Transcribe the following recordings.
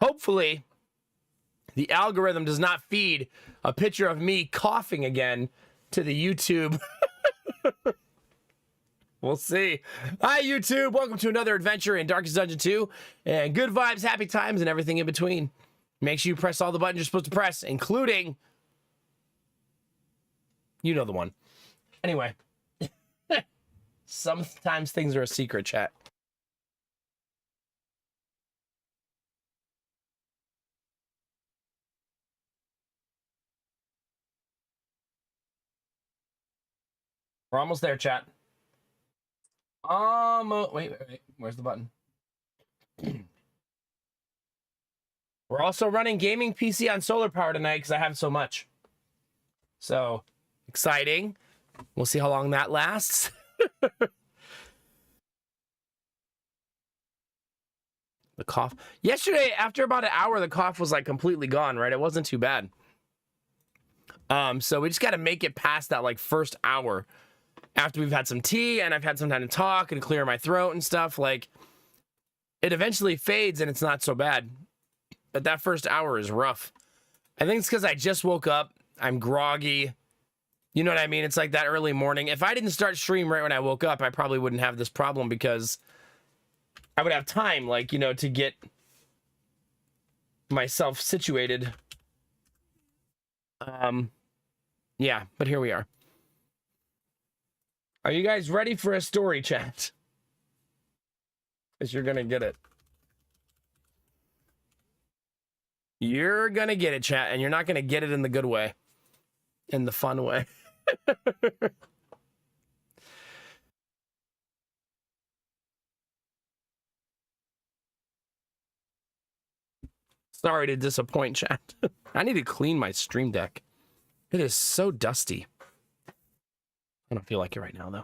hopefully the algorithm does not feed a picture of me coughing again to the YouTube. We'll see. Hi, YouTube. Welcome to another adventure in Darkest Dungeon 2. And good vibes, happy times, and everything in between. Make sure you press all the buttons you're supposed to press, including... You know the one. Anyway. Sometimes things are a secret, chat. We're almost there, chat. Wait. Where's the button? We're also running gaming PC on solar power tonight because I have so much. So, exciting. We'll see how long that lasts. The cough. Yesterday, after about an hour, the cough was like completely gone, right? It wasn't too bad. So we just got to make it past that like first hour after we've had some tea and I've had some time to talk and clear my throat and stuff. Like, it eventually fades and it's not so bad. But that first hour is rough. I think it's because I just woke up. I'm groggy. You know what I mean? It's like that early morning. If I didn't start stream right when I woke up, I probably wouldn't have this problem because I would have time, like, you know, to get myself situated. Yeah, but here we are. Are you guys ready for a story, chat? Because you're going to get it. You're going to get it, chat, and you're not going to get it in the good way. In the fun way. Sorry to disappoint, chat. I need to clean my stream deck. It is so dusty. I don't feel like it right now, though.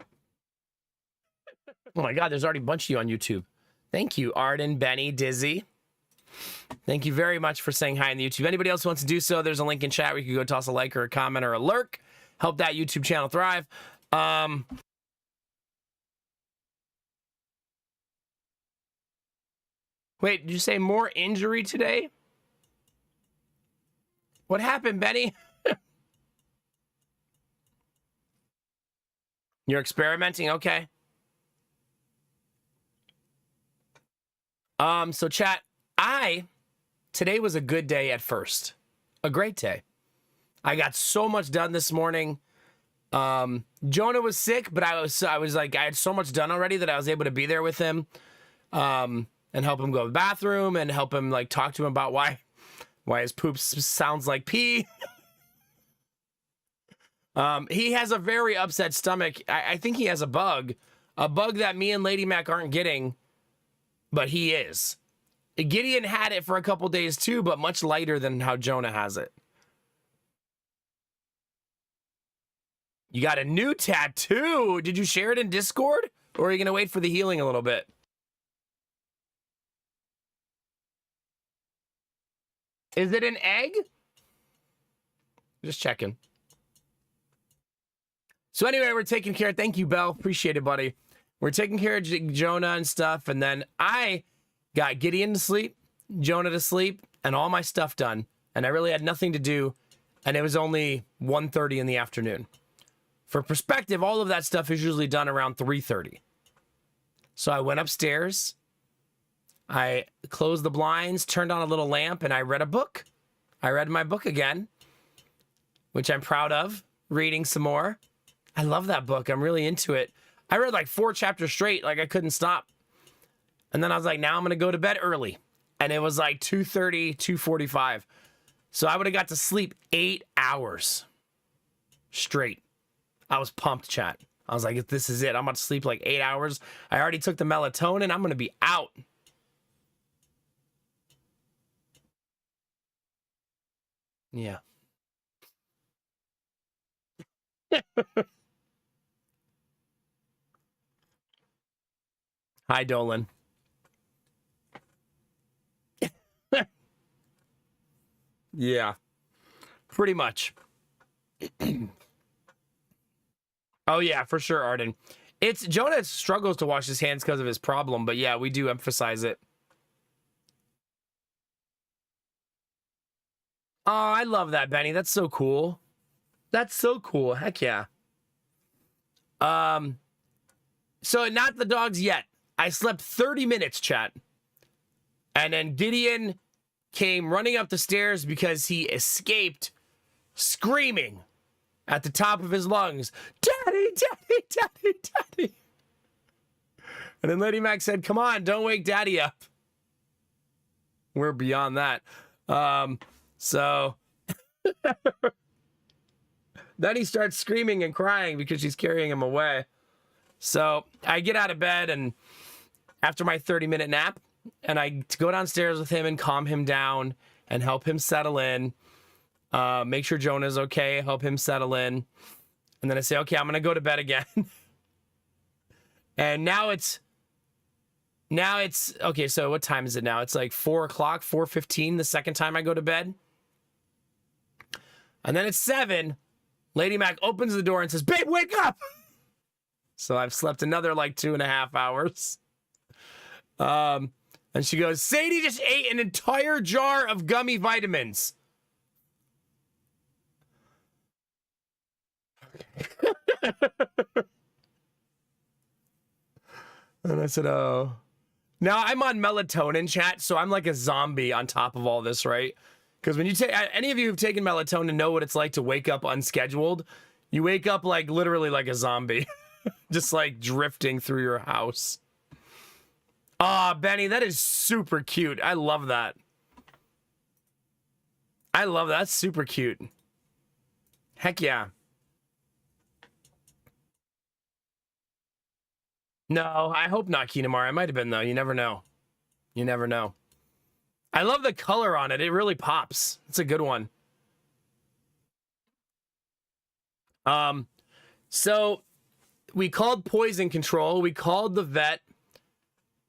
Oh my God, there's already a bunch of you on YouTube. Thank you, Arden, Benny, Dizzy. Thank you very much for saying hi on the YouTube. Anybody else who wants to do so, there's a link in chat where you can go toss a like or a comment or a lurk. Help that YouTube channel thrive. Wait, did you say more injury today? What happened, Benny? You're experimenting? Okay. So chat, today was a good day at first. A great day. I got so much done this morning. Jonah was sick, but I was like, I had so much done already that I was able to be there with him, and help him go to the bathroom and help him like talk to him about why his poop sounds like pee. He has a very upset stomach. I think he has a bug that me and Lady Mac aren't getting, but he is. Gideon had it for a couple days too, but much lighter than how Jonah has it. You got a new tattoo. Did you share it in Discord? Or are you going to wait for the healing a little bit? Is it an egg? Just checking. So anyway, we're taking care. Thank you, Belle. Appreciate it, buddy. We're taking care of Jonah and stuff. And then I got Gideon to sleep, Jonah to sleep, and all my stuff done. And I really had nothing to do. And it was only 1:30 in the afternoon. For perspective, all of that stuff is usually done around 3:30. So I went upstairs. I closed the blinds, turned on a little lamp, and I read a book. I read my book again, which I'm proud of, reading some more. I love that book. I'm really into it. I read like 4 chapters straight, like I couldn't stop. And then I was like, now I'm going to go to bed early. And it was like 2:30, 2:45. So I would have got to sleep 8 hours straight. I was pumped, chat. I was like, this is it. I'm about to sleep like 8 hours. I already took the melatonin. I'm going to be out. Yeah. Hi, Dolan. Yeah, pretty much. Oh, yeah, for sure, Arden. Jonah struggles to wash his hands because of his problem, but yeah, we do emphasize it. Oh, I love that, Benny. That's so cool. That's so cool. Heck yeah. So not the dogs yet. I slept 30 minutes, chat. And then Gideon came running up the stairs because he escaped screaming at the top of his lungs, "Daddy, Daddy, Daddy, Daddy." And then Lady Mac said, "Come on, don't wake Daddy up." We're beyond that. So then he starts screaming and crying because she's carrying him away. So I get out of bed and after my 30-minute nap, and I go downstairs with him and calm him down and help him settle in. Make sure Jonah's okay, help him settle in. And then I say, okay, I'm going to go to bed again. And now it's, okay, so what time is it now? It's like 4 o'clock, 4:15 the second time I go to bed. And then it's 7. Lady Mac opens the door and says, "Babe, wake up!" So I've slept another like 2.5 hours. And she goes, "Sadie just ate an entire jar of gummy vitamins." And I said, "Oh." Now I'm on melatonin, chat, so I'm like a zombie on top of all this, right? Because when you take, any of you who've taken melatonin know what it's like to wake up unscheduled. You wake up like literally like a zombie, just like drifting through your house. Ah, Benny, that is super cute. I love that. I love that. That's super cute. Heck yeah. No, I hope not Kinamar. I might have been, though. You never know. You never know. I love the color on it. It really pops. It's a good one. So we called poison control. We called the vet.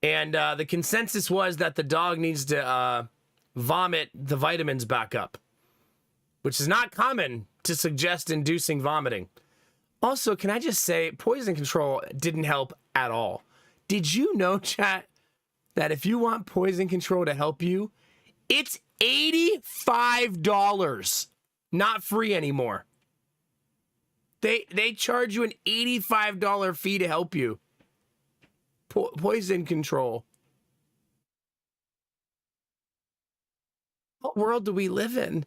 And the consensus was that the dog needs to vomit the vitamins back up, which is not common to suggest inducing vomiting. Also, can I just say, poison control didn't help at all. Did you know, chat, that if you want poison control to help you, it's $85, not free anymore. They charge you an $85 fee to help you. Poison control. What world do we live in?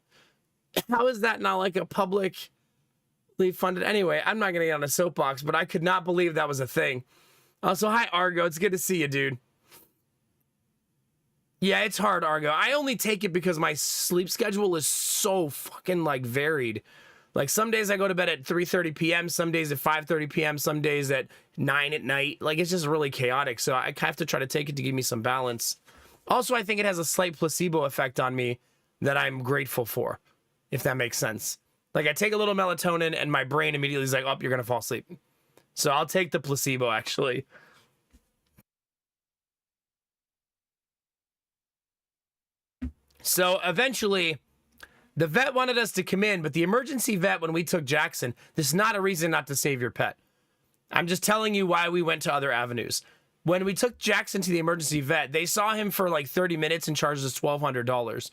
How is that not like a publicly funded? Anyway, I'm not gonna get on a soapbox, but I could not believe that was a thing. Also, hi Argo, it's good to see you, dude. Yeah, it's hard, Argo. I only take it because my sleep schedule is so fucking like varied. Like some days I go to bed at 3:30 p.m., some days at 5:30 p.m., some days at 9 at night. Like it's just really chaotic. So I have to try to take it to give me some balance. Also, I think it has a slight placebo effect on me that I'm grateful for, if that makes sense. Like I take a little melatonin and my brain immediately is like, "Oh, you're gonna fall asleep." So I'll take the placebo actually. So eventually, the vet wanted us to come in, but the emergency vet, when we took Jackson, this is not a reason not to save your pet. I'm just telling you why we went to other avenues. When we took Jackson to the emergency vet, they saw him for like 30 minutes and charged us $1,200.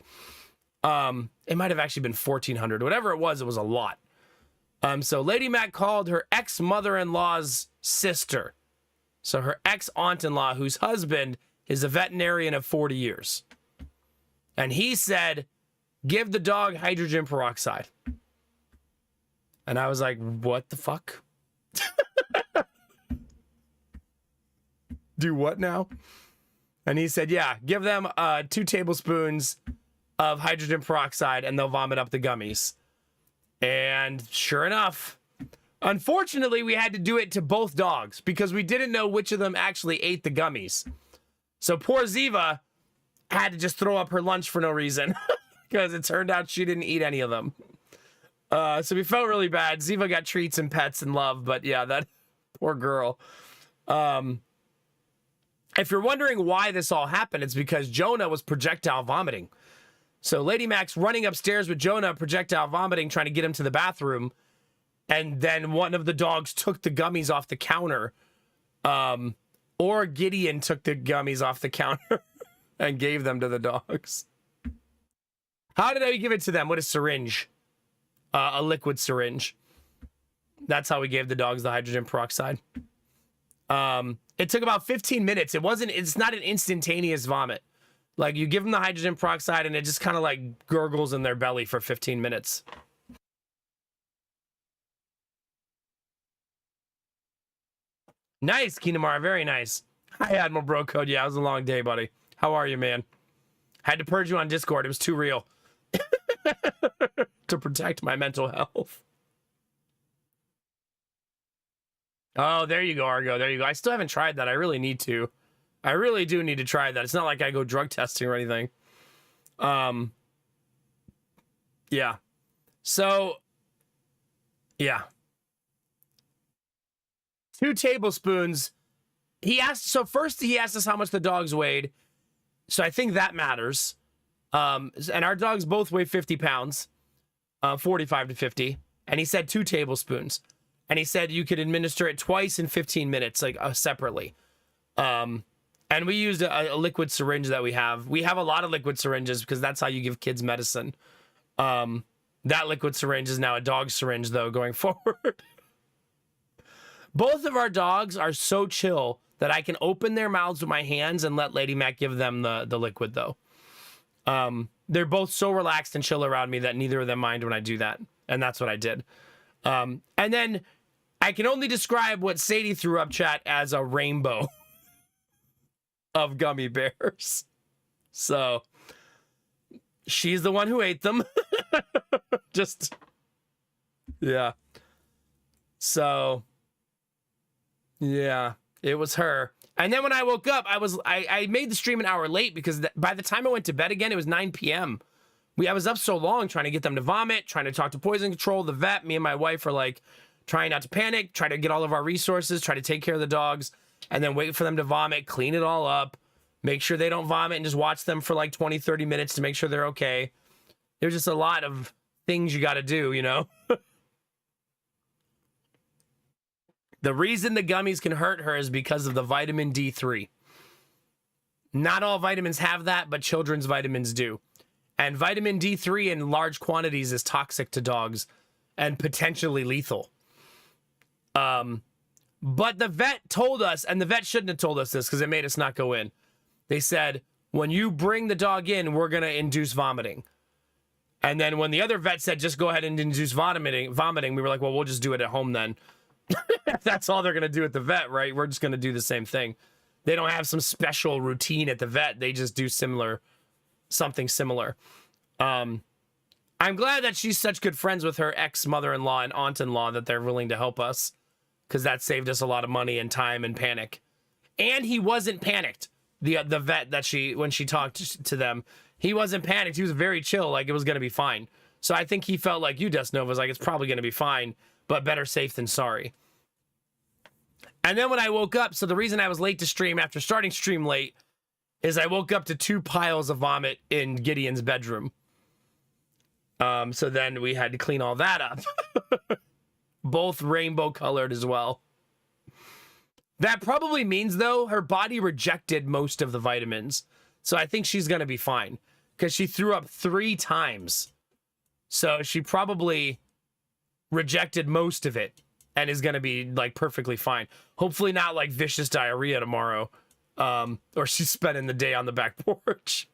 It might have actually been $1,400. Whatever it was a lot. So Lady Mac called her ex-mother-in-law's sister. So her ex-aunt-in-law, whose husband is a veterinarian of 40 years. And he said, "Give the dog hydrogen peroxide." And I was like, what the fuck? Do what now? And he said, yeah, give them 2 tablespoons of hydrogen peroxide and they'll vomit up the gummies. And sure enough, unfortunately, we had to do it to both dogs because we didn't know which of them actually ate the gummies. So poor Ziva had to just throw up her lunch for no reason because it turned out she didn't eat any of them. So we felt really bad. Ziva got treats and pets and love, but yeah, that poor girl. If you're wondering why this all happened, it's because Jonah was projectile vomiting. So Lady Mac's running upstairs with Jonah, projectile vomiting, trying to get him to the bathroom. And then one of the dogs took the gummies off the counter. Or Gideon took the gummies off the counter and gave them to the dogs. How did I give it to them? With a syringe. A liquid syringe. That's how we gave the dogs the hydrogen peroxide. It took about 15 minutes. It's not an instantaneous vomit. Like, you give them the hydrogen peroxide and it just kind of like gurgles in their belly for 15 minutes. Nice, Kinamar. Very nice. Hi, Admiral Bro Code. Yeah, it was a long day, buddy. How are you, man? Had to purge you on Discord. It was too real. To protect my mental health. Oh, there you go, Argo. There you go. I still haven't tried that. I really need to. I really do need to try that. It's not like I go drug testing or anything. Yeah. So, yeah. 2 tablespoons. So first he asked us how much the dogs weighed. So I think that matters. And our dogs both weigh 50 pounds, 45 to 50. And he said 2 tablespoons. And he said you could administer it twice in 15 minutes, like separately. And we used a liquid syringe that we have. We have a lot of liquid syringes because that's how you give kids medicine. That liquid syringe is now a dog syringe, though, going forward. Both of our dogs are so chill that I can open their mouths with my hands and let Lady Mac give them the liquid, though. They're both so relaxed and chill around me that neither of them mind when I do that. And that's what I did. And then I can only describe what Sadie threw up, chat, as a rainbow of gummy bears. So she's the one who ate them. Just, yeah. So, yeah, it was her. And then when I woke up, I made the stream an hour late because by the time I went to bed again, it was 9 p.m. I was up so long trying to get them to vomit, trying to talk to poison control, the vet. Me and my wife are like trying not to panic, try to get all of our resources, try to take care of the dogs, and then wait for them to vomit, clean it all up, make sure they don't vomit, and just watch them for like 20, 30 minutes to make sure they're okay. There's just a lot of things you got to do, you know? The reason the gummies can hurt her is because of the vitamin D3. Not all vitamins have that, but children's vitamins do. And vitamin D3 in large quantities is toxic to dogs and potentially lethal. But the vet told us, and the vet shouldn't have told us this because it made us not go in. They said, when you bring the dog in, we're going to induce vomiting. And then when the other vet said, just go ahead and induce vomiting, we were like, well, we'll just do it at home then. That's all they're going to do at the vet, right? We're just going to do the same thing. They don't have some special routine at the vet. They just do something similar. I'm glad that she's such good friends with her ex-mother-in-law and aunt-in-law that they're willing to help us, because that saved us a lot of money and time and panic. And he wasn't panicked. The vet that when she talked to them, he wasn't panicked. He was very chill, like it was going to be fine. So I think he felt like you, Desnova, was like, it's probably going to be fine, but better safe than sorry. And then when I woke up, so the reason I was late to stream after starting stream late is I woke up to 2 piles of vomit in Gideon's bedroom. So then we had to clean all that up. Both rainbow colored as well. That probably means, though, her body rejected most of the vitamins. So I think she's going to be fine because she threw up 3 times. So she probably rejected most of it and is going to be like perfectly fine. Hopefully not like vicious diarrhea tomorrow. Or she's spending the day on the back porch.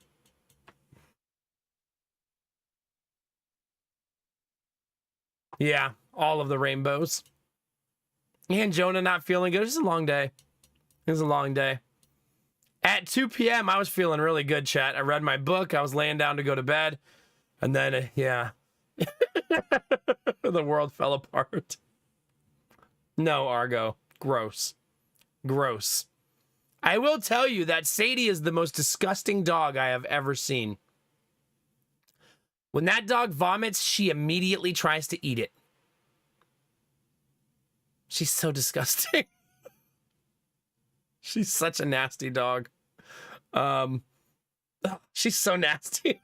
Yeah, all of the rainbows. And Jonah not feeling good. It was a long day. It was a long day. At 2 p.m., I was feeling really good, chat. I read my book. I was laying down to go to bed. And then, yeah. The world fell apart. No, Argo. Gross. Gross. I will tell you that Sadie is the most disgusting dog I have ever seen. When that dog vomits, she immediately tries to eat it. She's so disgusting. She's such a nasty dog. She's so nasty.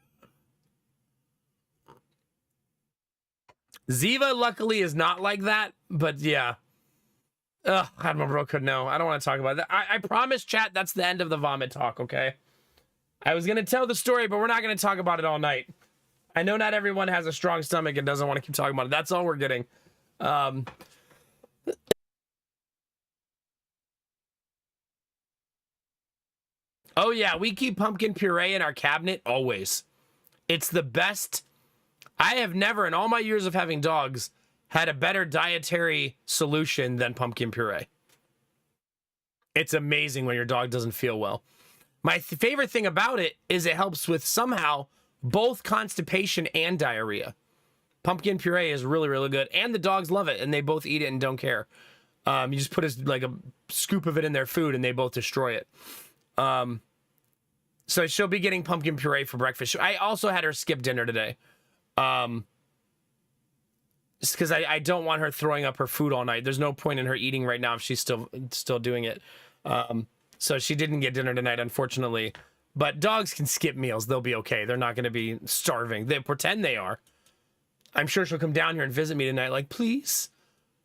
Ziva, luckily, is not like that, but yeah. Ugh, Admiral could know. I don't want to talk about that. I promise, chat, that's the end of the vomit talk, okay? I was going to tell the story, but we're not going to talk about it all night. I know not everyone has a strong stomach and doesn't want to keep talking about it. That's all we're getting. Oh yeah, we keep pumpkin puree in our cabinet always. It's the best. I have never, in all my years of having dogs, had a better dietary solution than pumpkin puree. It's amazing when your dog doesn't feel well. My favorite thing about it is it helps with somehow both constipation and diarrhea. Pumpkin puree is really, really good, and the dogs love it, and they both eat it and don't care. You just put like a scoop of it in their food, and they both destroy it. So she'll be getting pumpkin puree for breakfast. I also had her skip dinner today. Just because I don't want her throwing up her food all night. There's no point in her eating right now if she's still doing it. So she didn't get dinner tonight, unfortunately. But dogs can skip meals. They'll be okay. They're not going to be starving. They pretend they are. I'm sure she'll come down here and visit me tonight. Like, please,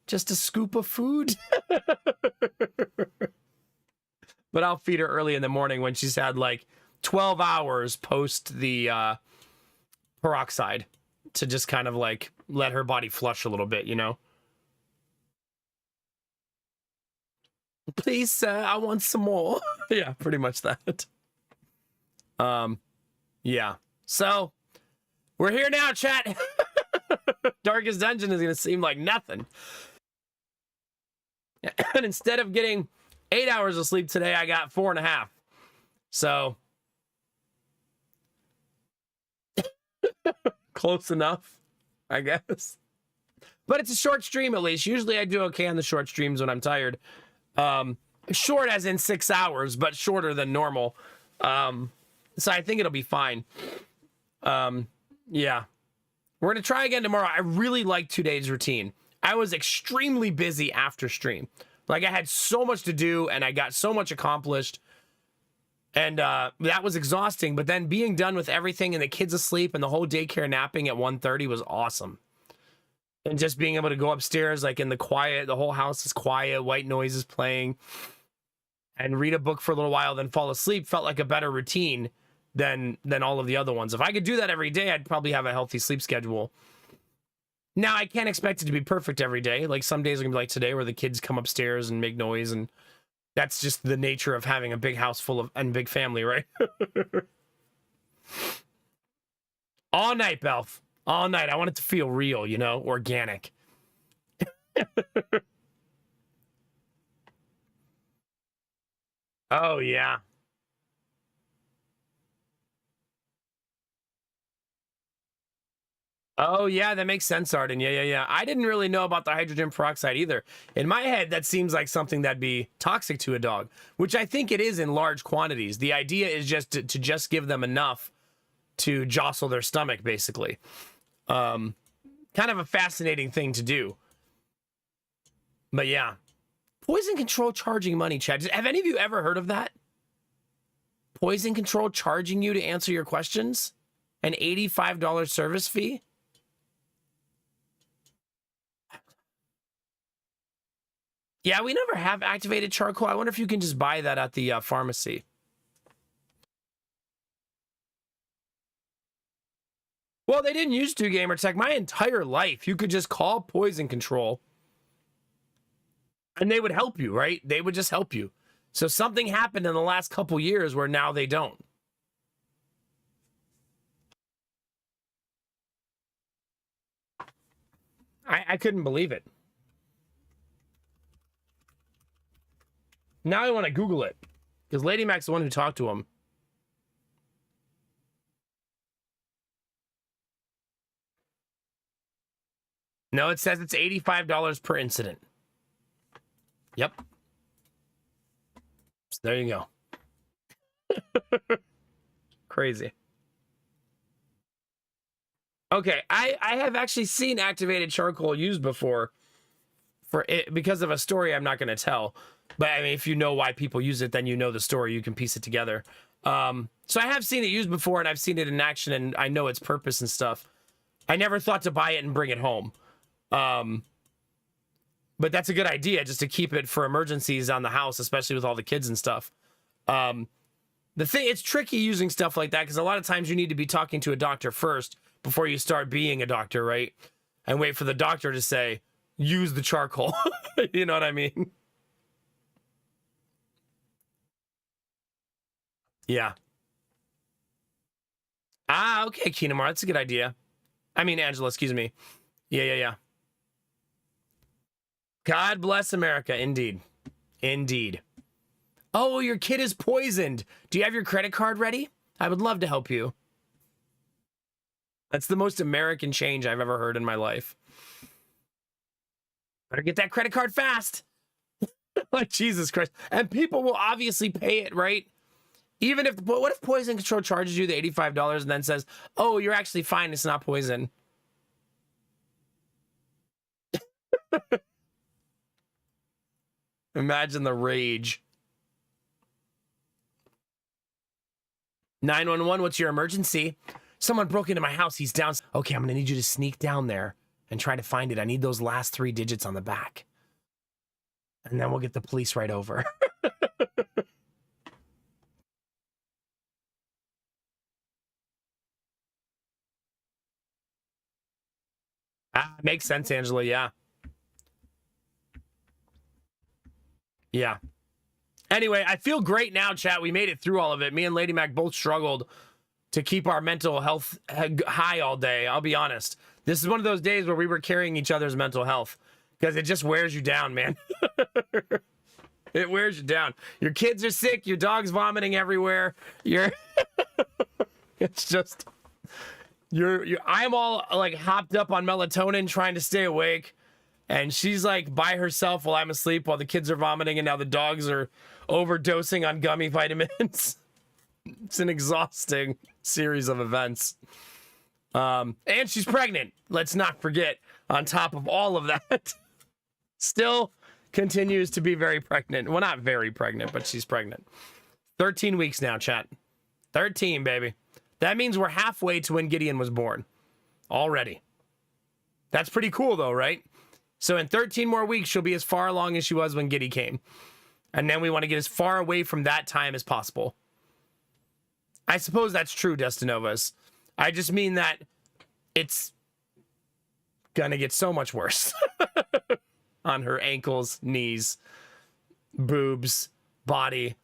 just a scoop of food. But I'll feed her early in the morning when she's had like 12 hours post the peroxide to just kind of like let her body flush a little bit, you know? Please, sir, I want some more. Yeah, pretty much that. Yeah. So, we're here now, chat. Darkest Dungeon is going to seem like nothing. And instead of getting 8 hours of sleep today, I got 4.5. So, close enough, I guess. But it's a short stream, at least. Usually I do okay on the short streams when I'm tired. Short as in 6 hours, but shorter than normal. So I think it'll be fine. Yeah. We're going to try again tomorrow. I really like today's routine. I was extremely busy after stream. Like, I had so much to do, and I got so much accomplished. And that was exhausting. But then being done with everything and the kids asleep and the whole daycare napping at 1:30 was awesome. And just being able to go upstairs, like in the quiet, the whole house is quiet, white noise is playing, and read a book for a little while, then fall asleep felt like a better routine than all of the other ones. If I could do that every day, I'd probably have a healthy sleep schedule. Now, I can't expect it to be perfect every day. Like, some days are gonna be like today where the kids come upstairs and make noise, and that's just the nature of having a big house full of and big family, right? All night, Belf. All night. I want it to feel real, you know, organic. Oh, yeah. Oh, yeah, that makes sense, Arden. Yeah. I didn't really know about the hydrogen peroxide either. In my head, that seems like something that'd be toxic to a dog, which I think it is in large quantities. The idea is just to just give them enough to jostle their stomach, basically. Kind of a fascinating thing to do. But yeah. Poison control charging money, Chad. Have any of you ever heard of that? Poison control charging you to answer your questions? An $85 service fee? Yeah, we never have activated charcoal. I wonder if you can just buy that at the pharmacy. Well, they didn't used to, Gamertech. My entire life, you could just call poison control and they would help you, right? They would just help you. So something happened in the last couple years where now they don't. I couldn't believe it. Now I want to Google it because Lady Mac's the one who talked to him. No, it says it's $85 per incident. Yep. So there you go. Crazy. Okay, I have actually seen activated charcoal used before for it because of a story I'm not going to tell. But I mean, if you know why people use it, then you know the story. You can piece it together. So I have seen it used before, and I've seen it in action, and I know its purpose and stuff. I never thought to buy it and bring it home. But that's a good idea, just to keep it for emergencies on the house, especially with all the kids and stuff. The thing, it's tricky using stuff like that because a lot of times you need to be talking to a doctor first before you start being a doctor, right? And wait for the doctor to say, use the charcoal. You know what I mean? Yeah. Ah, okay, Keenamar, that's a good idea. I mean, Angela, excuse me. Yeah. God bless America, indeed. Indeed. Oh, your kid is poisoned. Do you have your credit card ready? I would love to help you. That's the most American change I've ever heard in my life. Better get that credit card fast. Like, Jesus Christ. And people will obviously pay it, right? Even if, what if Poison Control charges you the $85 and then says, oh, you're actually fine, it's not poison? Imagine the rage. 911, what's your emergency? Someone broke into my house. He's down. Okay, I'm going to need you to sneak down there and try to find it. I need those last 3 digits on the back. And then we'll get the police right over. Makes sense, Angela. Yeah. Yeah. Anyway, I feel great now, chat. We made it through all of it. Me and Lady Mac both struggled to keep our mental health high all day. I'll be honest. This is one of those days where we were carrying each other's mental health because it just wears you down, man. It wears you down. Your kids are sick. Your dog's vomiting everywhere. It's just, I'm all like hopped up on melatonin trying to stay awake. And she's like by herself while I'm asleep while the kids are vomiting and now the dogs are overdosing on gummy vitamins. It's an exhausting series of events. And she's pregnant. Let's not forget, on top of all of that, still continues to be very pregnant. Well, not very pregnant, but she's pregnant. 13 weeks now, chat. 13, baby. That means we're halfway to when Gideon was born. Already. That's pretty cool, though, right? So in 13 more weeks, she'll be as far along as she was when Giddy came. And then we want to get as far away from that time as possible. I suppose that's true, Destinovas. I just mean that it's gonna get so much worse. On her ankles, knees, boobs, body.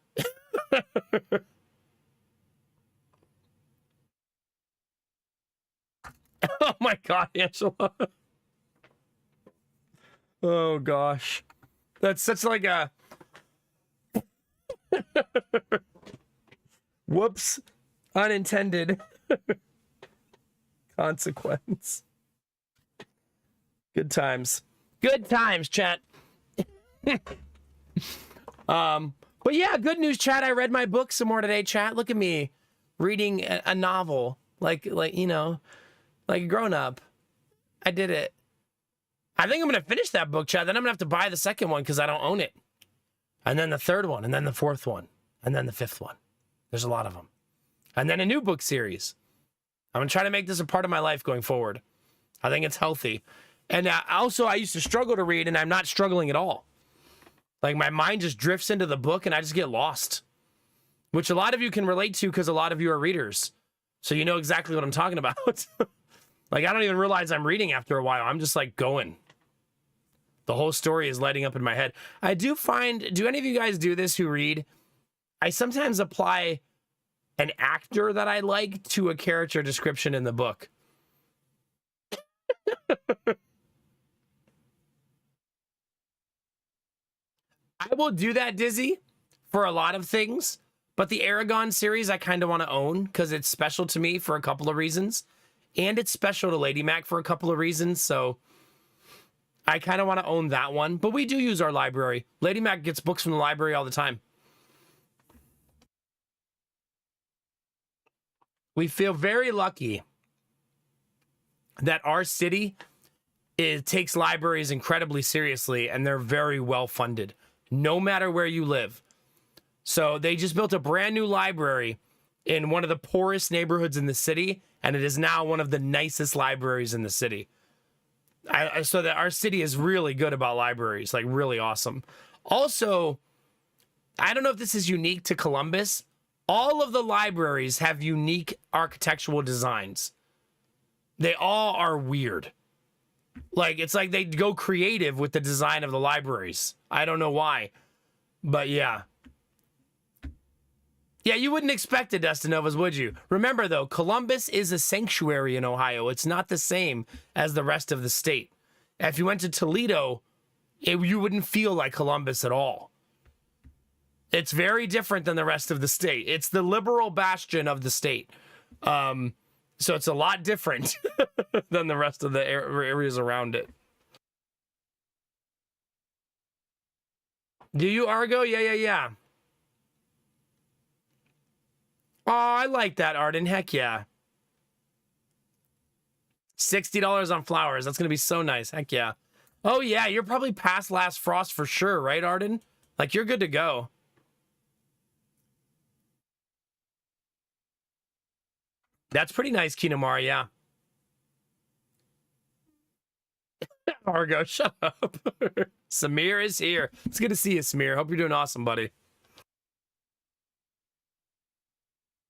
Oh my God, Angela. Oh gosh. That's such like a whoops, unintended consequence. Good times. Good times, chat. But yeah, good news, chat. I read my book some more today, chat. Look at me reading a novel like you know, like a grown up. I did it. I think I'm going to finish that book, chat. Then I'm going to have to buy the second one because I don't own it. And then the third one, and then the fourth one, and then the fifth one. There's a lot of them. And then a new book series. I'm going to try to make this a part of my life going forward. I think it's healthy. And also, I used to struggle to read, and I'm not struggling at all. Like, my mind just drifts into the book, and I just get lost. Which a lot of you can relate to because a lot of you are readers. So you know exactly what I'm talking about. Like, I don't even realize I'm reading after a while. I'm just, like, going. The whole story is lighting up in my head. I do find, do any of you guys do this who read? I sometimes apply an actor that I like to a character description in the book. I will do that, Dizzy, for a lot of things. But the Aragon series I kind of want to own because it's special to me for a couple of reasons. And it's special to Lady Mac for a couple of reasons, so I kind of want to own that one. But we do use our library. Lady Mac gets books from the library all the time. We feel very lucky that our city takes libraries incredibly seriously, and they're very well funded, no matter where you live. So they just built a brand new library in one of the poorest neighborhoods in the city, and it is now one of the nicest libraries in the city. So that our city is really good about libraries, like really awesome. Also, I don't know if this is unique to Columbus. All of the libraries have unique architectural designs. They all are weird. Like, it's like they go creative with the design of the libraries. I don't know why, but yeah. Yeah, you wouldn't expect it, Dustinovas, would you? Remember, though, Columbus is a sanctuary in Ohio. It's not the same as the rest of the state. If you went to Toledo, you wouldn't feel like Columbus at all. It's very different than the rest of the state. It's the liberal bastion of the state. So it's a lot different than the rest of the areas around it. Do you, Argo? Yeah. Oh, I like that, Arden. Heck yeah. $60 on flowers. That's going to be so nice. Heck yeah. Oh, yeah. You're probably past last frost for sure, right, Arden? Like, you're good to go. That's pretty nice, Kinamara, yeah. Argo, shut up. Samir is here. It's good to see you, Samir. Hope you're doing awesome, buddy.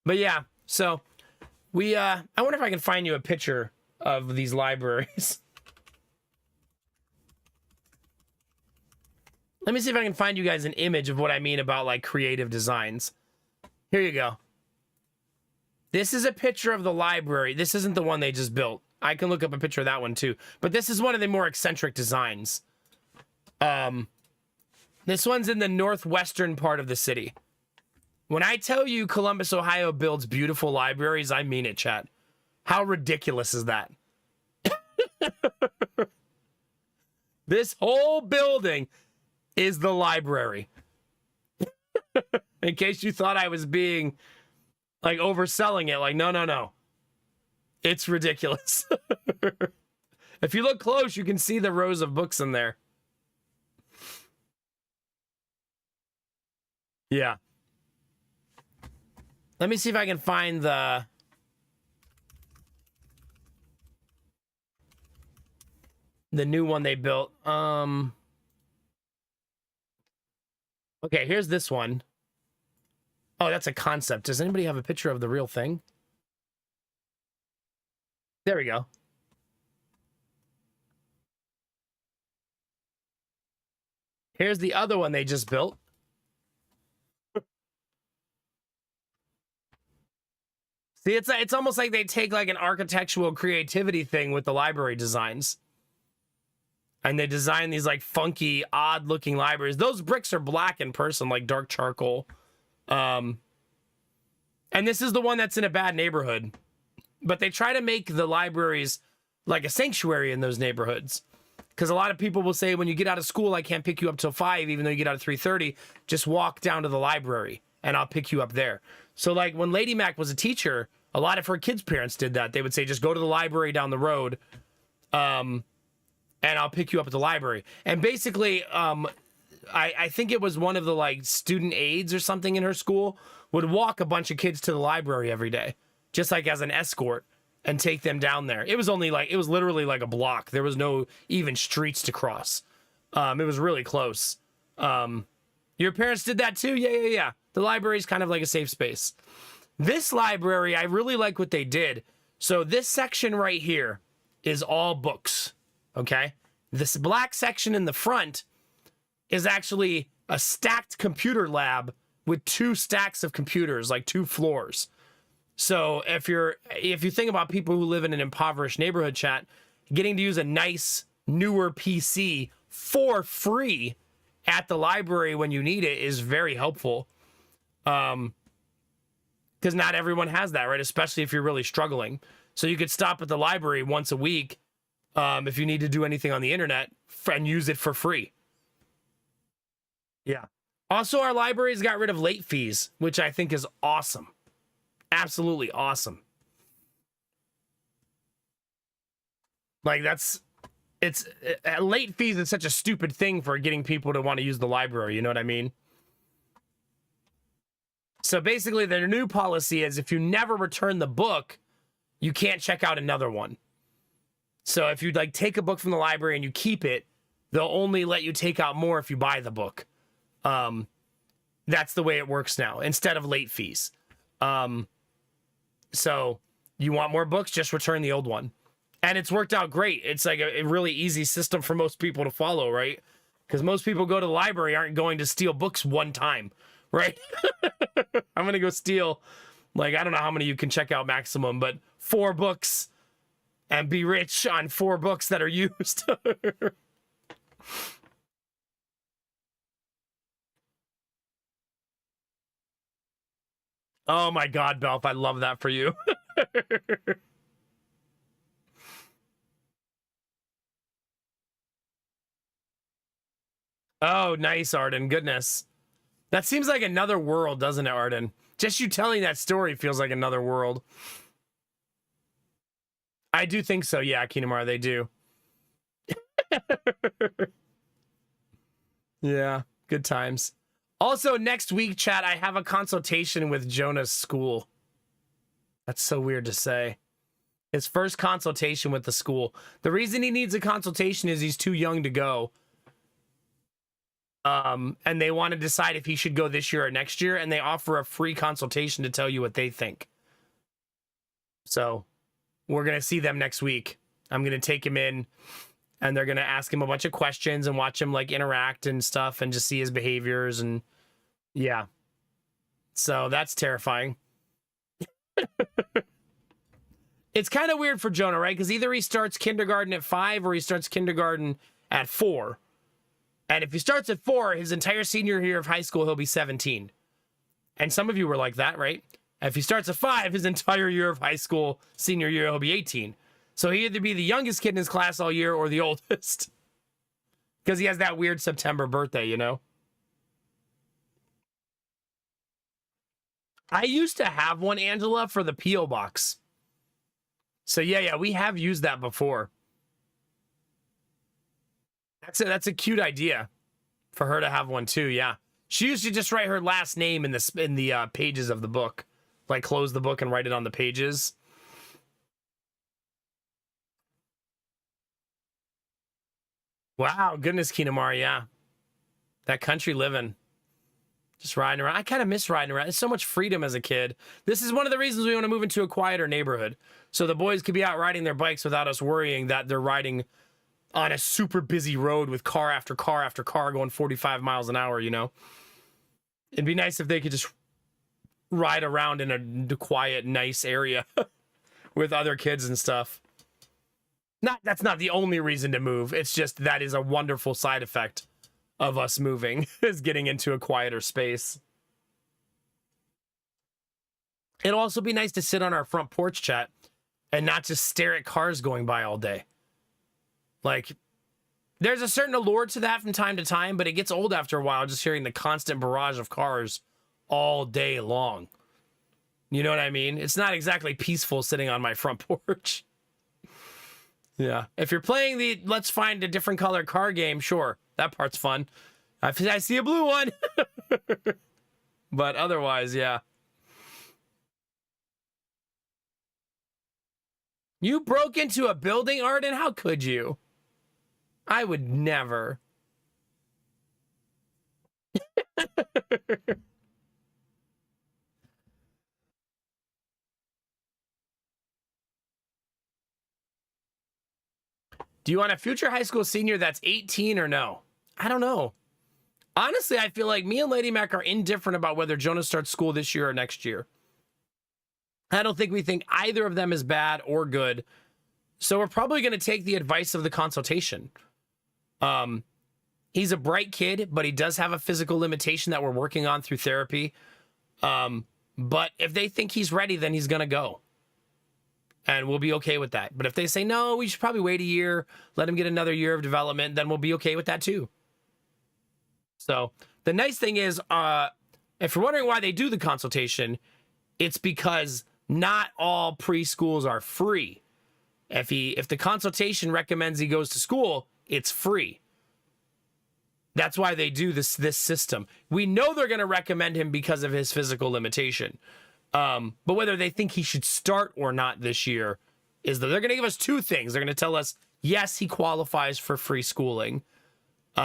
But yeah, so we I wonder if I can find you a picture of these libraries. Let me see if I can find you guys an image of what I mean about like creative designs. Here you go. This is a picture of the library. This isn't the one they just built. I can look up a picture of that one too. But this is one of the more eccentric designs. This one's in the northwestern part of the city. When I tell you Columbus, Ohio builds beautiful libraries, I mean it, chat. How ridiculous is that? This whole building is the library. In case you thought I was being, like, overselling it. Like, no. It's ridiculous. If you look close, you can see the rows of books in there. Yeah. Let me see if I can find the new one they built. Okay, here's this one. Oh, that's a concept. Does anybody have a picture of the real thing? There we go. Here's the other one they just built. See, it's almost like they take like an architectural creativity thing with the library designs. And they design these like funky, odd looking libraries. Those bricks are black in person, like dark charcoal. And this is the one that's in a bad neighborhood. But they try to make the libraries like a sanctuary in those neighborhoods. Because a lot of people will say, when you get out of school, I can't pick you up till 5, even though you get out at 3:30. Just walk down to the library and I'll pick you up there. So like when Lady Mac was a teacher, a lot of her kids' parents did that. They would say, just go to the library down the road. And I'll pick you up at the library. And basically, I think it was one of the like student aides or something in her school would walk a bunch of kids to the library every day, just like as an escort, and take them down there. It was literally like a block. There was no even streets to cross. It was really close. Your parents did that too? Yeah. The library is kind of like a safe space. This library, I really like what they did. So this section right here is all books. Okay, this black section in the front is actually a stacked computer lab with 2 stacks of computers, like 2 floors. So if you think about people who live in an impoverished neighborhood, chat, getting to use a nice newer PC for free at the library when you need it is very helpful. Because not everyone has that, right? Especially if you're really struggling. So you could stop at the library once a week. If you need to do anything on the internet and use it for free. Yeah. Also, our libraries got rid of late fees, which I think is awesome. Absolutely awesome. Like late fees is such a stupid thing for getting people to want to use the library. You know what I mean? So basically their new policy is if you never return the book, you can't check out another one. So if you like take a book from the library and you keep it, they'll only let you take out more if you buy the book. That's the way it works now, instead of late fees. So you want more books, just return the old one. And it's worked out great. It's like a really easy system for most people to follow, right? Because most people go to the library aren't going to steal books one time, right? I'm going to go steal, like, I don't know how many you can check out maximum, but 4 books and be rich on 4 books that are used. Oh my God, Belf, I love that for you. Oh, nice, Arden. Goodness. That seems like another world, doesn't it, Arden? Just you telling that story feels like another world. I do think so. Yeah, Kinamar, they do. Yeah, good times. Also, next week, chat, I have a consultation with Jonah's school. That's so weird to say. His first consultation with the school. The reason he needs a consultation is he's too young to go. And they want to decide if he should go this year or next year, and they offer a free consultation to tell you what they think. So we're going to see them next week. I'm going to take him in, and they're going to ask him a bunch of questions and watch him like interact and stuff and just see his behaviors. And yeah. So that's terrifying. It's kind of weird for Jonah, right? Because either he starts kindergarten at 5 or he starts kindergarten at 4. And if he starts at 4, his entire senior year of high school, he'll be 17. And some of you were like that, right? And if he starts at 5, his entire year of high school, senior year, he'll be 18. So he'll either be the youngest kid in his class all year or the oldest. Because he has that weird September birthday, you know? I used to have one, Angela, for the P.O. box. So yeah, we have used that before. That's a cute idea for her to have one too. Yeah, she used to just write her last name in the pages of the book, like close the book and write it on the pages. Wow, goodness, Kinamar, yeah, that country living, just riding around. I kind of miss riding around. There's so much freedom as a kid. This is one of the reasons we want to move into a quieter neighborhood, so the boys could be out riding their bikes without us worrying that they're riding on a super busy road with car after car after car going 45 miles an hour, you know? It'd be nice if they could just ride around in a quiet, nice area with other kids and stuff. That's not the only reason to move. It's just that is a wonderful side effect of us moving, is getting into a quieter space. It'll also be nice to sit on our front porch, chat, and not just stare at cars going by all day. Like, there's a certain allure to that from time to time, but it gets old after a while just hearing the constant barrage of cars all day long. You know what I mean? It's not exactly peaceful sitting on my front porch. Yeah. If you're playing the let's find a different color car game, sure, that part's fun. I see a blue one. But otherwise, yeah. You broke into a building, Arden? How could you? I would never. Do you want a future high school senior that's 18 or no? I don't know. Honestly, I feel like me and Lady Mac are indifferent about whether Jonah starts school this year or next year. I don't think we think either of them is bad or good. So we're probably going to take the advice of the consultation. He's a bright kid, but he does have a physical limitation that we're working on through therapy. But if they think he's ready, then he's going to go. And we'll be okay with that. But if they say, no, we should probably wait a year, let him get another year of development, then we'll be okay with that too. So the nice thing is, if you're wondering why they do the consultation, it's because not all preschools are free. If the consultation recommends he goes to school, it's free. That's why they do this system. We know they're going to recommend him because of his physical limitation. But whether they think he should start or not this year is that they're going to give us two things. They're going to tell us, yes, he qualifies for free schooling,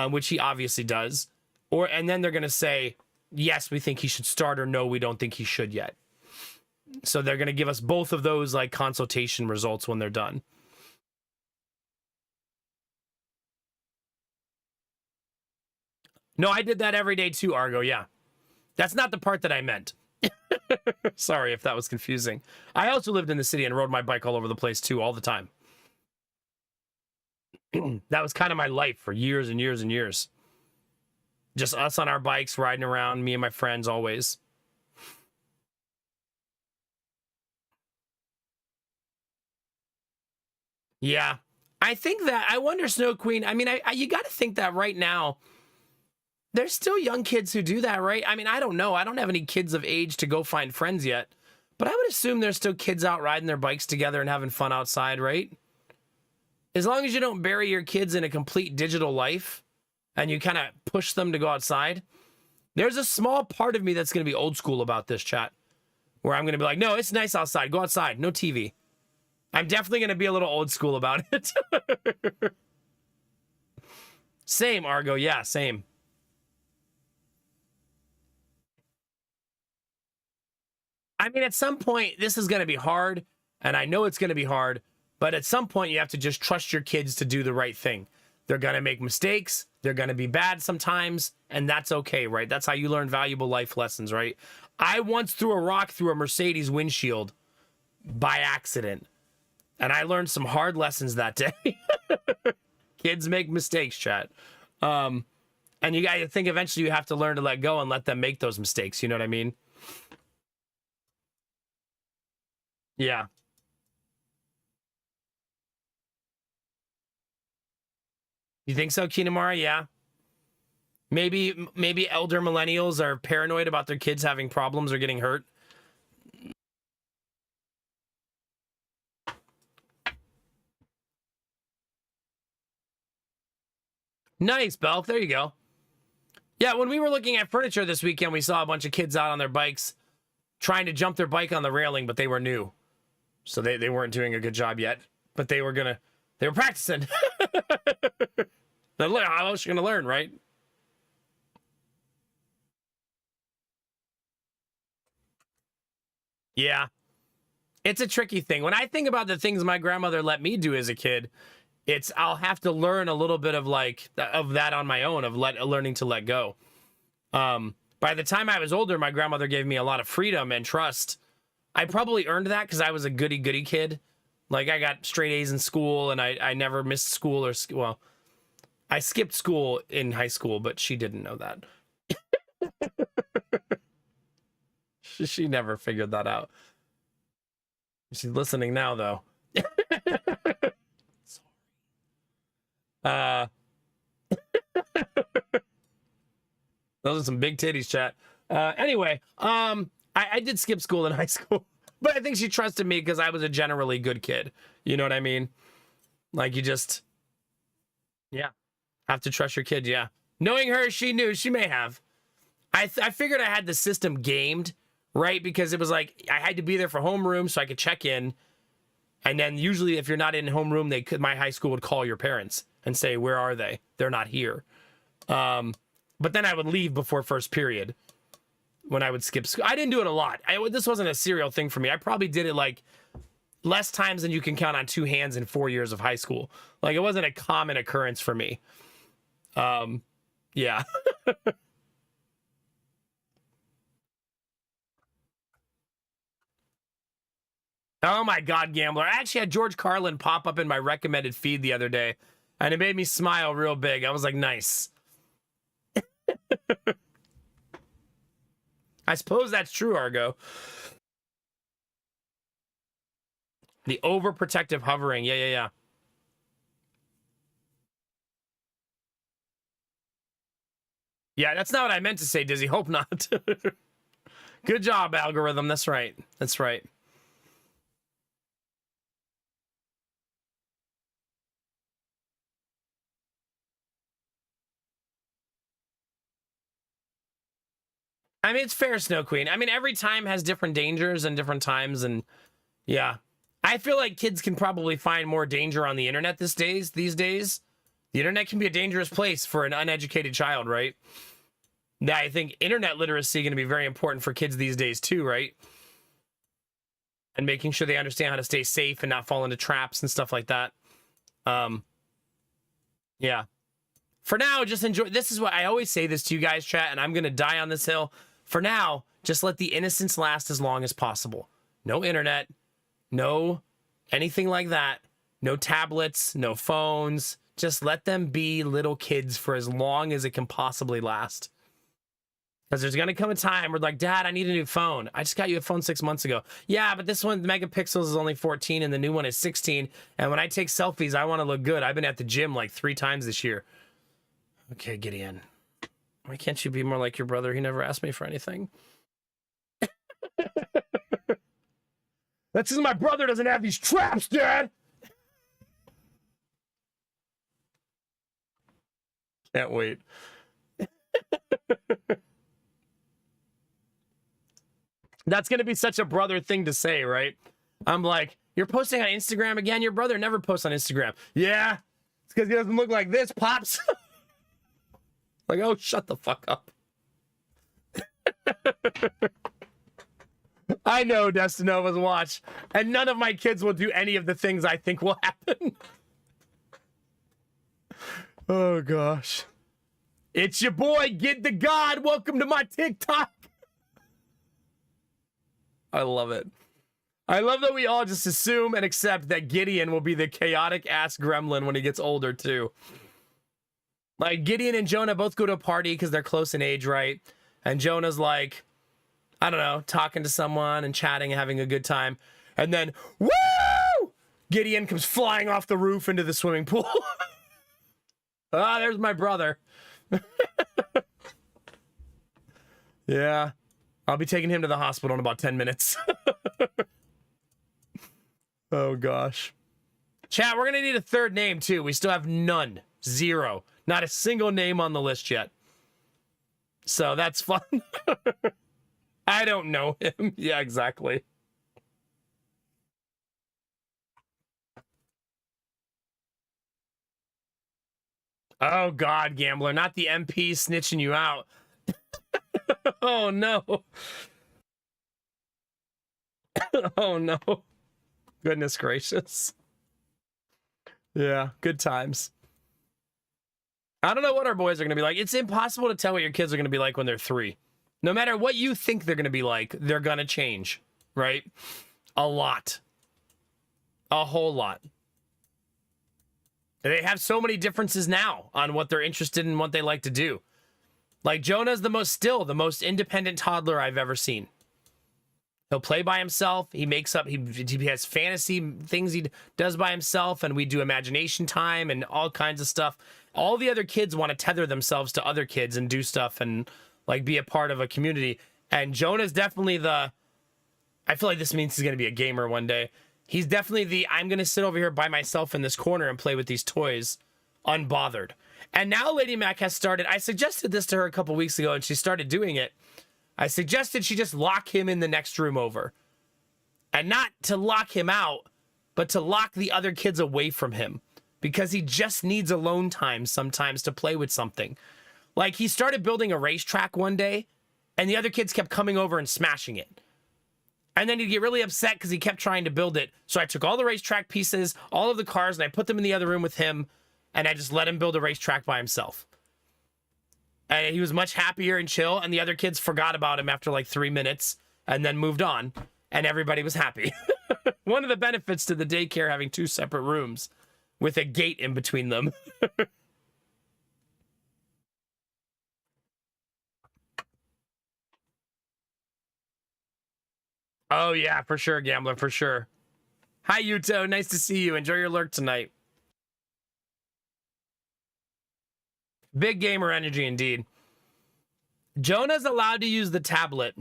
which he obviously does. And then they're going to say, yes, we think he should start, or no, we don't think he should yet. So they're going to give us both of those like consultation results when they're done. No, I did that every day too, Argo. Yeah. That's not the part that I meant. Sorry if that was confusing. I also lived in the city and rode my bike all over the place too, all the time. That was kind of my life for years and years and years. Just us on our bikes, riding around, me and my friends always. Yeah. I think that, I wonder, Snow Queen, I mean, you got to think that right now, there's still young kids who do that, right? I mean, I don't know. I don't have any kids of age to go find friends yet, but I would assume there's still kids out riding their bikes together and having fun outside, right? As long as you don't bury your kids in a complete digital life and you kind of push them to go outside, there's a small part of me that's going to be old school about this, chat, where I'm going to be like, no, it's nice outside. Go outside. No TV. I'm definitely going to be a little old school about it. Same, Argo. Yeah, same. I mean, at some point, this is going to be hard, and I know it's going to be hard, but at some point, you have to just trust your kids to do the right thing. They're going to make mistakes. They're going to be bad sometimes, and that's okay, right? That's how you learn valuable life lessons, right? I once threw a rock through a Mercedes windshield by accident, and I learned some hard lessons that day. Kids make mistakes, chat. And you got to think eventually you have to learn to let go and let them make those mistakes. You know what I mean? Yeah. You think so, Kinamara? Yeah. Maybe elder millennials are paranoid about their kids having problems or getting hurt. Nice, Belk. There you go. Yeah, when we were looking at furniture this weekend, we saw a bunch of kids out on their bikes trying to jump their bike on the railing, but they were new. So they weren't doing a good job yet. But they were practicing. How else are you gonna learn, right? Yeah. It's a tricky thing. When I think about the things my grandmother let me do as a kid, I'll have to learn a little bit of that on my own, of learning to let go. By the time I was older, my grandmother gave me a lot of freedom and trust. I probably earned that because I was a goody kid. Like, I got straight A's in school, and I never missed school well, I skipped school in high school, but she didn't know that. She never figured that out. She's listening now, though. Sorry. Those are some big titties, chat. Anyway, I did skip school in high school, but I think she trusted me because I was a generally good kid. You know what I mean? Like, you just, yeah, have to trust your kid. Yeah. Knowing her, she knew. She may have. I figured I had the system gamed, right? Because it was like I had to be there for homeroom so I could check in. And then usually if you're not in homeroom, my high school would call your parents and say, where are they? They're not here. But then I would leave before first period when I would skip school. I didn't do it a lot. This wasn't a serial thing for me. I probably did it like less times than you can count on two hands in 4 years of high school. Like, it wasn't a common occurrence for me. Yeah. Oh my God, Gambler. I actually had George Carlin pop up in my recommended feed the other day, and it made me smile real big. I was like, nice. I suppose that's true, Argo. The overprotective hovering. Yeah. Yeah, that's not what I meant to say, Dizzy. Hope not. Good job, algorithm. That's right. That's right. I mean, it's fair, Snow Queen. I mean, every time has different dangers and different times, and yeah. I feel like kids can probably find more danger on the internet these days. The internet can be a dangerous place for an uneducated child, right? Yeah, I think internet literacy is going to be very important for kids these days too, right? And making sure they understand how to stay safe and not fall into traps and stuff like that. Yeah. For now, just enjoy. This is what I always say this to you guys, chat, and I'm going to die on this hill. For now, just let the innocence last as long as possible. No internet, no anything like that. No tablets, no phones. Just let them be little kids for as long as it can possibly last. Because there's going to come a time where like, Dad, I need a new phone. I just got you a phone 6 months ago. Yeah, but this one, the megapixels is only 14 and the new one is 16. And when I take selfies, I want to look good. I've been at the gym like 3 times this year. Okay, Gideon. Why can't you be more like your brother? He never asked me for anything. That's because my brother doesn't have these traps, Dad. Can't wait. That's going to be such a brother thing to say, right? I'm like, you're posting on Instagram again? Your brother never posts on Instagram. Yeah, it's because he doesn't look like this, Pops. Like, oh, shut the fuck up. I know Destinova's watch, and none of my kids will do any of the things I think will happen. Oh, gosh. It's your boy, Gid the God. Welcome to my TikTok. I love it. I love that we all just assume and accept that Gideon will be the chaotic-ass gremlin when he gets older, too. Like, Gideon and Jonah both go to a party because they're close in age, right? And Jonah's like, I don't know, talking to someone and chatting and having a good time. And then, woo! Gideon comes flying off the roof into the swimming pool. Ah, there's my brother. Yeah. I'll be taking him to the hospital in about 10 minutes. Oh, gosh. Chat, we're going to need a third name, too. We still have none. 0. Not a single name on the list yet. So that's fun. I don't know him. Yeah, exactly. Oh, God, Gambler. Not the MP snitching you out. Oh, no. Oh, no. Goodness gracious. Yeah, good times. I don't know what our boys are going to be like. It's impossible to tell what your kids are going to be like when they're 3. No matter what you think they're going to be like, they're going to change, right? A lot. A whole lot. They have so many differences now on what they're interested in, what they like to do. Like, Jonah's the most independent toddler I've ever seen. He'll play by himself. He makes up, he has fantasy things he does by himself, and we do imagination time and all kinds of stuff. All the other kids want to tether themselves to other kids and do stuff and, like, be a part of a community. And Jonah's definitely I feel like this means he's going to be a gamer one day. He's definitely I'm going to sit over here by myself in this corner and play with these toys unbothered. And now Lady Mac has started, I suggested this to her a couple weeks ago and she started doing it. I suggested she just lock him in the next room over. And not to lock him out, but to lock the other kids away from him. Because he just needs alone time sometimes to play with something. Like, he started building a racetrack one day, and the other kids kept coming over and smashing it. And then he'd get really upset because he kept trying to build it. So I took all the racetrack pieces, all of the cars, and I put them in the other room with him, and I just let him build a racetrack by himself. And he was much happier and chill, and the other kids forgot about him after like 3 minutes and then moved on, and everybody was happy. One of the benefits to the daycare having 2 separate rooms with a gate in between them. Oh, yeah, for sure, Gambler, for sure. Hi, Yuto. Nice to see you. Enjoy your lurk tonight. Big gamer energy, indeed. Jonah's allowed to use the tablet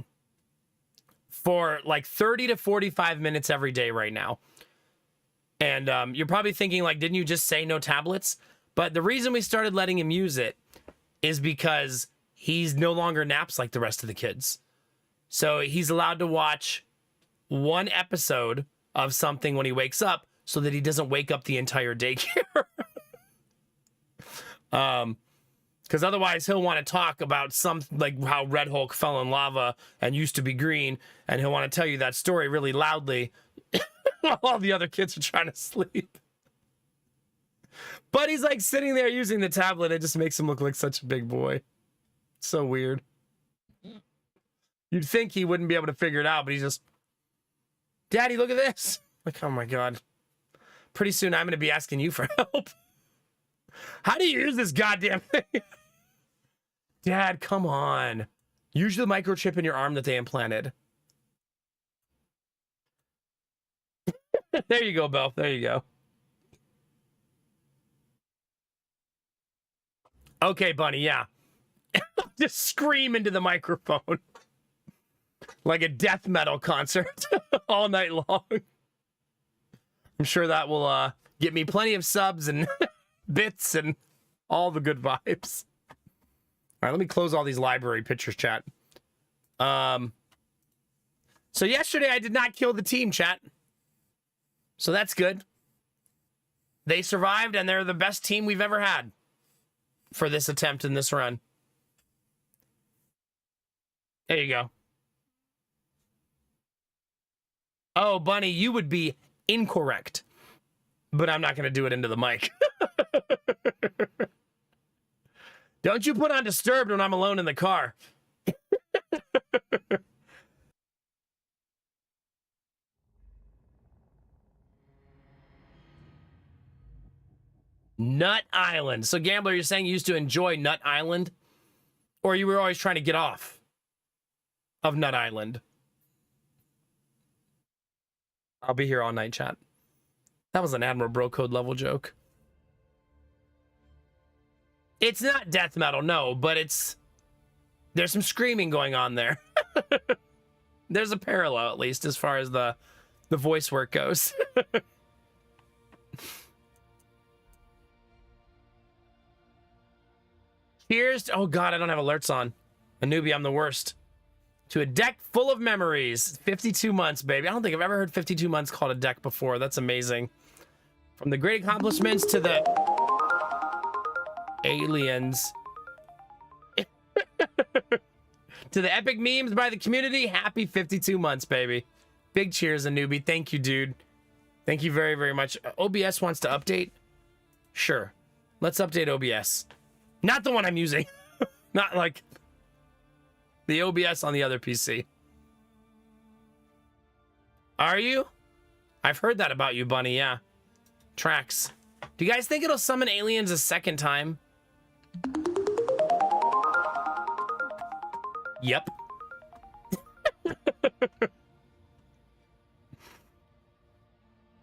for like 30 to 45 minutes every day right now. And you're probably thinking, like, didn't you just say no tablets? But the reason we started letting him use it is because he's no longer naps like the rest of the kids. So he's allowed to watch 1 episode of something when he wakes up so that he doesn't wake up the entire daycare. Because otherwise he'll want to talk about like how Red Hulk fell in lava and used to be green, and he'll want to tell you that story really loudly while all the other kids are trying to sleep. But he's like sitting there using the tablet. It just makes him look like such a big boy. So weird. You'd think he wouldn't be able to figure it out, but he's just, Daddy, look at this. Like, oh my God. Pretty soon I'm going to be asking you for help. How do you use this goddamn thing? Dad, come on. Use the microchip in your arm that they implanted. There you go, Belle. There you go. Okay, Bunny, yeah. Just scream into the microphone. Like a death metal concert all night long. I'm sure that will get me plenty of subs and bits and all the good vibes. All right, let me close all these library pictures, chat. So yesterday I did not kill the team, chat. So that's good. They survived, and they're the best team we've ever had for this attempt in this run. There you go. Oh, Bunny, you would be incorrect. But I'm not going to do it into the mic. Don't you put on Disturbed when I'm alone in the car. Nut Island. So, Gambler, you're saying you used to enjoy Nut Island? Or you were always trying to get off of Nut Island? I'll be here all night, chat. That was an Admiral Bro Code level joke. It's not death metal, no, but there's some screaming going on there. There's a parallel, at least, as far as the voice work goes. Cheers. Oh, God, I don't have alerts on. A newbie, I'm the worst. To a deck full of memories. 52 months, baby. I don't think I've ever heard 52 months called a deck before. That's amazing. From the great accomplishments to the aliens. To the epic memes by the community. Happy 52 months, baby. Big cheers, a newbie. Thank you, dude. Thank you very, very much. OBS wants to update? Sure. Let's update OBS. Not the one I'm using. Not like the OBS on the other PC. Are you? I've heard that about you, Bunny, yeah. Tracks. Do you guys think it'll summon aliens a second time? Yep.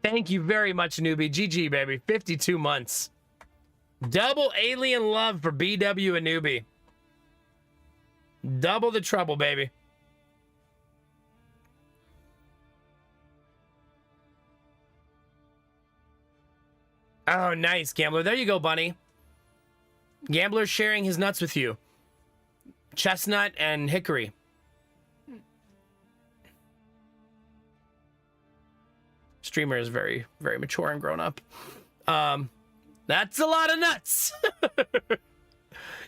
Thank you very much, newbie. GG, baby. 52 months. Double alien love for BW and newbie. Double the trouble, baby. Oh, nice, Gambler. There you go, Bunny. Gambler's sharing his nuts with you. Chestnut and hickory. Streamer is very, very mature and grown up. That's a lot of nuts.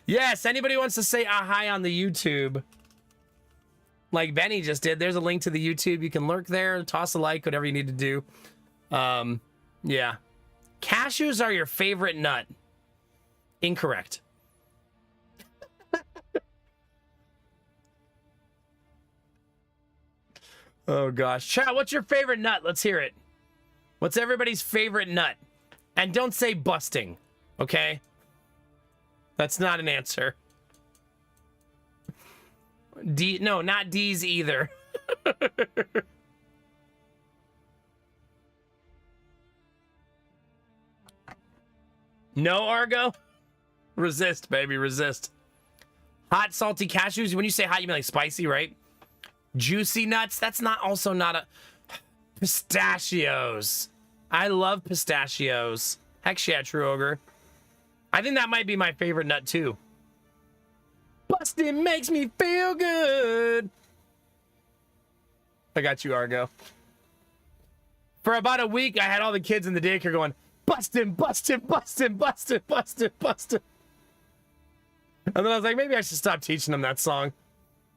Yes, anybody wants to say hi on the YouTube, like Benny just did, there's a link to the YouTube. You can lurk there, toss a like, whatever you need to do. Yeah. Cashews are your favorite nut. Incorrect. Oh, gosh. Chat, what's your favorite nut? Let's hear it. What's everybody's favorite nut? And don't say busting, okay? That's not an answer. No, not D's either. No, Argo? Resist, baby, resist. Hot, salty cashews. When you say hot, you mean like spicy, right? Juicy nuts. That's not also not a... Pistachios. I love pistachios. Heck yeah, True Ogre. I think that might be my favorite nut, too. Bustin' makes me feel good. I got you, Argo. For about a week, I had all the kids in the daycare going, bustin', bustin', bustin', bustin', bustin', bustin'. And then I was like, maybe I should stop teaching them that song.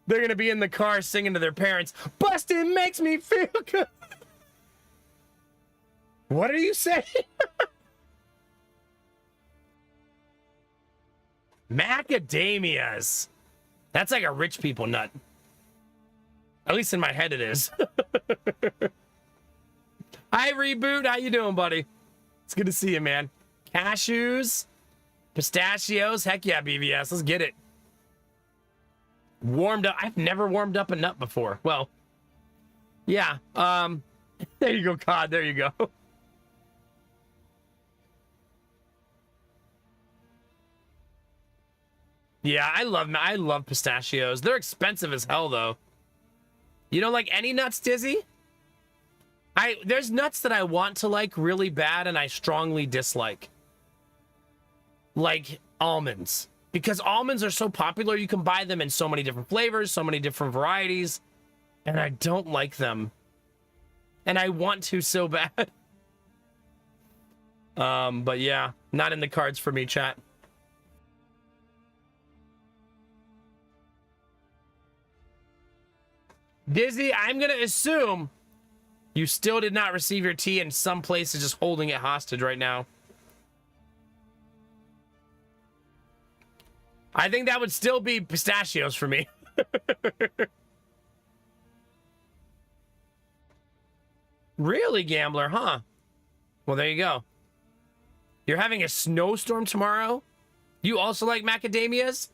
They're going to be in the car singing to their parents, bustin' makes me feel good. What are you saying? Macadamias. That's like a rich people nut. At least in my head it is. Hi, Reboot. How you doing, buddy? It's good to see you, man. Cashews, pistachios. Heck yeah, BVS. Let's get it. Warmed up. I've never warmed up a nut before. Well, yeah. There you go, COD. There you go. Yeah, I love pistachios. They're expensive as hell, though. You don't like any nuts, Dizzy? There's nuts that I want to like really bad and I strongly dislike. Like almonds. Because almonds are so popular, you can buy them in so many different flavors, so many different varieties, and I don't like them. And I want to so bad. But yeah, not in the cards for me, chat. Dizzy, I'm gonna assume you still did not receive your tea and some place is just holding it hostage right now. I think that would still be pistachios for me. Really, Gambler, huh? Well, there you go. You're having a snowstorm tomorrow? You also like macadamias?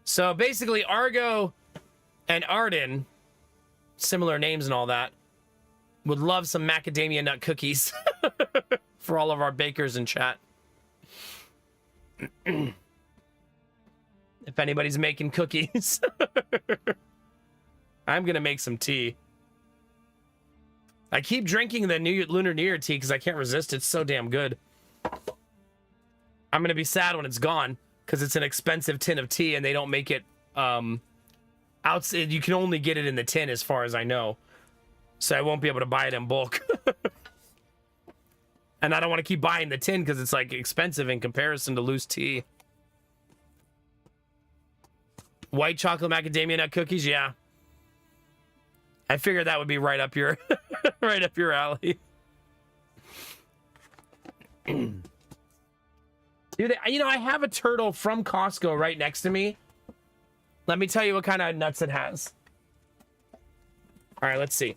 So basically, Argo and Arden, similar names and all that, would love some macadamia nut cookies for all of our bakers in chat. If anybody's making cookies. I'm gonna make some tea. I keep drinking the new Lunar New Year tea because I can't resist. It's so damn good. I'm gonna be sad when it's gone because it's an expensive tin of tea and they don't make it outside. You can only get it in the tin as far as I know. So I won't be able to buy it in bulk. And I don't want to keep buying the tin because it's like expensive in comparison to loose tea. White chocolate macadamia nut cookies, yeah. I figured that would be right up your right up your alley. Dude, you know, I have a turtle from Costco right next to me. Let me tell you what kind of nuts it has. All right, let's see.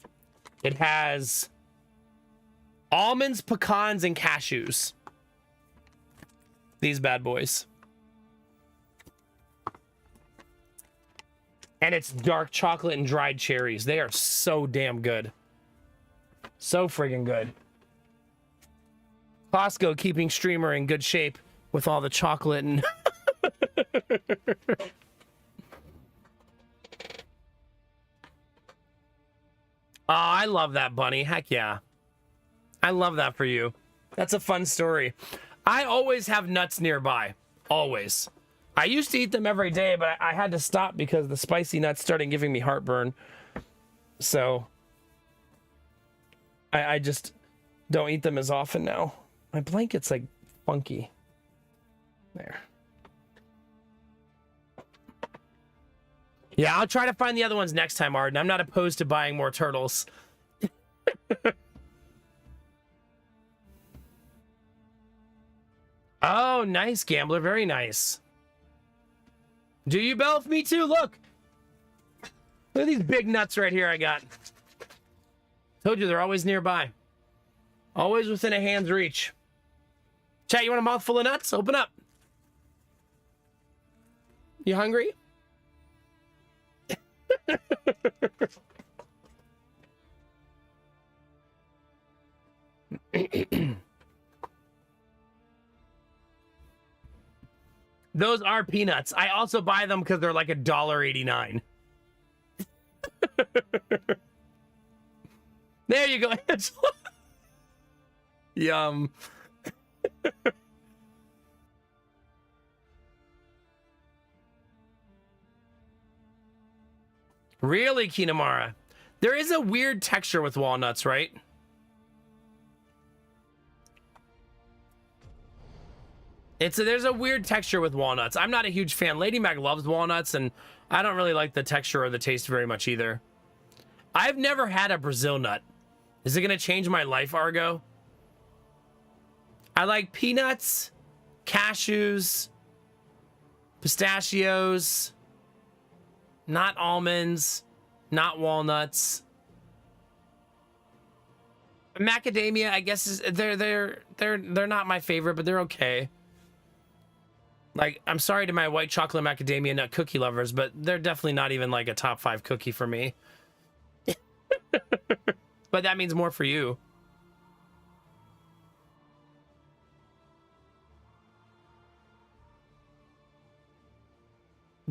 It has almonds, pecans, and cashews. These bad boys. And it's dark chocolate and dried cherries. They are so damn good. So friggin' good. Costco keeping streamer in good shape with all the chocolate and... Oh, I love that, Bunny. Heck yeah. I love that for you. That's a fun story. I always have nuts nearby. Always. I used to eat them every day, but I had to stop because the spicy nuts started giving me heartburn. So I just don't eat them as often now. My blanket's like funky. There. Yeah, I'll try to find the other ones next time, Arden. I'm not opposed to buying more turtles. Oh, nice, Gambler. Very nice. Do you, Belf? Me too. Look. Look at these big nuts right here I got. Told you they're always nearby. Always within a hand's reach. Chat, you want a mouthful of nuts? Open up. You hungry? Those are peanuts. I also buy them because they're like $1.89. There you go, Angela. Yum. Really, Kinamara? There is a weird texture with walnuts, right? There's a weird texture with walnuts. I'm not a huge fan. Lady Mac loves walnuts, and I don't really like the texture or the taste very much either. I've never had a Brazil nut. Is it going to change my life, Argo? I like peanuts, cashews, Pistachios. Not almonds. Not walnuts. Macadamia, I guess, they're not my favorite, but they're okay. Like, I'm sorry to my white chocolate macadamia nut cookie lovers, but they're definitely not even like a top 5 cookie for me. But that means more for you.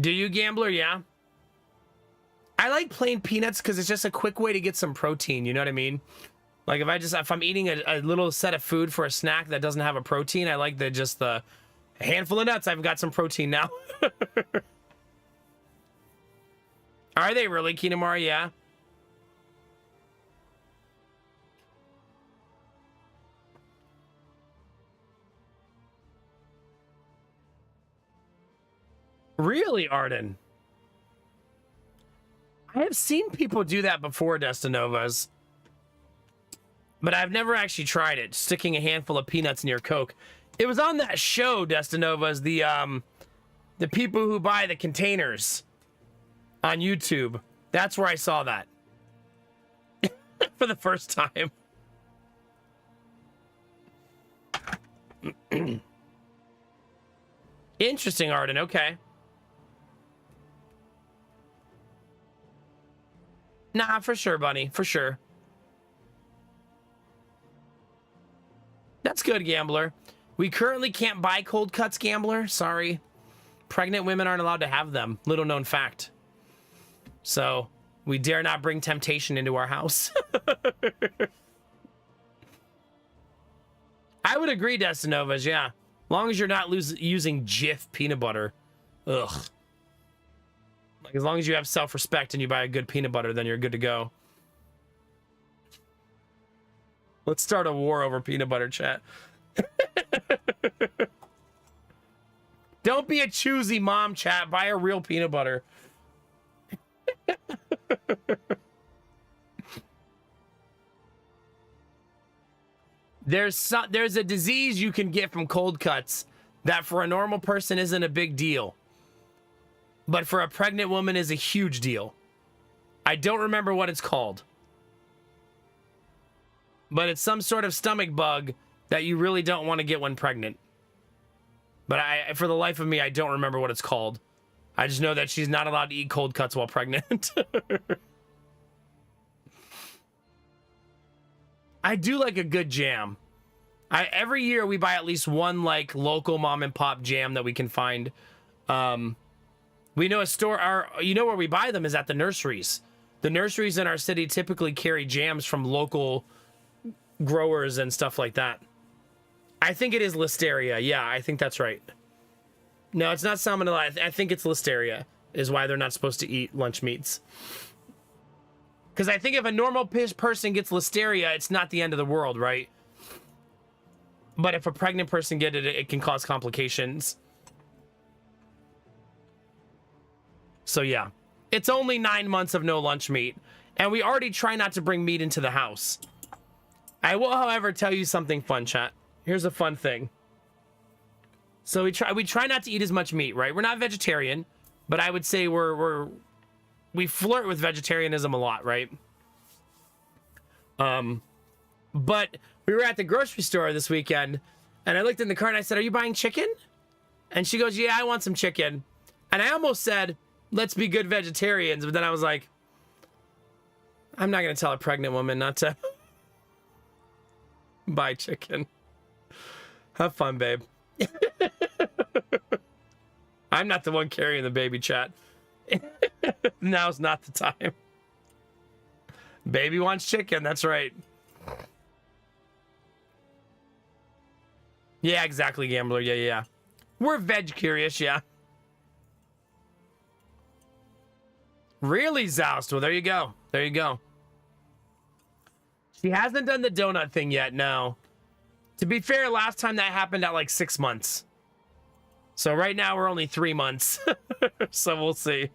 Do you, Gambler? Yeah. I like plain peanuts because it's just a quick way to get some protein. You know what I mean? Like if I'm eating a little set of food for a snack that doesn't have a protein, I like the handful of nuts. I've got some protein now. Are they really, Kinamara? Yeah. Really, Arden? I have seen people do that before, Destinovas. But I've never actually tried it, sticking a handful of peanuts near Coke. It was on that show, Destinovas, the people who buy the containers on YouTube. That's where I saw that. For the first time. Interesting, Arden. Okay. Nah, for sure, Bunny. For sure. That's good, Gambler. We currently can't buy cold cuts, Gambler. Sorry. Pregnant women aren't allowed to have them. Little known fact. So, we dare not bring temptation into our house. I would agree, Destinovas, yeah. Long as you're not using Jif peanut butter. Ugh. Like, as long as you have self-respect and you buy a good peanut butter, then you're good to go. Let's start a war over peanut butter, chat. Don't be a choosy mom, chat. Buy a real peanut butter. There's a disease you can get from cold cuts that for a normal person isn't a big deal. But for a pregnant woman is a huge deal. I don't remember what it's called. But it's some sort of stomach bug that you really don't want to get when pregnant. But for the life of me, I don't remember what it's called. I just know that she's not allowed to eat cold cuts while pregnant. I do like a good jam. Every year we buy at least one like local mom and pop jam that we can find. We know a store, you know where we buy them is at the nurseries. The nurseries in our city typically carry jams from local growers and stuff like that. I think it is Listeria. Yeah, I think that's right. No, it's not Salmonella. I think it's Listeria is why they're not supposed to eat lunch meats. Because I think if a normal person gets Listeria, it's not the end of the world, right? But if a pregnant person gets it, it can cause complications. So yeah, it's only 9 months of no lunch meat. And we already try not to bring meat into the house. I will, however, tell you something fun, chat. Here's a fun thing. So we try not to eat as much meat, right? We're not vegetarian, but I would say we flirt with vegetarianism a lot, right? But we were at the grocery store this weekend, and I looked in the cart and I said, "Are you buying chicken?" And she goes, "Yeah, I want some chicken." And I almost said, "Let's be good vegetarians," but then I was like, I'm not going to tell a pregnant woman not to buy chicken. Have fun, babe. I'm not the one carrying the baby, chat. Now's not the time. Baby wants chicken, that's right. Yeah, exactly, Gambler. Yeah. We're veg curious, yeah. Really, Zoust? Well, there you go. There you go. She hasn't done the donut thing yet, no. To be fair, last time that happened at like 6 months. So right now we're only 3 months. So we'll see.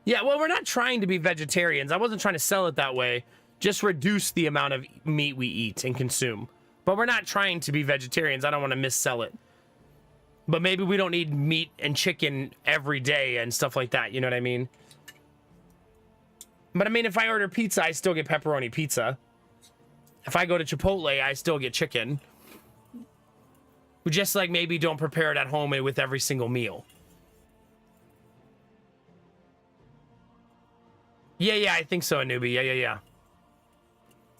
Yeah, well, we're not trying to be vegetarians. I wasn't trying to sell it that way. Just reduce the amount of meat we eat and consume. But we're not trying to be vegetarians. I don't want to missell it. But maybe we don't need meat and chicken every day and stuff like that. You know what I mean? But I mean, if I order pizza, I still get pepperoni pizza. If I go to Chipotle, I still get chicken. We just like maybe don't prepare it at home with every single meal. Yeah, I think so, Anubi. Yeah.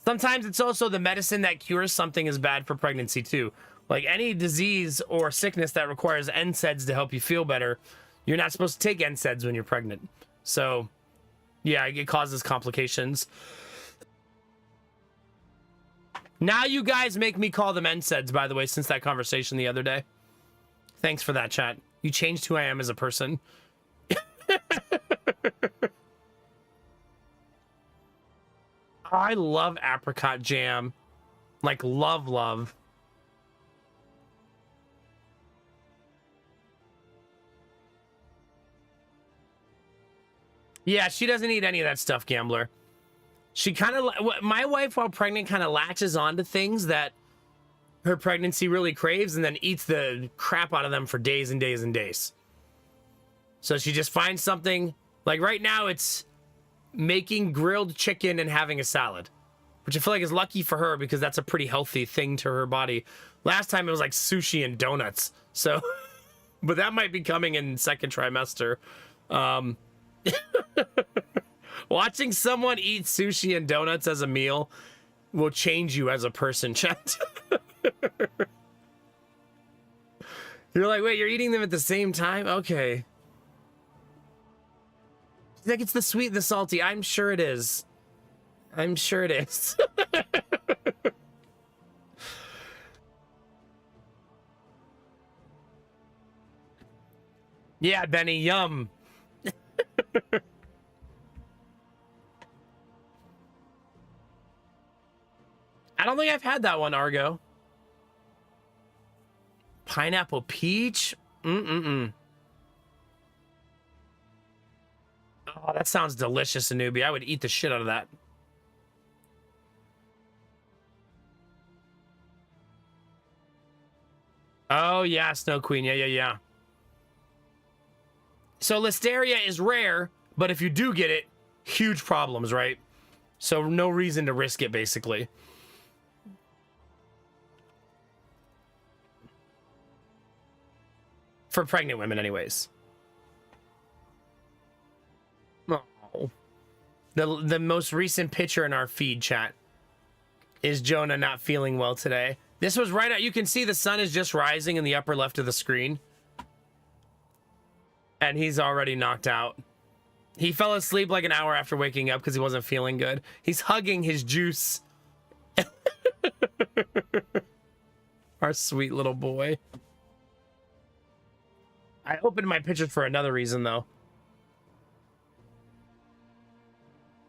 Sometimes it's also the medicine that cures something is bad for pregnancy too. Like any disease or sickness that requires NSAIDs to help you feel better, you're not supposed to take NSAIDs when you're pregnant. So, yeah, it causes complications. Now you guys make me call them NSAIDs, by the way, since that conversation the other day. Thanks for that, chat. You changed who I am as a person. I love apricot jam. Like, love. Yeah, she doesn't eat any of that stuff, Gambler. She kind of, my wife while pregnant kind of latches onto things that her pregnancy really craves and then eats the crap out of them for days and days and days. So she just finds something, like right now it's making grilled chicken and having a salad, which I feel like is lucky for her because that's a pretty healthy thing to her body. Last time it was like sushi and donuts. So, but that might be coming in second trimester. Watching someone eat sushi and donuts as a meal will change you as a person, chat. You're like, wait, you're eating them at the same time? Okay. Like, it's the sweet and the salty. I'm sure it is. I'm sure it is. Yeah, Benny, yum. I don't think I've had that one, Argo. Pineapple peach? Oh, that sounds delicious, Anubi. I would eat the shit out of that. Oh, yeah, Snow Queen. Yeah. So Listeria is rare, but if you do get it, huge problems, right? So no reason to risk it, basically. For pregnant women, anyways. Oh. The most recent picture in our feed, chat, is Jonah not feeling well today. This was right out. You can see the sun is just rising in the upper left of the screen. And he's already knocked out. He fell asleep like an hour after waking up because he wasn't feeling good. He's hugging his juice. Our sweet little boy. I opened my pictures for another reason, though.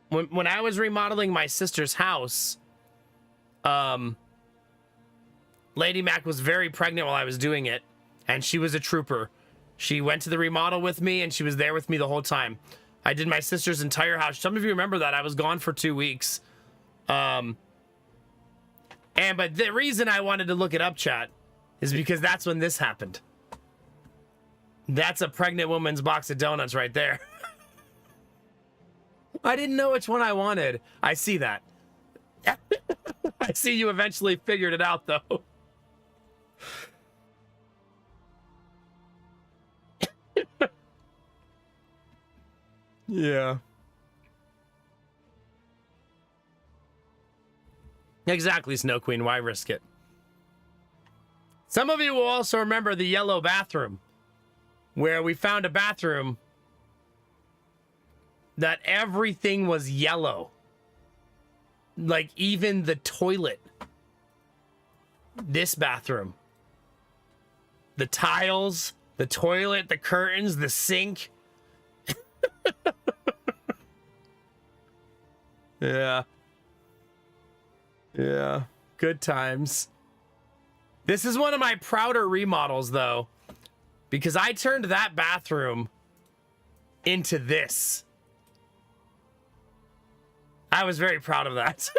When I was remodeling my sister's house, Lady Mac was very pregnant while I was doing it, and she was a trooper. She went to the remodel with me, and she was there with me the whole time. I did my sister's entire house. Some of you remember that. I was gone for 2 weeks. But the reason I wanted to look it up, chat, is because that's when this happened. That's a pregnant woman's box of donuts right there. I didn't know which one I wanted. I see that. I see you eventually figured it out, though. Yeah. Exactly, Snow Queen. Why risk it? Some of you will also remember the yellow bathroom, where we found a bathroom that everything was yellow. Like even the toilet. This bathroom. The tiles, the toilet, the curtains, the sink. Yeah. Good times. This is one of my prouder remodels, though, because I turned that bathroom into this. I was very proud of that.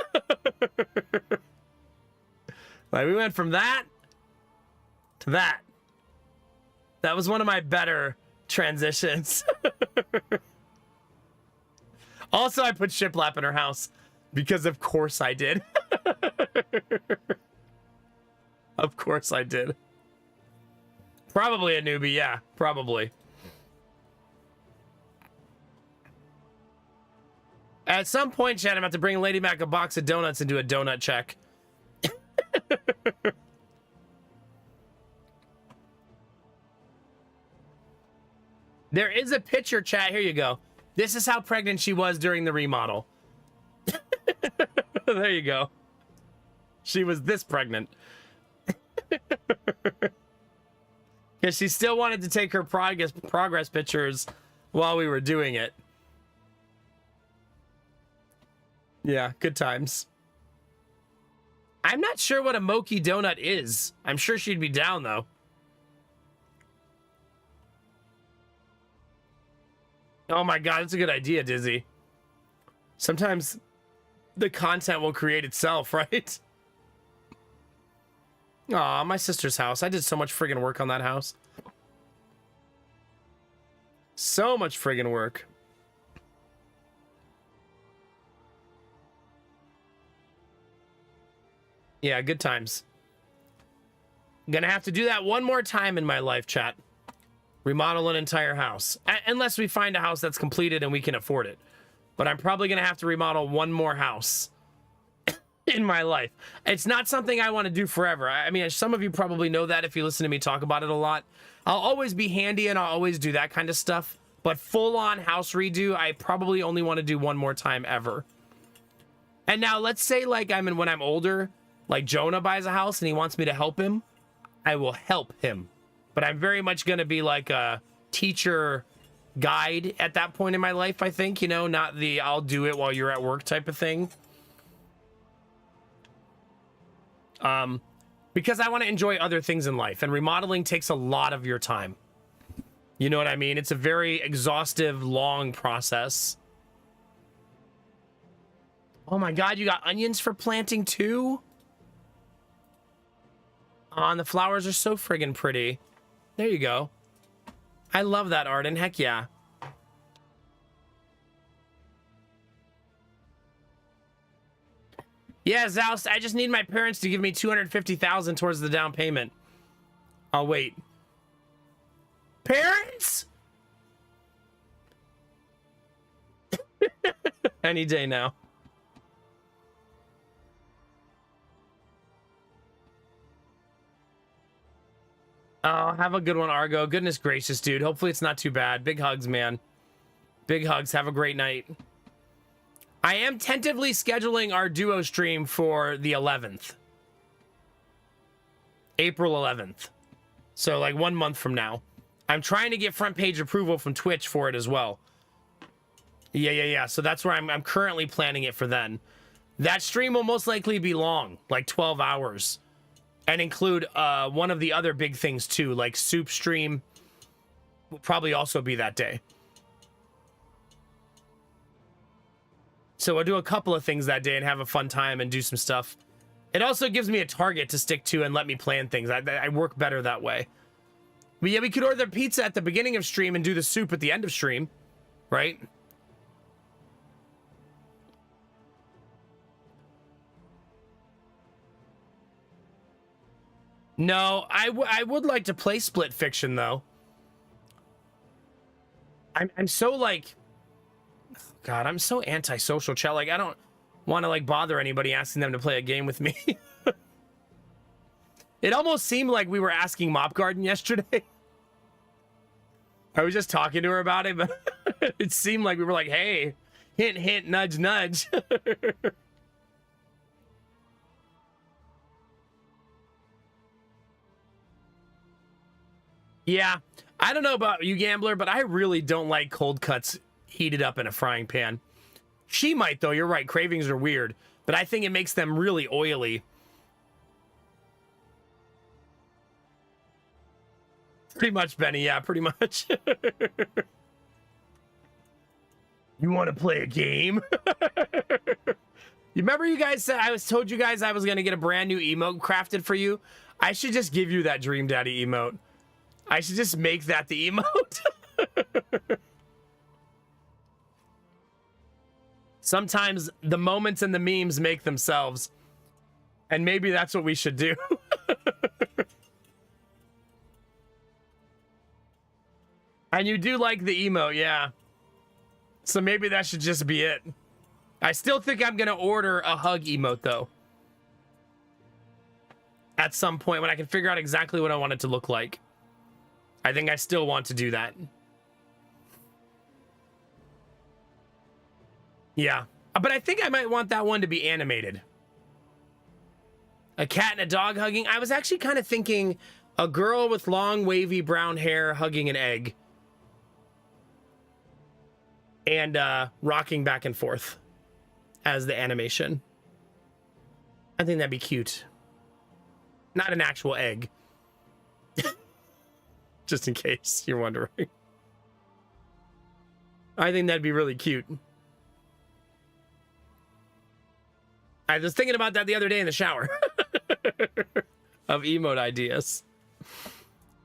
Like, we went from that to that. That was one of my better transitions. Also, I put shiplap in her house because of course I did. Of course I did. Probably a newbie, yeah, probably. At some point, Chad, I'm about to bring Lady Mac a box of donuts and do a donut check. There is a picture, chat. Here you go. This is how pregnant she was during the remodel. There you go. She was this pregnant. Because she still wanted to take her progress pictures while we were doing it. Yeah, good times. I'm not sure what a Moki donut is. I'm sure she'd be down, though. Oh my god, that's a good idea, Dizzy. Sometimes the content will create itself, right? Aw, my sister's house. I did so much friggin' work on that house. So much friggin' work. Yeah, good times. Gonna have to do that one more time in my life, chat. Remodel an entire house. Unless we find a house that's completed and we can afford it. But I'm probably gonna have to remodel one more house in my life. It's not something I want to do forever. I mean, some of you probably know that if you listen to me talk about it a lot. I'll always be handy and I'll always do that kind of stuff. But full-on house redo, I probably only want to do one more time ever. And now let's say like when I'm older, like Jonah buys a house and he wants me to help him. I will help him. But I'm very much going to be like a teacher guide at that point in my life, I think. You know, not the I'll do it while you're at work type of thing. Because I want to enjoy other things in life. And remodeling takes a lot of your time. You know what I mean? It's a very exhaustive, long process. Oh my god, you got onions for planting too? Oh, and the flowers are so friggin' pretty. There you go. I love that, Arden. Heck yeah. Yeah, Zoust, I just need my parents to give me $250,000 towards the down payment. I'll wait. Parents? Any day now. Oh, have a good one, Argo. Goodness gracious, dude. Hopefully it's not too bad. Big hugs, man. Big hugs. Have a great night. I am tentatively scheduling our duo stream for the 11th. April 11th. So like 1 month from now. I'm trying to get front page approval from Twitch for it as well. Yeah. So that's where I'm currently planning it for then. That stream will most likely be long, like 12 hours. And include one of the other big things too, like soup stream will probably also be that day. So I'll do a couple of things that day and have a fun time and do some stuff. It also gives me a target to stick to and let me plan things. I work better that way. But yeah, we could order pizza at the beginning of stream and do the soup at the end of stream, right? No, I would like to play Split Fiction though. I'm so like, God, I'm so antisocial, chat. Like I don't want to like bother anybody asking them to play a game with me. It almost seemed like we were asking Mop Garden yesterday. I was just talking to her about it, but it seemed like we were like, hey, hint, hint, nudge, nudge. Yeah, I don't know about you, Gambler, but I really don't like cold cuts heated up in a frying pan. She might, though. You're right. Cravings are weird, but I think it makes them really oily. Pretty much, Benny. Yeah, pretty much. You want to play a game? You remember you guys said told you guys I was going to get a brand new emote crafted for you? I should just give you that Dream Daddy emote. I should just make that the emote. Sometimes the moments and the memes make themselves. And maybe that's what we should do. And you do like the emote, yeah. So maybe that should just be it. I still think I'm going to order a hug emote, though. At some point when I can figure out exactly what I want it to look like. I think I still want to do that. Yeah. But I think I might want that one to be animated. A cat and a dog hugging. I was actually kind of thinking a girl with long, wavy brown hair hugging an egg. And rocking back and forth as the animation. I think that'd be cute. Not an actual egg. Just in case you're wondering. I think that'd be really cute. I was thinking about that the other day in the shower. Of emote ideas.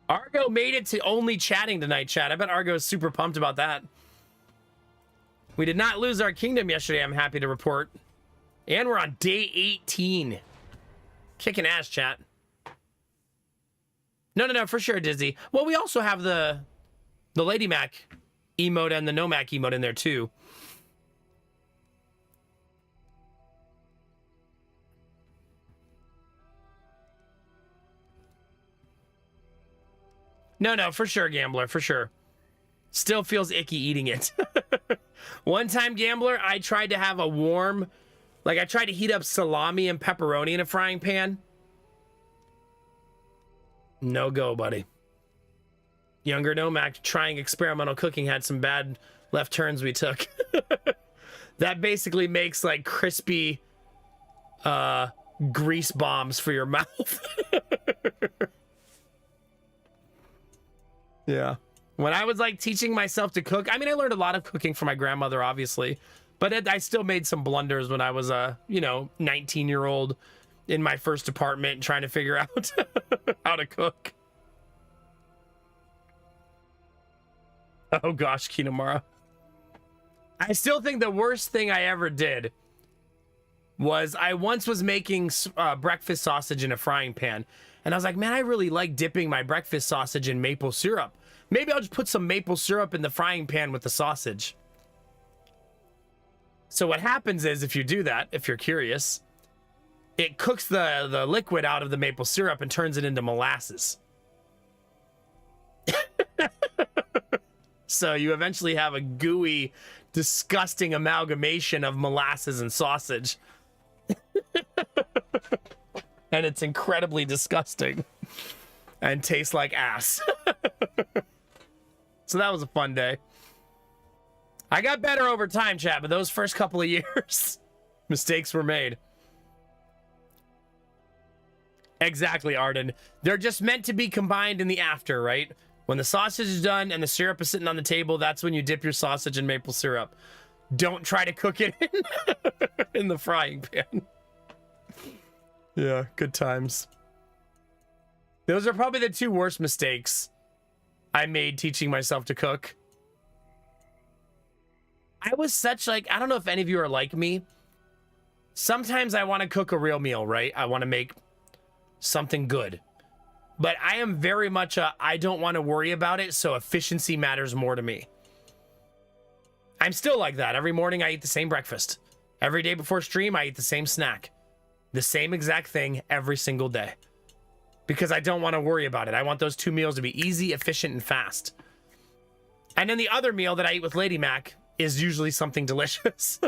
Argo made it to only chatting tonight, chat. I bet Argo's super pumped about that. We did not lose our kingdom yesterday, I'm happy to report. And we're on day 18. Kicking ass, chat. No, for sure, Dizzy. Well, we also have the Lady Mac emote and the No Mac emote in there, too. No, for sure, Gambler, for sure. Still feels icky eating it. One time, Gambler, I tried to have a warm... Like, I tried to heat up salami and pepperoni in a frying pan. No go, buddy. Younger Nomac trying experimental cooking had some bad left turns we took. That basically makes, like, crispy grease bombs for your mouth. Yeah. When I was like teaching myself to cook, I mean, I learned a lot of cooking from my grandmother, obviously, but I still made some blunders when I was a, 19-year-old in my first apartment trying to figure out how to cook. Oh gosh, Kinemara. I still think the worst thing I ever did was I once was making breakfast sausage in a frying pan. And I was like, man, I really like dipping my breakfast sausage in maple syrup. Maybe I'll just put some maple syrup in the frying pan with the sausage. So what happens is, if you do that, if you're curious, it cooks the liquid out of the maple syrup and turns it into molasses. So you eventually have a gooey, disgusting amalgamation of molasses and sausage. And it's incredibly disgusting and tastes like ass. So that was a fun day. I got better over time, chat, but those first couple of years, mistakes were made. Exactly, Arden. They're just meant to be combined in the after, right? When the sausage is done and the syrup is sitting on the table, that's when you dip your sausage in maple syrup. Don't try to cook it in the frying pan. Yeah, good times. Those are probably the two worst mistakes I made teaching myself to cook. I was such like, I don't know if any of you are like me. Sometimes I want to cook a real meal, right? I want to make something good. But I am very much I don't want to worry about it, so efficiency matters more to me. I'm still like that. Every morning I eat the same breakfast. Every day before stream, I eat the same snack. The same exact thing every single day. Because I don't want to worry about it. I want those two meals to be easy, efficient, and fast. And then the other meal that I eat with Lady Mac is usually something delicious.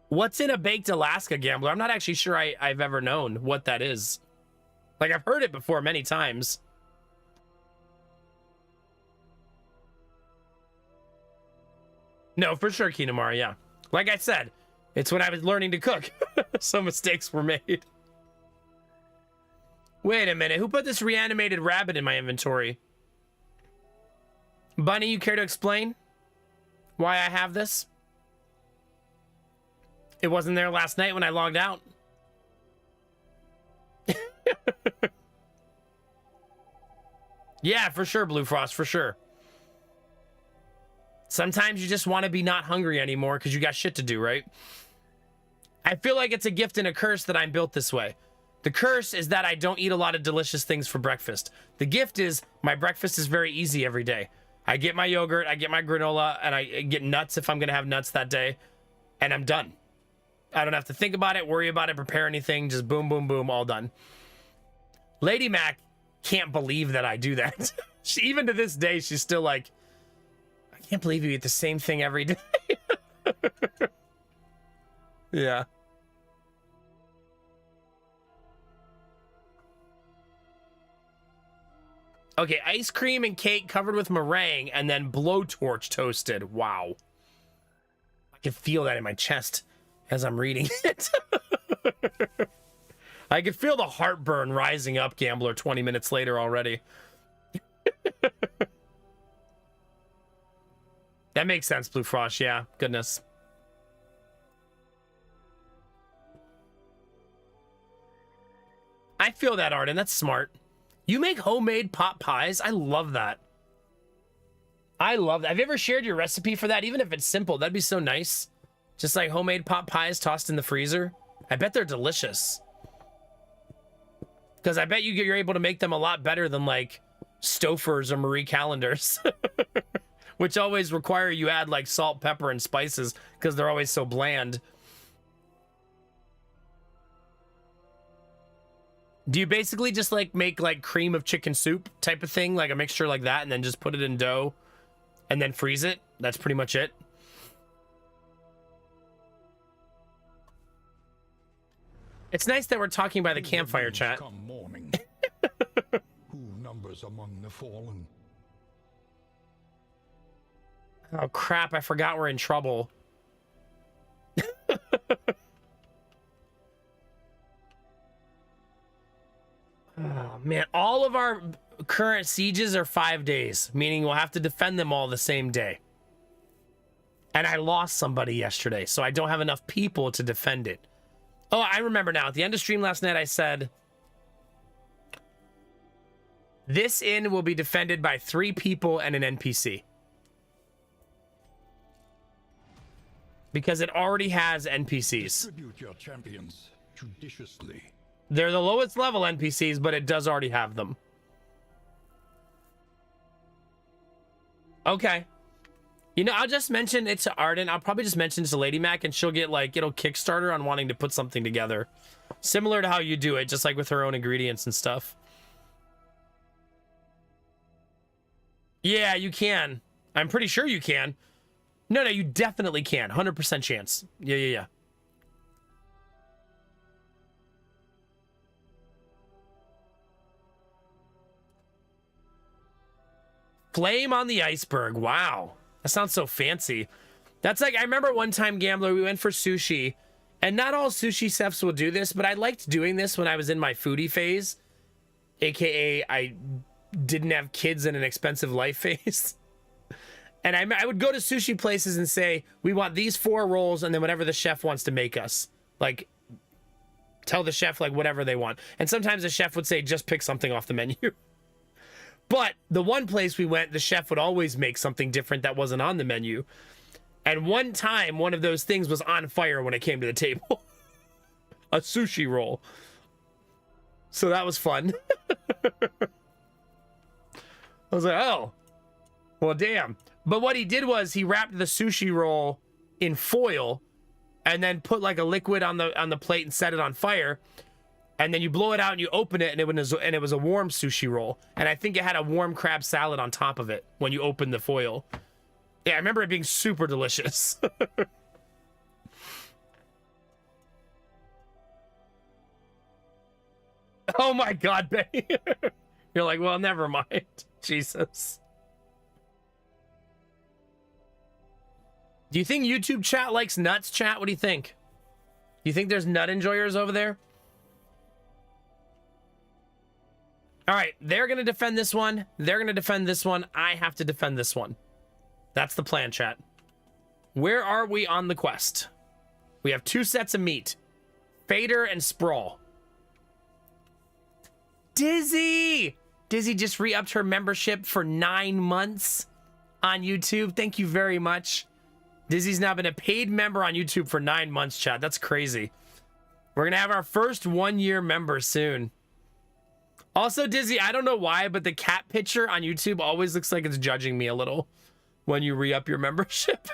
What's in a baked Alaska, Gambler? I'm not actually sure I've ever known what that is. Like, I've heard it before many times. No, for sure, Kinemara, yeah. Like I said, it's when I was learning to cook. Some mistakes were made. Wait a minute, who put this reanimated rabbit in my inventory? Bunny, you care to explain why I have this? It wasn't there last night when I logged out. Yeah, for sure, Blue Frost, for sure. Sometimes you just want to be not hungry anymore because you got shit to do, right? I feel like it's a gift and a curse that I'm built this way. The curse is that I don't eat a lot of delicious things for breakfast. The gift is my breakfast is very easy every day. I get my yogurt, I get my granola, and I get nuts if I'm going to have nuts that day, and I'm done. I don't have to think about it, worry about it, prepare anything. Just boom, boom, boom, all done. Lady Mac can't believe that I do that. Even to this day, she's still like, I can't believe you eat the same thing every day. Yeah. Okay, ice cream and cake covered with meringue and then blowtorch toasted. Wow. I can feel that in my chest as I'm reading it. I can feel the heartburn rising up, Gambler, 20 minutes later already. That makes sense, Blue Frost. Yeah, goodness. I feel that, Arden. That's smart. You make homemade pot pies? I love that. I love that. Have you ever shared your recipe for that? Even if it's simple, that'd be so nice. Just like homemade pot pies tossed in the freezer. I bet they're delicious. Because I bet you're able to make them a lot better than like Stouffer's or Marie Callender's. Which always require you add like salt, pepper, and spices because they're always so bland. Do you basically just like make like cream of chicken soup type of thing, like a mixture like that, and then just put it in dough and then freeze it? That's pretty much it. It's nice that we're talking by the campfire, chat. Come morning. Who numbers among the fallen? Oh crap, I forgot we're in trouble. Oh, man, all of our current sieges are 5 days, meaning we'll have to defend them all the same day. And I lost somebody yesterday, so I don't have enough people to defend it. Oh, I remember now. At the end of stream last night, I said, this inn will be defended by 3 people and an NPC. Because it already has NPCs. Distribute your champions judiciously. They're the lowest level NPCs, but it does already have them. Okay. You know, I'll just mention it to Arden. I'll probably just mention it to Lady Mac, and she'll get, like, it'll Kickstarter on wanting to put something together. Similar to how you do it, just like with her own ingredients and stuff. Yeah, you can. I'm pretty sure you can. No, you definitely can. 100% chance. Yeah. Flame on the iceberg. Wow. That sounds so fancy. That's like, I remember one time, Gambler, we went for sushi, and not all sushi chefs will do this, but I liked doing this when I was in my foodie phase, aka I didn't have kids in an expensive life phase. And I would go to sushi places and say, we want these 4 rolls, and then whatever the chef wants to make us. Like, tell the chef, like, whatever they want. And sometimes the chef would say, just pick something off the menu. But the one place we went, the chef would always make something different that wasn't on the menu. And one time, one of those things was on fire when it came to the table. A sushi roll. So that was fun. I was like, oh, well, damn. But what he did was he wrapped the sushi roll in foil and then put like a liquid on the plate and set it on fire. And then you blow it out and you open it, and it was a warm sushi roll. And I think it had a warm crab salad on top of it when you opened the foil. Yeah, I remember it being super delicious. Oh my God, Benny. You're like, well, never mind. Jesus. Do you think YouTube chat likes nuts, chat? What do you think? Do you think there's nut enjoyers over there? All right, they're going to defend this one. They're going to defend this one. I have to defend this one. That's the plan, chat. Where are we on the quest? We have 2 sets of meat. Fader and Sprawl. Dizzy! Dizzy just re-upped her membership for 9 months on YouTube. Thank you very much. Dizzy's now been a paid member on YouTube for 9 months, chat. That's crazy. We're going to have our first 1-year member soon. Also, Dizzy, I don't know why, but the cat picture on YouTube always looks like it's judging me a little when you re-up your membership.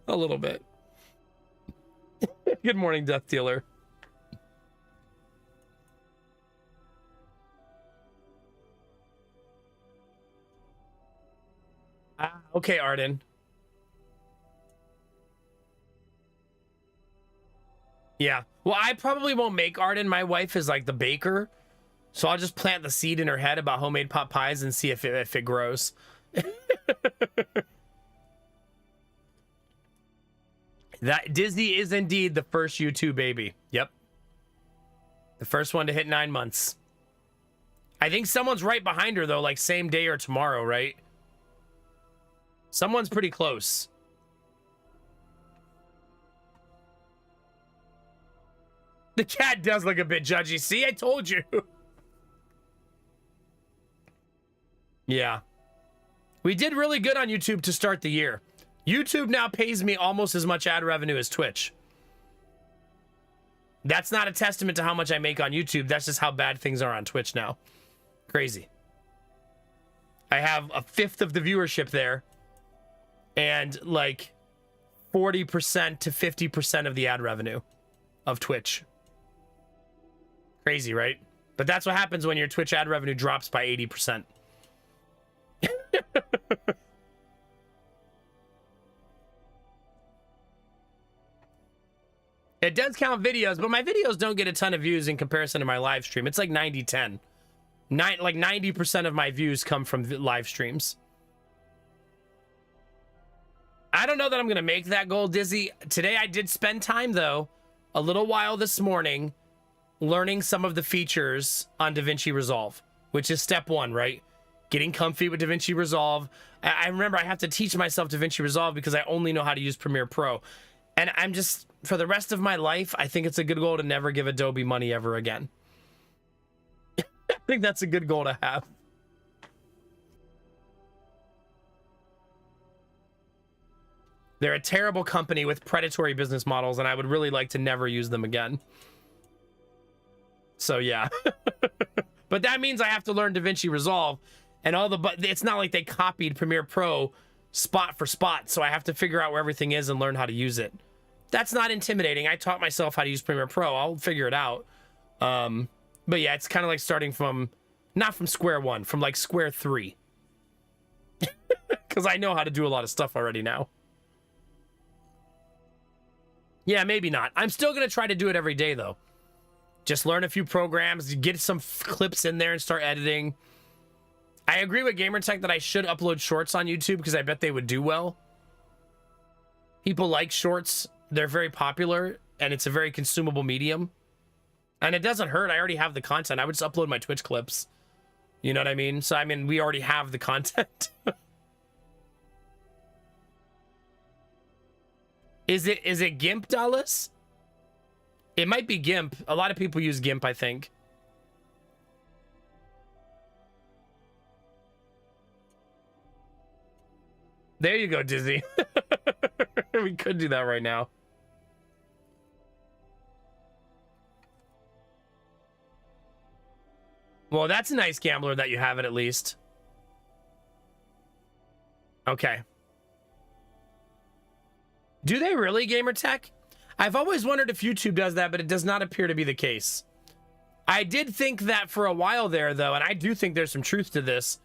A little bit. Good morning, Death Dealer. Okay, Arden. Yeah. Well, I probably won't make Arden. My wife is like the baker. So I'll just plant the seed in her head about homemade pot pies and see if it grows. That Disney is indeed the first YouTube baby. Yep. The first one to hit 9 months. I think someone's right behind her, though, like same day or tomorrow, right? Someone's pretty close. The cat does look a bit judgy. See, I told you. Yeah. We did really good on YouTube to start the year. YouTube now pays me almost as much ad revenue as Twitch. That's not a testament to how much I make on YouTube. That's just how bad things are on Twitch now. Crazy. I have a fifth of the viewership there. And like 40% to 50% of the ad revenue of Twitch. Crazy, right? But that's what happens when your Twitch ad revenue drops by 80%. It does count videos, but my videos don't get a ton of views in comparison to my live stream. It's like 90-10. Like 90% of my views come from live streams. I don't know that I'm going to make that goal, Dizzy. Today I did spend time, though, a little while this morning, learning some of the features on DaVinci Resolve, which is step one, right? Getting comfy with DaVinci Resolve. I remember I have to teach myself DaVinci Resolve because I only know how to use Premiere Pro. And I'm just, for the rest of my life, I think it's a good goal to never give Adobe money ever again. I think that's a good goal to have. They're a terrible company with predatory business models, and I would really like to never use them again. So, yeah. But that means I have to learn DaVinci Resolve, and it's not like they copied Premiere Pro spot for spot, so I have to figure out where everything is and learn how to use it. That's not intimidating. I taught myself how to use Premiere Pro. I'll figure it out. But yeah, it's kind of like starting from, not from square one, from like square three. Because I know how to do a lot of stuff already now. Yeah, maybe not. I'm still going to try to do it every day, though. Just learn a few programs, get some clips in there and start editing. I agree with Gamertech that I should upload shorts on YouTube because I bet they would do well. People like shorts. They're very popular, and it's a very consumable medium. And it doesn't hurt. I already have the content. I would just upload my Twitch clips. You know what I mean? So, I mean, we already have the content. Is it GIMP, Dallas? It might be GIMP. A lot of people use GIMP, I think. There you go, Dizzy. We could do that right now. Well, that's a nice, Gambler, that you have it at least. Okay. Do they really, Gamertech? I've always wondered if YouTube does that, but it does not appear to be the case. I did think that for a while there, though, and I do think there's some truth to this.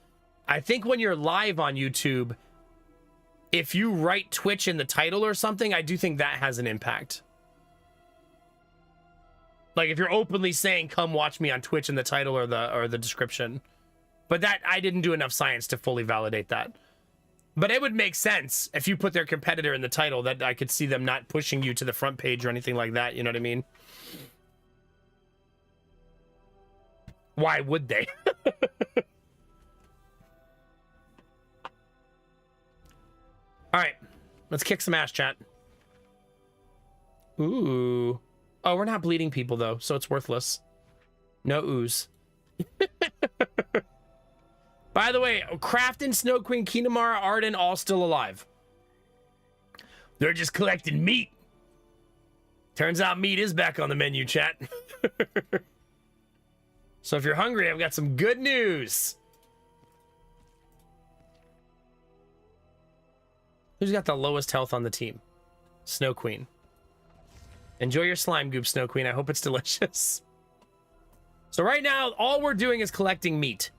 I think when you're live on YouTube, if you write Twitch in the title or something, I do think that has an impact. Like if you're openly saying, come watch me on Twitch in the title or the description. But that, I didn't do enough science to fully validate that. But it would make sense if you put their competitor in the title, that I could see them not pushing you to the front page or anything like that. You know what I mean? Why would they? All right, let's kick some ass, chat. Ooh. Oh, we're not bleeding people, though, so it's worthless. No ooze. By the way, Crafton, Snow Queen, Kinamara, Arden, all still alive. They're just collecting meat. Turns out meat is back on the menu, chat. So if you're hungry, I've got some good news. Who's got the lowest health on the team? Snow Queen. Enjoy your slime goop, Snow Queen. I hope it's delicious. So right now, all we're doing is collecting meat.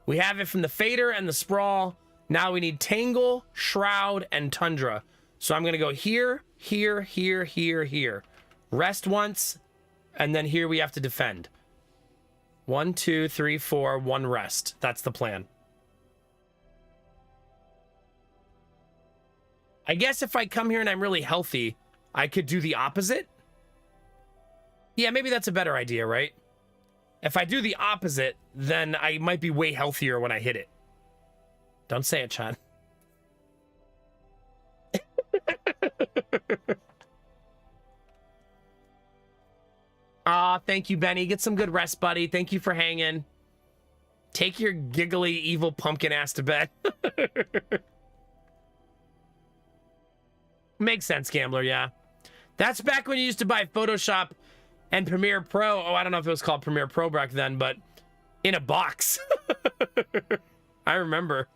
We have it from the Fader and the Sprawl. Now we need Tangle, Shroud, and Tundra. So I'm going to go here, here, here, here, here. Rest once, and then here we have to defend. 1, 2, 3, 4, 1 rest. That's the plan. I guess if I come here and I'm really healthy, I could do the opposite. Yeah, maybe that's a better idea, right? If I do the opposite, then I might be way healthier when I hit it. Don't say it, Chad. Aw, thank you, Benny. Get some good rest, buddy. Thank you for hanging. Take your giggly, evil pumpkin ass to bed. Makes sense, Gambler, yeah. That's back when you used to buy Photoshop and Premiere Pro. Oh, I don't know if it was called Premiere Pro back then, but in a box. I remember.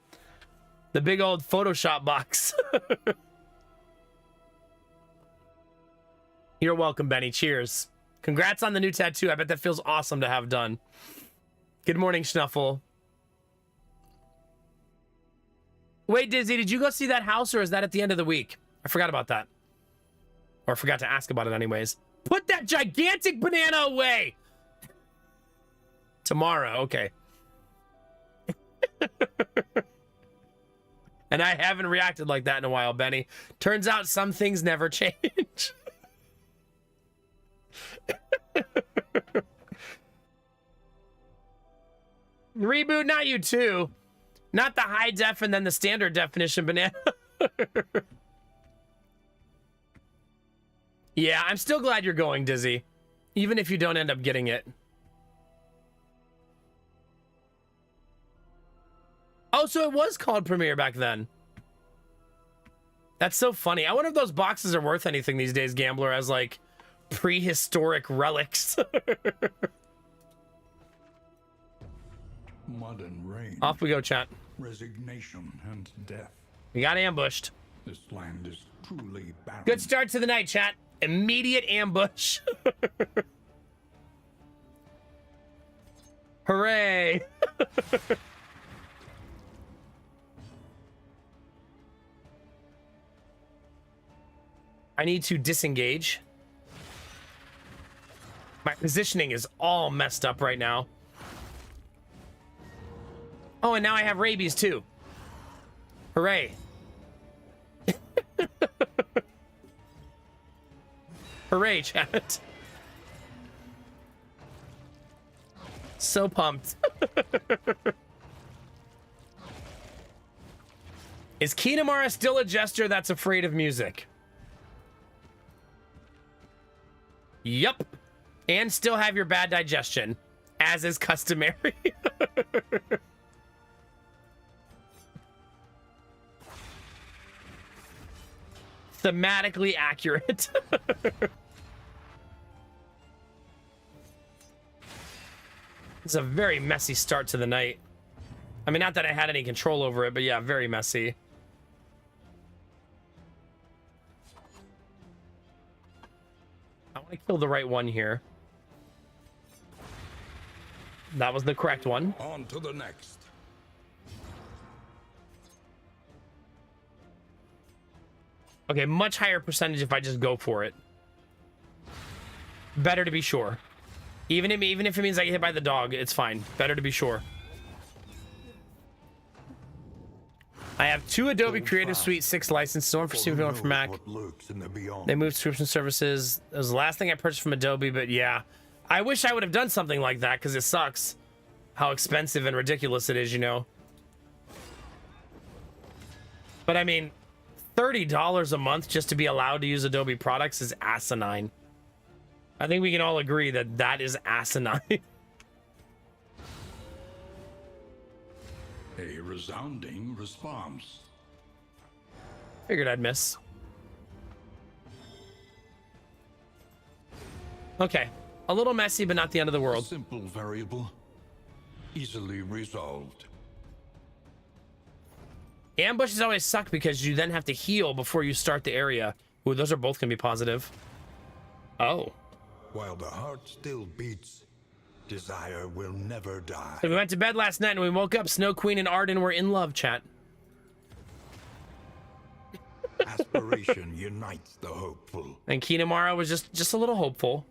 The big old Photoshop box. You're welcome, Benny. Cheers. Congrats on the new tattoo. I bet that feels awesome to have done. Good morning, Schnuffle. Wait, Dizzy, did you go see that house, or is that at the end of the week? I forgot about that. Or I forgot to ask about it anyways. Put that gigantic banana away! Tomorrow, okay. And I haven't reacted like that in a while, Benny. Turns out some things never change. Reboot, not you too. Not the high def and then the standard definition banana. Yeah, I'm still glad you're going, Dizzy. Even if you don't end up getting it. Oh, so it was called Premiere back then. That's so funny. I wonder if those boxes are worth anything these days, Gambler, as like prehistoric relics. Mud and rain. Off we go, chat. Resignation and death. We got ambushed. This land is truly barren. Good start to the night, chat. Immediate ambush. Hooray. I need to disengage. My positioning is all messed up right now. Oh, and now I have rabies too. Hooray. Hooray, chat. So pumped. Is Kinamara still a jester that's afraid of music? Yup. And still have your bad digestion, as is customary. Thematically accurate. It's a very messy start to the night. I mean, not that I had any control over it, but yeah, very messy. I want to kill the right one here. That was the correct one. On to the next. Okay, much higher percentage if I just go for it. Better to be sure. Even if it means I get hit by the dog, it's fine. Better to be sure. I have 2 Adobe Creative Suite 6 licenses, one for Super, one for Mac. They moved subscription services. It was the last thing I purchased from Adobe, but yeah. I wish I would have done something like that, because it sucks how expensive and ridiculous it is, you know. But I mean, $30 a month just to be allowed to use Adobe products is asinine. I think we can all agree that that is asinine. A resounding response. Figured I'd miss. Okay. A little messy, but not the end of the A world. simple variable. Easily resolved. Ambushes always suck because you then have to heal before you start the area. Ooh, those are both gonna be positive. Oh. While the heart still beats, desire will never die. So we went to bed last night and we woke up. Snow Queen and Arden were in love, chat. Aspiration unites the hopeful. And Kinemara was just a little hopeful.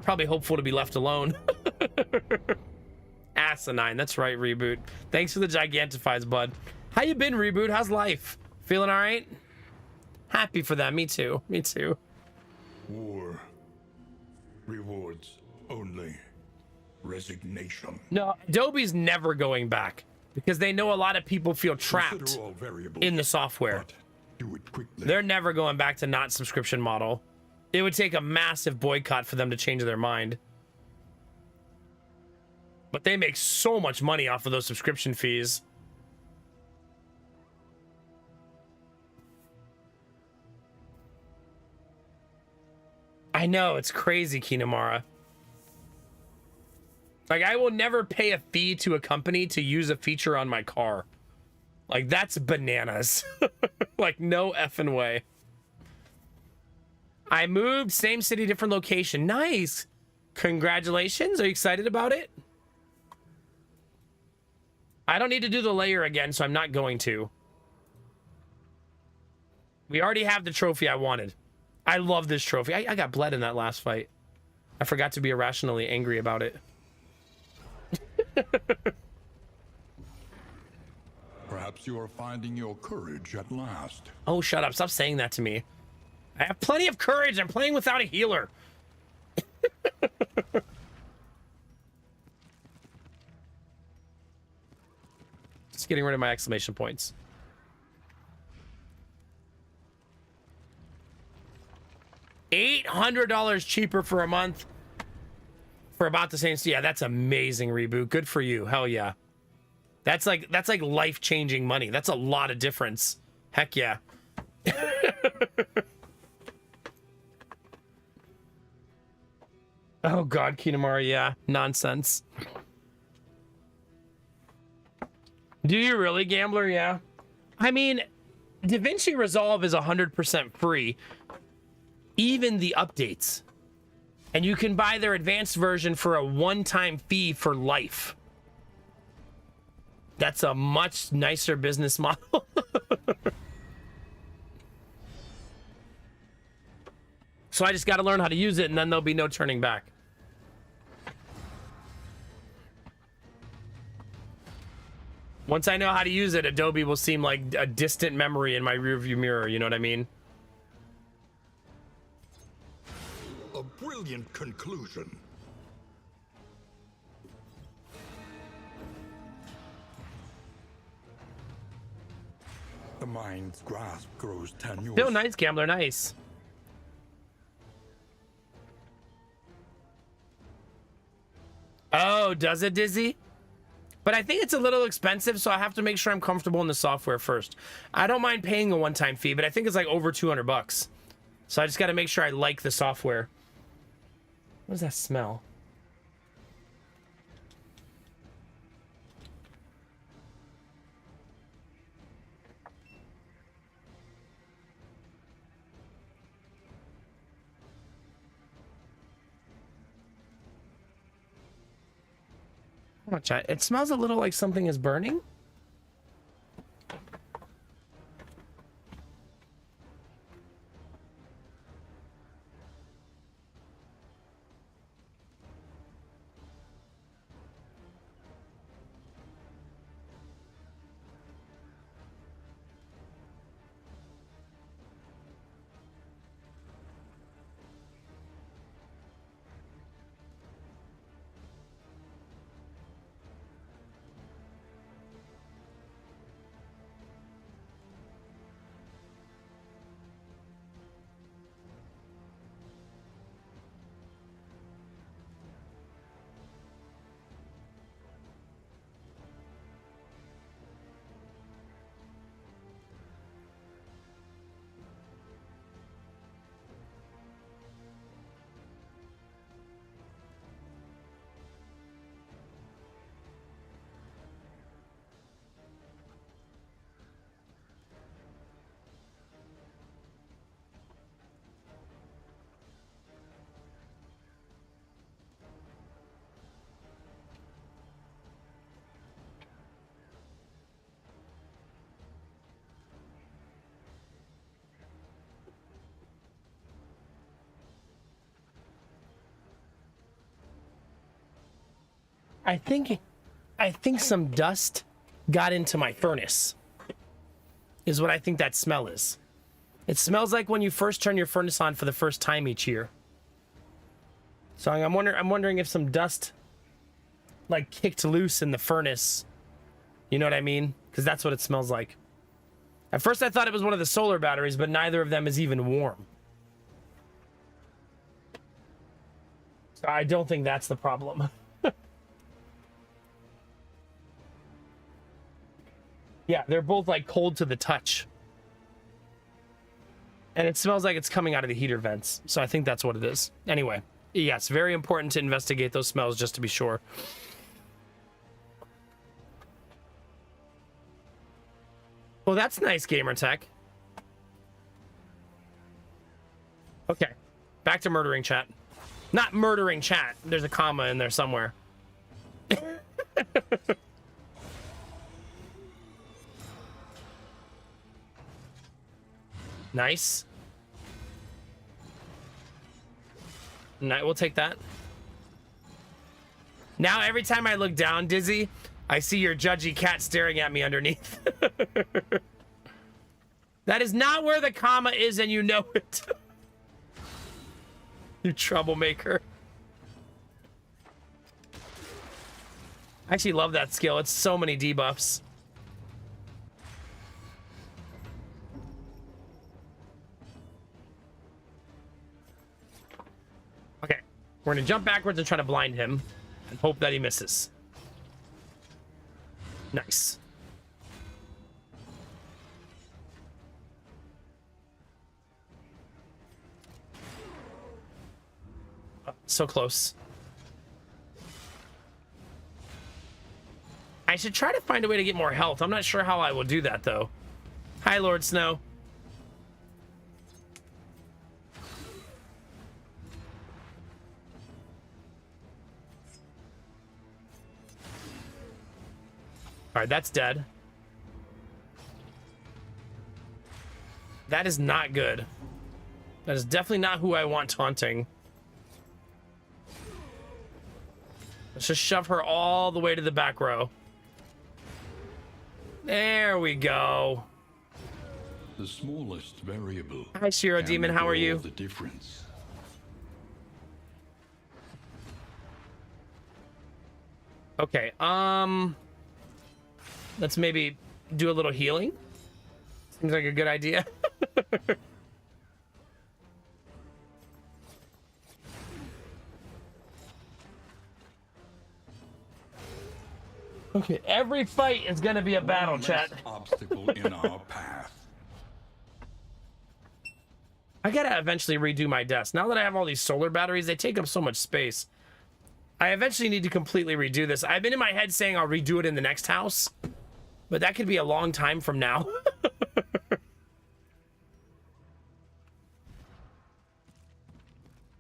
Probably hopeful to be left alone. Asinine, that's right, Reboot. Thanks for the Gigantifies, bud. How you been, Reboot? How's life? Feeling all right? Happy for that. Me too. Me too. War rewards only resignation. No, Adobe's never going back because they know a lot of people feel trapped Consider all variables, in the software. but do it quickly. They're never going back to not subscription model. It would take a massive boycott for them to change their mind. But they make so much money off of those subscription fees. I know, it's crazy, Kinemara. Like, I will never pay a fee to a company to use a feature on my car. Like, that's bananas. Like, no effing way. I moved, same city, different location. Nice. Congratulations. Are you excited about it? I don't need to do the layer again, so I'm not going to. We already have the trophy I wanted. I love this trophy. I got bled in that last fight. I forgot to be irrationally angry about it. Perhaps you are finding your courage at last. Oh, shut up. Stop saying that to me. I have plenty of courage. I'm playing without a healer. Just getting rid of my exclamation points. $800 cheaper for a month for about the same. Yeah, that's amazing, Reboot. Good for you. Hell yeah. That's like life-changing money. That's a lot of difference. Heck yeah. Oh god, Kinemara, yeah. Nonsense. Do you really, Gambler? Yeah. I mean, DaVinci Resolve is 100% free. Even the updates. And you can buy their advanced version for a one-time fee for life. That's a much nicer business model. So I just got to learn how to use it, and then there'll be no turning back. Once I know how to use it, Adobe will seem like a distant memory in my rearview mirror. You know what I mean? A brilliant conclusion. The mind's grasp grows tenuous. Still nice, Gambler, nice. Oh, does it, Dizzy? But I think it's a little expensive, so I have to make sure I'm comfortable in the software first. I don't mind paying a one-time fee, but I think it's like over 200 bucks. So I just got to make sure I like the software. What does that smell? Watch out. It smells a little like something is burning. I think some dust got into my furnace. Is what I think that smell is. It smells like when you first turn your furnace on for the first time each year. So I'm wondering if some dust like kicked loose in the furnace. You know what I mean? Because that's what it smells like. At first I thought it was one of the solar batteries, but neither of them is even warm. So I don't think that's the problem. Yeah, they're both like cold to the touch. And it smells like it's coming out of the heater vents. So I think that's what it is. Anyway, yes, very important to investigate those smells just to be sure. Well, that's nice, Gamertech. Okay, back to murdering chat. Not murdering chat. There's a comma in there somewhere. Nice. We'll take that. Now, every time I look down, Dizzy, I see your judgy cat staring at me underneath. That is not where the comma is, and you know it. You troublemaker. I actually love that skill. It's so many debuffs. Okay, we're gonna jump backwards and try to blind him and hope that he misses. Nice. Oh, so close. I should try to find a way to get more health. I'm not sure how I will do that, though. Hi, Lord Snow. All right, that's dead. That is not good. That is definitely not who I want taunting. Let's just shove her all the way to the back row. There we go. The smallest variable. Hi, Shiro Demon. How are you? The difference. Okay. Let's maybe do a little healing. Seems like a good idea. Okay, every fight is gonna be a battle, chat. Obstacle in our path. I gotta eventually redo my desk. Now that I have all these solar batteries, they take up so much space. I eventually need to completely redo this. I've been in my head saying I'll redo it in the next house, but that could be a long time from now.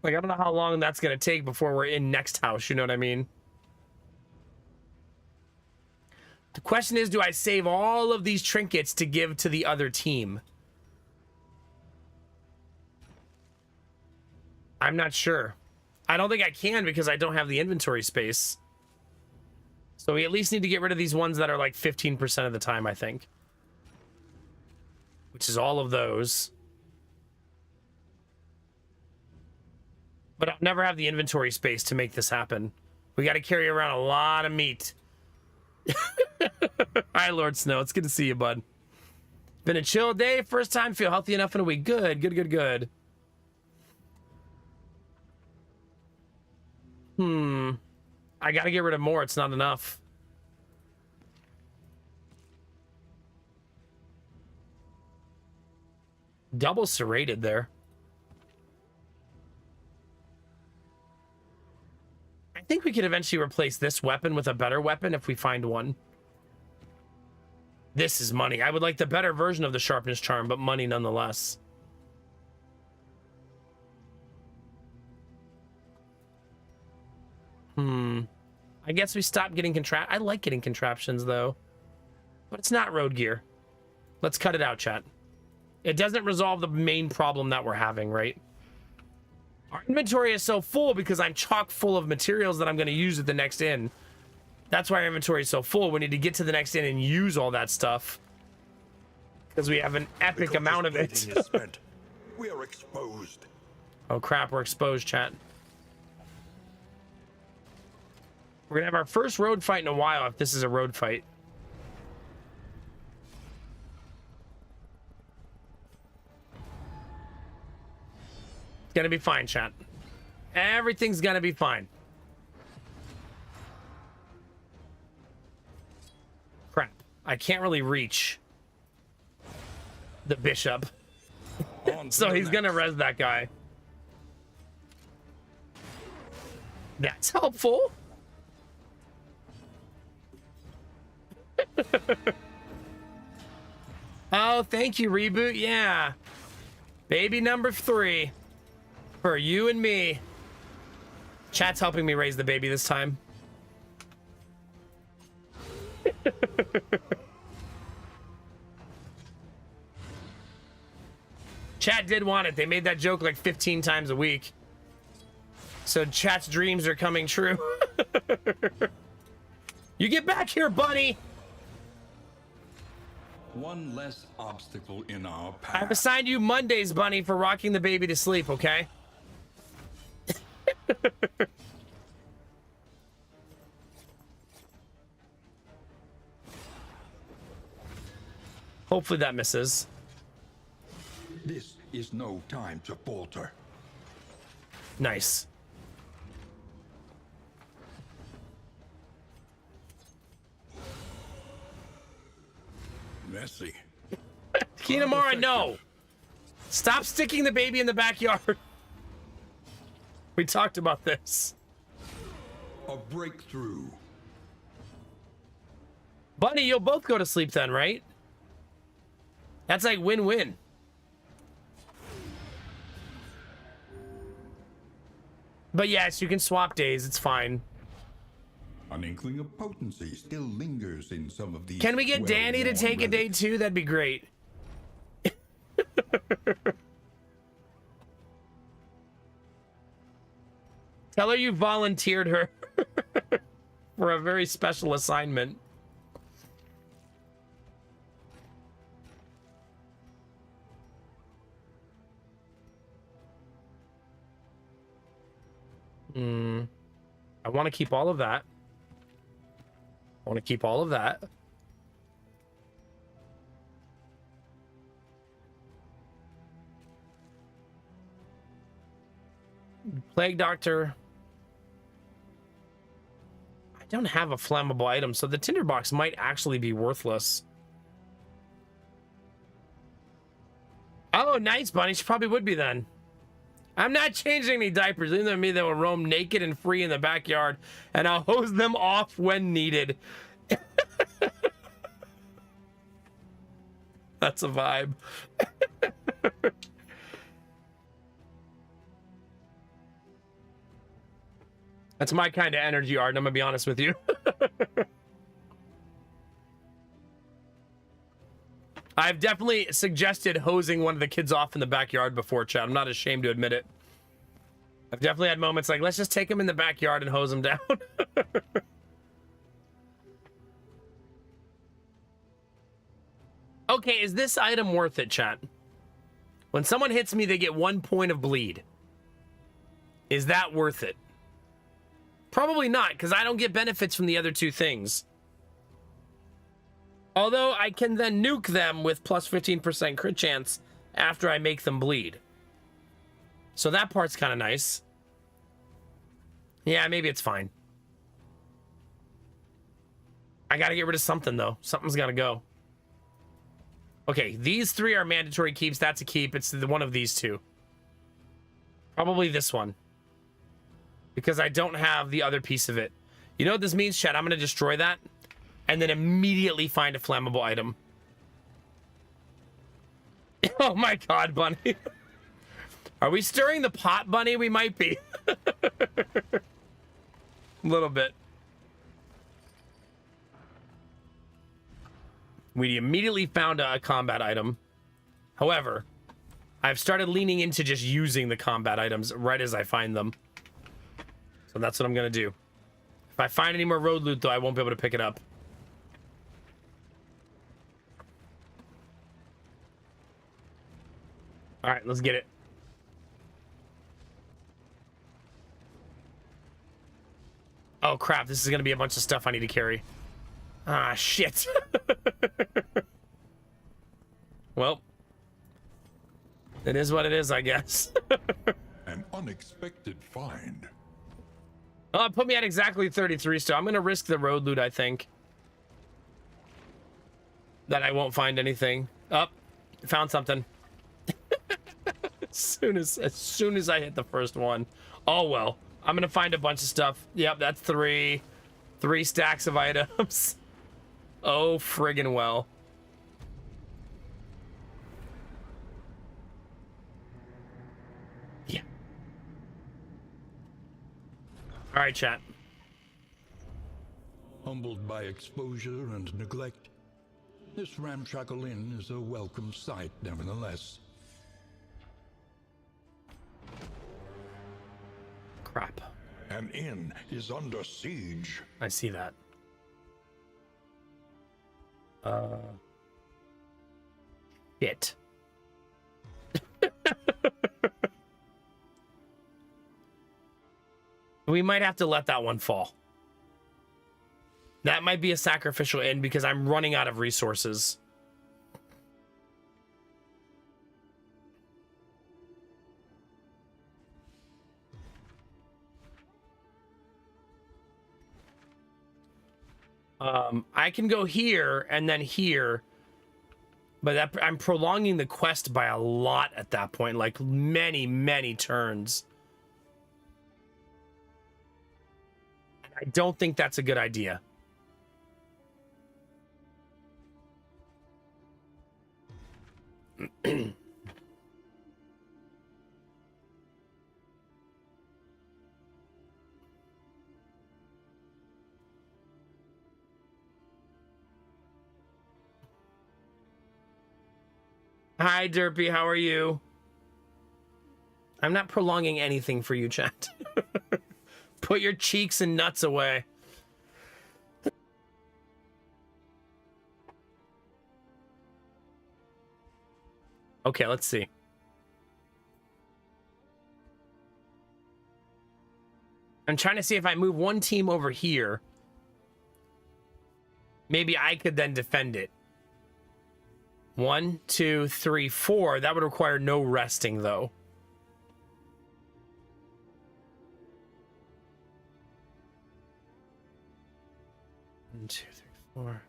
Like, I don't know how long that's gonna take before we're in next house, you know what I mean? The question is, do I save all of these trinkets to give to the other team? I'm not sure. I don't think I can because I don't have the inventory space. So we at least need to get rid of these ones that are like 15% of the time, I think. Which is all of those. But I'll never have the inventory space to make this happen. We got to carry around a lot of meat. Hi, Lord Snow. It's good to see you, bud. Been a chill day. First time. Feel healthy enough in a week. Good, good, good, good. I gotta get rid of more. It's not enough. Double serrated there. I think we could eventually replace this weapon with a better weapon if we find one. This is money. I would like the better version of the sharpness charm, but money nonetheless. I guess we stopped getting I like getting contraptions, though. But it's not road gear. Let's cut it out, chat. It doesn't resolve the main problem that we're having, right? Our inventory is so full because I'm chock full of materials that I'm going to use at the next inn. That's why our inventory is so full. We need to get to the next inn and use all that stuff. Because we have an epic Because amount of this it. plating is spent. We are exposed. Oh crap, we're exposed, chat. We're gonna have our first road fight in a while if this is a road fight. It's gonna be fine, chat. Everything's gonna be fine. Crap. I can't really reach the bishop. On to So the he's gonna next. res that guy. That's helpful. Oh, thank you, Reboot. Yeah. Baby number 3. For you and me. Chat's helping me raise the baby this time. Chat did want it. They made that joke like 15 times a week. So chat's dreams are coming true. You get back here, bunny! One less obstacle in our I've path. assigned you Mondays, bunny, for rocking the baby to sleep, okay? Hopefully that misses. This is no time to falter. Nice. Messy. Kinamara, no! Stop sticking the baby in the backyard. We talked about this. A breakthrough. Bunny, you'll both go to sleep then, right? That's like win-win. But yes, you can swap days. It's fine. An inkling of potency still lingers in some of these. Can we get Danny to well-worn take a day relics. too? That'd be great. Tell her you volunteered her for a very special assignment. I want to keep all of that. I want to keep all of that. Plague Doctor. I don't have a flammable item, so the tinderbox might actually be worthless. Oh, nice, Bunny. She probably would be then. I'm not changing any diapers. Leave them to me. They will roam naked and free in the backyard, and I'll hose them off when needed. That's a vibe. That's my kind of energy, Art. I'm gonna be honest with you. I've definitely suggested hosing one of the kids off in the backyard before, chat. I'm not ashamed to admit it. I've definitely had moments like, let's just take him in the backyard and hose him down. Okay, is this item worth it, chat? When someone hits me, they get 1 point of bleed. Is that worth it? Probably not, because I don't get benefits from the other two things. Although I can then nuke them with plus 15% crit chance after I make them bleed. So that part's kind of nice. Yeah, maybe it's fine. I gotta get rid of something, though. Something's gotta go. Okay, these 3 are mandatory keeps. That's a keep. It's the one of these 2. Probably this one. Because I don't have the other piece of it. You know what this means, chat? I'm gonna destroy that. And then immediately find a flammable item. Oh my god, Bunny. Are we stirring the pot, Bunny? We might be. A little bit. We immediately found a combat item. However, I've started leaning into just using the combat items right as I find them. So that's what I'm gonna do. If I find any more road loot, though, I won't be able to pick it up. All right, let's get it. Oh, crap. This is going to be a bunch of stuff I need to carry. Ah, shit. Well, it is what it is, I guess. An unexpected find. Oh, it put me at exactly 33 still. I'm going to risk the road loot, I think. That I won't find anything. Oh, found something. as soon as I hit the first one. Oh, well. I'm going to find a bunch of stuff. Yep, that's three stacks of items. Oh, friggin' well. Yeah. All right, chat. Humbled by exposure and neglect, this ramshackle inn is a welcome sight, nevertheless. Crap. An inn is under siege. I see that. Shit. We might have to let that one fall. That might be a sacrificial end because I'm running out of resources. I can go here and then here, but that I'm prolonging the quest by a lot at that point, like many, many turns. I don't think that's a good idea. Hi, Derpy. How are you? I'm not prolonging anything for you, chat. Put your cheeks and nuts away. Okay, let's see. I'm trying to see if I move one team over here. Maybe I could then defend it. 1, 2, 3, 4. That would require no resting, though. One, 2, 3, 4.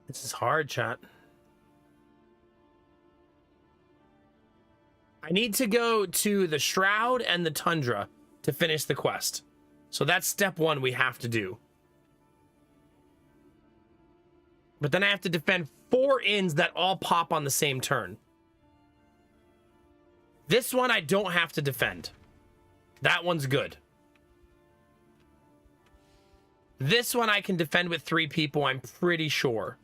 This is hard, chat. I need to go to the Shroud and the Tundra to finish the quest. So that's step 1 we have to do. But then I have to defend 4 inns that all pop on the same turn. This one I don't have to defend. That one's good. This one I can defend with 3 people, I'm pretty sure.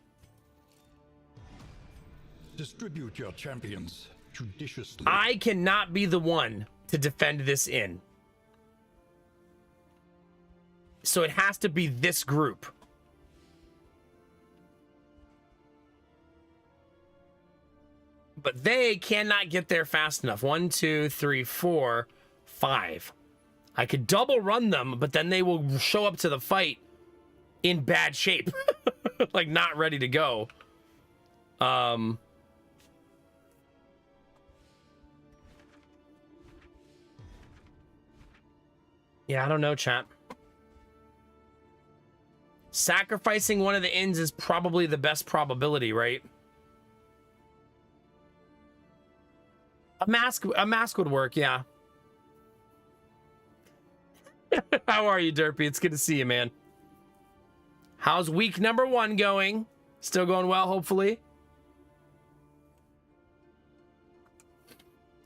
Distribute your champions judiciously. I cannot be the one to defend this inn. So it has to be this group. But they cannot get there fast enough. 1, 2, 3, 4, 5. I could double run them, but then they will show up to the fight in bad shape. Like not ready to go. Yeah, I don't know, chat. Sacrificing one of the inns is probably the best probability, right? A mask would work, yeah. How are you, Derpy? It's good to see you, man. How's week number 1 going? Still going well, hopefully.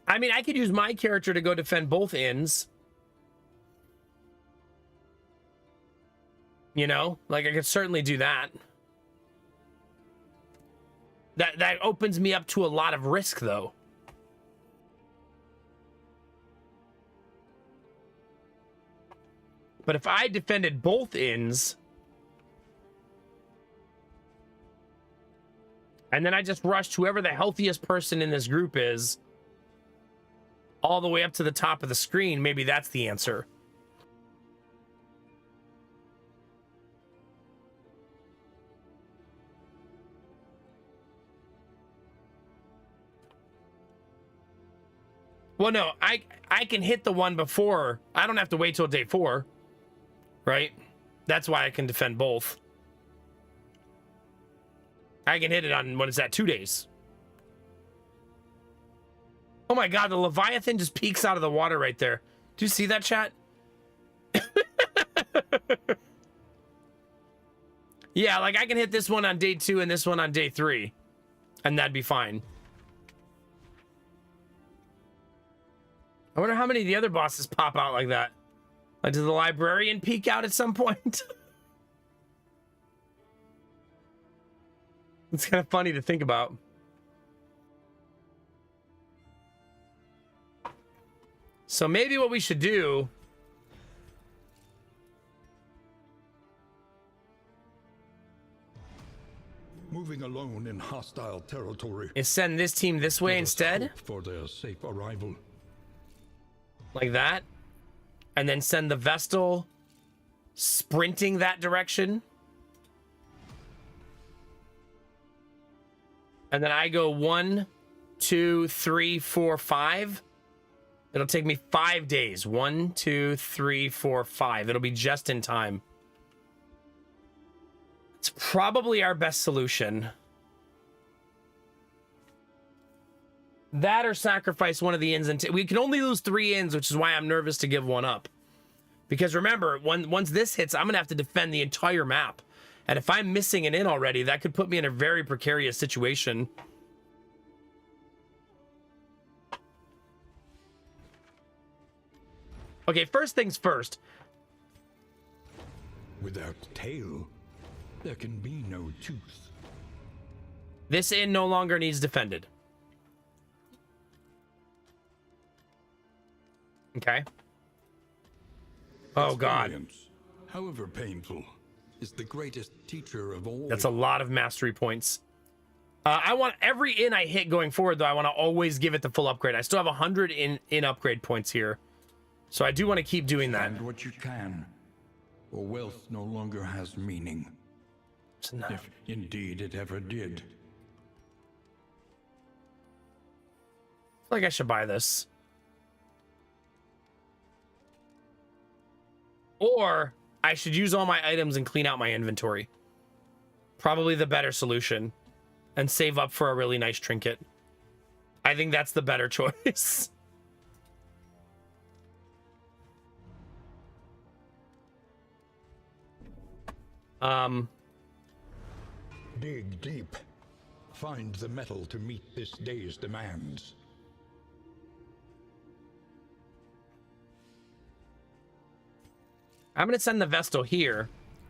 I mean, I could use my character to go defend both inns. You know, like I could certainly do that. That opens me up to a lot of risk, though. But if I defended both inns, and then I just rushed whoever the healthiest person in this group is all the way up to the top of the screen, maybe that's the answer. Well, no, I can hit the one before. I don't have to wait till day 4, right? That's why I can defend both. I can hit it on, what is that, 2 days. Oh my God, the Leviathan just peeks out of the water right there. Do you see that, chat? Yeah, like I can hit this one on day 2 and this one on day 3, and that'd be fine. I wonder how many of the other bosses pop out like that. Like, does the librarian peek out at some point? It's kind of funny to think about. So maybe what we should do Moving alone in hostile territory. is send this team this way Let us instead, hope for their safe arrival. like that, and then send the Vestal sprinting that direction. And then I go 1, 2, 3, 4, 5. It'll take me 5 days. 1, 2, 3, 4, 5. It'll be just in time. It's probably our best solution. That or sacrifice one of the inns. And we can only lose 3 inns, which is why I'm nervous to give one up. Because remember, once this hits, I'm going to have to defend the entire map. And if I'm missing an inn already, that could put me in a very precarious situation. Okay, first things first. Without tail, there can be no tooth. This inn no longer needs defended. Okay. Oh, God. Experience, however painful, is the greatest teacher of all. That's a lot of mastery points. I want every inn I hit going forward, though, I want to always give it the full upgrade. I still have 100 in upgrade points here. So I do want to keep doing that. And what you can, or wealth no longer has meaning. It's enough. If indeed it ever did. I feel like I should buy this. Or I should use all my items and clean out my inventory. Probably the better solution. And save up for a really nice trinket. I think that's the better choice. Dig deep. Find the metal to meet this day's demands. I'm going to send the Vestal here,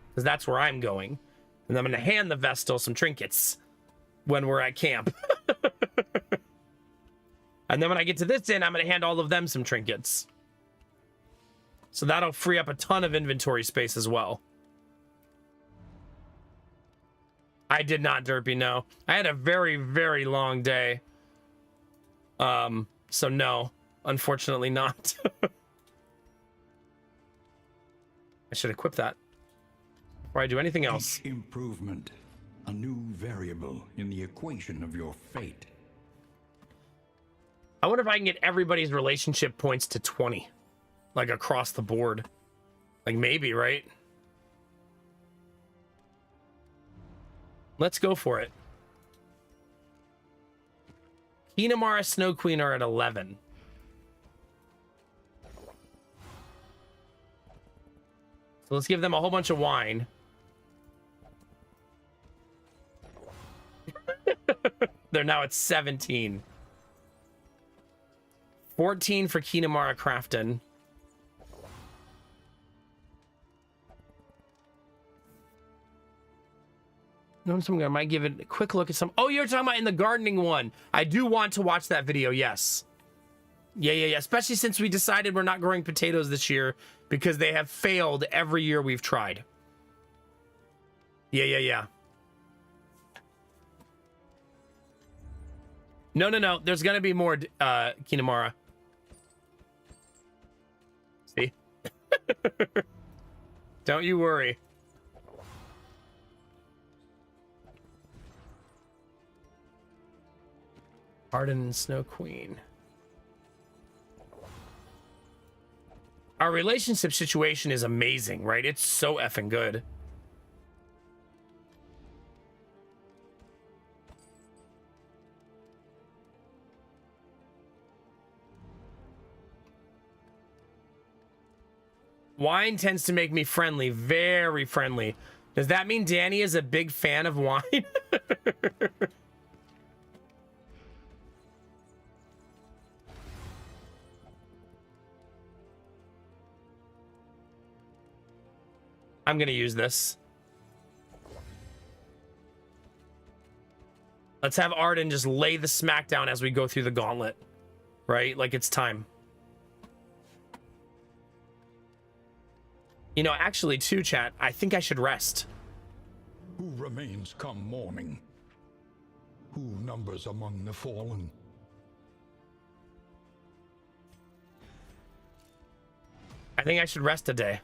because that's where I'm going. And I'm going to hand the Vestal some trinkets when we're at camp. And then when I get to this inn, I'm going to hand all of them some trinkets. So that'll free up a ton of inventory space as well. I did not, Derpy, no. I had a very, very long day. So no, unfortunately not. I should equip that before I do anything else. Each improvement, a new variable in the equation of your fate. I wonder if I can get everybody's relationship points to 20. Like across the board. Like maybe, right? Let's go for it. Kinamara, Snow Queen are at 11. So let's give them a whole bunch of wine. They're now at 17. 14 for Kinamara Crafton. I might give it a quick look at some. Oh, you're talking about in the gardening one. I do want to watch that video. Yes. Yeah. Especially since we decided we're not growing potatoes this year because they have failed every year we've tried. Yeah. No. There's gonna be more, Kinamara. See? Don't you worry. Arden and Snow Queen. Our relationship situation is amazing, right? It's so effing good. Wine tends to make me friendly, very friendly. Does that mean Danny is a big fan of wine? I'm gonna use this. Let's have Arden just lay the smackdown as we go through the gauntlet. Right? Like it's time. You know, actually, too, chat, I think I should rest. Who remains come morning? Who numbers among the fallen? I think I should rest a day.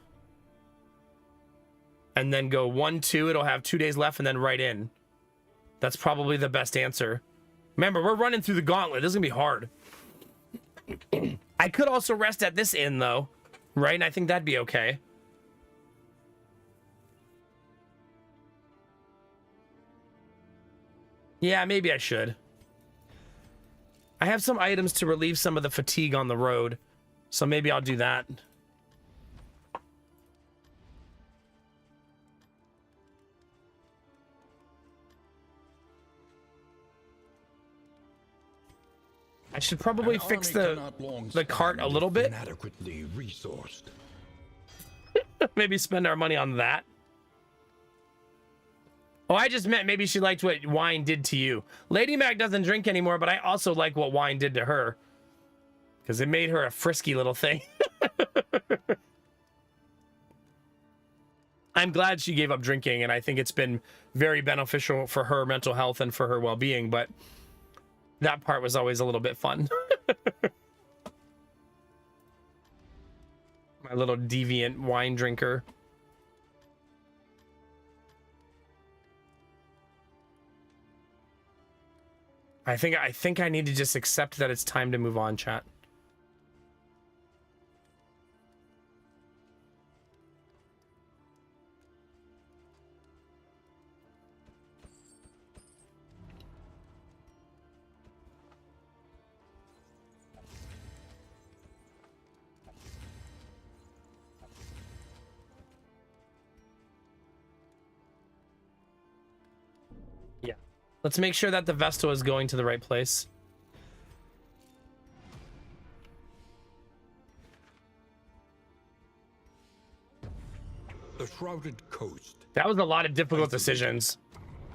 And then go 1, 2. It'll have 2 days left and then right in. That's probably the best answer. Remember, we're running through the gauntlet. This is going to be hard. I could also rest at this inn, though. Right? And I think that'd be okay. Yeah, maybe I should. I have some items to relieve some of the fatigue on the road. So maybe I'll do that. I should probably fix the cart a little bit. Inadequately resourced. Maybe spend our money on that. Oh, I just meant maybe she liked what wine did to you. Lady Mac doesn't drink anymore, but I also like what wine did to her. Because it made her a frisky little thing. I'm glad she gave up drinking, and I think it's been very beneficial for her mental health and for her well-being, but that part was always a little bit fun. My little deviant wine drinker. I think I need to just accept that it's time to move on, chat. Yeah. Let's make sure that the Vestal is going to the right place. The shrouded coast. That was a lot of difficult decisions.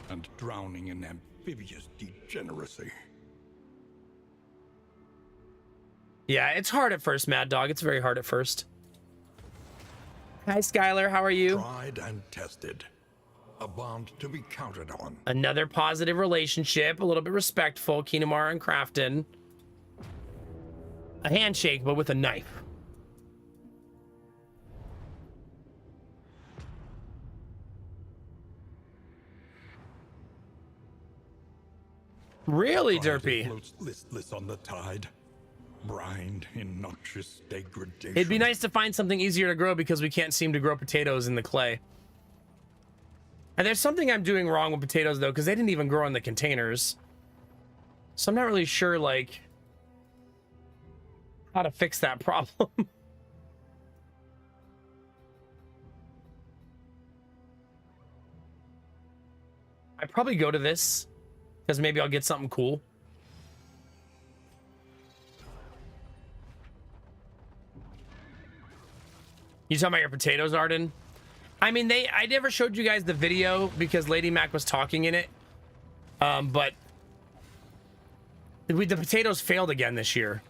And drowning in amphibious degeneracy. Yeah, it's hard at first, Mad Dog. It's very hard at first. Hi, Skylar. How are you? Tried and tested. A bond to be counted on. Another positive relationship, a little bit respectful. Kinamara and Crafton. A handshake, but with a knife. Really, Derpy? Floats listless on the tide. Brined in noxious degradation. It'd be nice to find something easier to grow because we can't seem to grow potatoes in the clay. And there's something I'm doing wrong with potatoes, though, because they didn't even grow in the containers. So I'm not really sure, like, how to fix that problem. I'd probably go to this, because maybe I'll get something cool. You talking about your potatoes, Arden? I mean, I never showed you guys the video because Lady Mac was talking in it. But the potatoes failed again this year.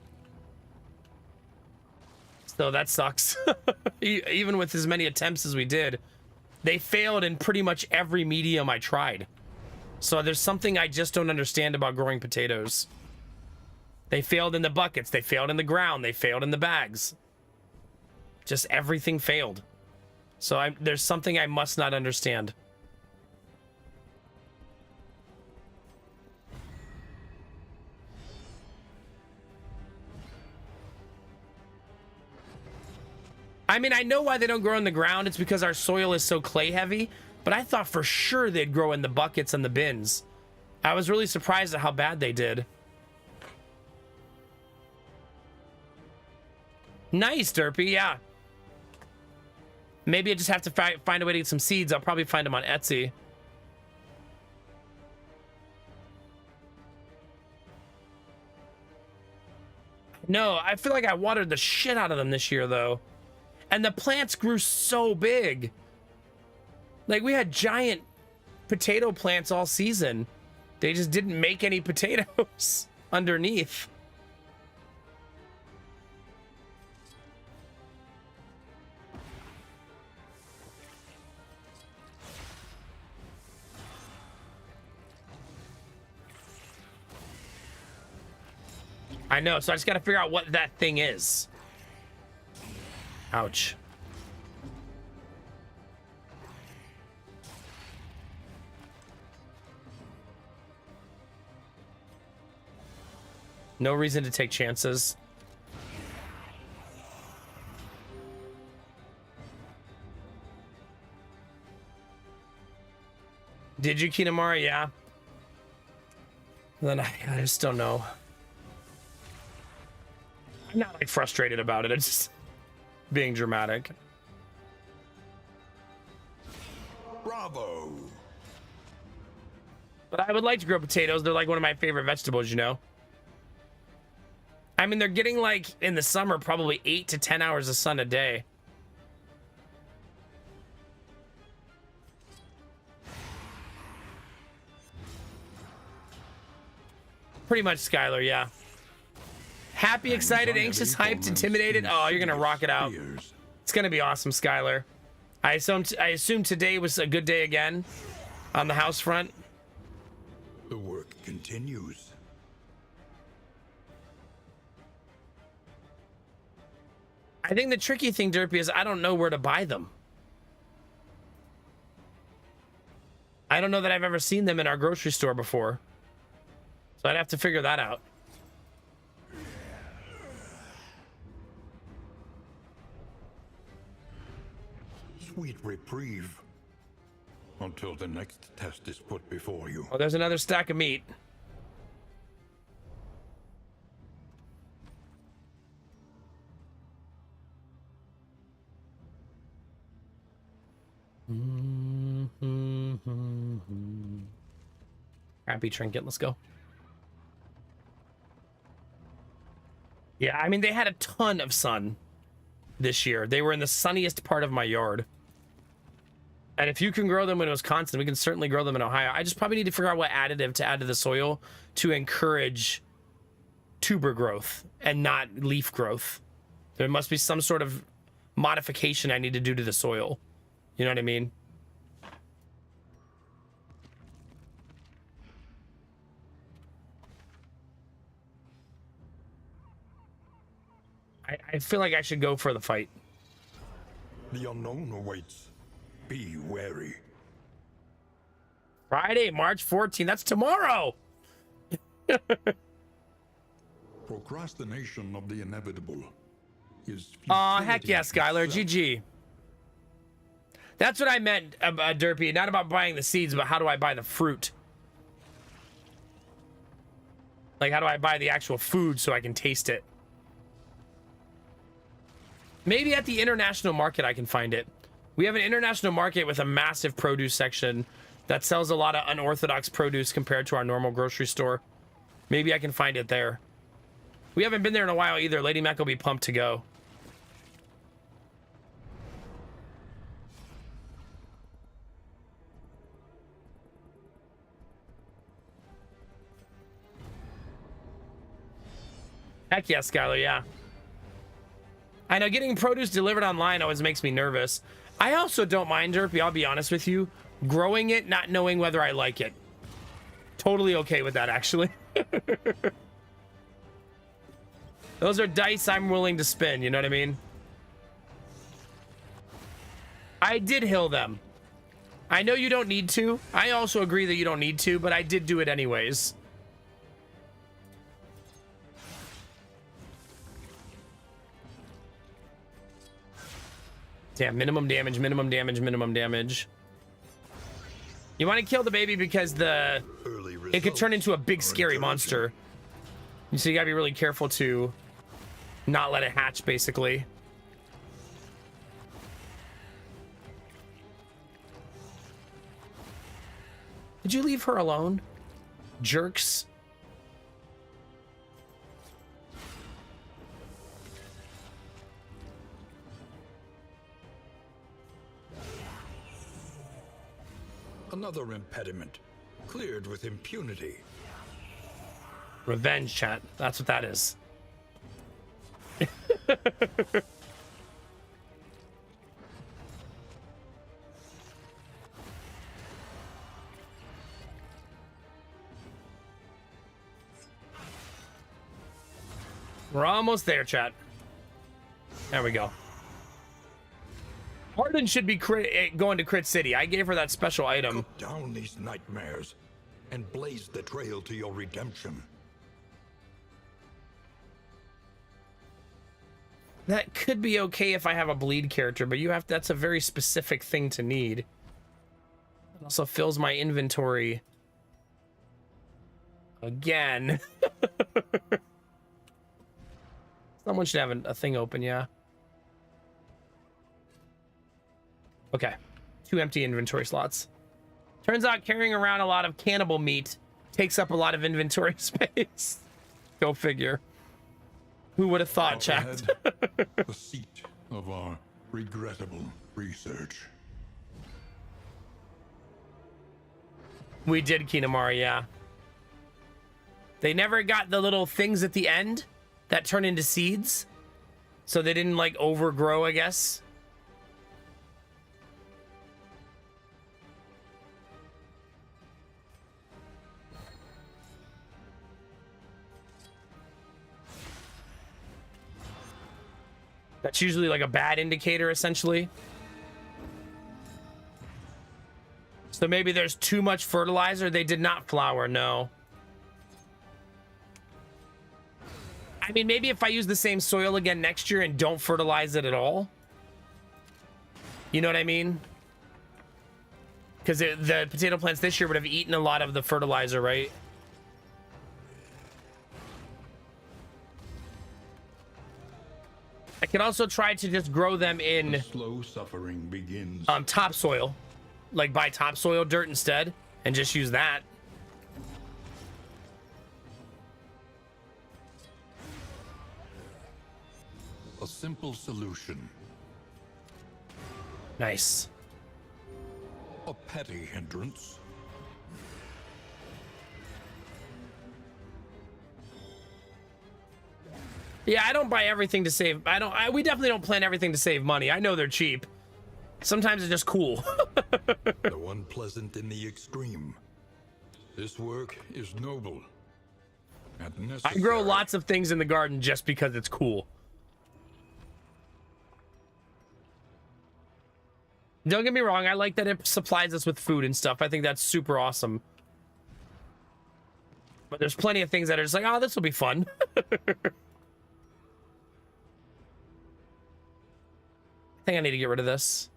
So that sucks. Even with as many attempts as we did, they failed in pretty much every medium I tried. So there's something I just don't understand about growing potatoes. They failed in the buckets, they failed in the ground, they failed in the bags. Just everything failed. So there's something I must not understand. I mean, I know why they don't grow in the ground. It's because our soil is so clay heavy, but I thought for sure they'd grow in the buckets and the bins. I was really surprised at how bad they did. Nice, Derpy, yeah. Maybe I just have to find a way to get some seeds. I'll probably find them on Etsy. No, I feel like I watered the shit out of them this year, though. And the plants grew so big. Like, we had giant potato plants all season. They just didn't make any potatoes underneath. I know, so I just gotta figure out what that thing is. Ouch. No reason to take chances. Did you, Kinamara? Yeah. Then I just don't know. I'm not like frustrated about it. It's just being dramatic. Bravo. But I would like to grow potatoes. They're like one of my favorite vegetables, you know? I mean, they're getting like in the summer, probably 8 to 10 hours of sun a day. Pretty much, Skylar, yeah. Happy, excited, anxious, hyped, intimidated. Oh, you're gonna rock it out. It's gonna be awesome, Skylar. I assume today was a good day again on the house front. The work continues. I think the tricky thing, Derpy, is I don't know where to buy them. I don't know that I've ever seen them in our grocery store before. So I'd have to figure that out. Sweet reprieve. Until the next test is put before you. Oh, there's another stack of meat. Happy trinket, let's go. Yeah, I mean, they had a ton of sun this year. They were in the sunniest part of my yard. And if you can grow them in Wisconsin, we can certainly grow them in Ohio. I just probably need to figure out what additive to add to the soil to encourage tuber growth and not leaf growth. There must be some sort of modification I need to do to the soil. You know what I mean? I feel like I should go for the fight. The unknown awaits. Be wary. Friday, March 14th. That's tomorrow. Procrastination of the inevitable is. Aw, heck yeah, Skylar. GG. That's what I meant, Derpy. Not about buying the seeds, but how do I buy the fruit? Like, how do I buy the actual food so I can taste it? Maybe at the international market I can find it. We have an international market with a massive produce section that sells a lot of unorthodox produce compared to our normal grocery store. Maybe I can find it there. We haven't been there in a while either. Lady Mac will be pumped to go. Heck yeah, Skylar, yeah. I know getting produce delivered online always makes me nervous. I also don't mind, Derpy, I'll be honest with you. Growing it, not knowing whether I like it. Totally okay with that, actually. Those are dice I'm willing to spin, you know what I mean? I did hill them. I know you don't need to. I also agree that you don't need to, but I did do it anyways. Damn, minimum damage, minimum damage, minimum damage. You want to kill the baby because it could turn into a big scary monster. So you gotta be really careful to not let it hatch, basically. Did you leave her alone? Jerks. Another impediment, cleared with impunity. Revenge, chat. That's what that is. We're almost there, chat. There we go. Harden should be going to Crit City. I gave her that special item. Cook down these nightmares and blaze the trail to your redemption. That could be okay if I have a bleed character, but you have that's a very specific thing to need. It also fills my inventory again. Someone should have a thing open, yeah. Okay, 2 empty inventory slots. Turns out carrying around a lot of cannibal meat takes up a lot of inventory space. Go figure. Who would have thought, chat? The seat of our regrettable research. We did, Kinamari, yeah. They never got the little things at the end that turn into seeds. So they didn't, like, overgrow, I guess. That's usually like a bad indicator, essentially. So maybe there's too much fertilizer. They did not flower, no. I mean, maybe if I use the same soil again next year and don't fertilize it at all. You know what I mean? Because the potato plants this year would have eaten a lot of the fertilizer, right? I can also try to just grow them in slow suffering begins. Topsoil, like buy topsoil dirt instead, and just use that. A simple solution. Nice. A petty hindrance. Yeah, I don't buy everything to save. We definitely don't plan everything to save money. I know they're cheap. Sometimes it's just cool. No unpleasant in the extreme. This work is noble and I necessary. grow lots of things in the garden just because it's cool. Don't get me wrong. I like that it supplies us with food and stuff. I think that's super awesome. But there's plenty of things that are just like, oh, this will be fun. I think I need to get rid of this.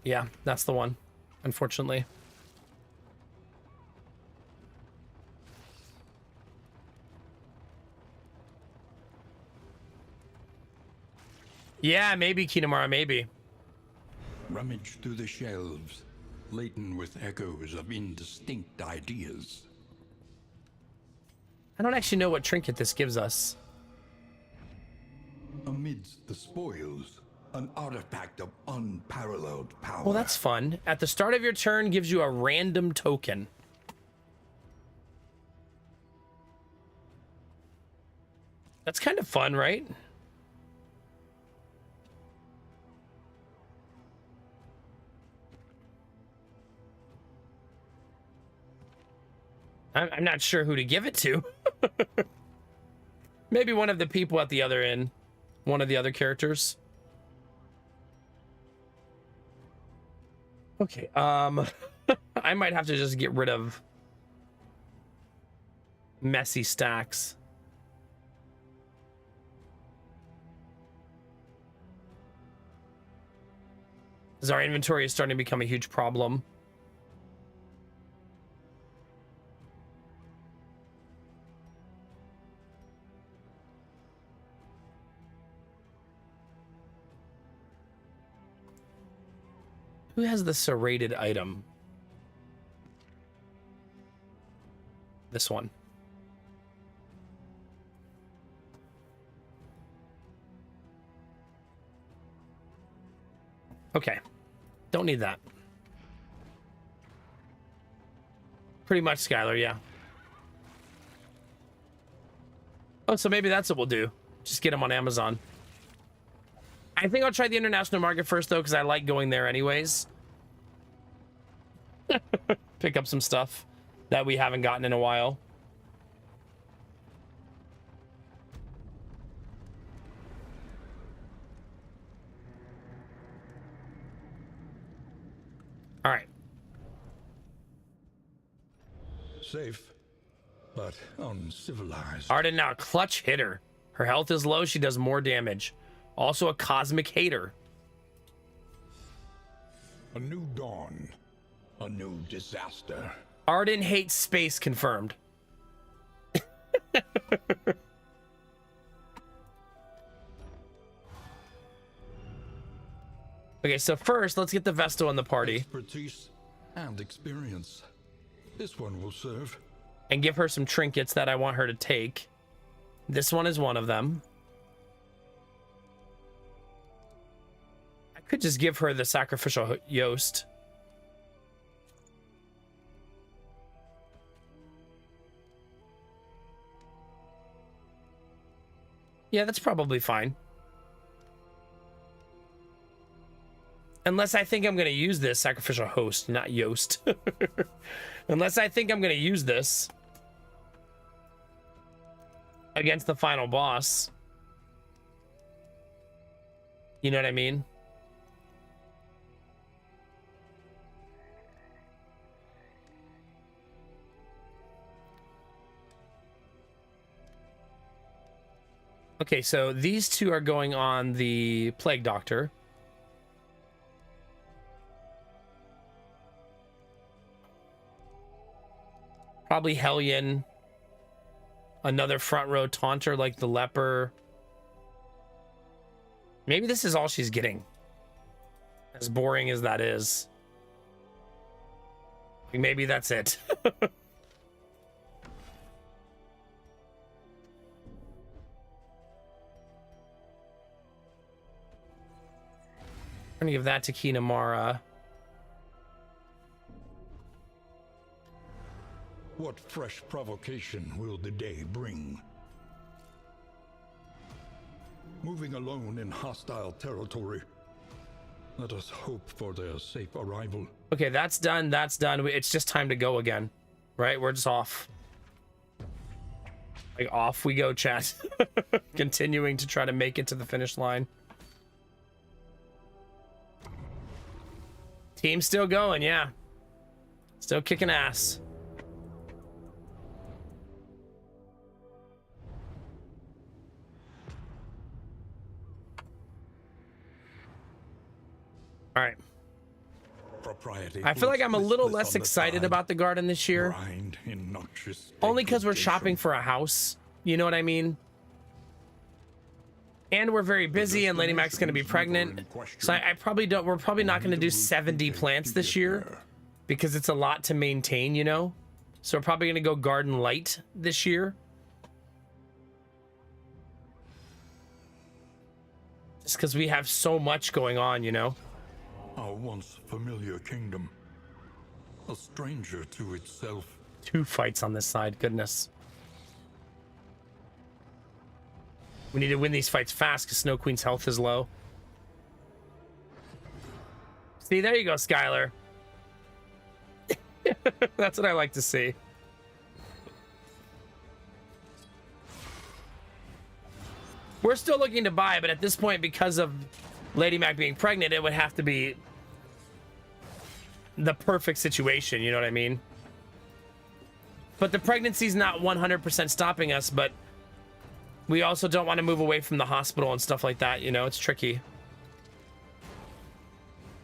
Yeah, that's the one, unfortunately. Yeah, maybe, Kinamara, maybe. Rummage through the shelves, laden with echoes of indistinct ideas. I don't actually know what trinket this gives us. Amidst the spoils, An artifact of unparalleled power. Well, that's fun. At the start of your turn, gives you a random token. That's kind of fun, right? I'm not sure who to give it to. Maybe one of the people at the other end. One of the other characters. Okay, I might have to just get rid of messy stacks. Because our inventory is starting to become a huge problem. Who has the serrated item? This one. Okay. Don't need that. Pretty much, Skylar, yeah. Oh, so maybe that's what we'll do. Just get them on Amazon. I think I'll try the international market first, though, because I like going there anyways. Pick up some stuff that we haven't gotten in a while. All right. Safe, but uncivilized. Arden now a clutch hitter. Her health is low. She does more damage. Also a cosmic hater. A new dawn. A new disaster. Arden hates space confirmed. Okay, so first, let's get the Vestal in the party. Expertise and experience. This one will serve. And give her some trinkets that I want her to take. This one is one of them. I could just give her the sacrificial Yost. Yeah, that's probably fine. Unless I think I'm going to use this sacrificial host, not Yost. Unless I think I'm going to use this against the final boss. You know what I mean? Okay, so these two are going on the Plague Doctor. Probably Hellion. Another front row taunter like the leper. Maybe this is all she's getting. As boring as that is. Maybe that's it. I'm gonna give that to Kinamara. What fresh provocation will the day bring? Moving alone in hostile territory. Let us hope for their safe arrival. Okay, that's done. That's done. It's just time to go again. Right? We're just off. Like, off we go, chat. Continuing to try to make it to the finish line. Team's still going, yeah. Still kicking ass. All right. Propriety. I feel like I'm a little less excited about the garden this year. Only because we're shopping for a house. You know what I mean? And we're very busy, and Lady Mac's going to be pregnant. So I probably don't. We're probably not going to do 70 plants this year because it's a lot to maintain, you know? So we're probably going to go garden light this year. Just because we have so much going on, you know? Our once familiar kingdom, a stranger to itself. 2 fights on this side, goodness. We need to win these fights fast because Snow Queen's health is low. See, there you go, Skylar. That's what I like to see. We're still looking to buy, but at this point, because of Lady Mac being pregnant, it would have to be the perfect situation, you know what I mean? But the pregnancy's not 100% stopping us, but we also don't want to move away from the hospital and stuff like that, you know? It's tricky.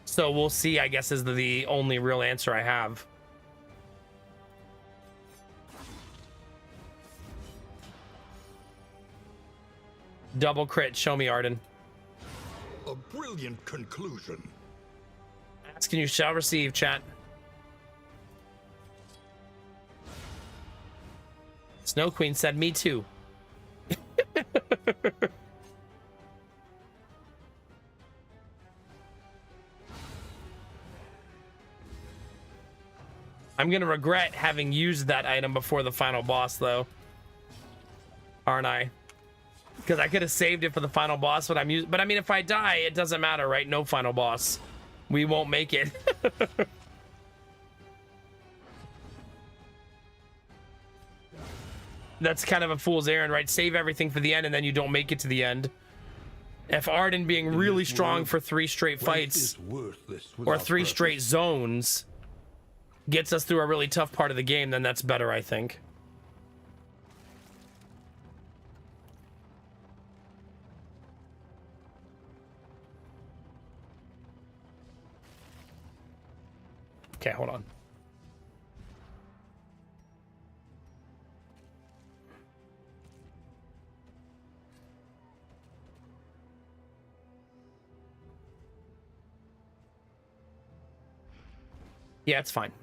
So we'll see, I guess, is the only real answer I have. Double crit, show me, Arden. A brilliant conclusion. Ask and you shall receive, chat. Snow Queen said, me too. I'm gonna regret having used that item before the final boss, though. Aren't I? Because I could have saved it for the final boss, but but I mean, if I die, it doesn't matter, right? No final boss. We won't make it. That's kind of a fool's errand, right? Save everything for the end, and then you don't make it to the end. If Arden being really strong for 3 straight fights, or 3 straight zones, gets us through a really tough part of the game, then that's better, I think. Okay, hold on. Yeah, it's fine.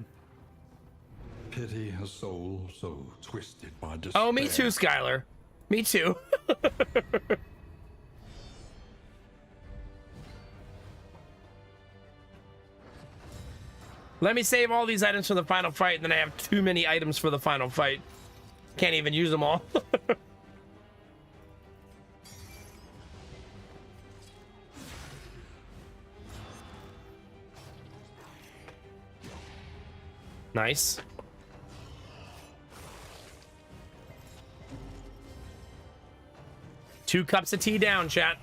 Pity a soul so twisted by despair. Oh, me too, Skylar. Me too. Let me save all these items for the final fight, and then I have too many items for the final fight. Can't even use them all. Nice. Two cups of tea down, chat.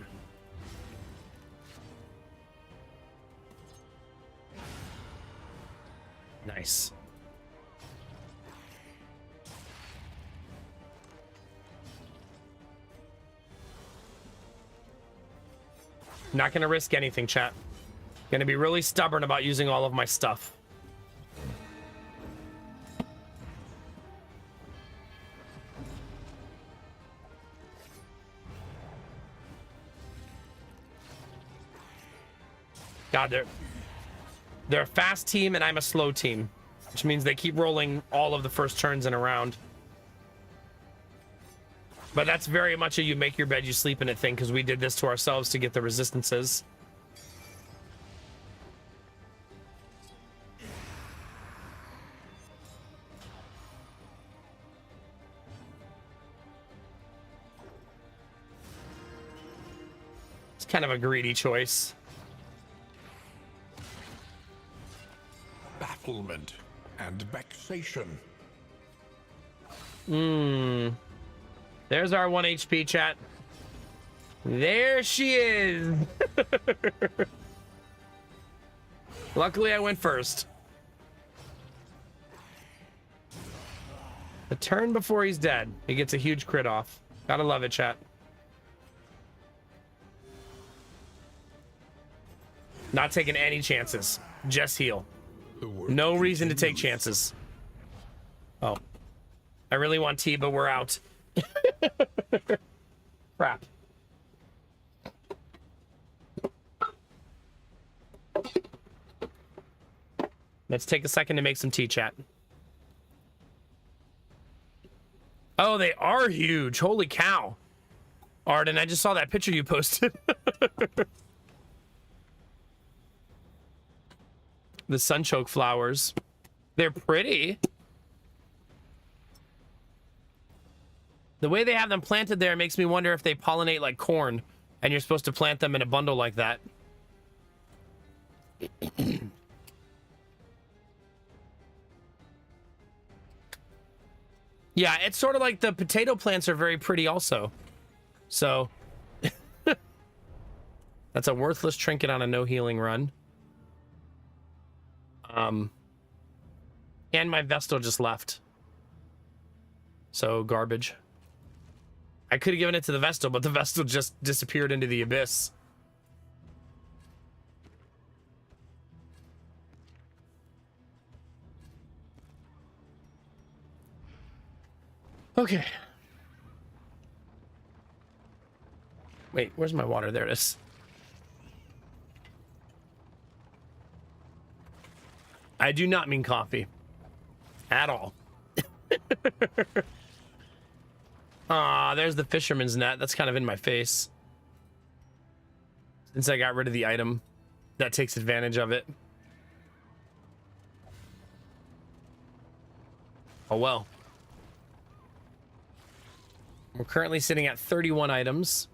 Nice. Not gonna risk anything, chat. Gonna be really stubborn about using all of my stuff. God, they're a fast team and I'm a slow team, which means they keep rolling all of the first turns in a round. But that's very much a you make your bed, you sleep in it thing, because we did this to ourselves to get the resistances. It's kind of a greedy choice. Bafflement and vexation. There's our 1 HP, chat. There she is. Luckily, I went first. The turn before he's dead, he gets a huge crit off. Gotta love it, chat. Not taking any chances. Just heal. No reason to take chances. Oh. I really want tea, but we're out. Crap. Let's take a second to make some tea, chat. Oh, they are huge. Holy cow. Arden, I just saw that picture you posted. The sunchoke flowers. They're pretty. The way they have them planted there makes me wonder if they pollinate like corn and you're supposed to plant them in a bundle like that. Yeah, it's sort of like the potato plants are very pretty also. So that's a worthless trinket on a no healing run. And my Vestal just left. So garbage. I could have given it to the Vestal, but the Vestal just disappeared into the abyss. Okay. Wait, where's my water? There it is. I do not mean coffee. At all. Ah, there's the fisherman's net. That's kind of in my face. Since I got rid of the item that takes advantage of it. Oh well. We're currently sitting at 31 items.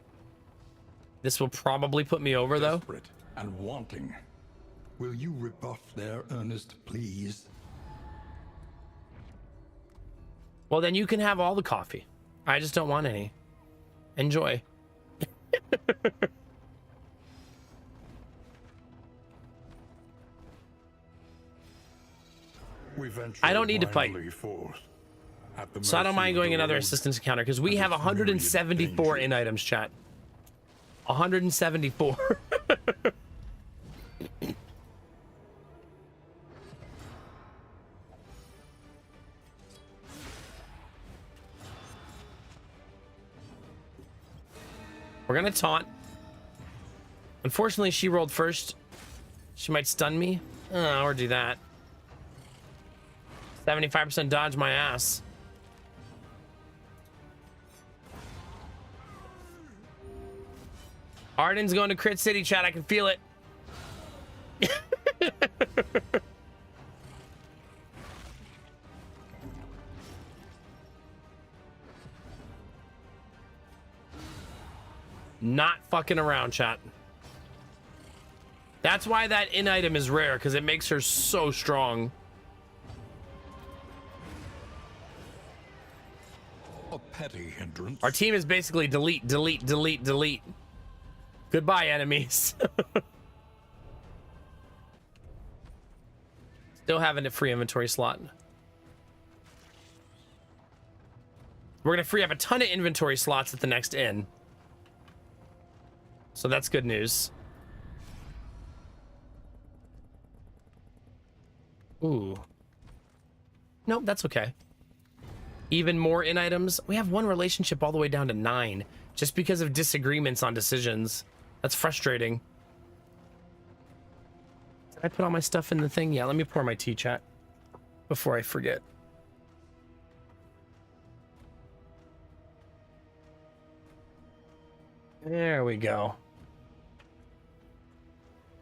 This will probably put me over, though. Desperate and wanting. Will you rebuff their earnest pleas? Well, then you can have all the coffee. I just don't want any. Enjoy. I don't need to fight. So I don't mind going another assistance encounter because we have 174 in items, chat. 174. We're gonna taunt. Unfortunately, she rolled first. She might stun me. Or do that. 75% dodge my ass. Arden's going to Crit City, chat. I can feel it. Not fucking around, chat. That's why that in item is rare, because it makes her so strong. A petty hindrance. Our team is basically delete, delete, delete, delete. Goodbye, enemies. Still having a free inventory slot. We're gonna free up a ton of inventory slots at the next inn. So that's good news. Ooh. Nope, that's okay. Even more in items. We have one relationship all the way down to 9 just because of disagreements on decisions. That's frustrating. Did I put all my stuff in the thing? Yeah, let me pour my tea, chat, before I forget. There we go.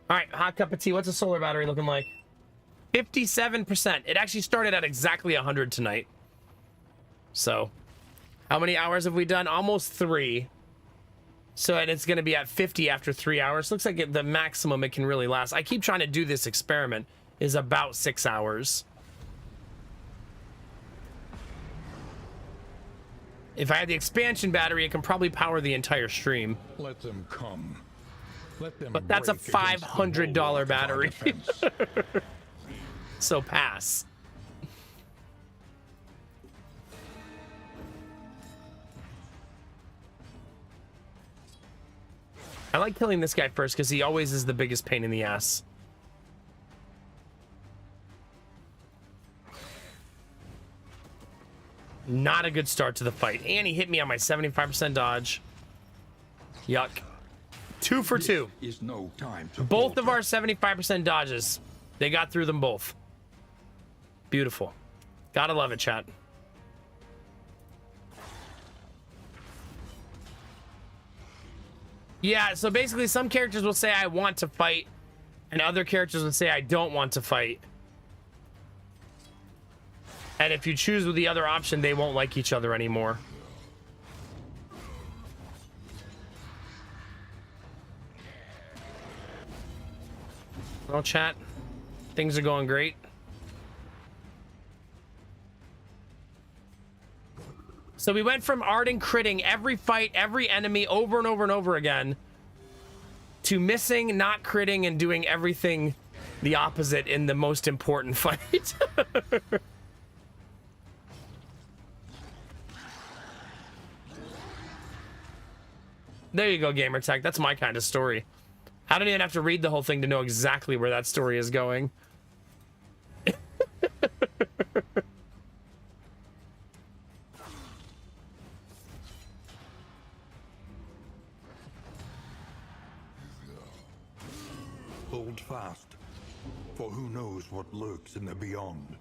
All right, hot cup of tea. What's a solar battery looking like? 57%. It actually started at exactly 100 tonight. So, how many hours have we done? Almost 3. So, and it's going to be at 50 after 3 hours. Looks like the maximum it can really last. I keep trying to do this experiment is about 6 hours. If I had the expansion battery, it can probably power the entire stream. Let them come. Let them. But that's a $500 battery. So pass. I like killing this guy first because he always is the biggest pain in the ass. Not a good start to the fight. And he hit me on my 75% dodge. Yuck. 2 for 2. Is no time to both of our 75% dodges. They got through them both. Beautiful. Gotta love it, chat. Yeah, so basically some characters will say I want to fight, and other characters will say I don't want to fight. And if you choose with the other option, they won't like each other anymore. Well, chat, things are going great. So we went from Arden critting every fight, every enemy over and over and over again, to missing, not critting, and doing everything the opposite in the most important fight. There you go, Gamertech. That's my kind of story. I don't even have to read the whole thing to know exactly where that story is going. Hold fast, for who knows what lurks in the beyond.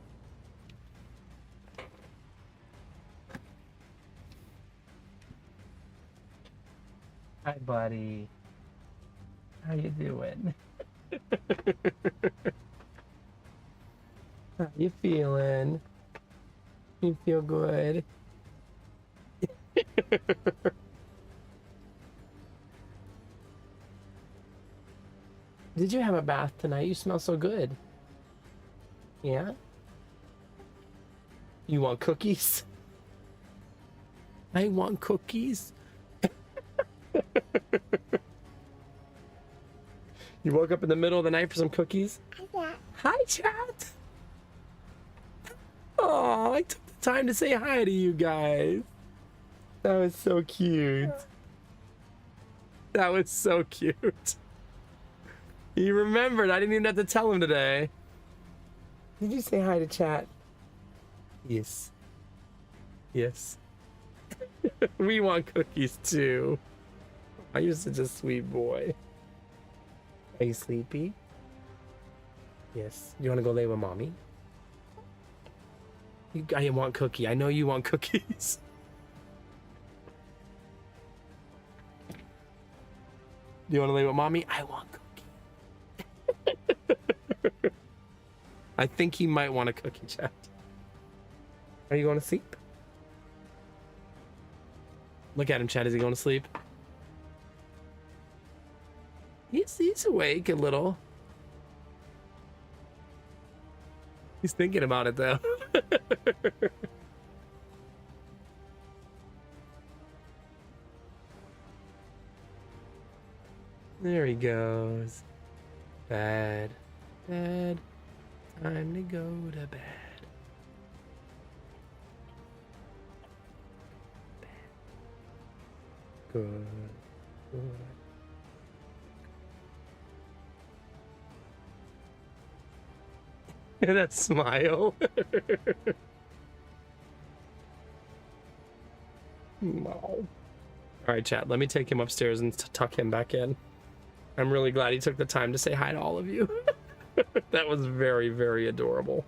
Hi, buddy. How you doing? How you feeling? You feel good? Did you have a bath tonight? You smell so good. Yeah? You want cookies? I want cookies. You woke up in the middle of the night for some cookies? Yeah. Hi, chat. Oh, I took the time to say hi to you guys. That was so cute. That was so cute. He remembered. I didn't even have to tell him today. Did you say hi to chat? Yes. Yes. We want cookies too. Oh, you're such a sweet boy. Are you sleepy? Yes. Do you want to go lay with mommy? I want cookie. I know you want cookies. Do you want to lay with mommy? I want cookie. I think he might want a cookie, chat. Are you going to sleep? Look at him, chat. Is he going to sleep? He's awake a little. He's thinking about it, though. There he goes. Bed. Bed. Time to go to bed. Good. Good. That smile. No. All right, chat. Let me take him upstairs and tuck him back in. I'm really glad he took the time to say hi to all of you. That was very, very adorable.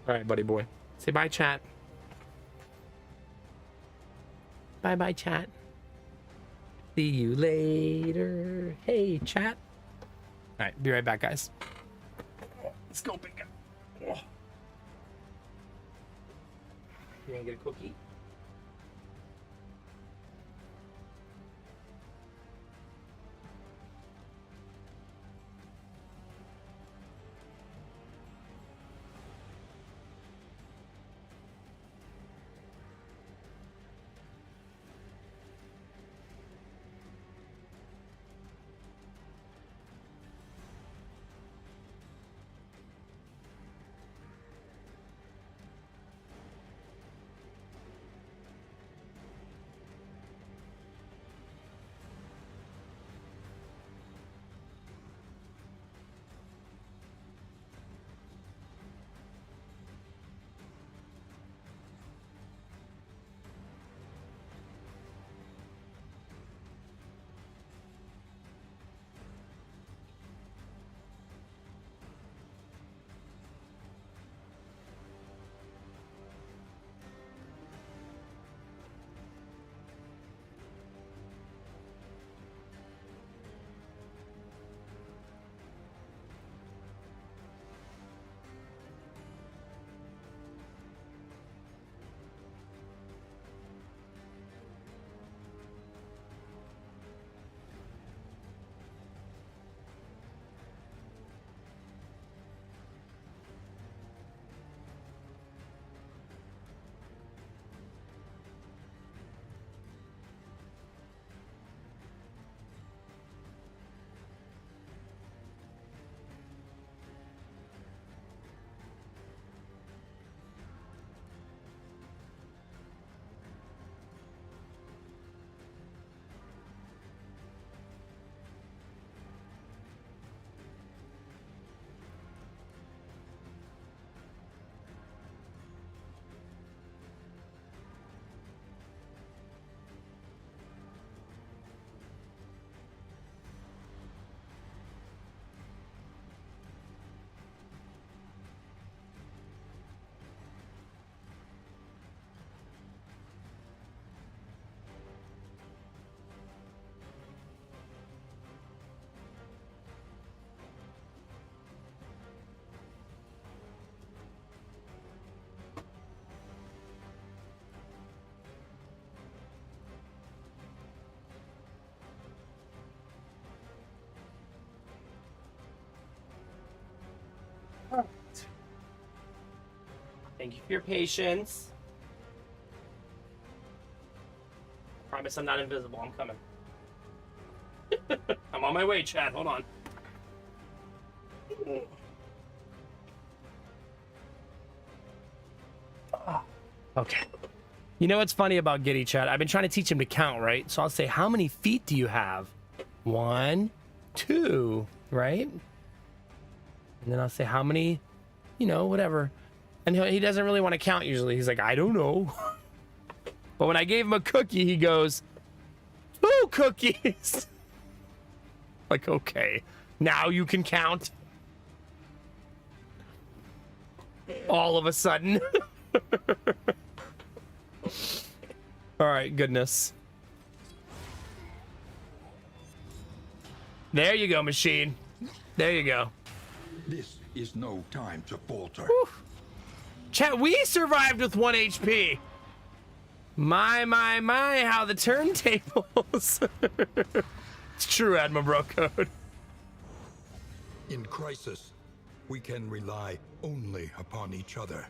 All right, buddy boy. Say bye, chat. Bye-bye, chat. See you later. Hey, chat. All right, be right back, guys. Let's go, big guy. Oh. You wanna get a cookie? Thank you for your patience. Promise I'm not invisible. I'm coming. I'm on my way, Chad. Hold on. Okay. You know what's funny about Giddy, Chad? I've been trying to teach him to count, right? So I'll say, how many feet do you have? 1, 2, right? And then I'll say, how many, you know, whatever. And he doesn't really want to count usually. He's like, I don't know. But when I gave him a cookie, he goes, 2 cookies. Like, okay, now you can count. All of a sudden. All right, goodness. There you go, machine. There you go. This is no time to falter. Whew. Chat, we survived with 1 HP. My, how the turntables. It's true, Admiral Bro Code. In crisis, we can rely only upon each other.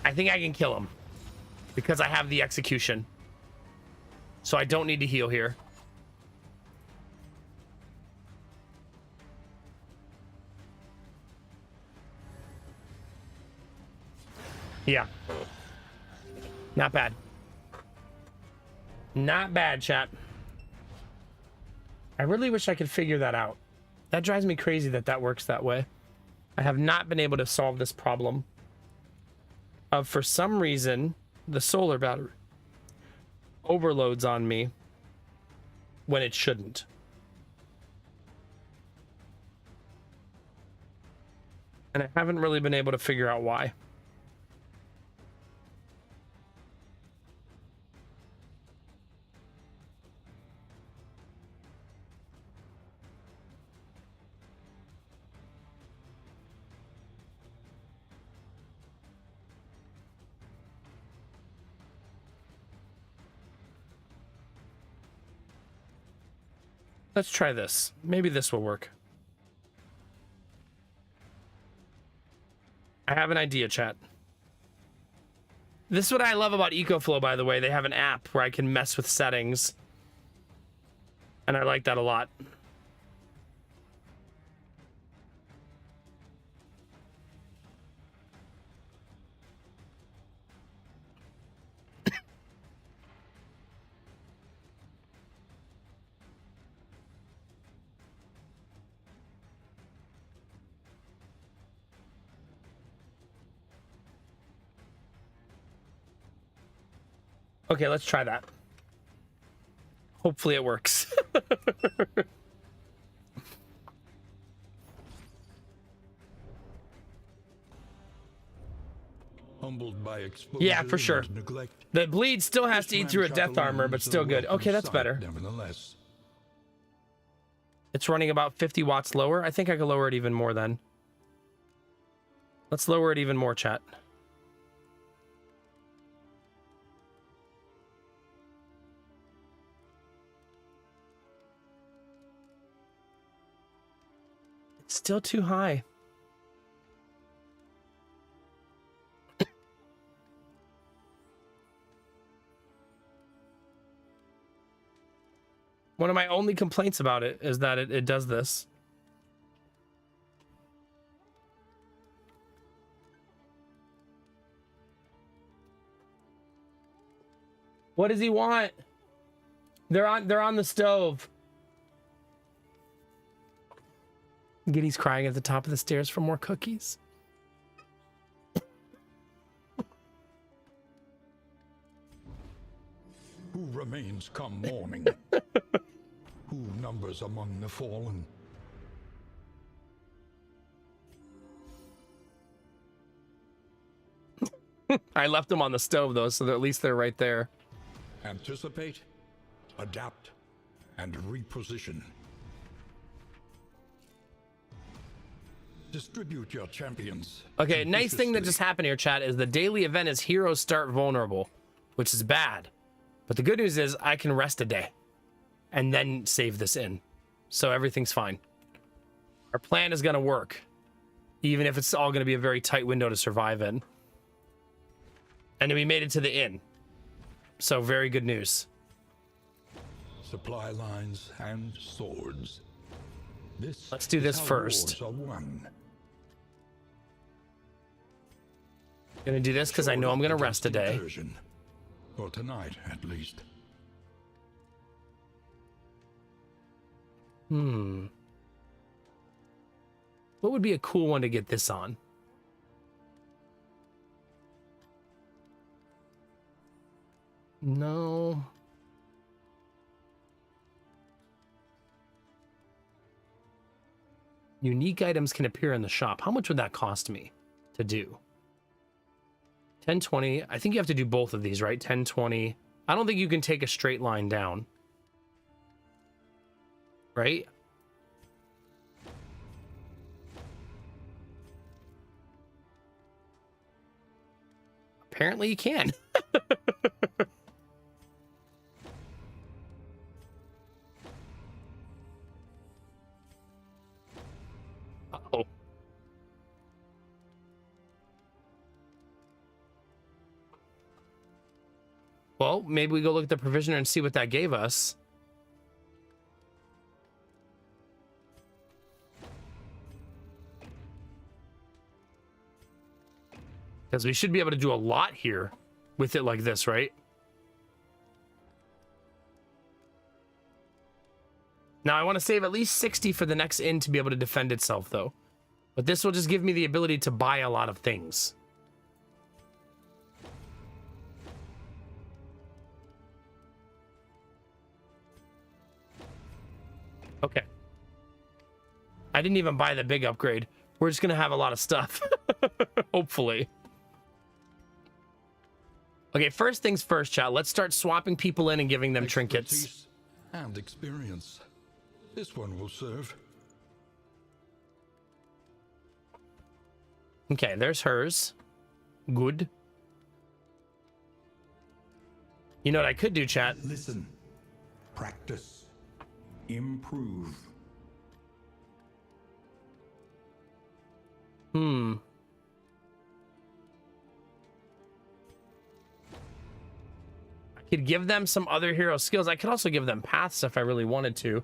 I think I can kill him because I have the execution. So I don't need to heal here. Yeah. Not bad. Not bad, chat. I really wish I could figure that out. That drives me crazy that that works that way. I have not been able to solve this problem of, for some reason, the solar battery overloads on me when it shouldn't. And I haven't really been able to figure out why. Let's try this. Maybe this will work. I have an idea, chat. This is what I love about EcoFlow, by the way. They have an app where I can mess with settings. And I like that a lot. Okay, let's try that. Hopefully it works. Humbled by exposure, Yeah, for sure. and neglect, The bleed still has to eat through a death ramshackle armor, but is a still good. welcome Okay, that's sight, better. Nevertheless, It's running about 50 watts lower. I think I could lower it even more then. Let's lower it even more, chat. It's still too high. One of my only complaints about it is that it does this. What does he want? They're on the stove. Giddy's crying at the top of the stairs for more cookies. who remains come morning? Who numbers among the fallen? I left them on the stove though, so that at least they're right there. Anticipate, adapt, and reposition. Distribute your champions. Okay, nice thing that judiciously. just happened here, chat, is the daily event is heroes start vulnerable, which is bad. But the good news is I can rest a day and then save this inn. So everything's fine. Our plan is going to work, even if it's all going to be a very tight window to survive in. And then we made it to the inn. So very good news. Supply lines and swords. Let's do this first. Gonna do this because I know I'm gonna rest a day. For tonight, at least. What would be a cool one to get this on? No. Unique items can appear in the shop. How much would that cost me to do? 1020. I think you have to do both of these, right? 1020. I don't think you can take a straight line down. Right? Apparently you can. Uh-oh. Well, maybe we go look at the provisioner and see what that gave us. Because we should be able to do a lot here with it like this, right? Now, I want to save at least 60 for the next inn to be able to defend itself, though. But this will just give me the ability to buy a lot of things. Okay. I didn't even buy the big upgrade. We're just going to have a lot of stuff. Hopefully. Okay, first things first, chat. Let's start swapping people in and giving them trinkets. And experience. This one will serve. Okay, there's hers. Good. You know what I could do, chat? Listen. Practice. Improve. I could give them some other hero skills. I could also give them paths if I really wanted to.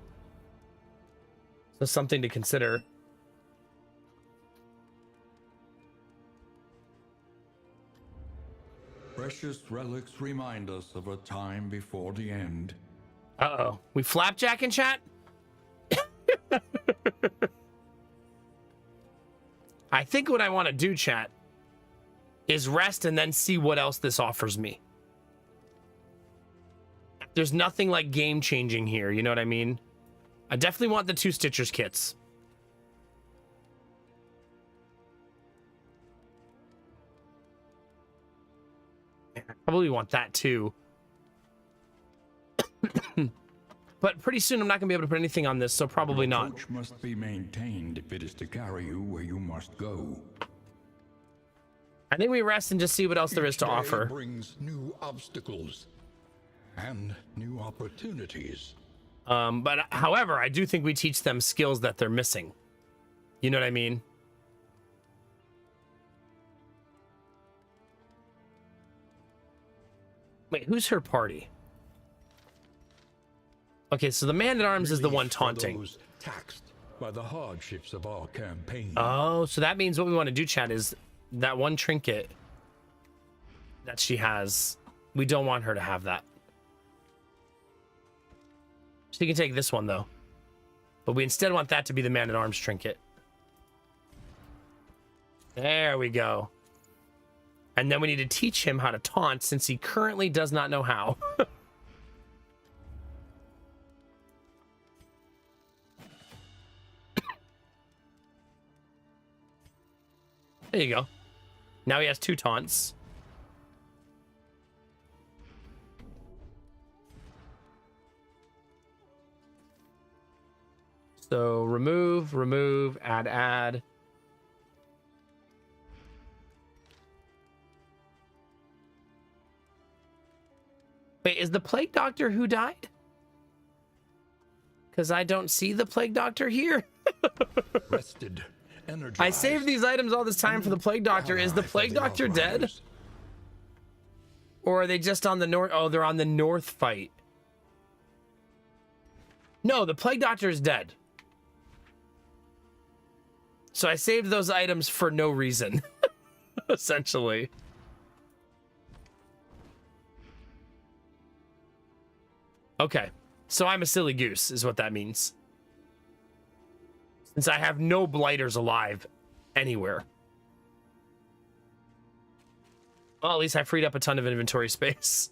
So something to consider. Precious relics remind us of a time before the end. Uh-oh. We flapjack in chat? I think what I want to do, chat, is rest and then see what else this offers me. There's nothing like game-changing here, you know what I mean? I definitely want the 2 Stitchers kits. I probably want that too. But pretty soon I'm not going to be able to put anything on this, so probably not. Your coach must be maintained if it is to carry you where you must go. I think we rest and just see what else there is to offer. Brings new obstacles and new opportunities. But however, I do think we teach them skills that they're missing. You know what I mean? Wait, who's her party? Okay, so the man-at-arms is the one taunting. Those taxed by the hardships of our campaign. Oh, so that means what we want to do, chat, is that one trinket that she has. We don't want her to have that. She can take this one, though. But we instead want that to be the man-at-arms trinket. There we go. And then we need to teach him how to taunt, since he currently does not know how. There you go. Now he has 2 taunts. So remove, add. Wait, is the Plague Doctor who died? Because I don't see the Plague Doctor here. Rested, energized. I saved these items all this time for the Plague Doctor. Is the Plague Doctor dead? Or are they just on the north? Oh, they're on the north fight. No, the Plague Doctor is dead. So I saved those items for no reason, essentially. Okay, so I'm a silly goose, is what that means. Since I have no blighters alive anywhere. Well, at least I freed up a ton of inventory space.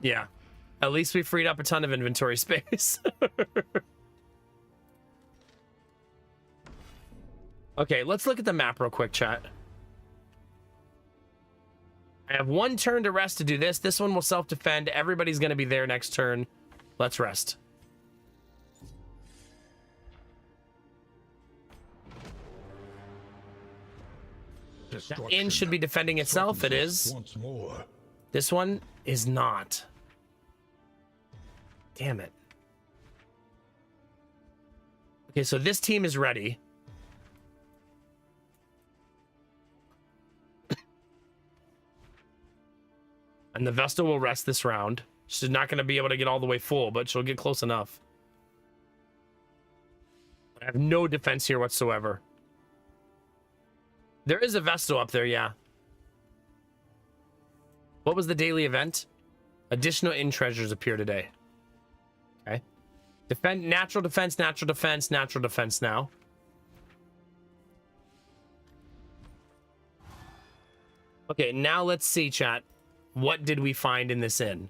Yeah. At least we freed up a ton of inventory space. Okay, let's look at the map real quick, chat. I have one turn to rest to do this. This one will self-defend. Everybody's going to be there next turn. Let's rest. That inn should be defending itself. It is. Once more. This one is not. Damn it. Okay, so this team is ready. And the Vestal will rest this round. She's not going to be able to get all the way full, but she'll get close enough. I have no defense here whatsoever. There is a Vestal up there, yeah. What was the daily event? Additional inn treasures appear today. Okay. Defend, natural defense, natural defense, natural defense now. Okay, now let's see, chat. What did we find in this inn?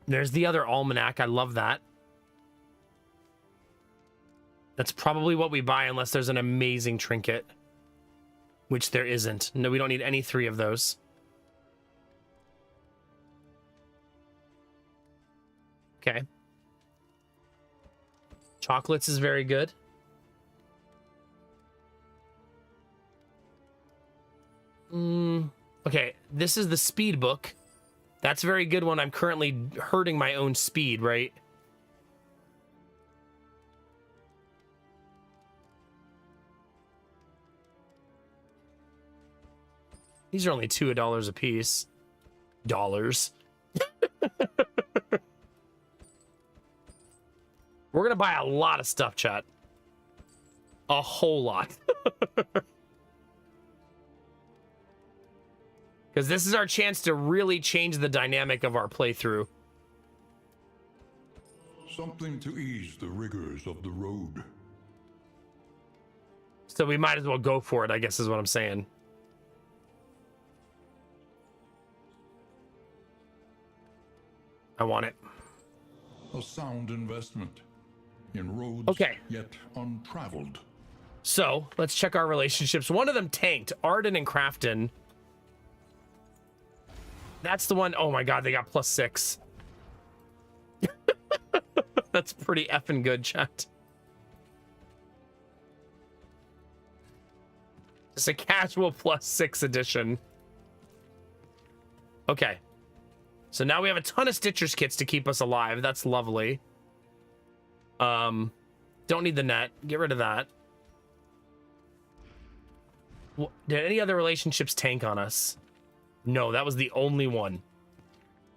There's the other almanac. I love that. That's probably what we buy unless there's an amazing trinket. Which there isn't. No, we don't need any three of those. Okay. Chocolates is very good. Okay, this is the speed book. That's a very good one. I'm currently hurting my own speed, right? These are only $2 a piece. Dollars. We're gonna buy a lot of stuff, chat. A whole lot. Because this is our chance to really change the dynamic of our playthrough. Something to ease the rigors of the road. So we might as well go for it, I guess is what I'm saying. I want it. A sound investment in roads Okay. yet untraveled. So let's check our relationships. One of them tanked, Arden and Crafton. That's the one. Oh my god, they got +6. That's pretty effing good, chat. It's a casual +6 edition. Okay. So now we have a ton of Stitcher's kits to keep us alive. That's lovely. Don't need the net. Get rid of that. Did any other relationships tank on us? No, that was the only one.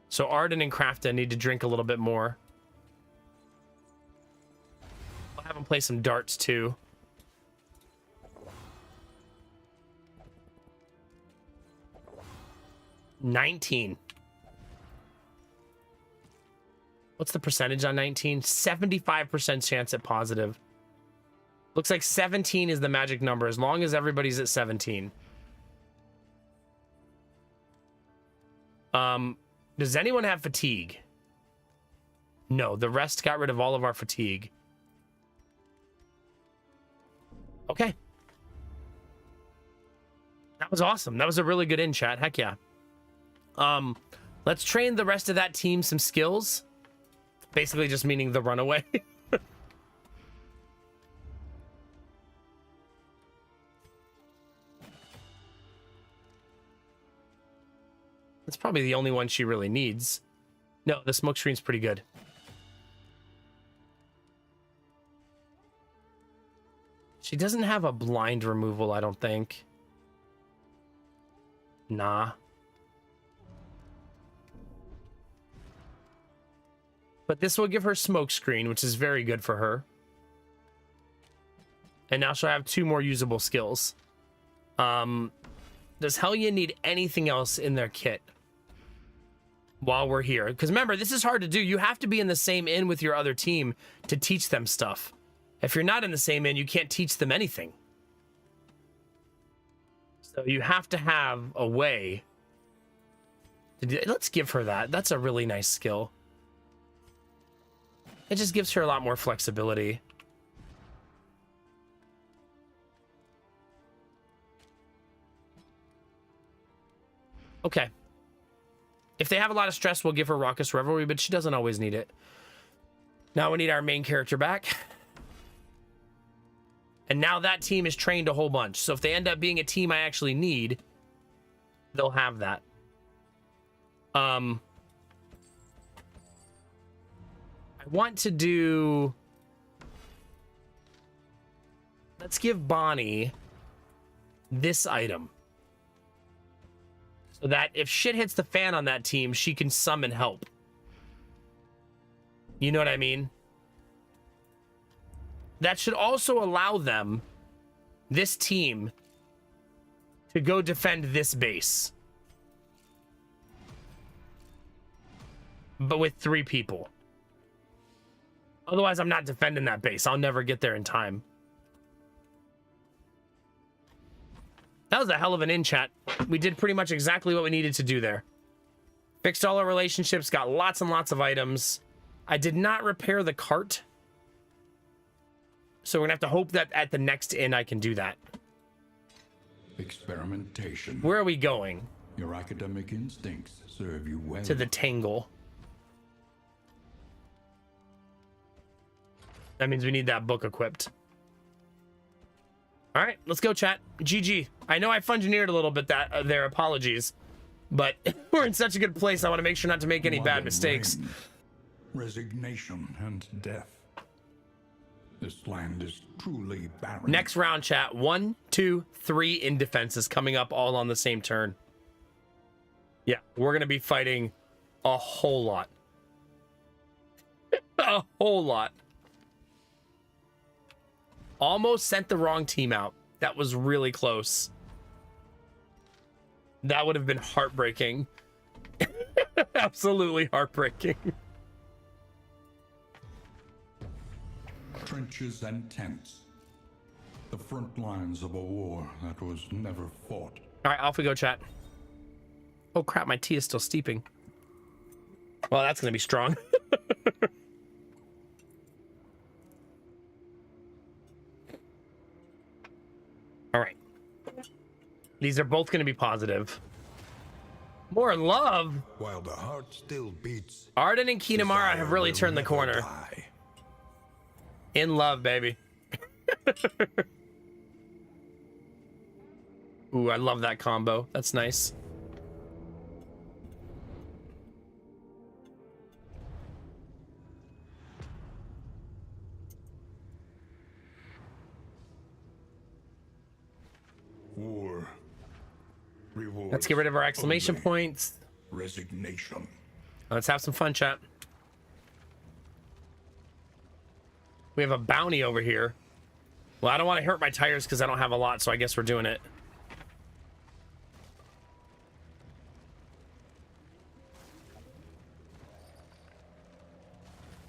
So Arden and Crafton need to drink a little bit more. I'll have them play some darts too. $19. What's the percentage on 19? 75% chance at positive. Looks like 17 is the magic number, as long as everybody's at 17. Does anyone have fatigue? No, the rest got rid of all of our fatigue. Okay. That was awesome. That was a really good in chat. Heck yeah. Let's train the rest of that team some skills. Basically just meaning the runaway. That's probably the only one she really needs. No, the smoke screen's pretty good. She doesn't have a blind removal, I don't think. Nah. But this will give her smoke screen, which is very good for her. And now she'll have 2 more usable skills. Does Helya need anything else in their kit while we're here? Because remember, this is hard to do. You have to be in the same inn with your other team to teach them stuff. If you're not in the same inn, you can't teach them anything. So you have to have a way to do. Let's give her that. That's a really nice skill. It just gives her a lot more flexibility. Okay. If they have a lot of stress, we'll give her Raucous Revelry, but she doesn't always need it. Now we need our main character back. And now that team is trained a whole bunch. So if they end up being a team I actually need, they'll have that. I want to do... Let's give Bonnie this item. So that if shit hits the fan on that team, she can summon help. You know what I mean? That should also allow them, this team, to go defend this base. But with 3 people. Otherwise, I'm not defending that base. I'll never get there in time. That was a hell of an in chat. We did pretty much exactly what we needed to do there. Fixed all our relationships, got lots and lots of items. I did not repair the cart. So we're gonna have to hope that at the next inn I can do that. Experimentation. Where are we going? Your academic instincts serve you well. To the Tangle. That means we need that book equipped. All right, let's go, chat. GG. I know I fun-engineered a little bit there. Apologies. But we're in such a good place, I want to make sure not to make any bad mistakes. Rain, resignation and death. This land is truly barren. Next round, chat. 1, 2, 3 in defenses coming up all on the same turn. Yeah, we're going to be fighting a whole lot. A whole lot. Almost sent the wrong team out. That was really close. That would have been heartbreaking. Absolutely heartbreaking. Trenches and tents. The front lines of a war that was never fought. All right, off we go, chat. Oh crap, my tea is still steeping. Well, that's gonna be strong. All right. These are both gonna be positive. More love. While the heart still beats, Arden and Kinemara have really turned the corner. Die. In love, baby. Ooh, I love that combo. That's nice. War. Rewards Let's get rid of our exclamation only points. Resignation. Let's have some fun, chat. We have a bounty over here. Well, I don't want to hurt my tires because I don't have a lot, so I guess we're doing it.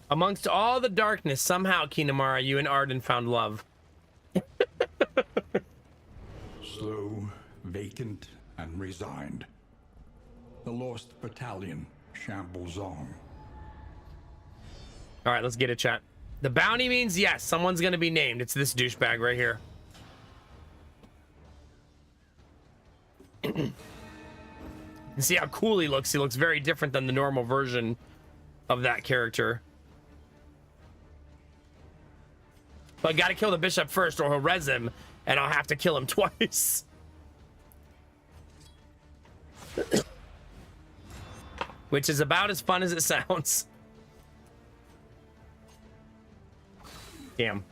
Amongst all the darkness, somehow, Kinemara, you and Arden found love. Slow, vacant, and resigned. The lost battalion shambles on. All right, let's get it, chat. The bounty means yes, someone's gonna be named. It's this douchebag right here. You see how cool he looks? He looks very different than the normal version of that character. But I gotta kill the bishop first or he'll res him and I'll have to kill him twice. which is about as fun as it sounds. Damn.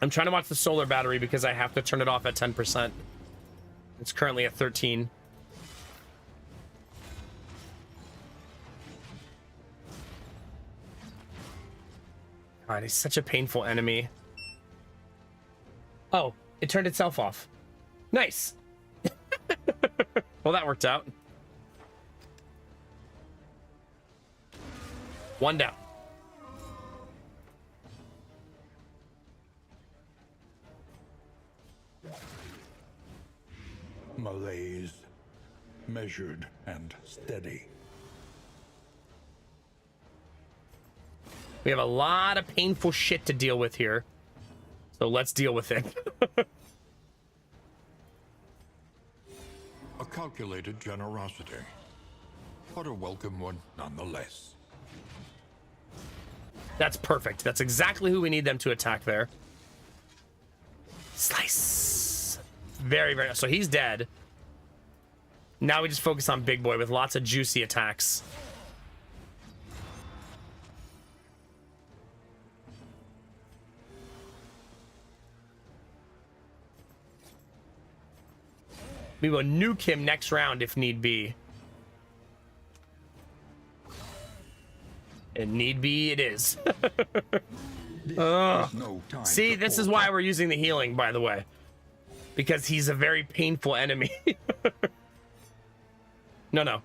I'm trying to watch the solar battery because I have to turn it off at 10%. It's currently at 13. God, he's such a painful enemy. Oh, it turned itself off. Nice. Well, that worked out. One down. Malaise, measured and steady. We have a lot of painful shit to deal with here. So let's deal with it. A calculated generosity, but a welcome one nonetheless. That's perfect. That's exactly who we need them to attack there. Slice. Very, very... So he's dead. Now we just focus on Big Boy with lots of juicy attacks. We will nuke him next round if need be. And need be, it is. No time See, this is why we're using the healing, by the way. Because he's a very painful enemy. No.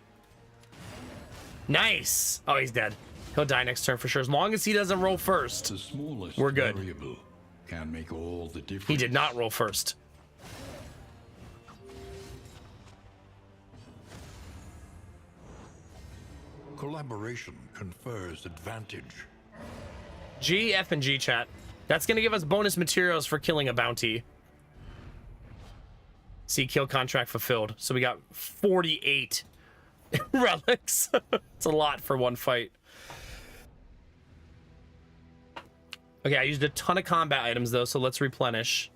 Nice. Oh, he's dead. He'll die next turn for sure. As long as he doesn't roll first. The smallest We're good. variable can make all the difference. He did not roll first. Collaboration confers advantage. G, F, and G, chat. That's going to give us bonus materials for killing a bounty. See, kill contract fulfilled. So we got 48 relics. It's a lot for one fight. Okay, I used a ton of combat items, though, so let's replenish.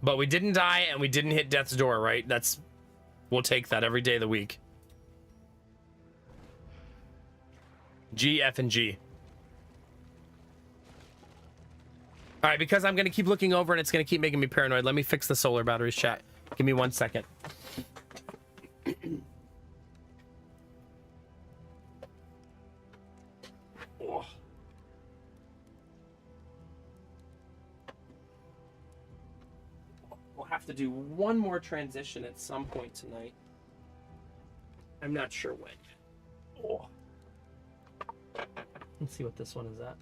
But we didn't die, and we didn't hit death's door, right? We'll take that every day of the week. G, F, and G. All right, because I'm going to keep looking over and it's going to keep making me paranoid, let me fix the solar batteries, chat. Give me 1 second. Oh. We'll have to do one more transition at some point tonight. I'm not sure when. Oh. Let's see what this one is at.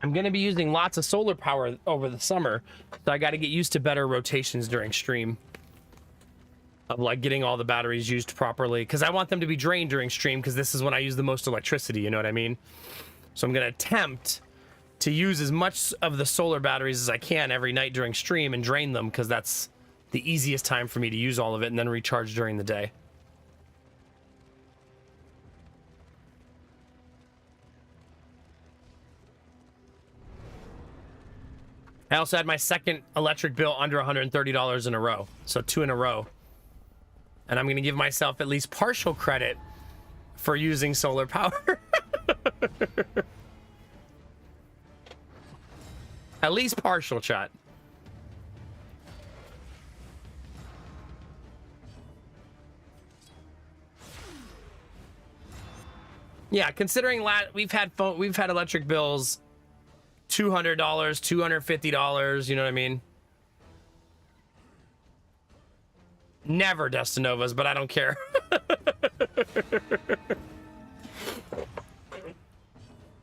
I'm going to be using lots of solar power over the summer, so I got to get used to better rotations during stream. Of like getting all the batteries used properly, because I want them to be drained during stream, because this is when I use the most electricity, you know what I mean? So I'm going to attempt to use as much of the solar batteries as I can every night during stream and drain them, because that's the easiest time for me to use all of it and then recharge during the day. I also had my second electric bill under $130 in a row. So 2 in a row. And I'm going to give myself at least partial credit for using solar power. At least partial, chat. Yeah, considering we've had electric bills $200, $250, you know what I mean? Never Destinovas, but I don't care.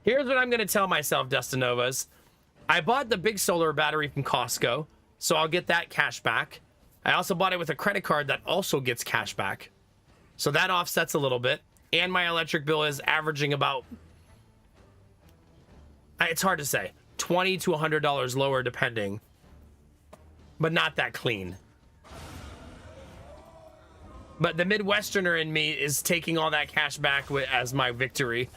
Here's what I'm going to tell myself, Destinovas. I bought the big solar battery from Costco, so I'll get that cash back. I also bought it with a credit card that also gets cash back. So that offsets a little bit. And my electric bill is averaging about... It's hard to say. $20 to $100 lower depending. But not that clean. But the Midwesterner in me is taking all that cash back as my victory.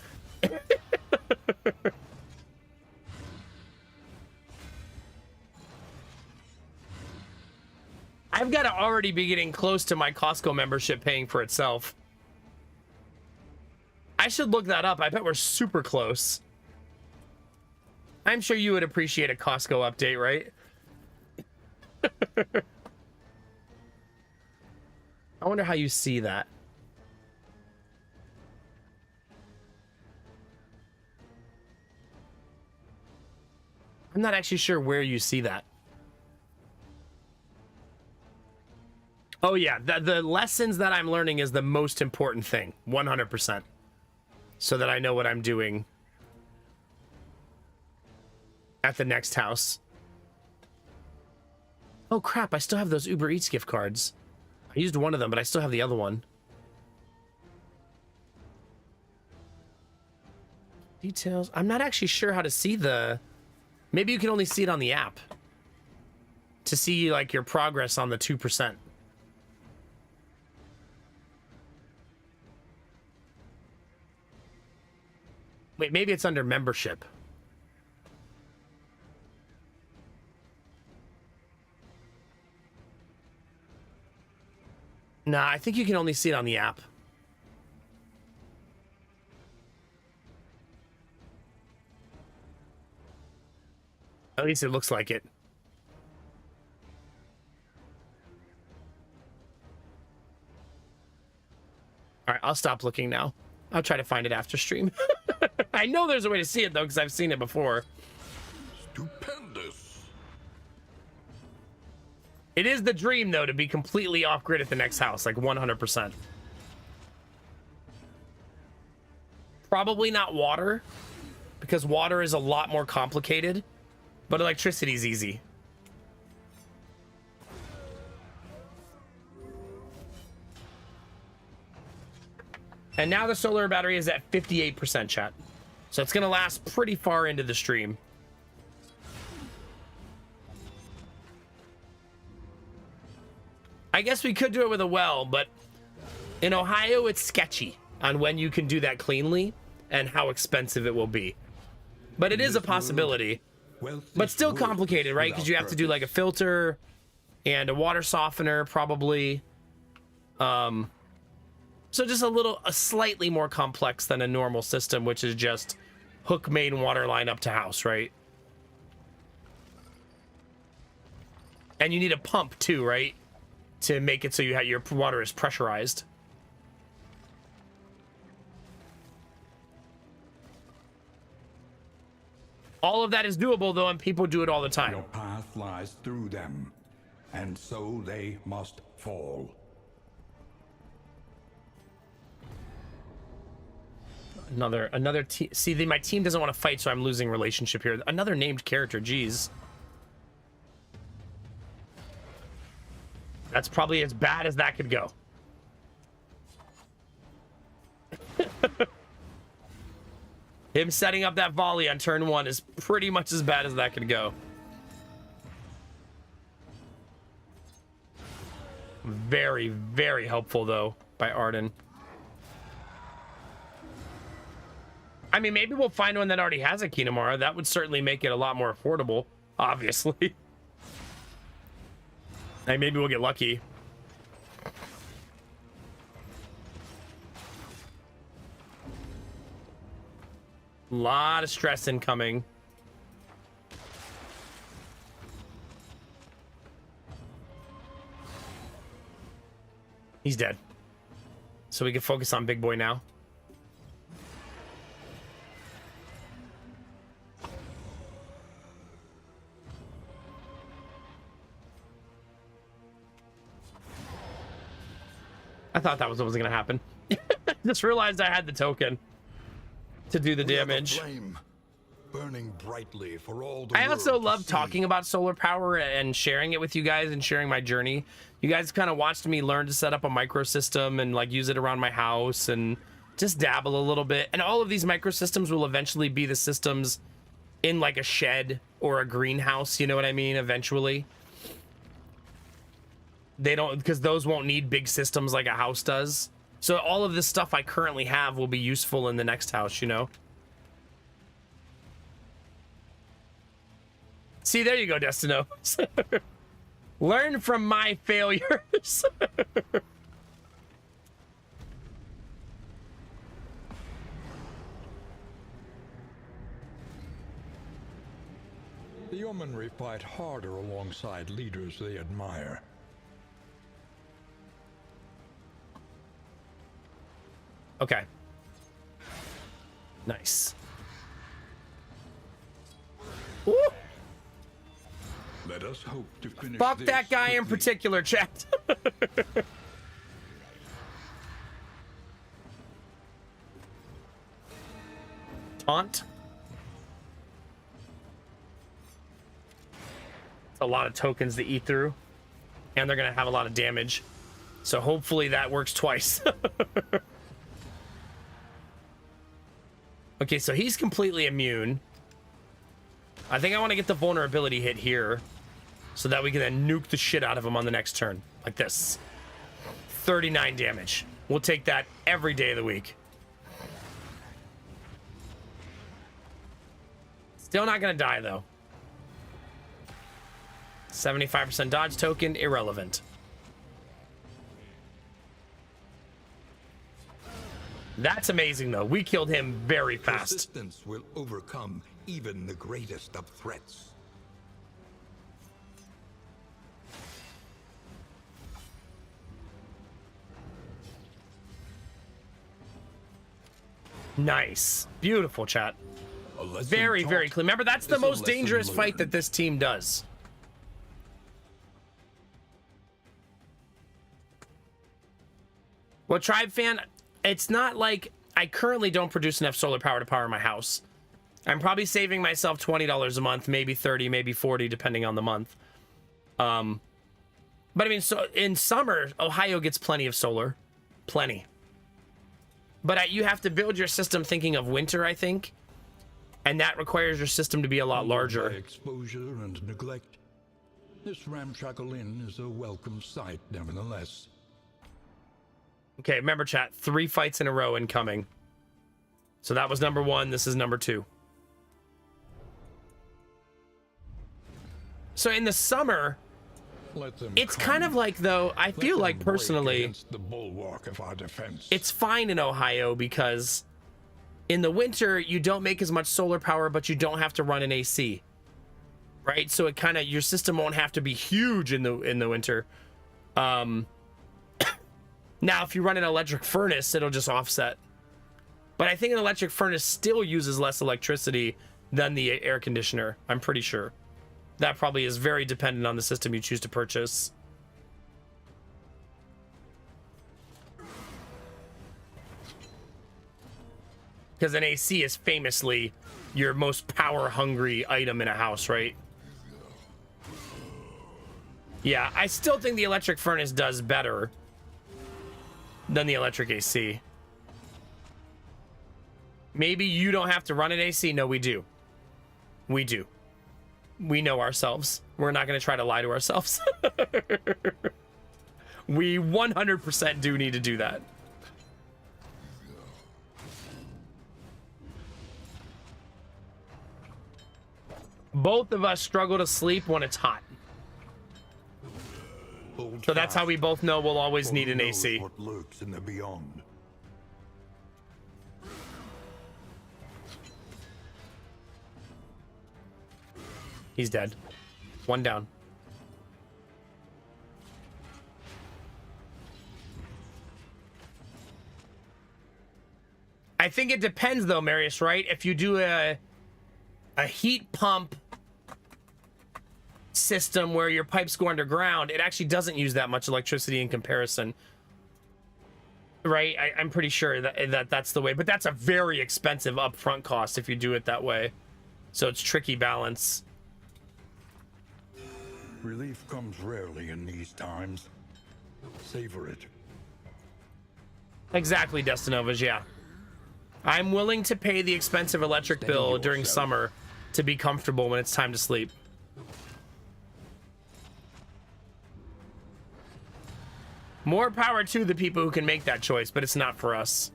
got to already be getting close to my Costco membership paying for itself. I should look that up. I bet we're super close. I'm sure you would appreciate a Costco update, right? I wonder how you see that. I'm not actually sure where you see that. Oh yeah, the lessons that I'm learning is the most important thing, 100%. So that I know what I'm doing at the next house. Oh crap, I still have those Uber Eats gift cards. I used one of them, but I still have the other one. Details. I'm not actually sure how to see the... Maybe you can only see it on the app. To see like your progress on the 2%. Wait, maybe it's under membership. Nah, I think you can only see it on the app. At least it looks like it. All right, I'll stop looking now. I'll try to find it after stream. I know there's a way to see it, though, because I've seen it before. Stupendous. It is the dream, though, to be completely off-grid at the next house, like 100%. Probably not water, because water is a lot more complicated, but electricity is easy. And now the solar battery is at 58%, chat. So it's going to last pretty far into the stream. I guess we could do it with a well, but in Ohio, it's sketchy on when you can do that cleanly and how expensive it will be. But it is a possibility. But still complicated, right? Because you have to do like a filter and a water softener, probably. So just a slightly more complex than a normal system, which is just hook main water line up to house, right? And you need a pump too, right? To make it so your water is pressurized. All of that is doable, though, and people do it all the time. Your path lies through them, and so they must fall. Another see, my team doesn't want to fight, so I'm losing relationship here. Another named character, geez. That's probably as bad as that could go. Him setting up that volley on turn 1 is pretty much as bad as that could go. Very, very helpful, though, by Arden. I mean, maybe we'll find one that already has a Kinemara. That would certainly make it a lot more affordable, obviously. And maybe we'll get lucky. Lot of stress incoming. He's dead. So we can focus on Big Boy now. I thought that was what was going to happen. Just realized I had the token to do the damage. Flame, burning brightly for all the I also world to love see. talking about solar power and sharing it with you guys and sharing my journey. You guys kind of watched me learn to set up a microsystem and like use it around my house and just dabble a little bit. And all of these microsystems will eventually be the systems in like a shed or a greenhouse. You know what I mean? Eventually. They don't, because those won't need big systems like a house does. So all of this stuff I currently have will be useful in the next house, you know? See, there you go, Destino. Learn from my failures. The Yeomanry fight harder alongside leaders they admire. Okay. Nice. Woo! Let us hope to finish Fuck this that guy in quickly. particular, chat. Taunt. It's a lot of tokens to eat through, and they're gonna have a lot of damage. So hopefully that works twice. Okay, so he's completely immune. I think I want to get the vulnerability hit here so that we can then nuke the shit out of him on the next turn. Like this. 39 damage. We'll take that every day of the week. Still not going to die, though. 75% dodge token, irrelevant. That's amazing, though. We killed him very fast. Persistence will overcome even the greatest of threats. Nice. Beautiful, chat. A lesson Very, taught very clean. Remember, that's the is a most lesson dangerous fight that learned. this team does. Well, Tribe fan, it's not like I currently don't produce enough solar power to power my house. I'm probably saving myself $20 a month, maybe 30, maybe 40, depending on the month. But I mean, so in summer, Ohio gets plenty of solar. Plenty. But you have to build your system thinking of winter, I think. And that requires your system to be a lot By larger. exposure and neglect, this ramshackle inn is a welcome sight, nevertheless. Okay, remember, chat, 3 fights in a row incoming. So that was number 1. This is number 2. So in the summer, Let them it's come. kind of like, though, I Let feel them like break personally, against the bulwark of our defense. it's fine in Ohio because in the winter, you don't make as much solar power, but you don't have to run an AC. Right? So it kind of, your system won't have to be huge in the winter. Now, if you run an electric furnace, it'll just offset. But I think an electric furnace still uses less electricity than the air conditioner. I'm pretty sure. That probably is very dependent on the system you choose to purchase. Because an AC is famously your most power-hungry item in a house, right? Yeah, I still think the electric furnace does better than the electric AC. Maybe you don't have to run an AC. No, we do. We do. We know ourselves. We're not going to try to lie to ourselves. We 100% do need to do that. Both of us struggle to sleep when it's hot. Hold So that's how fast, we both know we'll always for need who an knows AC. What lurks in the beyond. He's dead. 1 down. I think it depends though, Marius, right? If you do a heat pump system where your pipes go underground, it actually doesn't use that much electricity in comparison. Right? I'm pretty sure that that's the way, but that's a very expensive upfront cost if you do it that way. So it's tricky balance. Relief comes rarely in these times. Savor it. Exactly, Destinovas, yeah. I'm willing to pay the expensive electric bill during summer to be comfortable when it's time to sleep. More power to the people who can make that choice, but it's not for us.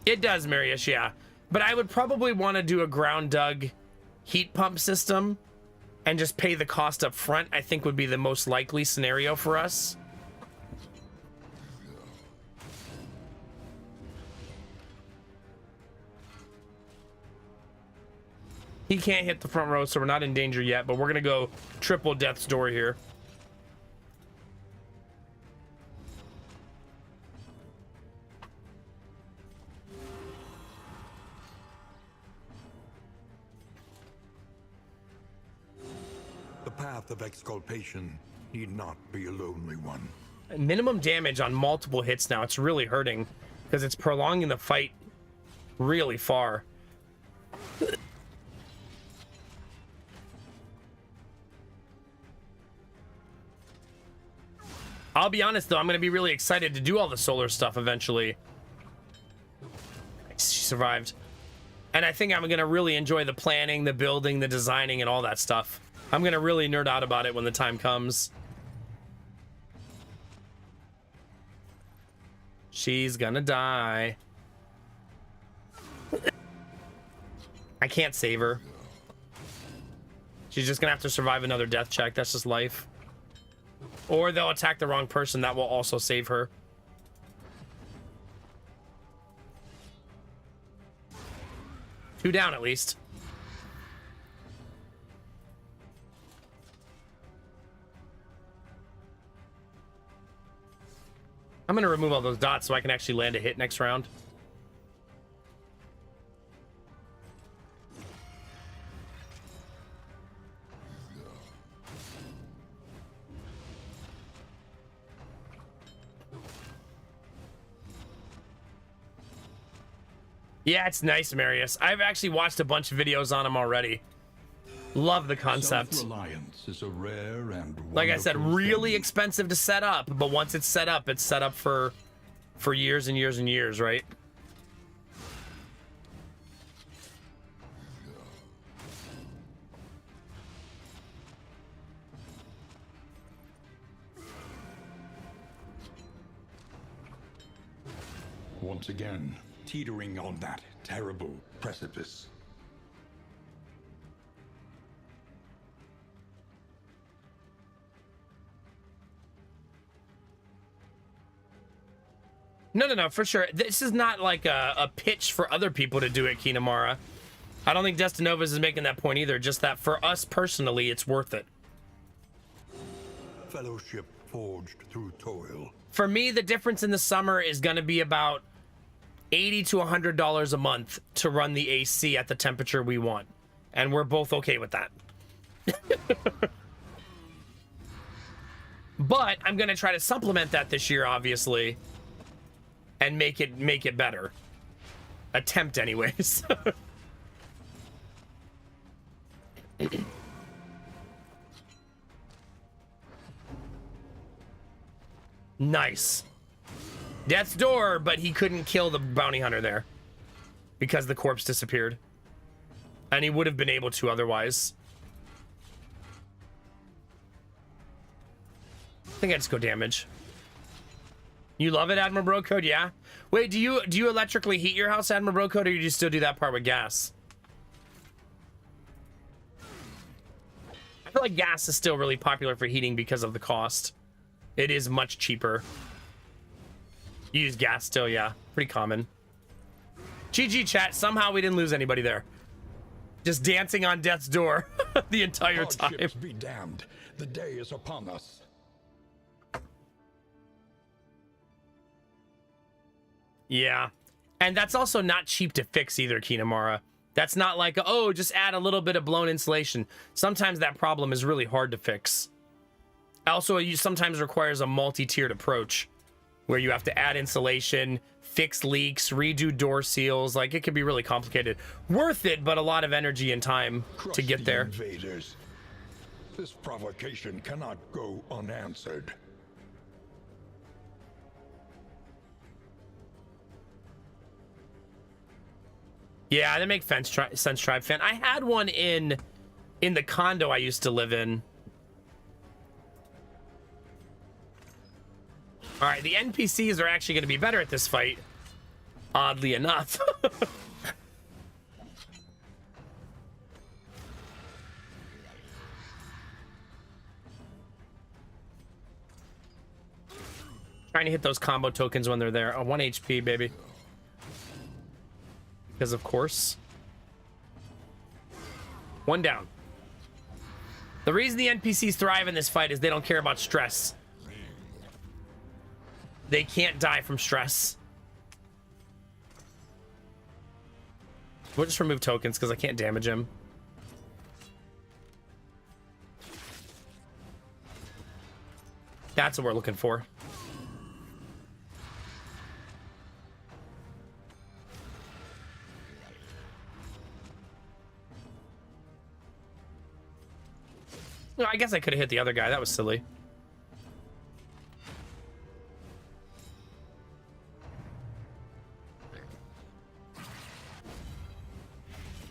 It does, Marius, yeah. But I would probably want to do a ground dug heat pump system and just pay the cost up front, I think would be the most likely scenario for us. He can't hit the front row, so we're not in danger yet, but we're gonna go triple Death's Door here. The path of exculpation need not be a lonely one. Minimum damage on multiple hits now. It's really hurting because it's prolonging the fight really far. I'll be honest though, I'm going to be really excited to do all the solar stuff eventually. She survived. And I think I'm going to really enjoy the planning, the building, the designing, and all that stuff. I'm going to really nerd out about it when the time comes. She's gonna die. I can't save her. She's just gonna have to survive another death check. That's just life. Or they'll attack the wrong person. That will also save her. Two down at least. I'm gonna remove all those dots so I can actually land a hit next round. Yeah, it's nice, Marius. I've actually watched a bunch of videos on him already. Love the concept. Self-reliance is a rare and Like I said, really thing. expensive to set up, but once it's set up for years and years and years, right? Once again, Teetering on that terrible precipice. No, for sure. This is not like a pitch for other people to do it, Kinamara. I don't think Destinovas is making that point either. Just that for us personally, it's worth it. Fellowship forged through toil. For me, the difference in the summer is going to be about $80 to $100 a month to run the AC at the temperature we want. And we're both okay with that. But I'm going to try to supplement that this year, obviously, and make it better. Attempt anyways. Nice. Death's Door, but he couldn't kill the bounty hunter there because the corpse disappeared. And he would have been able to otherwise. I think I just go damage. You love it, Admiral Bro Code? Yeah. Wait, do you electrically heat your house, Admiral Bro Code, or do you still do that part with gas? I feel like gas is still really popular for heating because of the cost. It is much cheaper. You use gas still, yeah. Pretty common. GG chat. Somehow we didn't lose anybody there. Just dancing on death's door the entire time. hardships be damned. The day is upon us. Yeah. And that's also not cheap to fix either, Kinamara. That's not like, oh, just add a little bit of blown insulation. Sometimes that problem is really hard to fix. Also, it sometimes requires a multi-tiered approach where you have to add insulation, fix leaks, redo door seals. Like, it can be really complicated. Worth it, but a lot of energy and time to get Crusty there. Invaders. This provocation cannot go unanswered. Yeah, that makes sense, Tribe Fan. I had one in the condo I used to live in. All right, the NPCs are actually going to be better at this fight, oddly enough. Trying to hit those combo tokens when they're there. Oh, 1 HP, baby. Because of course. 1 down. The reason the NPCs thrive in this fight is they don't care about stress. They can't die from stress. We'll just remove tokens because I can't damage him. That's what we're looking for. No, I guess I could have hit the other guy. That was silly.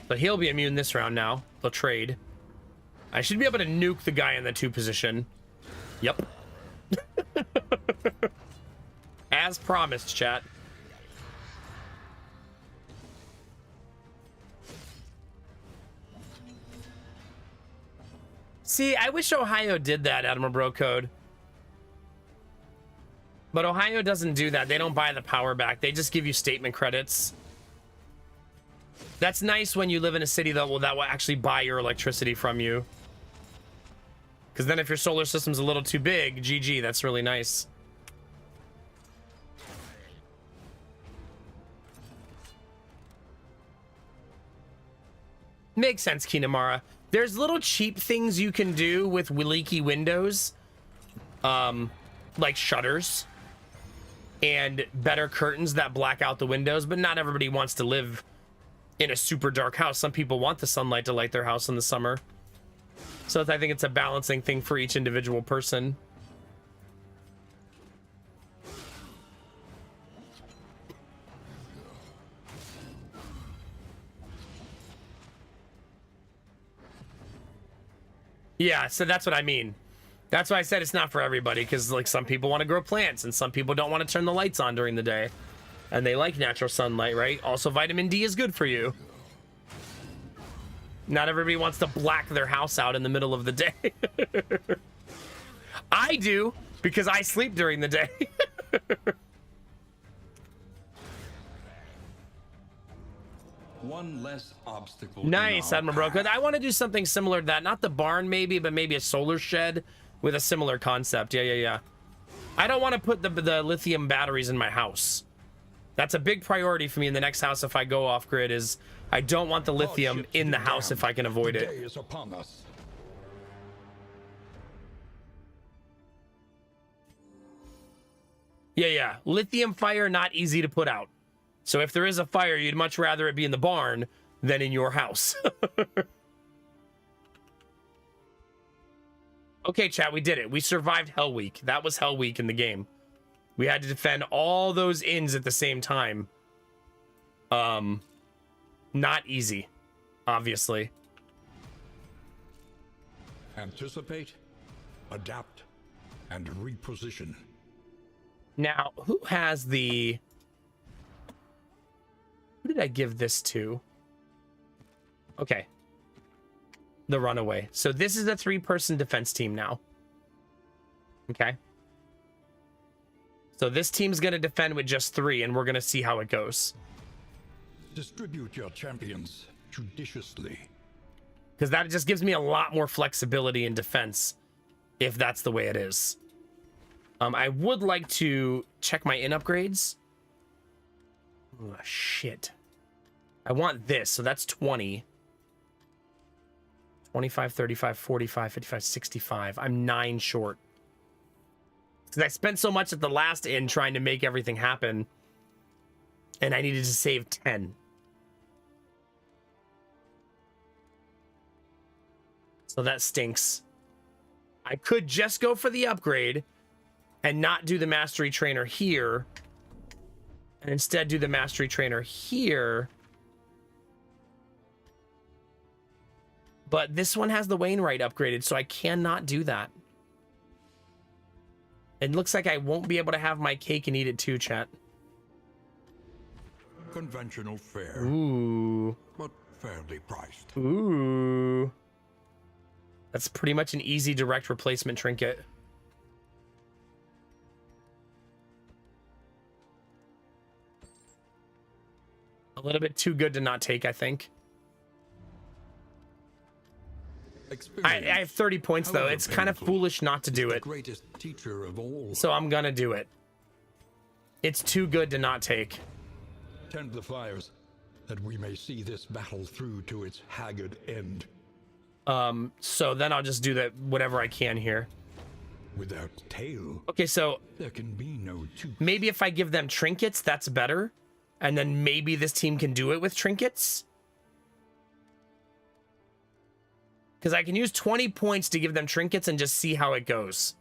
But he'll be immune this round now. They'll trade. I should be able to nuke the guy in the 2 position. Yep. As promised, chat. See, I wish Ohio did that, Admiral Bro Code. But Ohio doesn't do that. They don't buy the power back. They just give you statement credits. That's nice when you live in a city that will actually buy your electricity from you. Because then if your solar system's a little too big, GG, that's really nice. Makes sense, Kinamara. There's little cheap things you can do with leaky windows. Like shutters. And better curtains that black out the windows, but not everybody wants to live in a super dark house. Some people want the sunlight to light their house in the summer. So I think it's a balancing thing for each individual person. Yeah, so that's what I mean. That's why I said it's not for everybody, because like some people want to grow plants and some people don't want to turn the lights on during the day. And they like natural sunlight, right? Also, vitamin D is good for you. Not everybody wants to black their house out in the middle of the day. I do, because I sleep during the day. One less obstacle. Nice, Admiral Broco. I want to do something similar to that. Not the barn, maybe, but maybe a solar shed with a similar concept. Yeah. I don't want to put the lithium batteries in my house. That's a big priority for me in the next house if I go off grid. Is I don't want the lithium in the house if I can avoid it. The day is upon us. Yeah. Lithium fire, not easy to put out. So if there is a fire, you'd much rather it be in the barn than in your house. Okay, chat, we did it. We survived Hell Week. That was Hell Week in the game. We had to defend all those inns at the same time. Not easy, obviously. Anticipate, adapt, and reposition. Now, who has the... Who did I give this to? Okay. The Runaway. So this is a 3-person defense team now. Okay. So this team's going to defend with just 3, and we're going to see how it goes. Distribute your champions judiciously. Because that just gives me a lot more flexibility in defense, if that's the way it is. I would like to check my in upgrades. Oh, shit. I want this, so that's 20. 25, 35, 45, 55, 65. I'm 9 short. Because I spent so much at the last inn trying to make everything happen. And I needed to save 10. So that stinks. I could just go for the upgrade and not do the mastery trainer here. And instead do the mastery trainer here. But this one has the Wainwright upgraded, so I cannot do that. It looks like I won't be able to have my cake and eat it too, chat. Conventional fare, Ooh. but fairly priced. Ooh. That's pretty much an easy direct replacement trinket. little bit too good to not take, I think. I have 30 points, though. However It's kind of painful, foolish not to is do the it. greatest teacher of all. So I'm gonna do it. It's too good to not take. Tend the fires, that we may see this battle through to its haggard end. So then I'll just do that whatever I can here. Without tail, Okay, so there can be no tooth. maybe if I give them trinkets, that's better. And then maybe this team can do it with trinkets. Because I can use 20 points to give them trinkets and just see how it goes.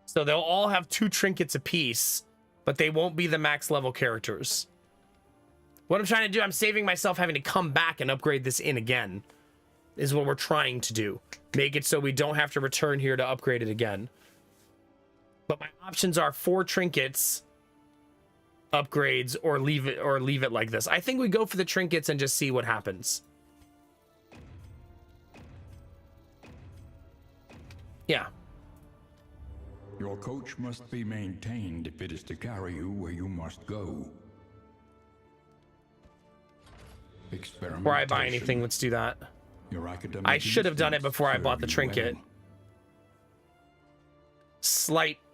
So they'll all have 2 trinkets apiece, but they won't be the max level characters. What I'm trying to do, I'm saving myself having to come back and upgrade this in again, is what we're trying to do. Make it so we don't have to return here to upgrade it again. But my options are 4 trinkets, upgrades, or leave it like this. I think we go for the trinkets and just see what happens. Yeah. Your coach must be maintained if it is to carry you where you must go. Before I buy anything, let's do that. Your academic I should have done it instincts before I bought the serve you trinket. well.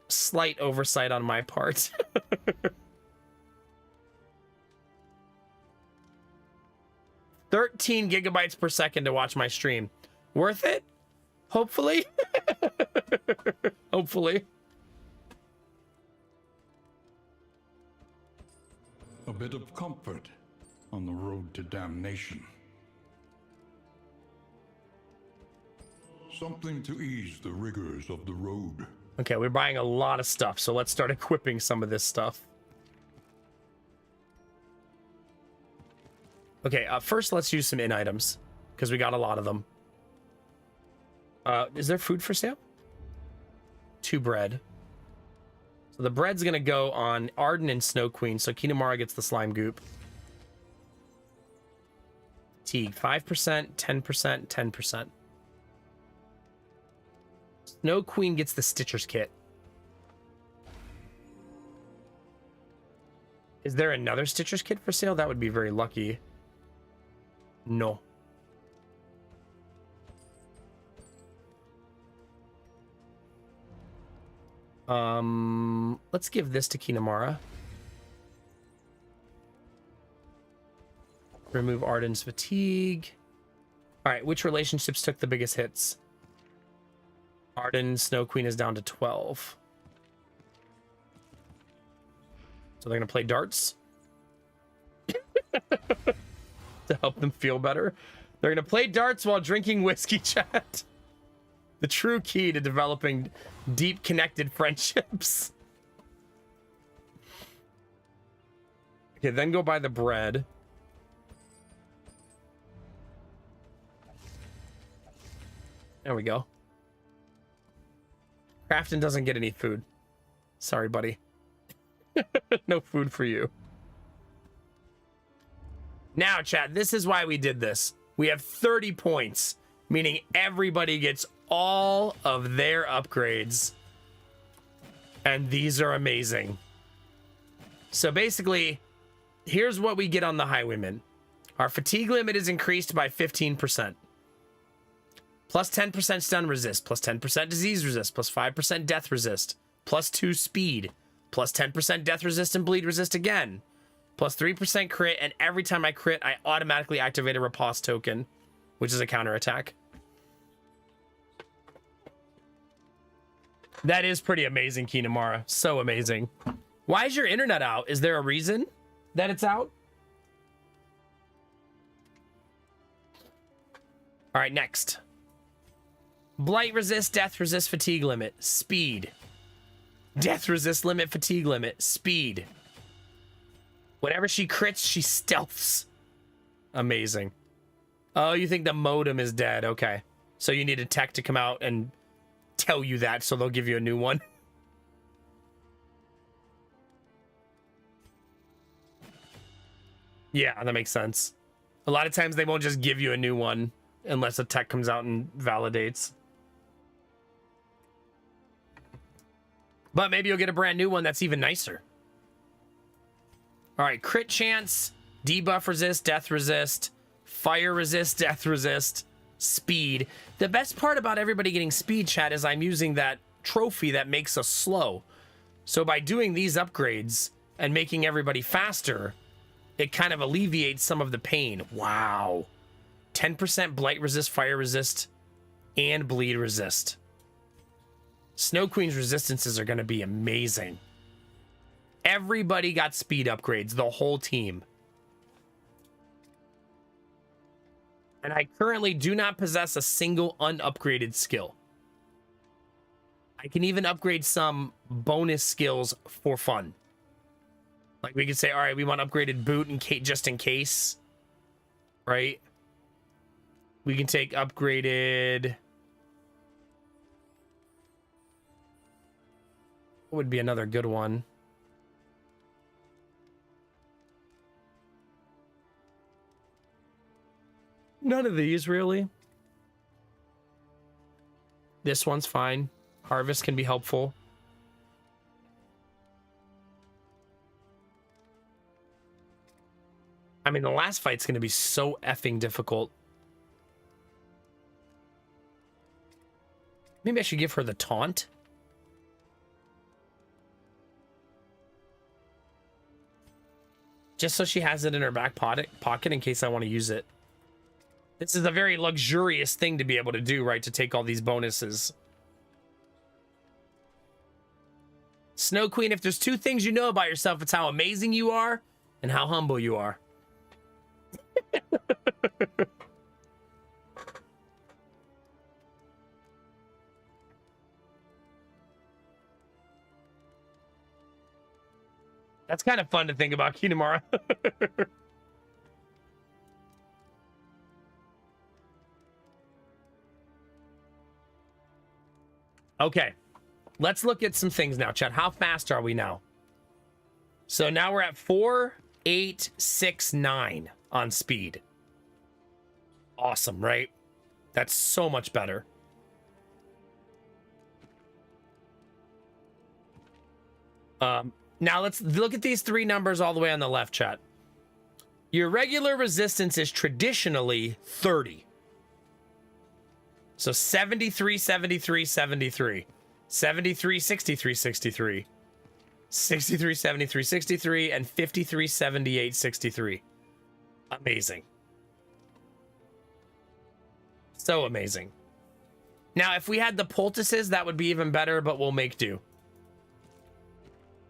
Slight oversight on my part. $13 gigabytes per second to watch my stream. Worth it? Hopefully. Hopefully. A bit of comfort on the road to damnation. Something to ease the rigors of the road. Okay, we're buying a lot of stuff, so let's start equipping some of this stuff. Okay, first let's use some in items, because we got a lot of them. Is there food for sale? 2 bread. So the bread's gonna go on Arden and Snow Queen, so Kinemara gets the slime goop. Fatigue, 5%, 10%, 10%. Snow Queen gets the Stitcher's Kit. Is there another Stitcher's Kit for sale? That would be very lucky. No. Let's give this to Kinemara. Remove Arden's fatigue. All right, which relationships took the biggest hits? Arden, Snow Queen is down to 12. So they're gonna play darts to help them feel better. They're gonna play darts while drinking whiskey, chat. The true key to developing deep connected friendships. Okay, then go buy the bread. There we go. Crafton doesn't get any food. Sorry, buddy. No food for you. Now, chat, this is why we did this. We have 30 points, meaning everybody gets all of their upgrades. And these are amazing. So basically, here's what we get on the Highwaymen. Our fatigue limit is increased by 15%. Plus 10% stun resist, plus 10% disease resist, plus 5% death resist, plus 2 speed, plus 10% death resist and bleed resist again, plus 3% crit, and every time I crit, I automatically activate a riposte token, which is a counterattack. That is pretty amazing, Kinemara. So amazing. Why is your internet out? Is there a reason that it's out? All right, next. Blight resist, death resist, fatigue limit, speed. Death resist limit, fatigue limit, speed. Whenever she crits, she stealths. Amazing. Oh, you think the modem is dead. Okay. So you need a tech to come out and tell you that, so they'll give you a new one. Yeah, that makes sense. A lot of times they won't just give you a new one unless a tech comes out and validates. But maybe you'll get a brand new one that's even nicer. All right, crit chance, debuff resist, death resist, fire resist, death resist, speed. The best part about everybody getting speed, chat, is I'm using that trophy that makes us slow. So by doing these upgrades and making everybody faster, it kind of alleviates some of the pain. Wow. 10% blight resist, fire resist, and bleed resist. Snow Queen's resistances are going to be amazing. Everybody got speed upgrades, the whole team. And I currently do not possess a single unupgraded skill. I can even upgrade some bonus skills for fun. Like we could say, all right, we want upgraded boot in case, just in case, right? We can take upgraded. What would be another good one? None of these really. This one's fine. Harvest can be helpful. I mean, the last fight's going to be so effing difficult. Maybe I should give her the taunt. Just so she has it in her back pocket in case I want to use it. This is a very luxurious thing to be able to do, right? To take all these bonuses. Snow Queen, if there's two things you know about yourself, it's how amazing you are and how humble you are. That's kind of fun to think about, Kinemara. Okay, let's look at some things now, chat. How fast are we now? So now we're at 4, 8, 6, 9 on speed. Awesome, right? That's so much better. Now let's look at these three numbers all the way on the left, chat. Your regular resistance is traditionally 30. So 73, 73, 73. 73, 63, 63. 63, 73, 63. And 53, 78, 63. Amazing. So amazing. Now, if we had the poultices, that would be even better, but we'll make do.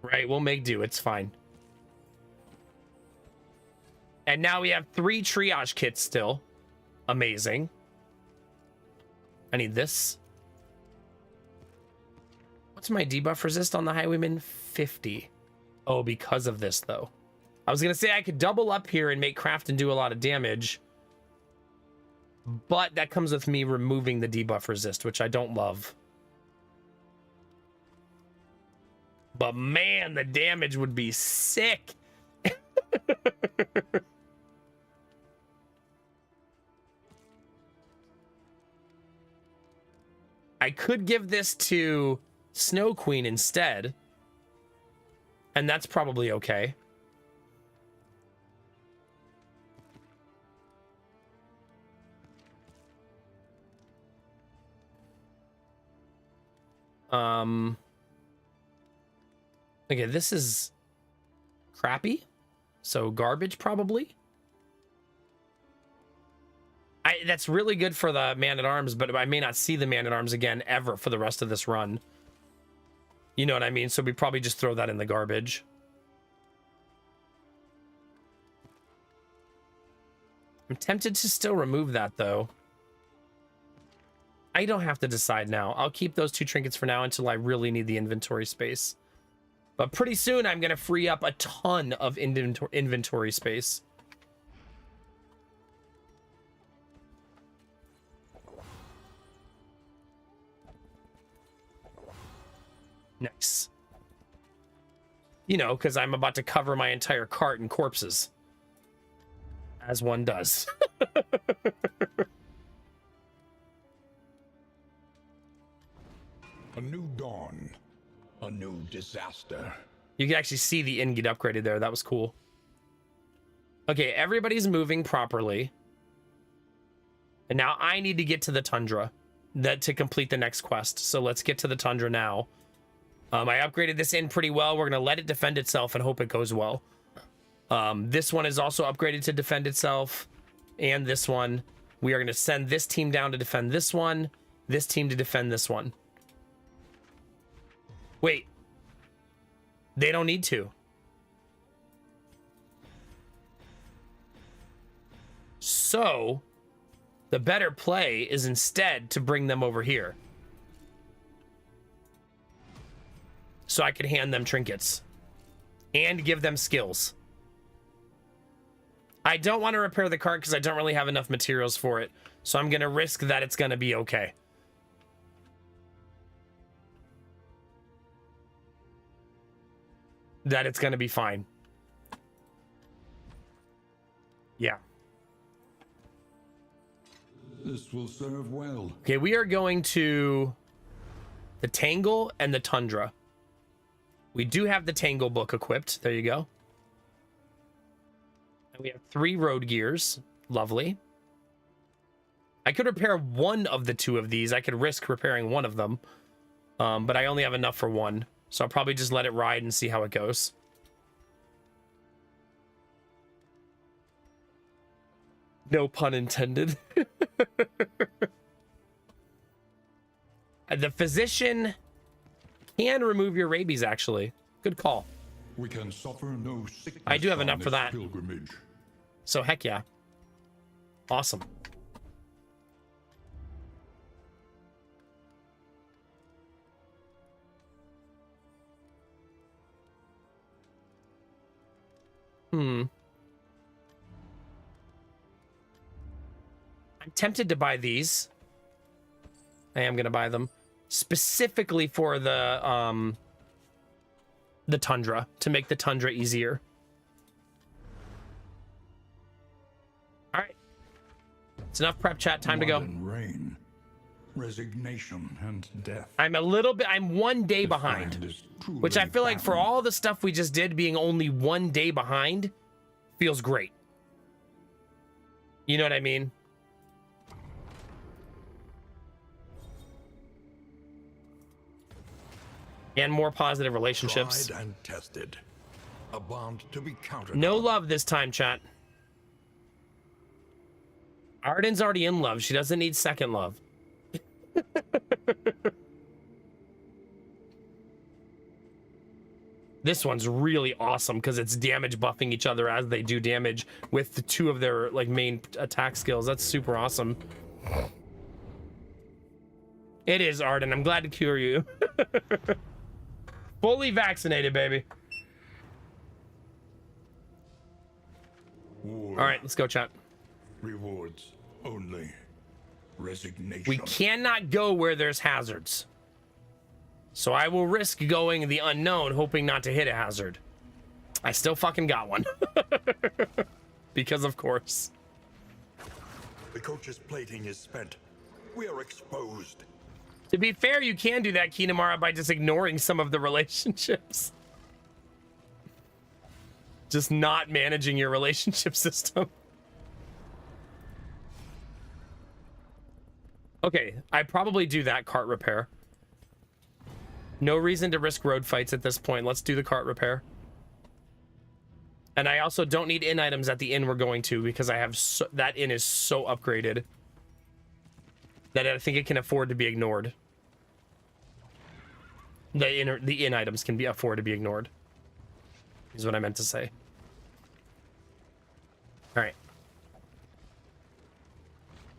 Right, we'll make do. It's fine. And now we have 3 triage kits still. Amazing. I need this. What's my debuff resist on the Highwayman? 50. Oh, because of this, though. I was going to say I could double up here and make craft and do a lot of damage. But that comes with me removing the debuff resist, which I don't love. But man, the damage would be sick. I could give this to Snow Queen instead. And that's probably okay. Okay, this is crappy. So garbage probably. That's really good for the Man-at-Arms, but I may not see the Man-at-Arms again ever for the rest of this run. You know what I mean? So we probably just throw that in the garbage. I'm tempted to still remove that, though. I don't have to decide now. I'll keep those 2 trinkets for now until I really need the inventory space. But pretty soon, I'm going to free up a ton of inventory space. Nice. You know, because I'm about to cover my entire cart in corpses. As one does. A new dawn. A new disaster. You can actually see the inn get upgraded there. That was cool. Okay, everybody's moving properly. And now I need to get to the tundra to complete the next quest. So let's get to the tundra now. I upgraded this inn pretty well. We're going to let it defend itself and hope it goes well. This one is also upgraded to defend itself. And this one. We are going to send this team down to defend this one. This team to defend this one. Wait. They don't need to. So, the better play is instead to bring them over here. So I can hand them trinkets. And give them skills. I don't want to repair the cart because I don't really have enough materials for it. So I'm going to risk that it's going to be okay. That it's going to be fine. Yeah. This will serve well. Okay, we are going to the Tangle and the Tundra. We do have the Tangle book equipped. There you go. And we have 3 road gears. Lovely. I could repair one of the 2 of these. I could risk repairing one of them. But I only have enough for one. So I'll probably just let it ride and see how it goes. No pun intended. The physician can remove your rabies, actually. Good call. We can suffer no sickness. I do have on enough for this that. pilgrimage. So heck yeah. Awesome. I'm tempted to buy these. I am gonna buy them specifically for the Tundra, to make the Tundra easier. All right, it's enough prep chat. Time to go. Blood and rain, resignation and death. I'm one day behind, Land is truly which I feel like for barren. all the stuff we just did, being only one day behind feels great. You know what I mean? And more positive relationships. Tried and tested. A bond to be counted No on. love this time, chat. Arden's already in love. She doesn't need second love. This one's really awesome because it's damage buffing each other as they do damage with the 2 of their like main attack skills. That's super awesome. It is, Arden. I'm glad to cure you. Fully vaccinated, baby. War All right, let's go, chat. rewards only resignation. We cannot go where there's hazards. So I will risk going the unknown, hoping not to hit a hazard. I still fucking got one. Because of course. The coach's plating is spent. We are exposed. To be fair, you can do that, Kinamara, by just ignoring some of the relationships. Just not managing your relationship system. Okay, I probably do that cart repair. No reason to risk road fights at this point. Let's do the cart repair. And I also don't need inn items at the inn we're going to because I have that inn is so upgraded that I think it can afford to be ignored. The inn items can be afford to be ignored. Is what I meant to say. All right.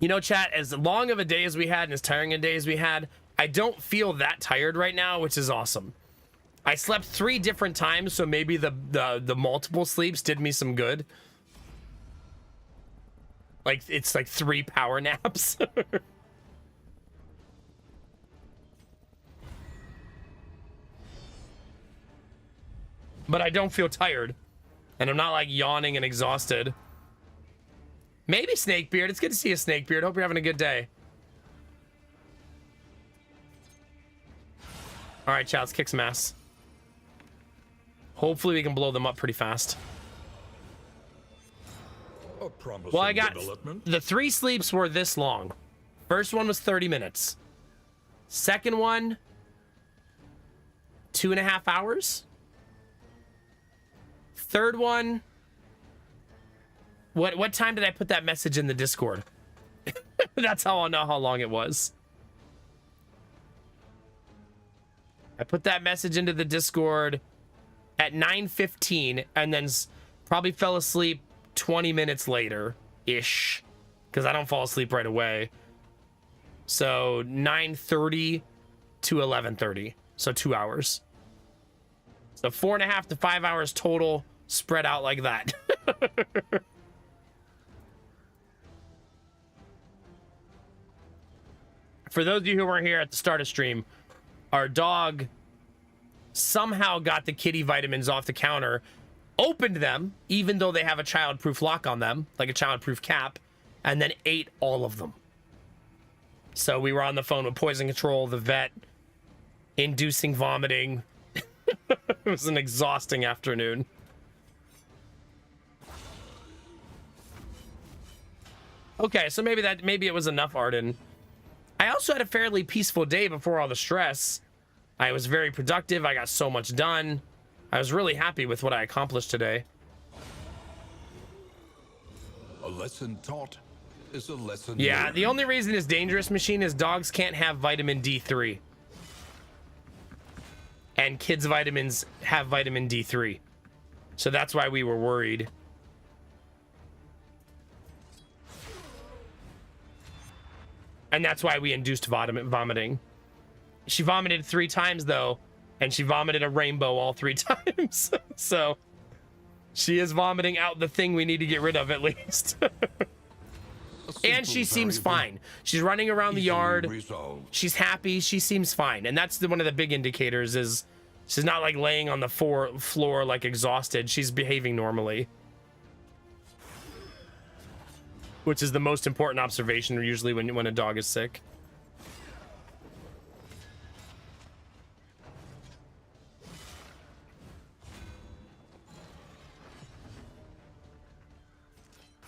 You know, chat, as long of a day as we had and as tiring a day as we had, I don't feel that tired right now, which is awesome. I slept 3 different times, so maybe the multiple sleeps did me some good. Like, it's like 3 power naps. But I don't feel tired. And I'm not like yawning and exhausted. Maybe Snakebeard. It's good to see you, Snakebeard. Hope you're having a good day. All right, chat, let's kick some ass. Hopefully we can blow them up pretty fast. A promising Well, I got development. the 3 sleeps were this long. First one was 30 minutes. Second one, 2.5 hours. Third one, what time did I put that message in the Discord? That's how I'll know how long it was. I put that message into the Discord at 9:15 and then probably fell asleep 20 minutes later ish, because I don't fall asleep right away. So 9:30 to 11:30, so 2 hours. So 4.5 to 5 hours total, spread out like that. For those of you who weren't here at the start of stream, our dog somehow got the kitty vitamins off the counter, opened them, even though they have a child-proof lock on them, like a child-proof cap, and then ate all of them. So we were on the phone with Poison Control, the vet, inducing vomiting. It was an exhausting afternoon. Okay, so maybe it was enough, Arden. I also had a fairly peaceful day before all the stress. I was very productive. I got so much done. I was really happy with what I accomplished today. A lesson taught is a lesson Yeah, learned. the only reason it's dangerous, Machine, is dogs can't have vitamin D3. And kids' vitamins have vitamin D3. So that's why we were worried. And that's why we induced vomiting. She vomited 3 times, though, and she vomited a rainbow all 3 times. So she is vomiting out the thing we need to get rid of, at least. And she seems fine. She's running around the yard. Resolved. She's happy. She seems fine. And that's one of the big indicators is she's not like laying on the floor like exhausted. She's behaving normally. Which is the most important observation usually when a dog is sick.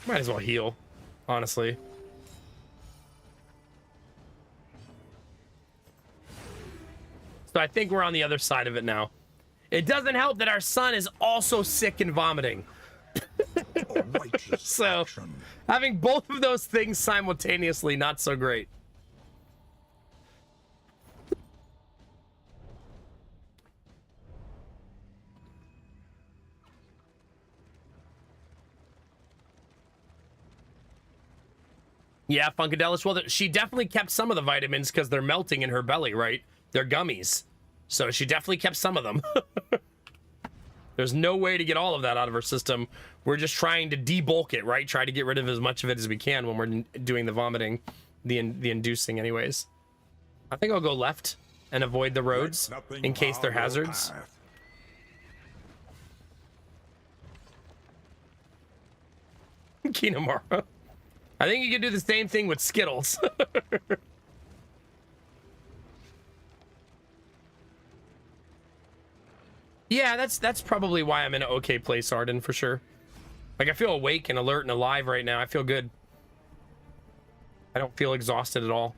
Might as well heal, honestly. So I think we're on the other side of it now. It doesn't help that our son is also sick and vomiting. A righteous So action. having both of those things simultaneously, not so great. Yeah, Funkadelish. Well, she definitely kept some of the vitamins because they're melting in her belly, right? They're gummies. So she definitely kept some of them. There's no way to get all of that out of her system. We're just trying to debulk it, right? Try to get rid of as much of it as we can when we're doing the vomiting, the inducing anyways. I think I'll go left and avoid the roads Nothing in case they're bar your hazards. path. Kinemara. I think you can do the same thing with Skittles. Yeah, that's probably why I'm in an okay place, Arden, for sure. Like, I feel awake and alert and alive right now. I feel good. I don't feel exhausted at all.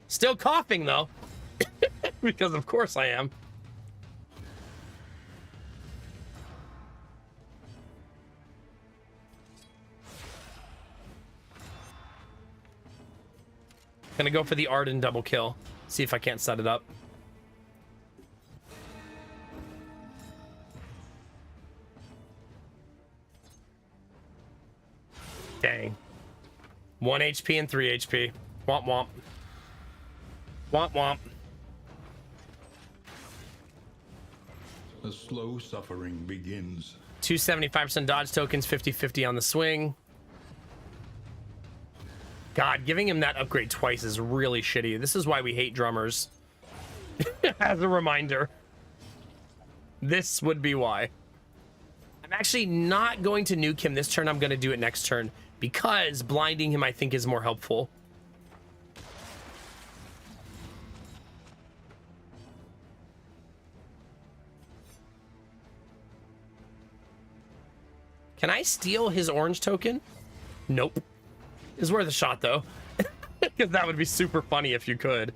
Still coughing, though. Because of course I am. Gonna go for the Arden double kill. See if I can't set it up. Dang. 1 HP and 3 HP. Womp womp. Womp womp. The slow suffering begins. 275% dodge tokens, 50-50 on the swing. God, giving him that upgrade twice is really shitty. This is why we hate drummers. As a reminder. This would be why. I'm actually not going to nuke him this turn. I'm going to do it next turn. Because blinding him, I think, is more helpful. Can I steal his orange token? Nope. It's worth a shot though. Because that would be super funny if you could.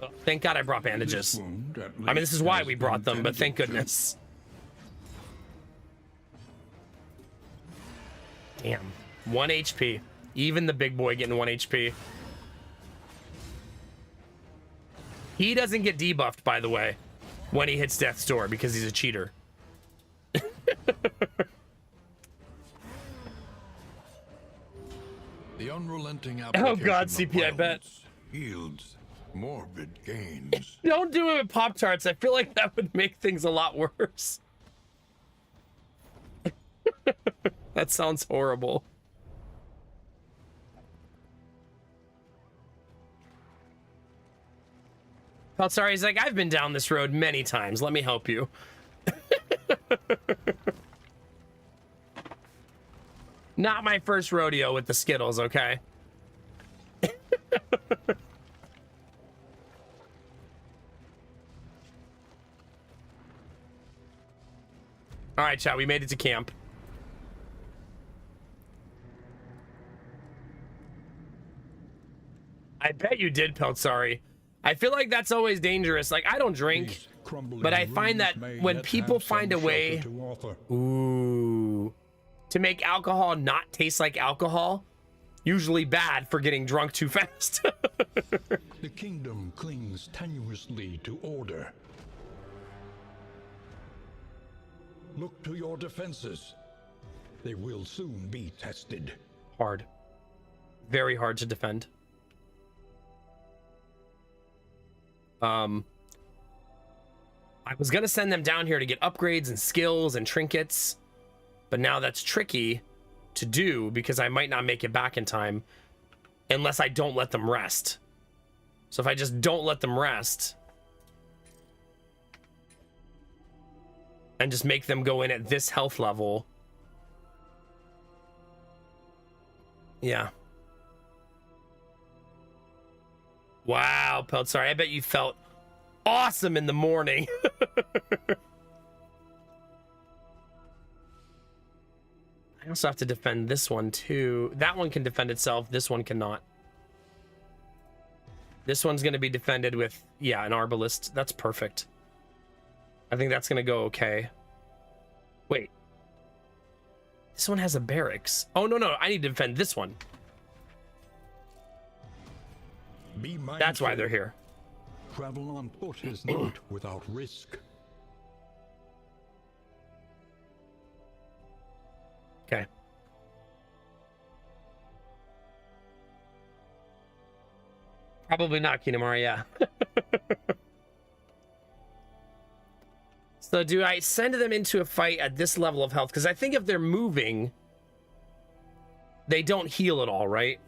Oh, thank God I brought bandages. I mean, this is why we brought them, but thank goodness. Damn. 1 HP. Even the big boy getting 1 HP. He doesn't get debuffed, by the way, when he hits Death's Door because he's a cheater. The unrelenting Oh God, application of CP, I bet. violence yields morbid gains. Don't do it with Pop-Tarts. I feel like that would make things a lot worse. That sounds horrible. Oh, sorry, he's like, I've been down this road many times. Let me help you. Not my first rodeo with the Skittles, okay? All right, chat, we made it to camp. I bet you did, Peltzari. I feel like that's always dangerous. Like, I don't drink, but I find that when people find a way to make alcohol not taste like alcohol, usually bad for getting drunk too fast. The kingdom clings tenuously to order. Look to your defenses. They will soon be tested. Hard. Very hard to defend. I was gonna send them down here to get upgrades and skills and trinkets, but now that's tricky to do because I might not make it back in time unless I don't let them rest. So if I just don't let them rest and just make them go in at this health level, yeah. Wow, Peltzari, I bet you felt awesome in the morning. I also have to defend this one too. That one can defend itself. This one cannot. This one's going to be defended with, yeah, an Arbalist. That's perfect. I think that's going to go okay. Wait. This one has a barracks. Oh, no, no. I need to defend this one. That's why they're here. Travel on foot is not without risk. Okay. Probably not, Kinamari, yeah. So do I send them into a fight at this level of health? Because I think if they're moving, they don't heal at all, right?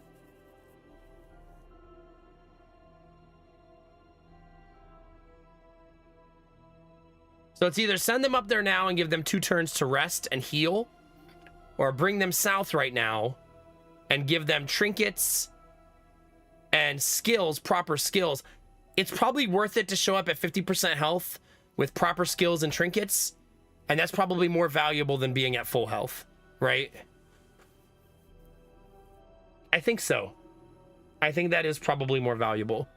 So it's either send them up there now and give them 2 turns to rest and heal, or bring them south right now and give them trinkets and skills, proper skills. It's probably worth it to show up at 50% health with proper skills and trinkets, and that's probably more valuable than being at full health, right? I think so. I think that is probably more valuable.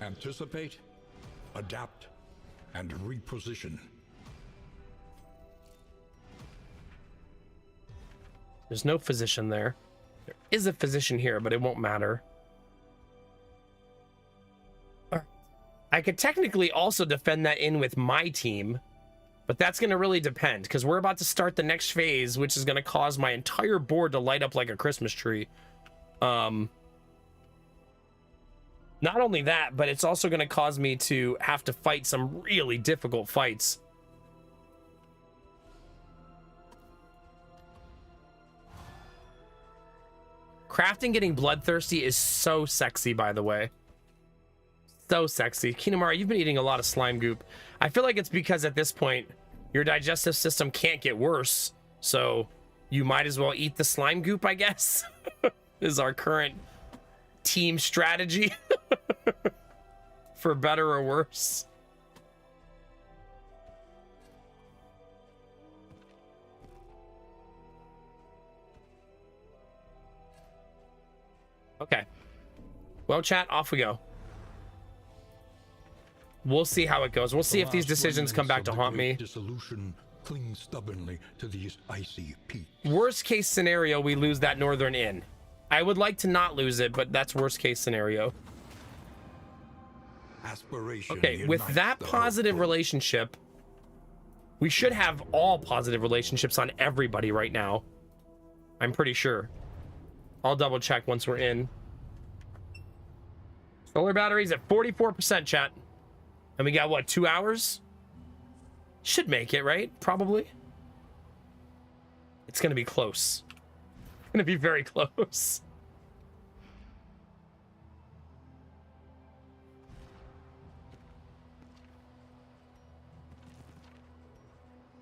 Anticipate, adapt, and reposition. There's no physician there. There is a physician here, but it won't matter. I could technically also defend that in with my team, but that's going to really depend because we're about to start the next phase, which is going to cause my entire board to light up like a Christmas tree. Not only that, but it's also going to cause me to have to fight some really difficult fights. Crafting getting bloodthirsty is so sexy, by the way. So sexy. Kinamara, you've been eating a lot of slime goop. I feel like it's because at this point, your digestive system can't get worse. So you might as well eat the slime goop, I guess, is our current team strategy. For better or worse. Okay. Well, chat, off we go. We'll see how it goes. We'll see if these decisions come back to haunt me. Dissolution clings stubbornly to these icy peaks. Worst case scenario, we lose that Northern Inn. I would like to not lose it, but that's worst case scenario. Aspiration Okay, with unites that the positive hopeful. relationship, we should have all positive relationships on everybody right now. I'm pretty sure. I'll double check once we're in. Solar batteries at 44%, chat. And we got, what, 2 hours? Should make it, right? Probably. It's going to be close. It's going to be very close.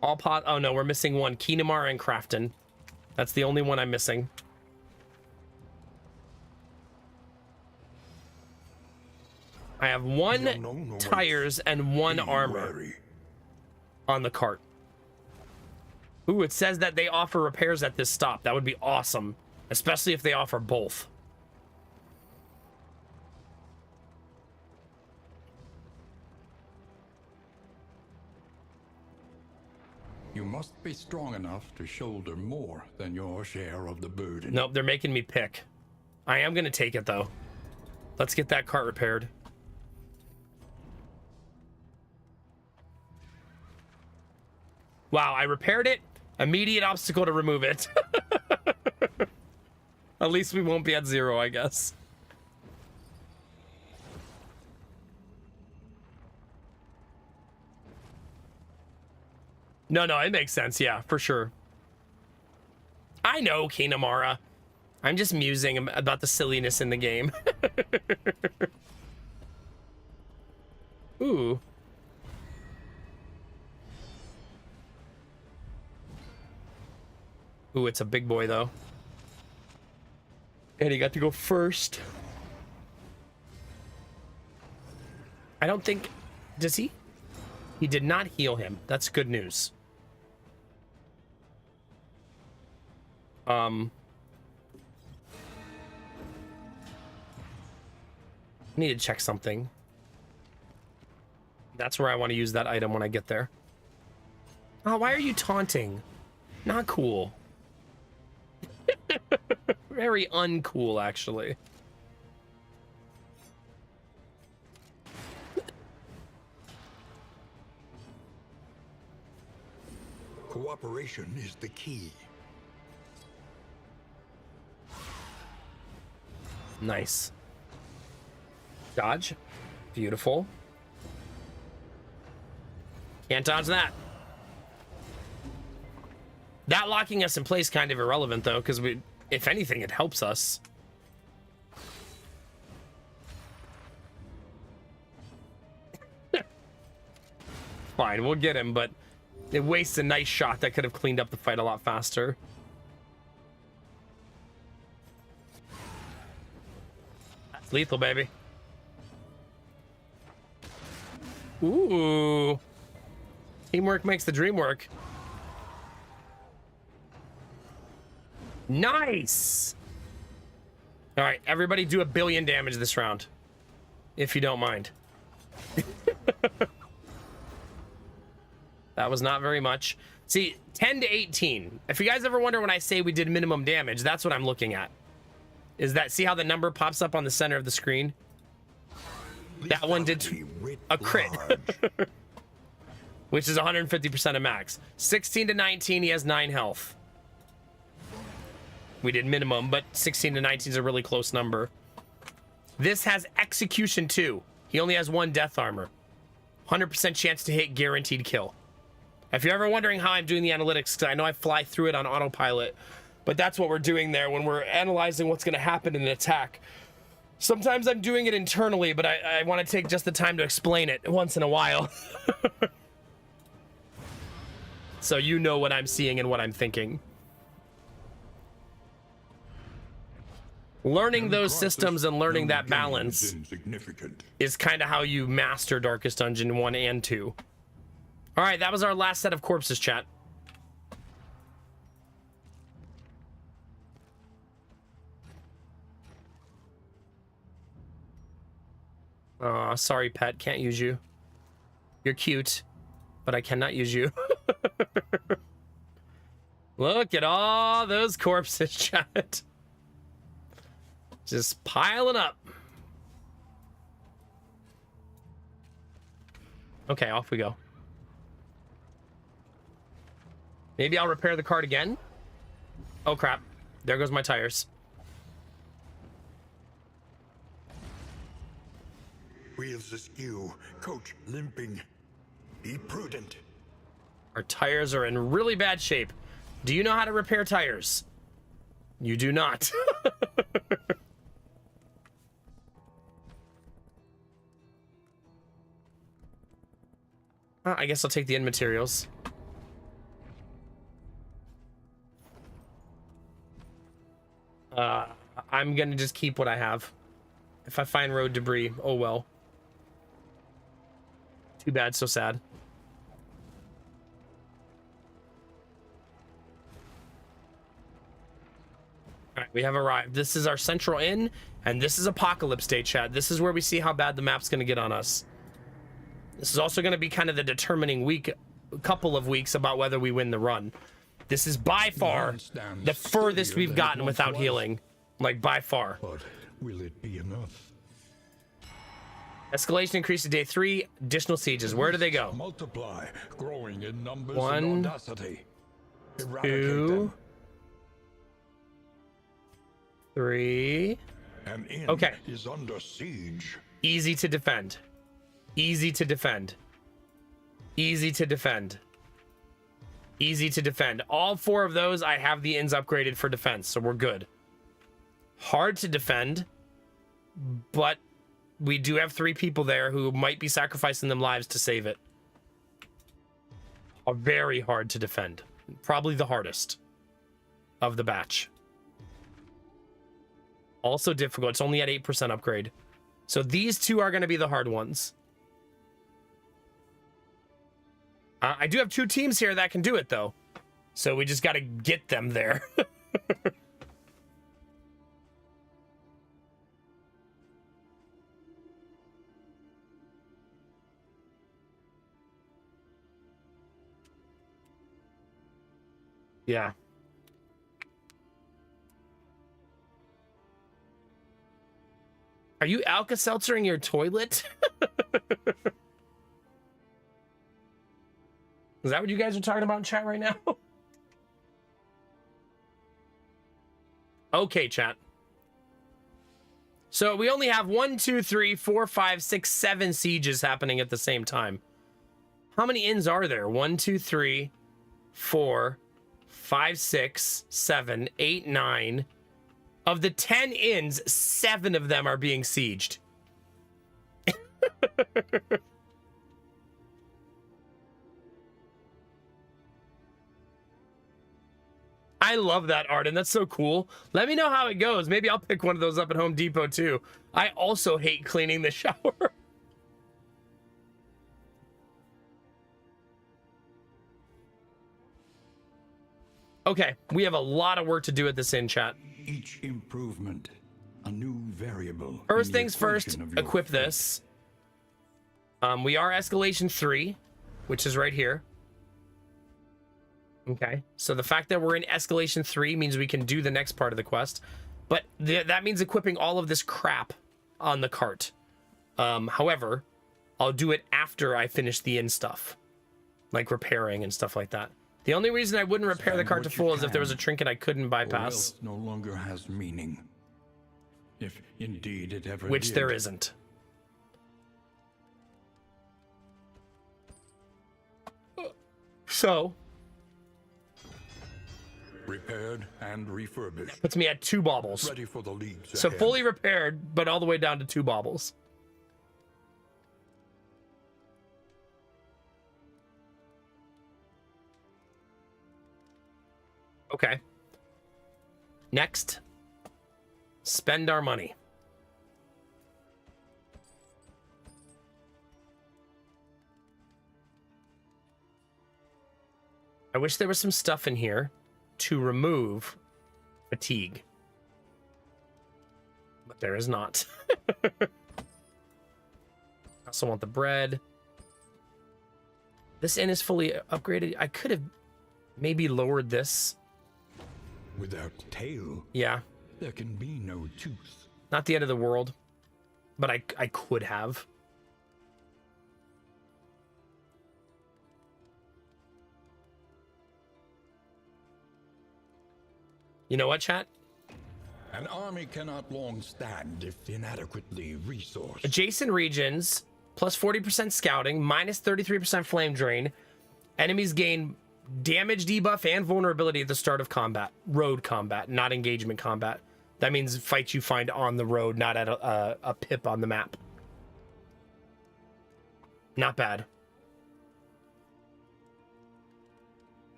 Oh no, we're missing one. Kinamar and Crafton. That's the only one I'm missing. I have one tires and one armor on the cart. Ooh, it says that they offer repairs at this stop. That would be awesome, especially if they offer both. You must be strong enough to shoulder more than your share of the burden. Nope, they're making me pick. I am gonna take it though. Let's get that cart repaired. Wow, I repaired it. Immediate obstacle to remove it. At least we won't be at 0, I guess. No, it makes sense. Yeah, for sure. I know, Kinamara. I'm just musing about the silliness in the game. Ooh. Ooh, it's a big boy, though. And he got to go first. I don't think... Does he? He did not heal him. That's good news. I need to check something. That's where I want to use that item when I get there. Oh, why are you taunting? Not cool. Very uncool, actually. Cooperation is the key. Nice. Dodge. Beautiful. Can't dodge that. That locking us in place kind of irrelevant, though, because we, if anything, it helps us. Fine, we'll get him, but it wastes a nice shot that could have cleaned up the fight a lot faster. That's lethal, baby. Ooh. Teamwork makes the dream work. Nice. All right, everybody do 1 billion damage this round, if you don't mind. That was not very much. See, 10 to 18. If you guys ever wonder when I say we did minimum damage, that's what I'm looking at. Is that, see how the number pops up on the center of the screen? That one did a crit. Which is 150% of max. 16 to 19, he has 9 health. We did minimum, but 16 to 19 is a really close number. This has execution 2. He only has 1 death armor. 100% chance to hit, guaranteed kill. If you're ever wondering how I'm doing the analytics, because I know I fly through it on autopilot, but that's what we're doing there when we're analyzing what's going to happen in an attack. Sometimes I'm doing it internally, but I want to take just the time to explain it once in a while. So you know what I'm seeing and what I'm thinking. Learning those Crosses systems and learning no that gain balance is insignificant. is kind of how you master Darkest Dungeon 1 and 2. All right, that was our last set of corpses, chat. Aw, sorry, pet. Can't use you. You're cute, but I cannot use you. Look at all those corpses, chat. Just piling up. Okay, off we go. Maybe I'll repair the cart again. Oh, crap. There goes my tires. Wheels askew, coach limping. Be prudent. Our tires are in really bad shape. Do you know how to repair tires? You do not. I guess I'll take the end materials. I'm gonna just keep what I have. If I find road debris, oh well. Too bad, so sad. All right, we have arrived. This is our central inn, and this is Apocalypse Day, chat. This is where we see how bad the map's gonna get on us. This is also gonna be kind of the determining couple of weeks about whether we win the run. This is by far the furthest we've gotten without healing. Like, by far. But will it be enough? Escalation increased to day 3. Additional sieges. Where do they go? Multiply, growing in numbers 1, and audacity. Eradicate 2, them. 3. An inn Okay. is under siege. Easy to defend. Easy to defend. Easy to defend. Easy to defend. All 4 of those, I have the inns upgraded for defense, so we're good. Hard to defend, but we do have 3 people there who might be sacrificing them lives to save it. Are very hard to defend. Probably the hardest of the batch. Also difficult. It's only at 8% upgrade. So these 2 are going to be the hard ones. I do have 2 teams here that can do it, though. So we just got to get them there. Yeah. Are you Alka-Seltzering your toilet? Is that what you guys are talking about in chat right now? Okay, chat. So we only have 1, 2, 3, 4, 5, 6, 7 sieges happening at the same time. How many inns are there? 1, 2, 3, 4, 5, 6, 7, 8, 9. Of the 10 inns, 7 of them are being sieged. I love that, Arden. That's so cool. Let me know how it goes. Maybe I'll pick one of those up at Home Depot too. I also hate cleaning the shower. Okay, we have a lot of work to do at this inn, chat. Each improvement, a new variable. First in the things first, equation of your equip fate. this. We are escalation 3, which is right here. Okay, so the fact that we're in escalation 3 means we can do the next part of the quest, but that means equipping all of this crap on the cart. However, I'll do it after I finish the inn stuff, like repairing and stuff like that. The only reason I wouldn't repair the Stand cart to what you full is if there was a can, trinket I couldn't Or bypass, else no longer has meaning. If indeed it ever which did. there isn't. So, Repaired and refurbished. puts me at 2 baubles. Ready for the leagues So ahead. fully repaired, but all the way down to 2 baubles. Okay. Next. Spend our money. I wish there was some stuff in here to remove fatigue. But there is not. I also want the bread. This inn is fully upgraded. I could have maybe lowered this. Without tail, Yeah. there can be no tooth. Not the end of the world. But I could have. You know what, chat? An army cannot long stand if inadequately resourced. Adjacent regions, plus 40% scouting, minus 33% flame drain. Enemies gain damage debuff and vulnerability at the start of combat. Road combat, not engagement combat. That means fights you find on the road, not at a pip on the map. Not bad.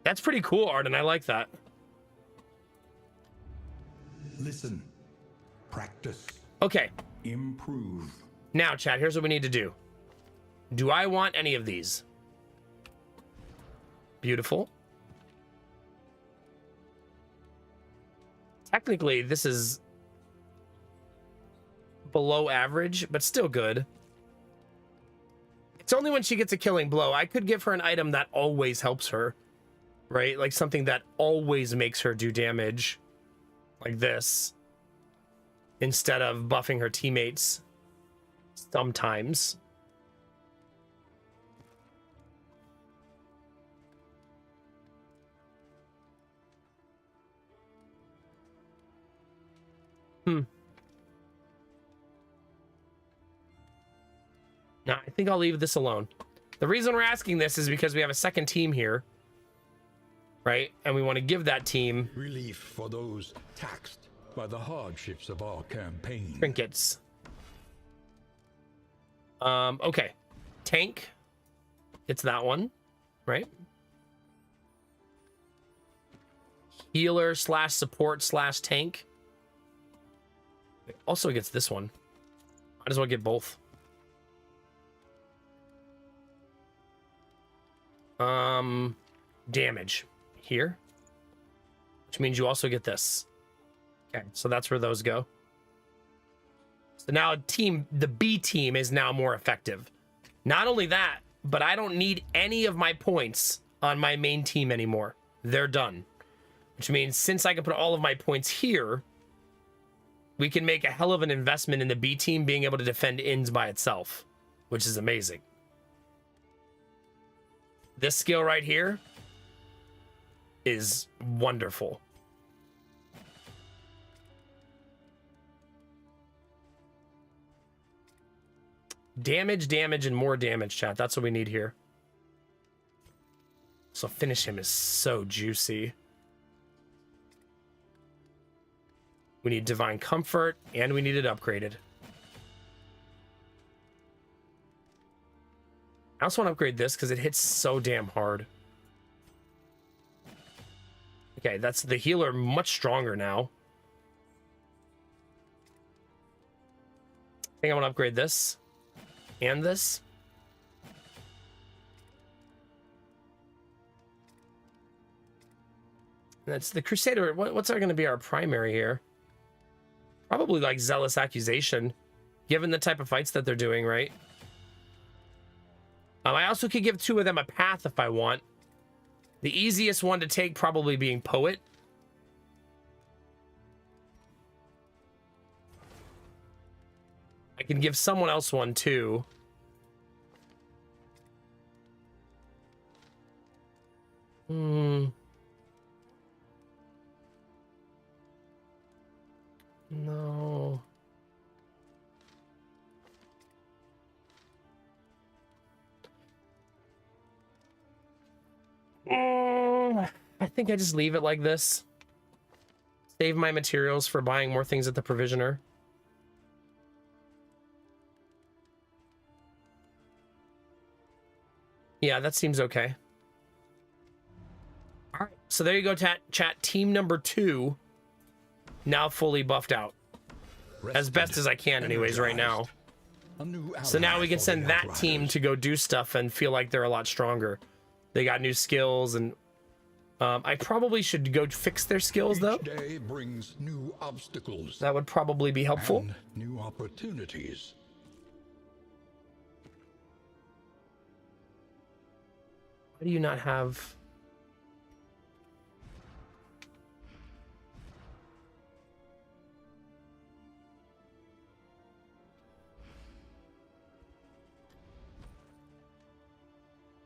That's pretty cool, Arden. I like that. Listen, practice, Okay. improve. Now, chat, here's what we need to do. Do I want any of these? Beautiful. Technically, this is below average, but still good. It's only when she gets a killing blow. I could give her an item that always helps her, right? Like something that always makes her do damage, like this, instead of buffing her teammates sometimes. No, I think I'll leave this alone. The reason we're asking this is because we have a second team here, right? And we want to give that team Relief for those taxed by the hardships of our campaign. trinkets. Okay. Tank. It's that one, right? Healer / support / tank. It also gets this one. Might as well get both. Damage here, which means you also get this. Okay, so that's where those go. So now the B team is now more effective. Not only that, but I don't need any of my points on my main team anymore. They're done. Which means since I can put all of my points here, we can make a hell of an investment in the B team being able to defend inns by itself, which is amazing. This skill right here is wonderful. Damage, and more damage, chat. That's what we need here. So finish him is so juicy. We need Divine Comfort, and we need it upgraded. I also want to upgrade this because it hits so damn hard. Okay, that's the healer much stronger now. I think I want to upgrade this and this. That's the Crusader. What's going to be our primary here? Probably like Zealous Accusation, given the type of fights that they're doing, right? I also could give two of them a path if I want. The easiest one to take probably being Poet. I can give someone else one too. No. I think I just leave it like this. Save my materials for buying more things at the provisioner. Yeah, that seems okay. All right, so there you go, chat. Team number 2 now fully buffed out. as best as I can anyways right now. So now we can send that team to go do stuff and feel like they're a lot stronger. They got new skills, and I probably should go fix their skills though. Each day brings new obstacles That would probably be helpful. and new opportunities. Why do you not have...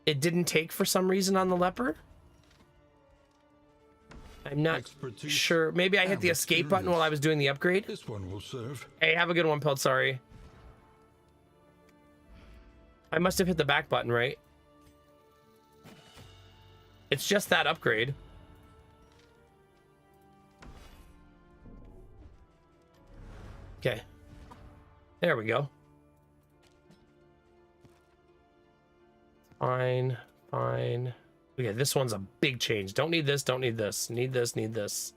It didn't take for some reason on the leper? I'm not Expertise sure. Maybe I hit the and escape button while I was doing the upgrade. This one will serve. Hey, have a good one, Pelt. Sorry. I must have hit the back button, right? It's just that upgrade. Okay. There we go. Fine, fine. Okay, this one's a big change. Don't need this, don't need this. Need this, need this.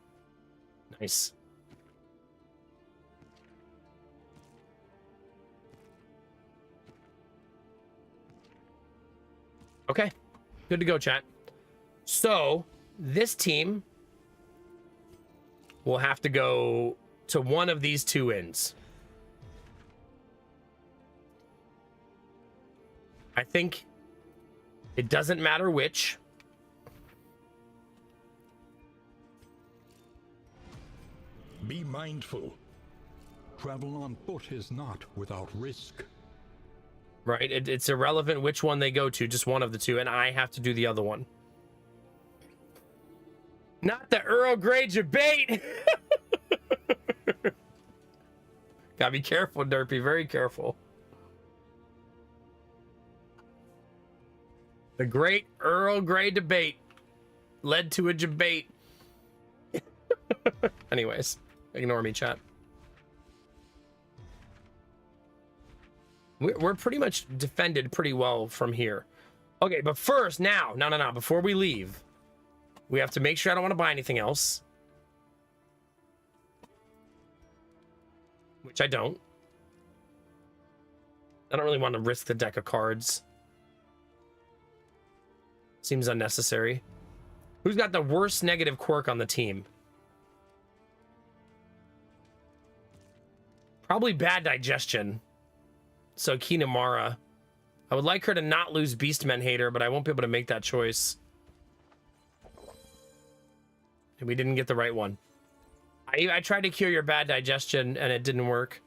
Nice. Okay, good to go, chat. So, this team will have to go to one of these two inns. I think it doesn't matter which. Be mindful. Travel on foot is not without risk. Right? It's irrelevant which one they go to, just one of the two, and I have to do the other one. Not the Earl Grey debate. Gotta be careful, Derpy. Very careful. The great Earl Grey debate led to a debate. Anyways, ignore me, chat. We're pretty much defended pretty well from here. Okay, but first, now, no, before we leave, we have to make sure I don't want to buy anything else. Which I don't. I don't really want to risk the deck of cards. Seems unnecessary. Who's got the worst negative quirk on the team? Probably bad digestion. So Kinemara. I would like her to not lose Beastmen Hater, but I won't be able to make that choice. And we didn't get the right one. I tried to cure your bad digestion and it didn't work.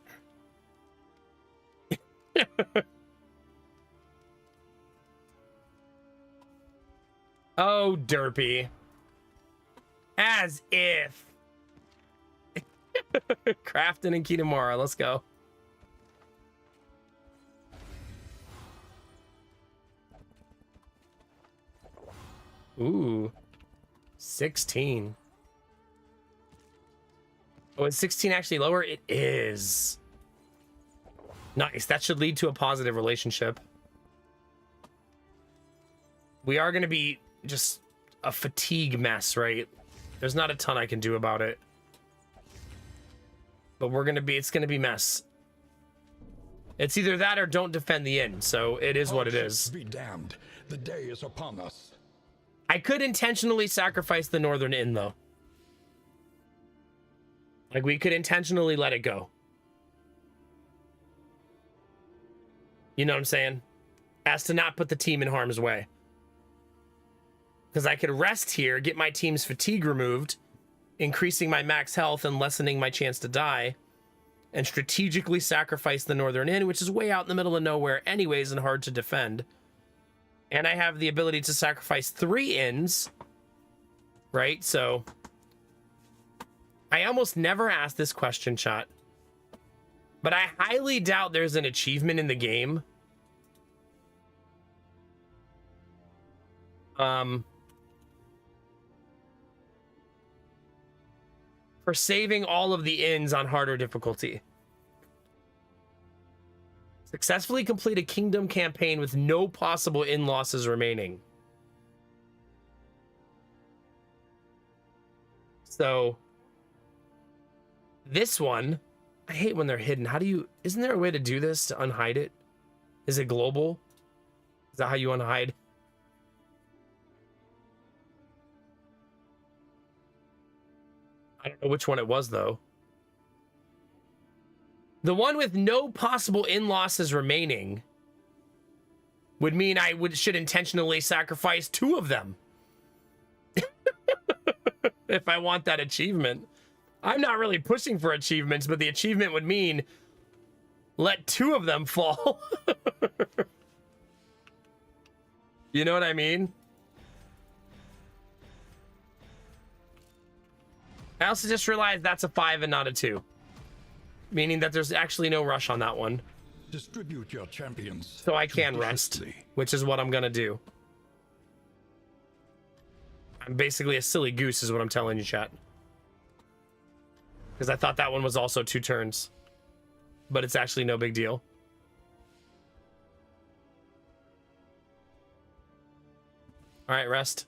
Oh, Derpy. As if. Crafton and Kinemara, let's go. Ooh. 16. Oh, is 16 actually lower? It is. Nice. That should lead to a positive relationship. We are going to be just a fatigue mess, right? There's not a ton I can do about it. But it's going to be mess. It's either that or don't defend the inn, so it is what it is. Be damned. The day is upon us. I could intentionally sacrifice the Northern Inn, though. Like, we could intentionally let it go. You know what I'm saying? As to not put the team in harm's way. Because I could rest here, get my team's fatigue removed, increasing my max health and lessening my chance to die, and strategically sacrifice the Northern Inn, which is way out in the middle of nowhere anyways and hard to defend. And I have the ability to sacrifice 3 inns, right? So I almost never ask this question, chat, but I highly doubt there's an achievement in the game for saving all of the inns on harder difficulty. Successfully complete a kingdom campaign with no possible inn losses remaining. So this one, I hate when they're hidden. How do you... Isn't there a way to do this to unhide it? Is it global? Is that how you unhide? I don't know which one it was, though. The one with no possible in-losses remaining would mean I should intentionally sacrifice 2 of them. If I want that achievement. I'm not really pushing for achievements, but the achievement would mean let 2 of them fall. You know what I mean? I also just realized that's a 5 and not a 2. Meaning that there's actually no rush on that one. Distribute your champions. So I can rest, judiciously. which is what I'm gonna do. I'm basically a silly goose is what I'm telling you, chat. Because I thought that one was also 2 turns. But it's actually no big deal. Alright, rest.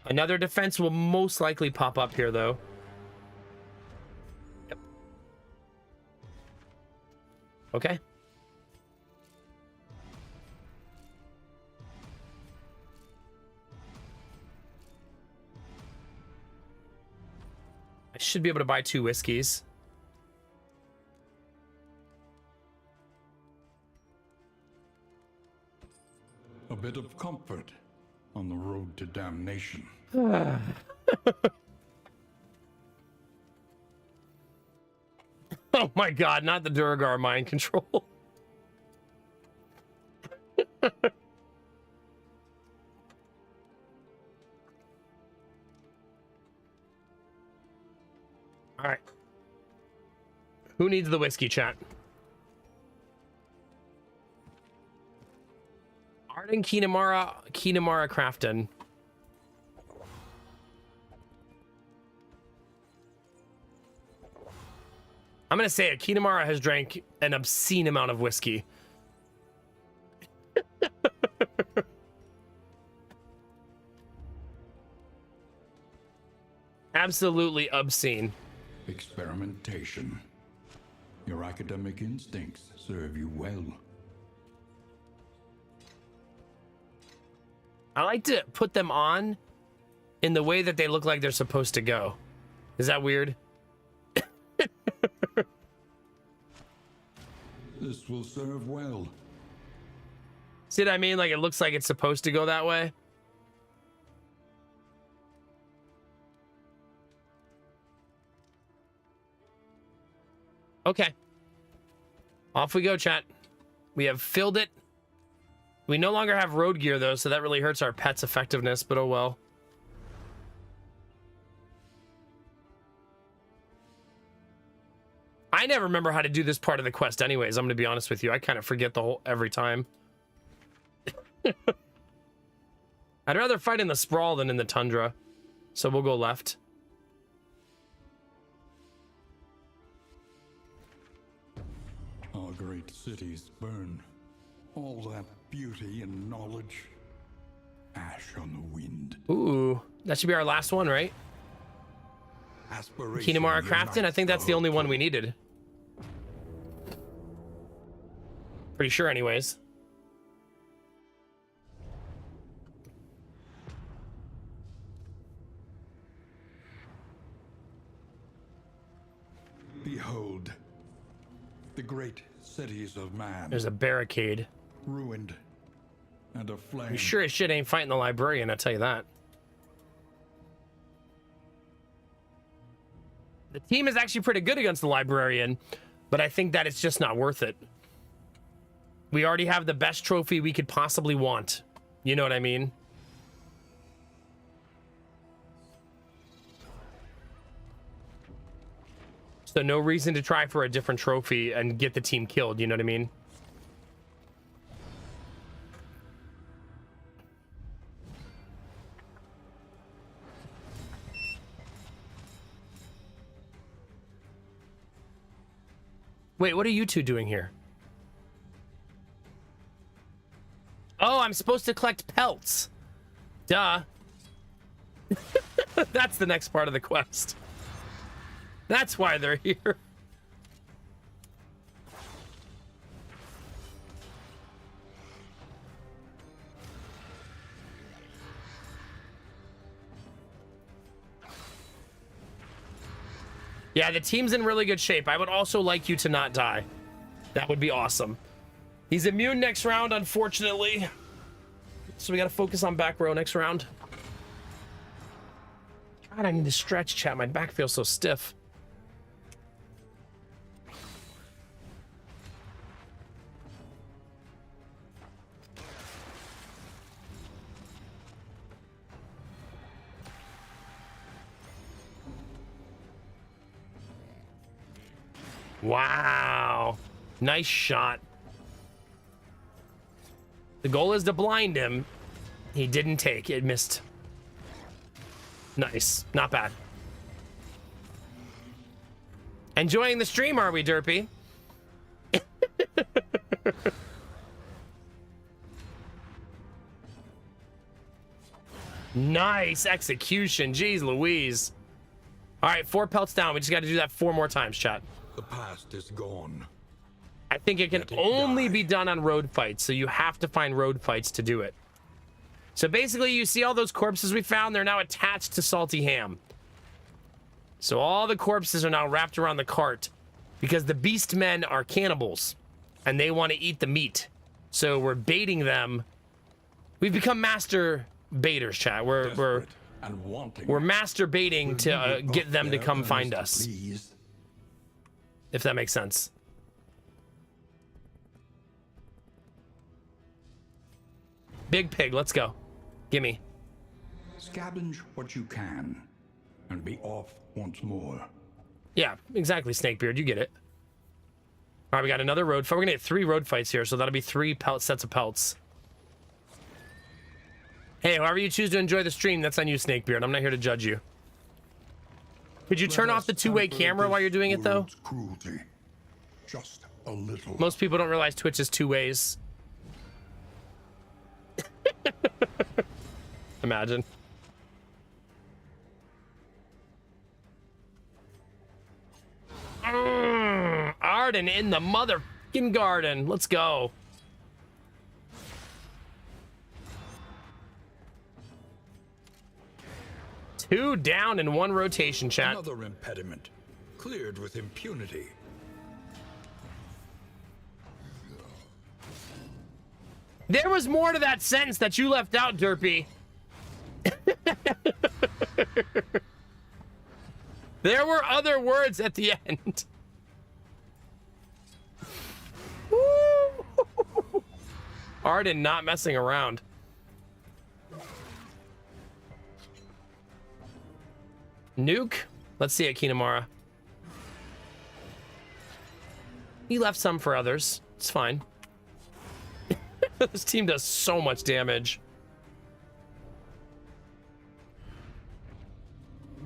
Another defense will most likely pop up here, though. Yep. Okay. I should be able to buy 2 whiskeys. A bit of comfort on the road to damnation. Oh my god, not the Durgar mind control. Alright. Who needs the whiskey, chat? Arden Kinamara Crafton. I'm gonna say it. Kinamara has drank an obscene amount of whiskey. Absolutely obscene. Experimentation. Your academic instincts serve you well. I like to put them on in the way that they look like they're supposed to go. Is that weird? This will serve well. See what I mean? Like it looks like it's supposed to go that way. Okay. Off we go, chat. We have filled it. We no longer have road gear, though, so that really hurts our pet's effectiveness, but oh well. I never remember how to do this part of the quest anyways, I'm going to be honest with you. I kind of forget the whole every time. I'd rather fight in the sprawl than in the tundra, so we'll go left. Our great cities burn. All that beauty and knowledge. Ash on the wind. Ooh, that should be our last one, right? Aspiration Kinamara Crafton, I unites think that's the only one hopeful. we needed. Pretty sure anyways. Behold, the great cities of man, There's a barricade. ruined and aflame. You sure as shit ain't fighting the librarian, I'll tell you that. The team is actually pretty good against the librarian, but I think that it's just not worth it. We already have the best trophy we could possibly want. You know what I mean? So no reason to try for a different trophy and get the team killed, you know what I mean? Wait, what are you two doing here? Oh, I'm supposed to collect pelts. Duh. That's the next part of the quest. That's why they're here. Yeah, the team's in really good shape. I would also like you to not die. That would be awesome. He's immune next round, unfortunately. So we got to focus on back row next round. God, I need to stretch, chat. My back feels so stiff. Wow. Nice shot. The goal is to blind him. He didn't take. It missed. Nice. Not bad. Enjoying the stream, are we, Derpy? Nice execution. Jeez Louise. All right, 4 pelts down. We just got to do that 4 more times, chat. The past is gone. I think it can only be done on road fights, so you have to find road fights to do it. So basically, you see all those corpses we found? They're now attached to Salty Ham. So all the corpses are now wrapped around the cart because the beast men are cannibals and they want to eat the meat. So we're baiting them. We've become master baiters, chat. We're master baiting to get them to come find us. Please. If that makes sense. Big pig, let's go. Gimme. Scavenge what you can, and be off once more. Yeah, exactly, Snakebeard. You get it. All right, we got another road fight. We're gonna get 3 road fights here, so that'll be 3 sets of pelts. Hey, however you choose to enjoy the stream, that's on you, Snakebeard. I'm not here to judge you. Could you turn off the 2-way camera while you're doing it, though? Cruelty. Just a little. Most people don't realize Twitch is 2 ways. Imagine. Arden in the motherfucking garden. Let's go. Two down in 1 rotation, chat. Another impediment. Cleared with impunity. There was more to that sentence that you left out, Derpy. There were other words at the end. Woo! Arden not messing around. Nuke? Let's see it, Kinemara. He left some for others. It's fine. This team does so much damage.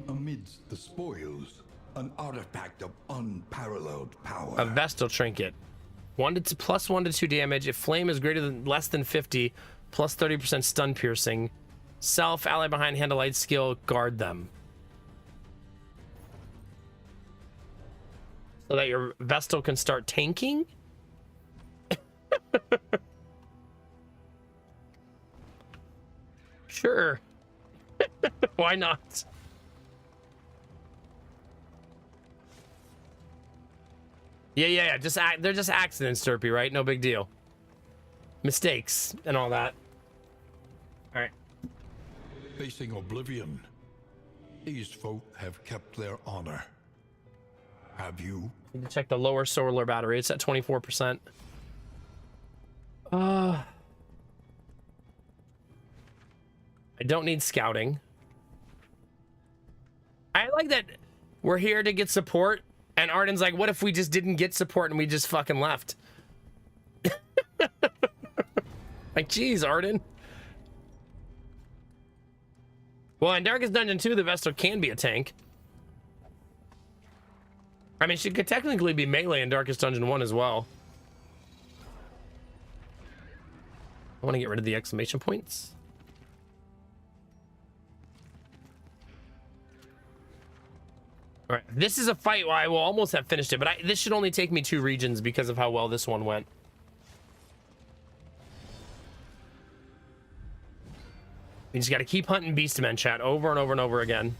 Amidst the spoils, an artifact of unparalleled power. A Vestal Trinket. Plus 1 to 2 damage. If flame is less than 50, plus 30% stun piercing. Self, ally behind hand, light skill, guard them. So that your Vestal can start tanking? Sure. Why not? Yeah. They're just accidents, Derpy, right? No big deal. Mistakes and all that. All right. Facing oblivion, these folk have kept their honor. Have you? Need to check the lower solar battery. It's at 24%. I don't need scouting. I like that we're here to get support, and Arden's like, what if we just didn't get support and we just fucking left? Like, geez, Arden. Well, in Darkest Dungeon 2, the Vestal can be a tank. I mean, she could technically be melee in Darkest Dungeon 1 as well. I want to get rid of the exclamation points. All right, this is a fight where I will almost have finished it, but this should only take me 2 regions because of how well this one went. We just got to keep hunting Beastmen, chat, over and over and over again.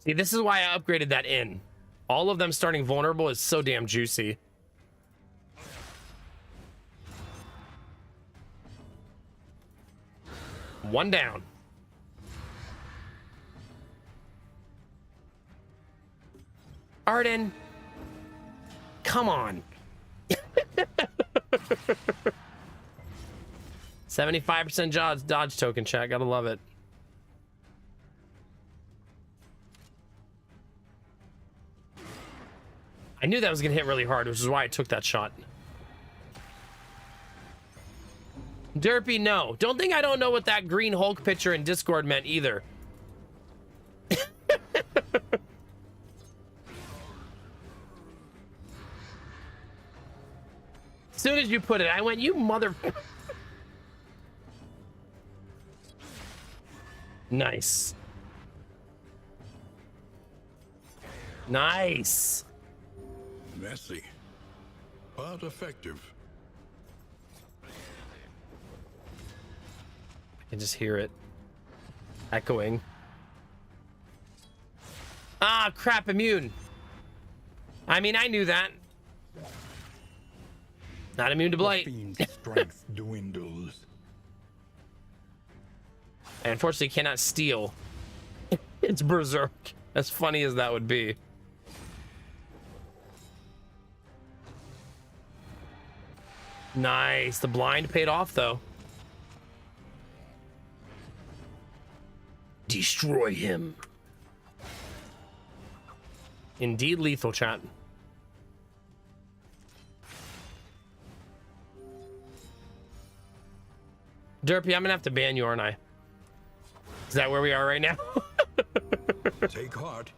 See, this is why I upgraded that inn. All of them starting vulnerable is so damn juicy. One down. Arden. Come on. 75% dodge token, chat. Gotta love it. I knew that was gonna hit really hard, which is why I took that shot. Derpy, no. Don't think I don't know what that green Hulk picture in Discord meant either. As soon as you put it, I went, you mother... Nice. Nice. Messy, but effective. I can just hear it echoing. Ah, crap, immune. I mean, I knew that. Not immune to blight. The fiend's strength dwindles. I unfortunately cannot steal. It's berserk. As funny as that would be. Nice. The blind paid off, though. Destroy him. Indeed lethal, chat. Derpy, I'm gonna have to ban you, aren't I? Is that where we are right now? Take heart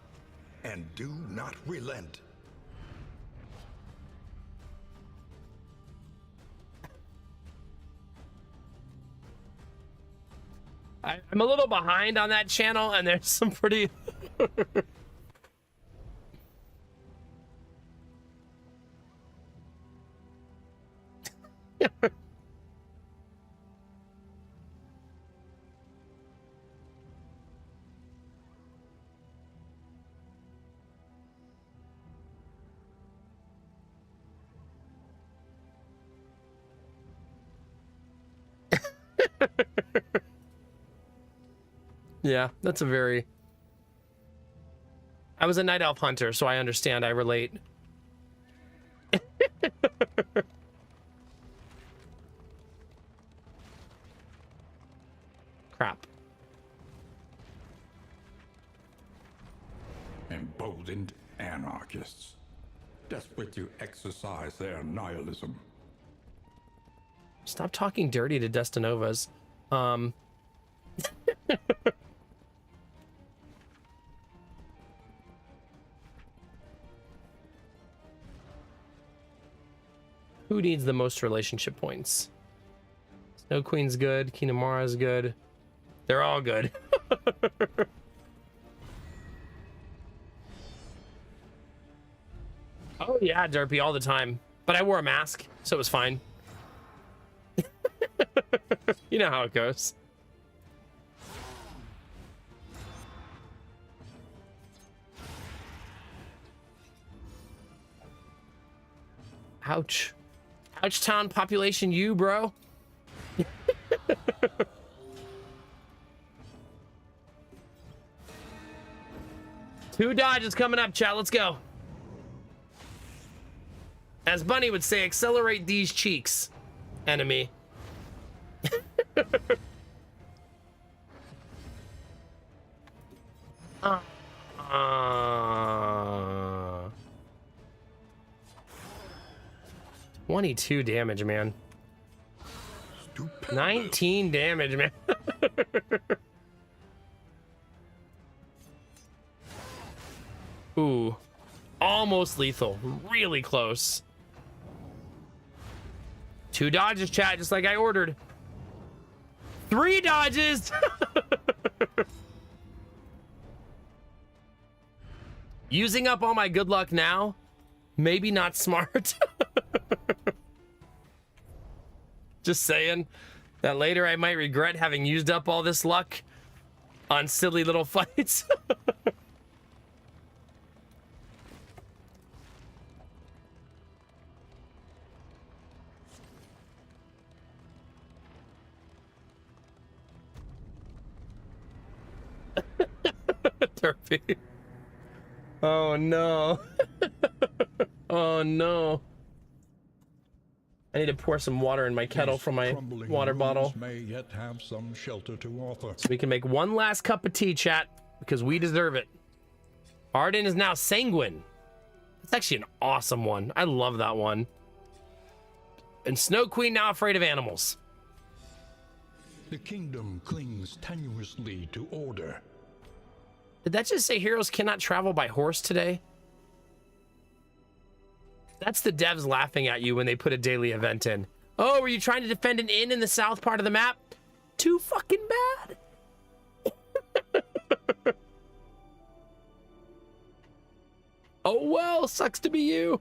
and do not relent. I'm a little behind on that channel, and there's some pretty... Yeah, that's a very... I was a night elf hunter, so I understand, I relate. Crap. Emboldened anarchists, desperate to exercise their nihilism. Stop talking dirty to Destinovas. Who needs the most relationship points? Snow Queen's good. Kinemara's good. They're all good. Oh yeah, Derpy, all the time. But I wore a mask, so it was fine. You know how it goes. Ouch. Ouch town population you, bro. 2 dodges coming up, chat. Let's go. As Bunny would say, accelerate these cheeks, enemy. uh, 22 damage, man. Stupendous. 19 damage, man. Ooh. Almost lethal. Really close. 2 dodges, chat, just like I ordered. 3 dodges! Using up all my good luck now, maybe not smart. Just saying that later I might regret having used up all this luck on silly little fights. Derpy. Oh no. Oh no. I need to pour some water in my kettle from my Crumbling water bottle ruins may yet have some shelter to offer. so we can make one last cup of tea, chat, because we deserve it. Arden is now sanguine. It's actually an awesome one. I love that one. And Snow Queen now afraid of animals. The kingdom clings tenuously to order. Did that just say heroes cannot travel by horse today? That's the devs laughing at you when they put a daily event in. Oh, were you trying to defend an inn in the south part of the map? Too fucking bad. Oh well, sucks to be you.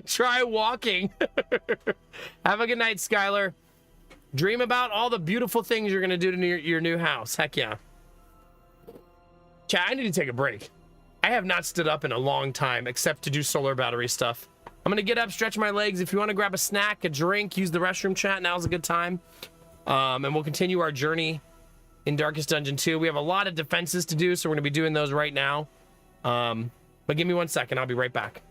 Try walking. Have a good night, Skylar. Dream about all the beautiful things you're gonna do to your new house. Heck yeah. Chat, I need to take a break. I have not stood up in a long time except to do solar battery stuff. I'm gonna get up, stretch my legs. If you want to grab a snack, a drink, use the restroom, chat, now's a good time. And we'll continue our journey in Darkest Dungeon 2. We have a lot of defenses to do, so we're gonna be doing those right now. But give me 1 second, I'll be right back.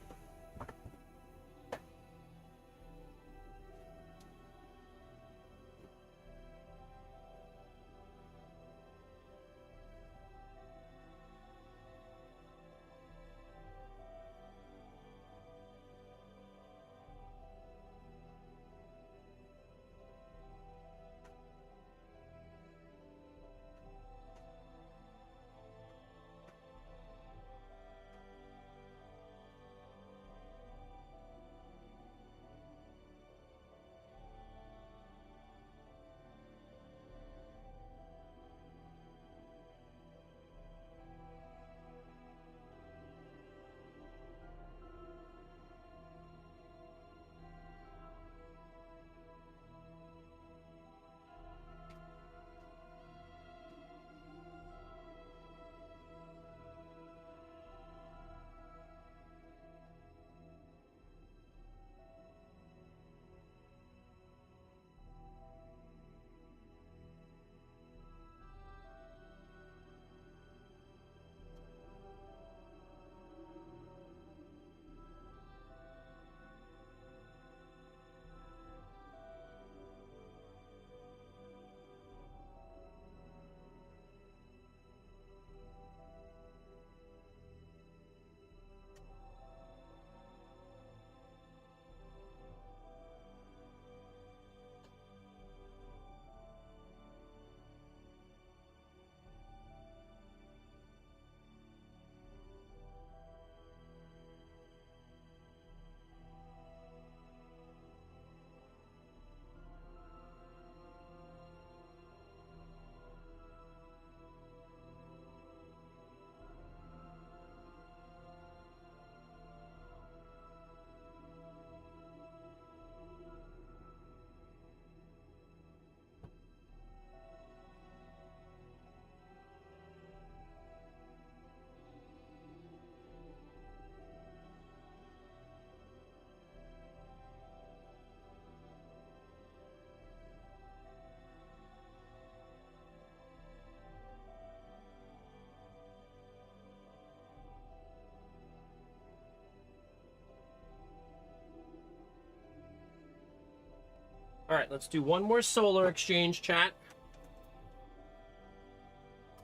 All right, let's do one more solar exchange, chat.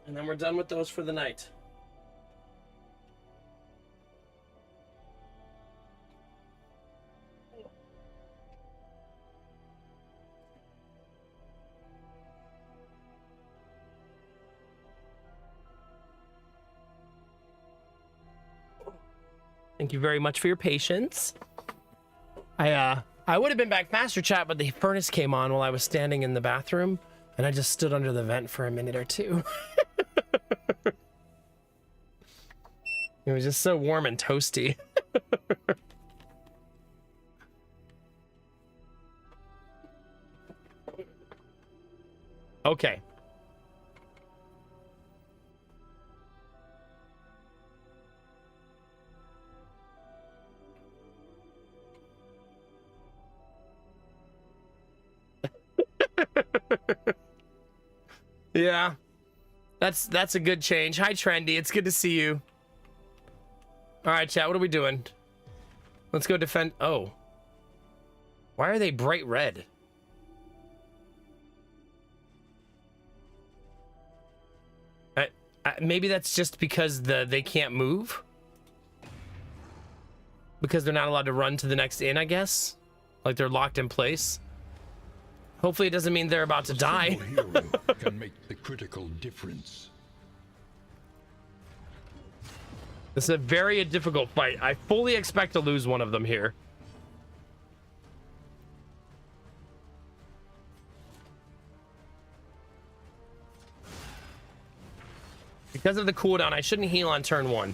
And then we're done with those for the night. Thank you very much for your patience. I would have been back faster, chat, but the furnace came on while I was standing in the bathroom, and I just stood under the vent for a minute or two. It was just so warm and toasty. Okay. Yeah. That's a good change. Hi, Trendy. It's good to see you. All right, chat. What are we doing? Let's go defend. Oh. Why are they bright red? Maybe that's just because they can't move. Because they're not allowed to run to the next inn, I guess. Like they're locked in place. Hopefully it doesn't mean they're about to die. Hero can make the critical difference. This is a very difficult fight. I fully expect to lose one of them here. Because of the cooldown, I shouldn't heal on turn 1.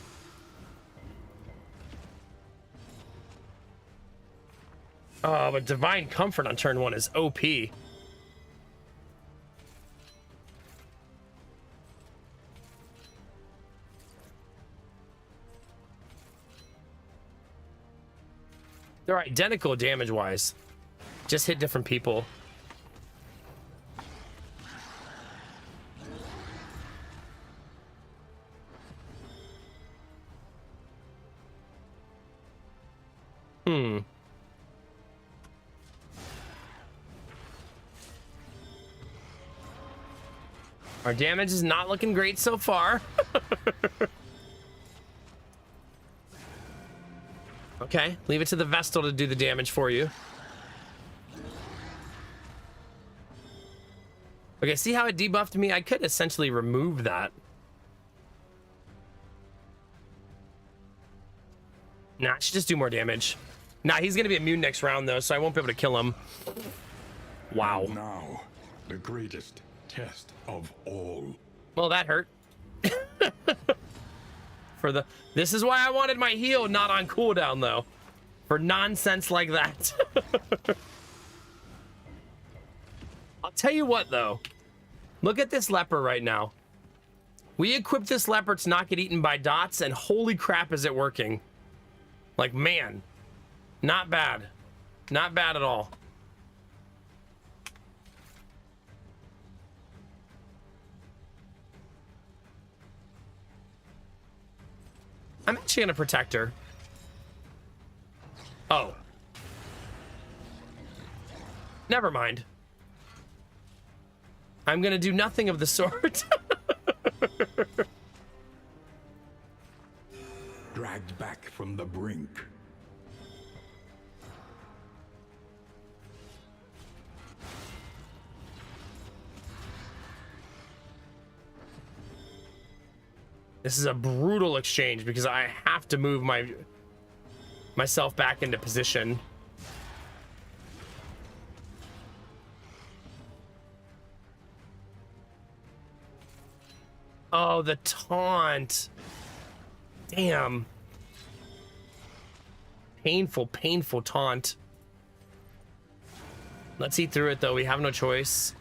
Oh, but Divine Comfort on turn 1 is OP. They're identical damage-wise. Just hit different people. Our damage is not looking great so far. Okay, leave it to the Vestal to do the damage for you. Okay, see how it debuffed me? I could essentially remove that. Nah, it should just do more damage. Nah, he's gonna be immune next round though, so I won't be able to kill him. Wow. Now, the greatest test of all. Well, that hurt. This is why I wanted my heal not on cooldown though. For nonsense like that. I'll tell you what though. Look at this leper right now. We equipped this leper to not get eaten by dots, and holy crap is it working. Like, man. Not bad. Not bad at all. I'm actually gonna protect her. Oh. Never mind. I'm gonna do nothing of the sort. Dragged back from the brink. This is a brutal exchange because I have to move myself back into position. Oh, the taunt. Damn. Painful, painful taunt. Let's eat through it though. We have no choice.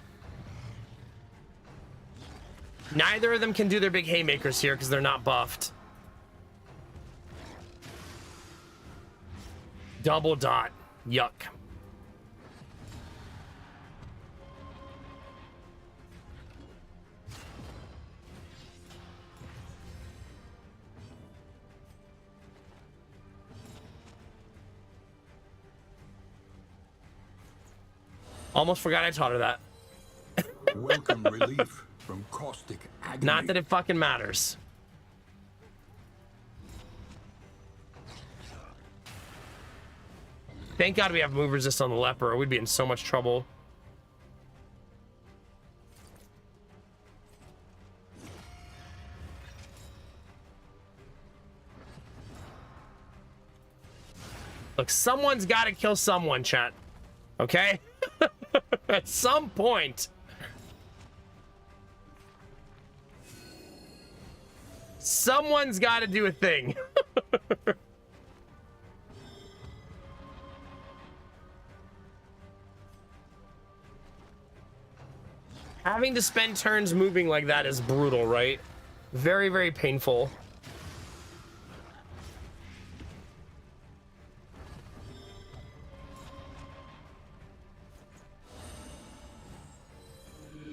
Neither of them can do their big haymakers here because they're not buffed. Double dot. Yuck. Almost forgot I taught her that. Welcome relief from caustic agony. Not that it fucking matters. Thank God we have move resist on the leper, or we'd be in so much trouble. Look, someone's got to kill someone, chat. Okay? At some point. Someone's got to do a thing. Having to spend turns moving like that is brutal, right? Very, very painful.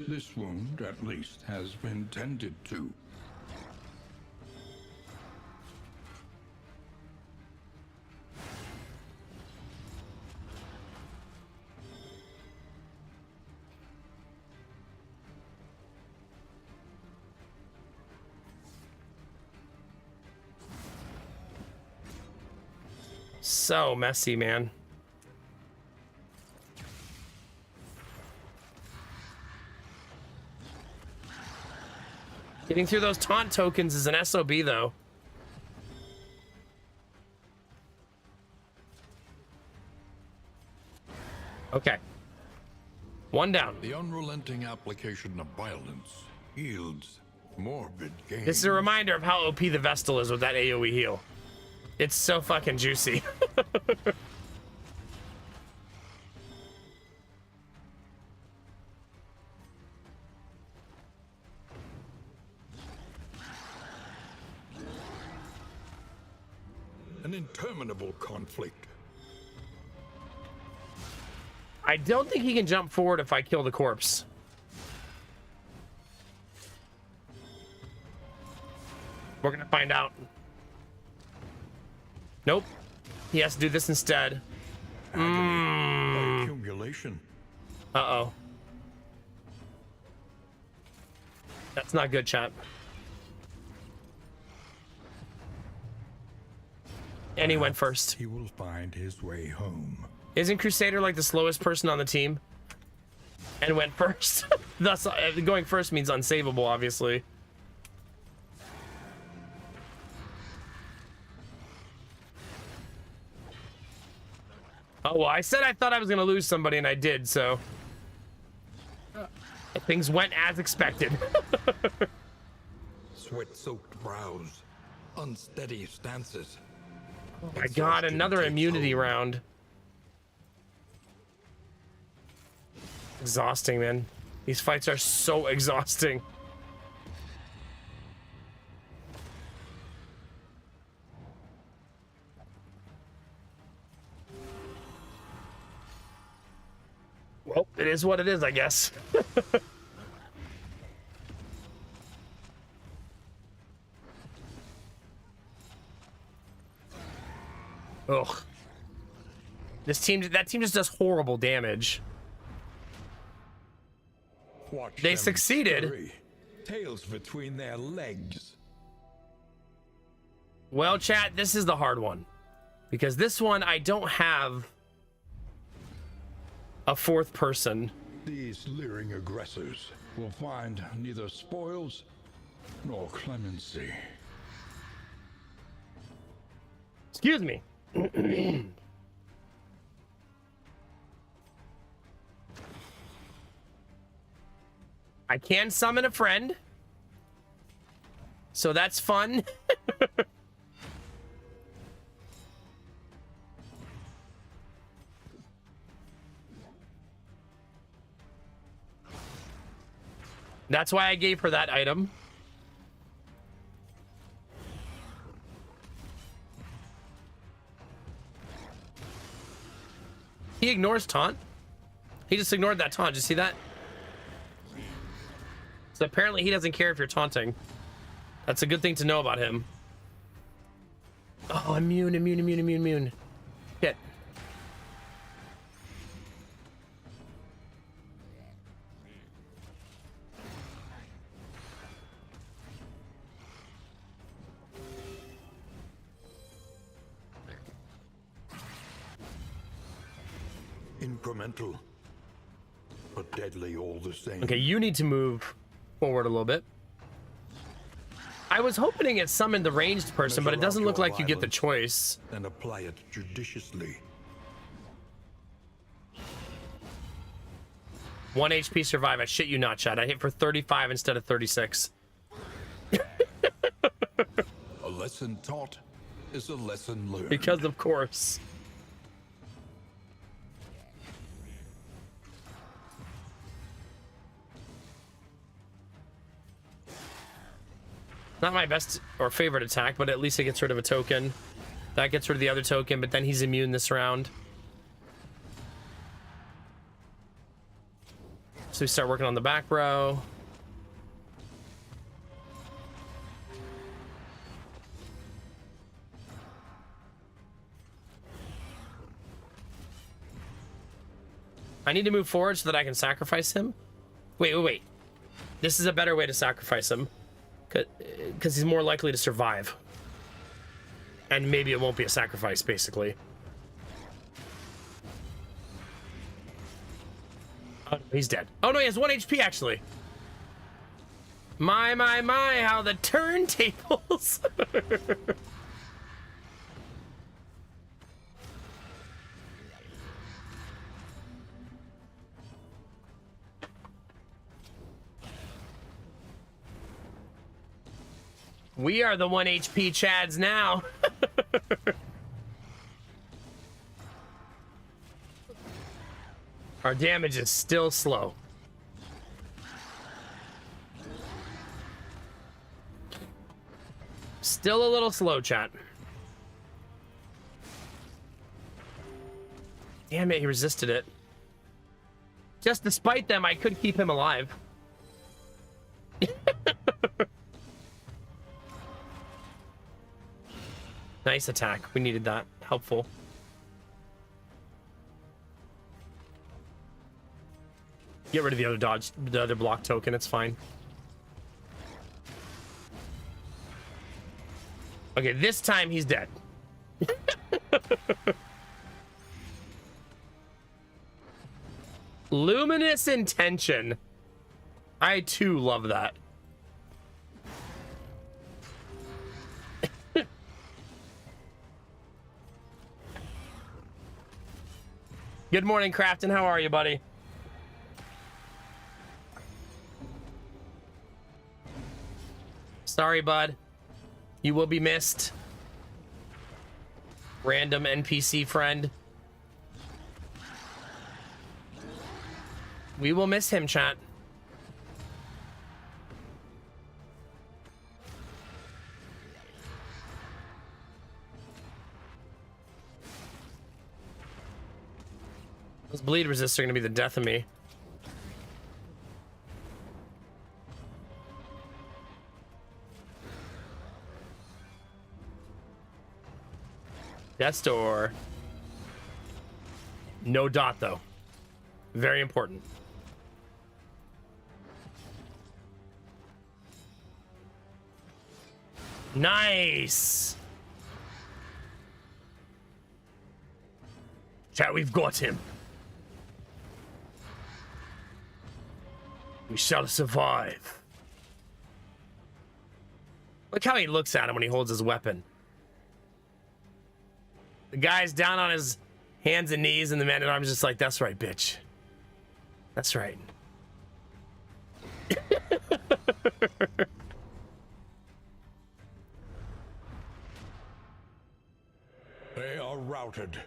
This wound, at least, has been tended to. So messy, man. Getting through those taunt tokens is an SOB, though. Okay. One down. The unrelenting application of violence yields morbid gain. This is a reminder of how OP the Vestal is with that AoE heal. It's so fucking juicy. An interminable conflict. I don't think he can jump forward if I kill the corpse. We're gonna find out. Nope. He has to do this instead. Accumulation. Uh-oh. That's not good, chat. And he went first. He will find his way home. Isn't Crusader like the slowest person on the team? And went first. Thus, going first means unsavable, obviously. Oh, well, I said I thought I was going to lose somebody, and I did, so... Things went as expected. Sweat-soaked brows. Unsteady stances. Oh my god, another immunity round. Exhausting, man. These fights are so exhausting. Well, it is what it is, I guess. Ugh. That team just does horrible damage. Watch They them succeeded. scurry, tails between their legs. Well, chat, this is the hard one. Because this one, I don't have a fourth person. These leering aggressors will find neither spoils nor clemency. Excuse me. I can summon a friend. So that's fun. That's why I gave her that item. He ignores taunt. He just ignored that taunt. Did you see that? So apparently he doesn't care if you're taunting. That's a good thing to know about him. Oh, immune. Shit. Incremental, but deadly all the same. Okay, you need to move forward a little bit. I was hoping it summoned the ranged person, but it Measure out doesn't look your like you get the violence. choice. And apply it judiciously. 1 HP survive. I shit you not, chat. I hit for 35 instead of 36. lesson taught is a lesson learned. Because of course. Not my best or favorite attack, but at least it gets rid of a token. That gets rid of the other token, but then he's immune this round. So we start working on the back row. I need to move forward so that I can sacrifice him. Wait. This is a better way to sacrifice him. Because he's more likely to survive. And maybe it won't be a sacrifice, basically. Oh, he's dead. Oh, no, he has 1 HP, actually. My, how the turntables. We are the 1 HP Chads now. Our damage is still slow. Still a little slow, chat. Damn it, he resisted it. Just despite them, I could keep him alive. Nice attack. We needed that. Helpful. Get rid of the other dodge, the other block token. It's fine. Okay, this time he's dead. Luminous Intention. I too love that. Good morning, Crafton. How are you, buddy? Sorry, bud. You will be missed. Random NPC friend. We will miss him, chat. Those bleed resists are going to be the death of me. Death's Door. No dot, though. Very important. Nice! Chat, we've got him. We shall survive. Look how he looks at him when he holds his weapon. The guy's down on his hands and knees, and the man-at-arms just like, that's right, bitch. That's right. They are routed.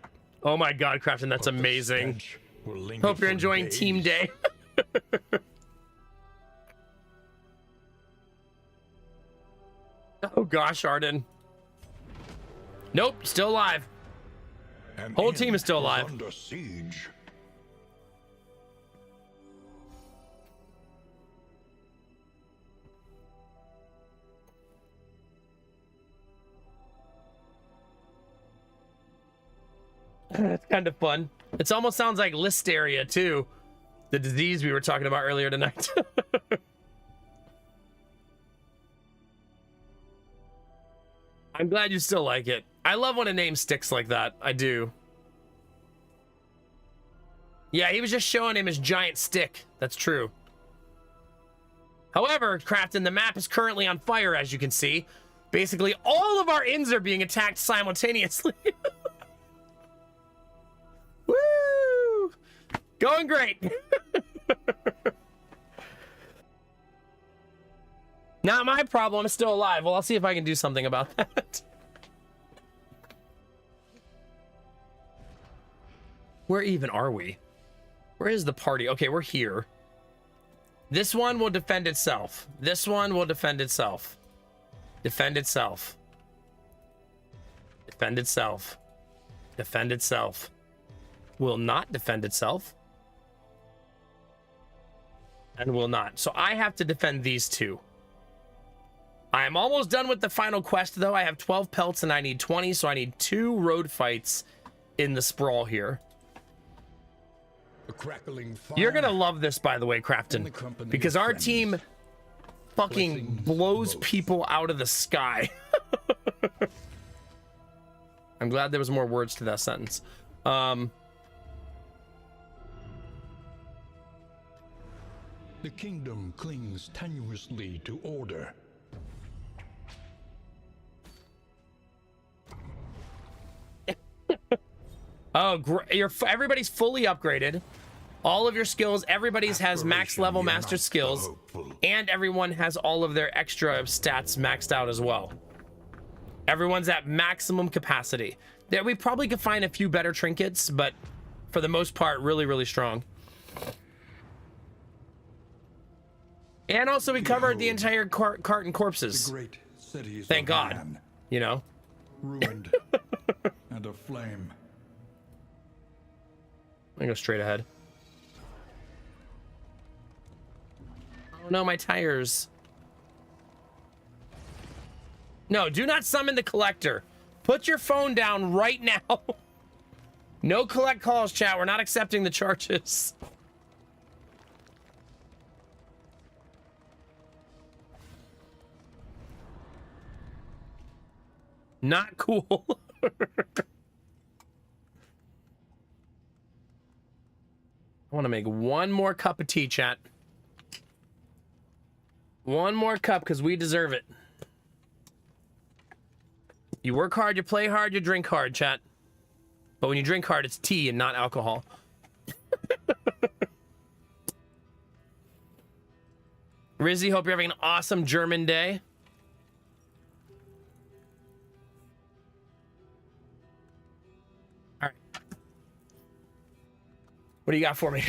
Oh my god, Crafton, that's amazing. Hope you're enjoying Team Day. Oh gosh, Arden. Nope, still alive. Whole team is still alive. Under siege. It's kind of fun. It almost sounds like Listeria too, the disease we were talking about earlier tonight. I'm glad you still like it. I love when a name sticks like that. I do. Yeah, he was just showing him his giant stick. That's true. However, Crafton, the map is currently on fire, as you can see. Basically, all of our inns are being attacked simultaneously. Woo! Going great. Not my problem. I'm still alive. Well, I'll see if I can do something about that. Where even are we? Where is the party? Okay, we're here. This one will defend itself. This one will defend itself. Defend itself. Defend itself. Defend itself. Will not defend itself. And will not. So I have to defend these two. I am almost done with the final quest, though. I have 12 pelts and I need 20, so I need 2 road fights in the sprawl here. The crackling fire. You're gonna love this, by the way, Crafton, because our team fucking blows people out of the sky. I'm glad there was more words to that sentence. The kingdom clings tenuously to order. Oh, everybody's fully upgraded. All of your skills, everybody's has max level master skills, and everyone has all of their extra stats maxed out as well. Everyone's at maximum capacity. There, we probably could find a few better trinkets, but for the most part, really, really strong. And also, we covered the entire cart and corpses. The great cities Thank of God. man, You know? ruined and aflame. I'm gonna go straight ahead. Oh no, my tires. No, do not summon the collector. Put your phone down right now. No collect calls, chat. We're not accepting the charges. Not cool. I want to make one more cup of tea, chat. One more cup, because we deserve it. You work hard, you play hard, you drink hard, chat. But when you drink hard, it's tea and not alcohol. Rizzy, hope you're having an awesome German day. All right. What do you got for me?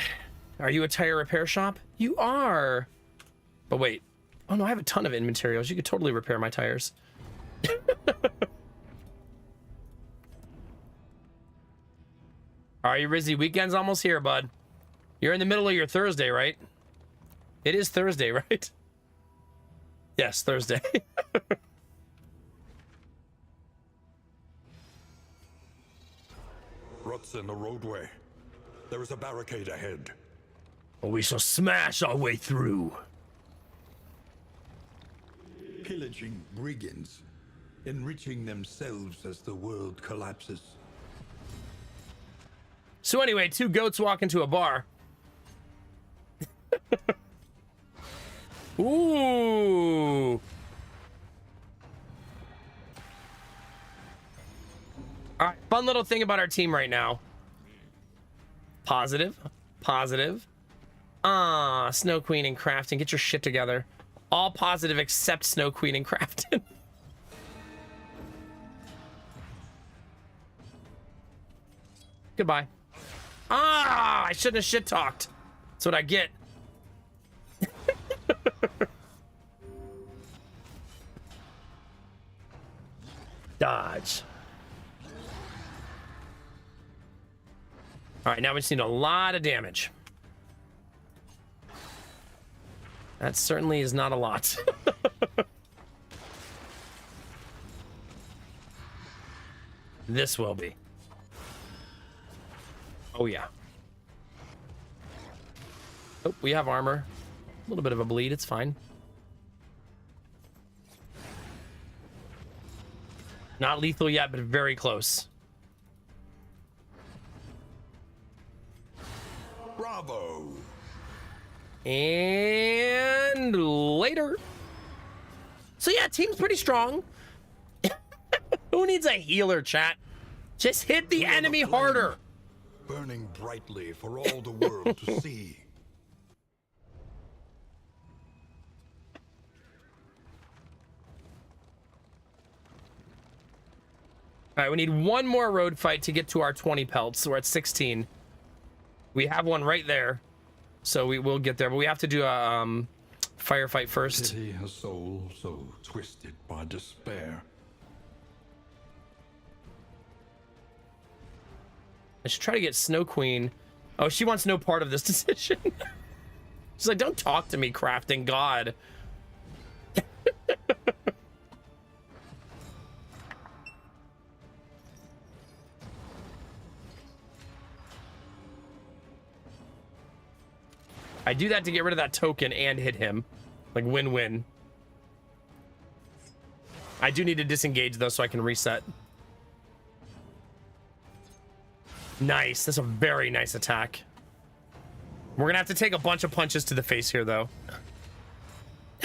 Are you a tire repair shop? You are. But wait. Oh no, I have a ton of in materials. You could totally repair my tires. All right, Rizzy, weekend's almost here, bud. You're in the middle of your Thursday, right? It is Thursday, right? Yes, Thursday. Ruts in the roadway. There is a barricade ahead. We shall smash our way through. Pillaging brigands, enriching themselves as the world collapses. So anyway, 2 goats walk into a bar. Ooh. All right, fun little thing about our team right now. Positive, positive. Snow Queen and Crafton, get your shit together. All positive except Snow Queen and Crafton. Goodbye. I shouldn't have shit talked. That's what I get. Dodge. All right, now we just need a lot of damage. That certainly is not a lot. This will be. Oh, yeah. Oh, we have armor. A little bit of a bleed. It's fine. Not lethal yet, but very close. Bravo! And later. So yeah, team's pretty strong. Who needs a healer, chat? Just hit the enemy harder. Burning brightly for all the world to see. All right, we need one more road fight to get to our 20 pelts. So we're at 16. We have one right there, so we will get there. But we have to do a firefight first. Pity a soul so twisted by despair. I should try to get Snow Queen. Oh, she wants no part of this decision. She's like, don't talk to me, crafting god. I do that to get rid of that token and hit him. Like, win-win. I do need to disengage, though, so I can reset. Nice. That's a very nice attack. We're gonna have to take a bunch of punches to the face here, though.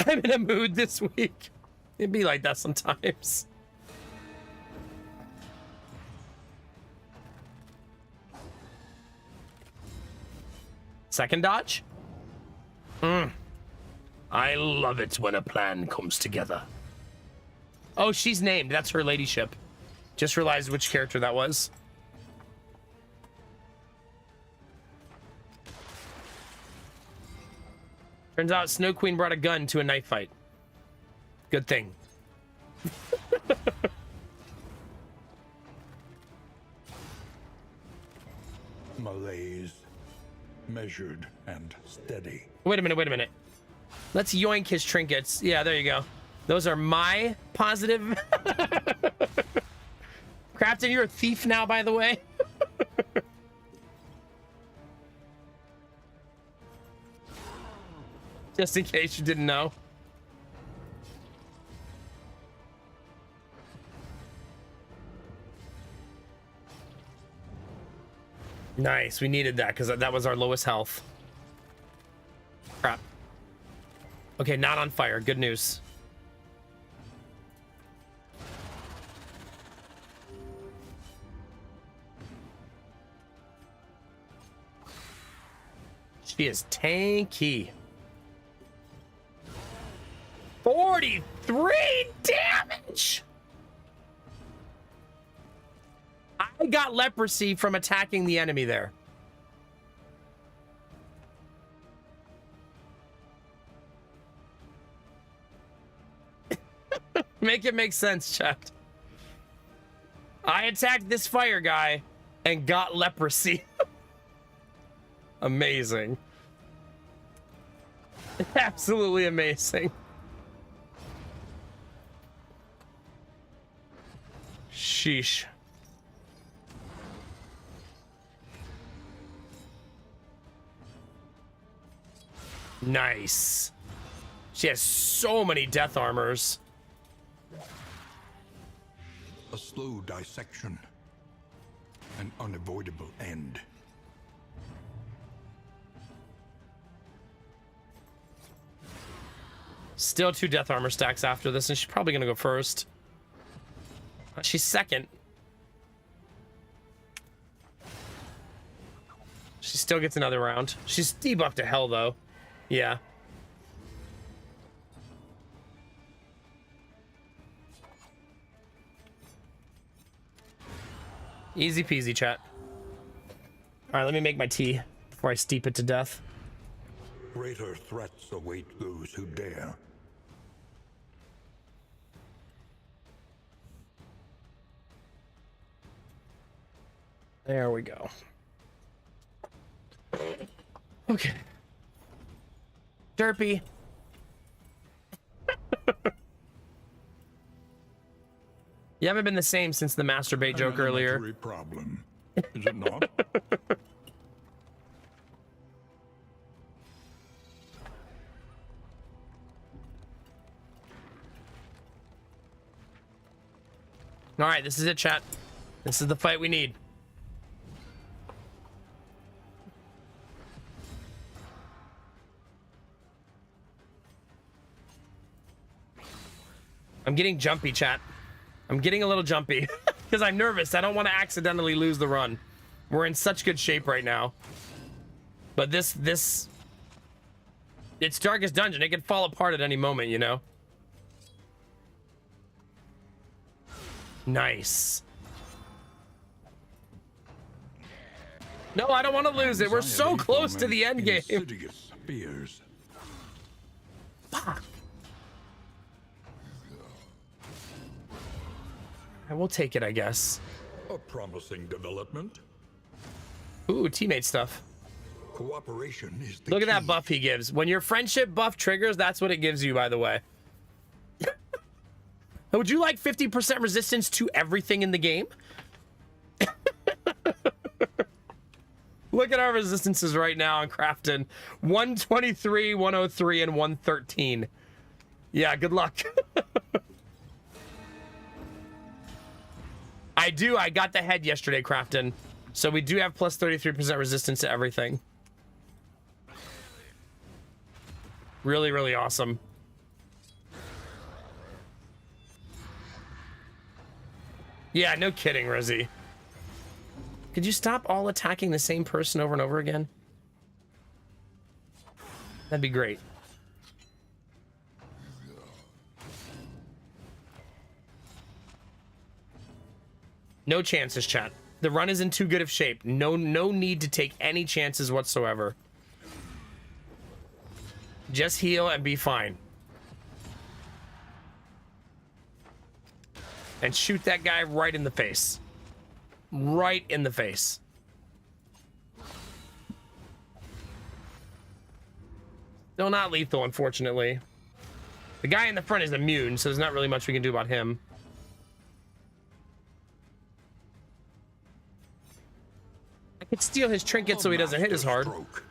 I'm in a mood this week. It'd be like that sometimes. Second dodge? I love it when a plan comes together. Oh, she's named. That's her ladyship. Just realized which character that was. Turns out Snow Queen brought a gun to a knife fight. Good thing. Malaise, measured and steady. Wait a minute. Let's yoink his trinkets. Yeah, there you go. Those are my positive. Crafton, you're a thief now, by the way. Just in case you didn't know. Nice, we needed that because that was our lowest health. Crap. Okay, not on fire. Good news. She is tanky. 43 damage! I got leprosy from attacking the enemy there. Make it make sense, chat. I attacked this fire guy and got leprosy. Amazing. Absolutely amazing. Sheesh. Nice. She has so many death armors. A slow dissection. An unavoidable end. Still 2 death armor stacks after this, and she's probably gonna go first. She's second. She still gets another round. She's debuffed to hell, though. Yeah. Easy peasy, chat. All right, let me make my tea before I steep it to death. Greater threats await those who dare. There we go. Okay. Derpy. You haven't been the same since the masturbate joke An earlier. elementary problem, is it not? All right, this is it, chat. This is the fight we need. I'm getting jumpy, chat. I'm getting a little jumpy because I'm nervous. I don't want to accidentally lose the run. We're in such good shape right now. But this, it's Darkest Dungeon. It could fall apart at any moment, you know? Nice. No, I don't want to lose it. We're so Anxiety close from to the end game. insidious fears. Fuck. I will take it, I guess. A promising development. Ooh, teammate stuff. Cooperation is the Look at that key. buff he gives. When your friendship buff triggers, that's what it gives you, by the way. Would you like 50% resistance to everything in the game? Look at our resistances right now on Crafton. 123, 103, and 113. Yeah, good luck. I do. I got the head yesterday, Crafton. So we do have plus 33% resistance to everything. Really, really awesome. Yeah, no kidding, Rizzy. Could you stop all attacking the same person over and over again? That'd be great. No chances, chat. The run is in too good of shape. No need to take any chances whatsoever. Just heal and be fine. And shoot that guy right in the face. Right in the face. Still not lethal, unfortunately. The guy in the front is immune, so there's not really much we can do about him. I could steal his trinket so he doesn't hit as hard. Masterstroke.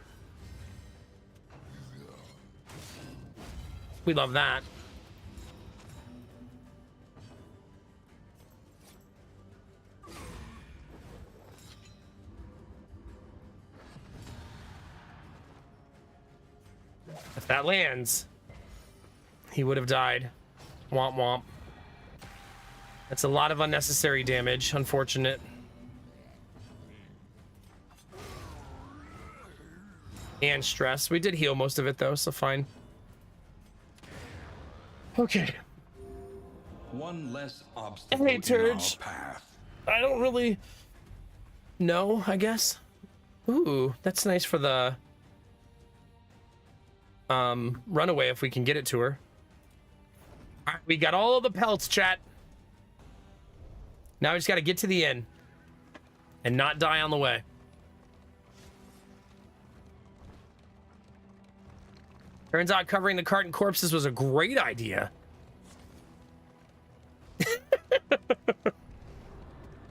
We love that. If that lands, he would have died. Womp womp. That's a lot of unnecessary damage. Unfortunate. And stress. We did heal most of it though, so fine. Okay. One less obstacle Hey, in our Turge. path. I don't really know, I guess. Ooh, that's nice for the runaway if we can get it to her. All right, we got all of the pelts, chat. Now we just got to get to the inn and not die on the way. Turns out covering the cart and corpses was a great idea.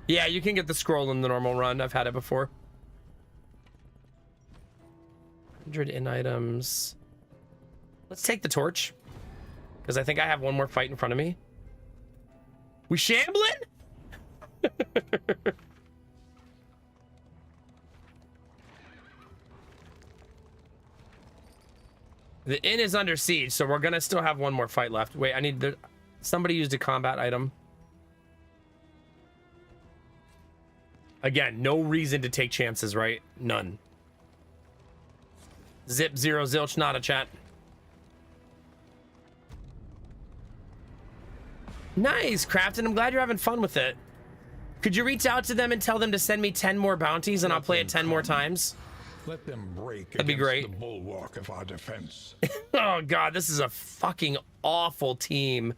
Yeah, you can get the scroll in the normal run. I've had it before. 100 in items. Let's take the torch. Because I think I have one more fight in front of me. We shambling? The inn is under siege, so we're gonna still have one more fight left. Wait, I need the... Somebody used a combat item. Again, no reason to take chances, right? None. Zip, zero, zilch, not a chat. Nice, Crafton. I'm glad you're having fun with it. Could you reach out to them and tell them to send me 10 more bounties and I'll play it 10 more times? Let them break That'd be against great. the bulwark of our defense. Oh, God, this is a fucking awful team.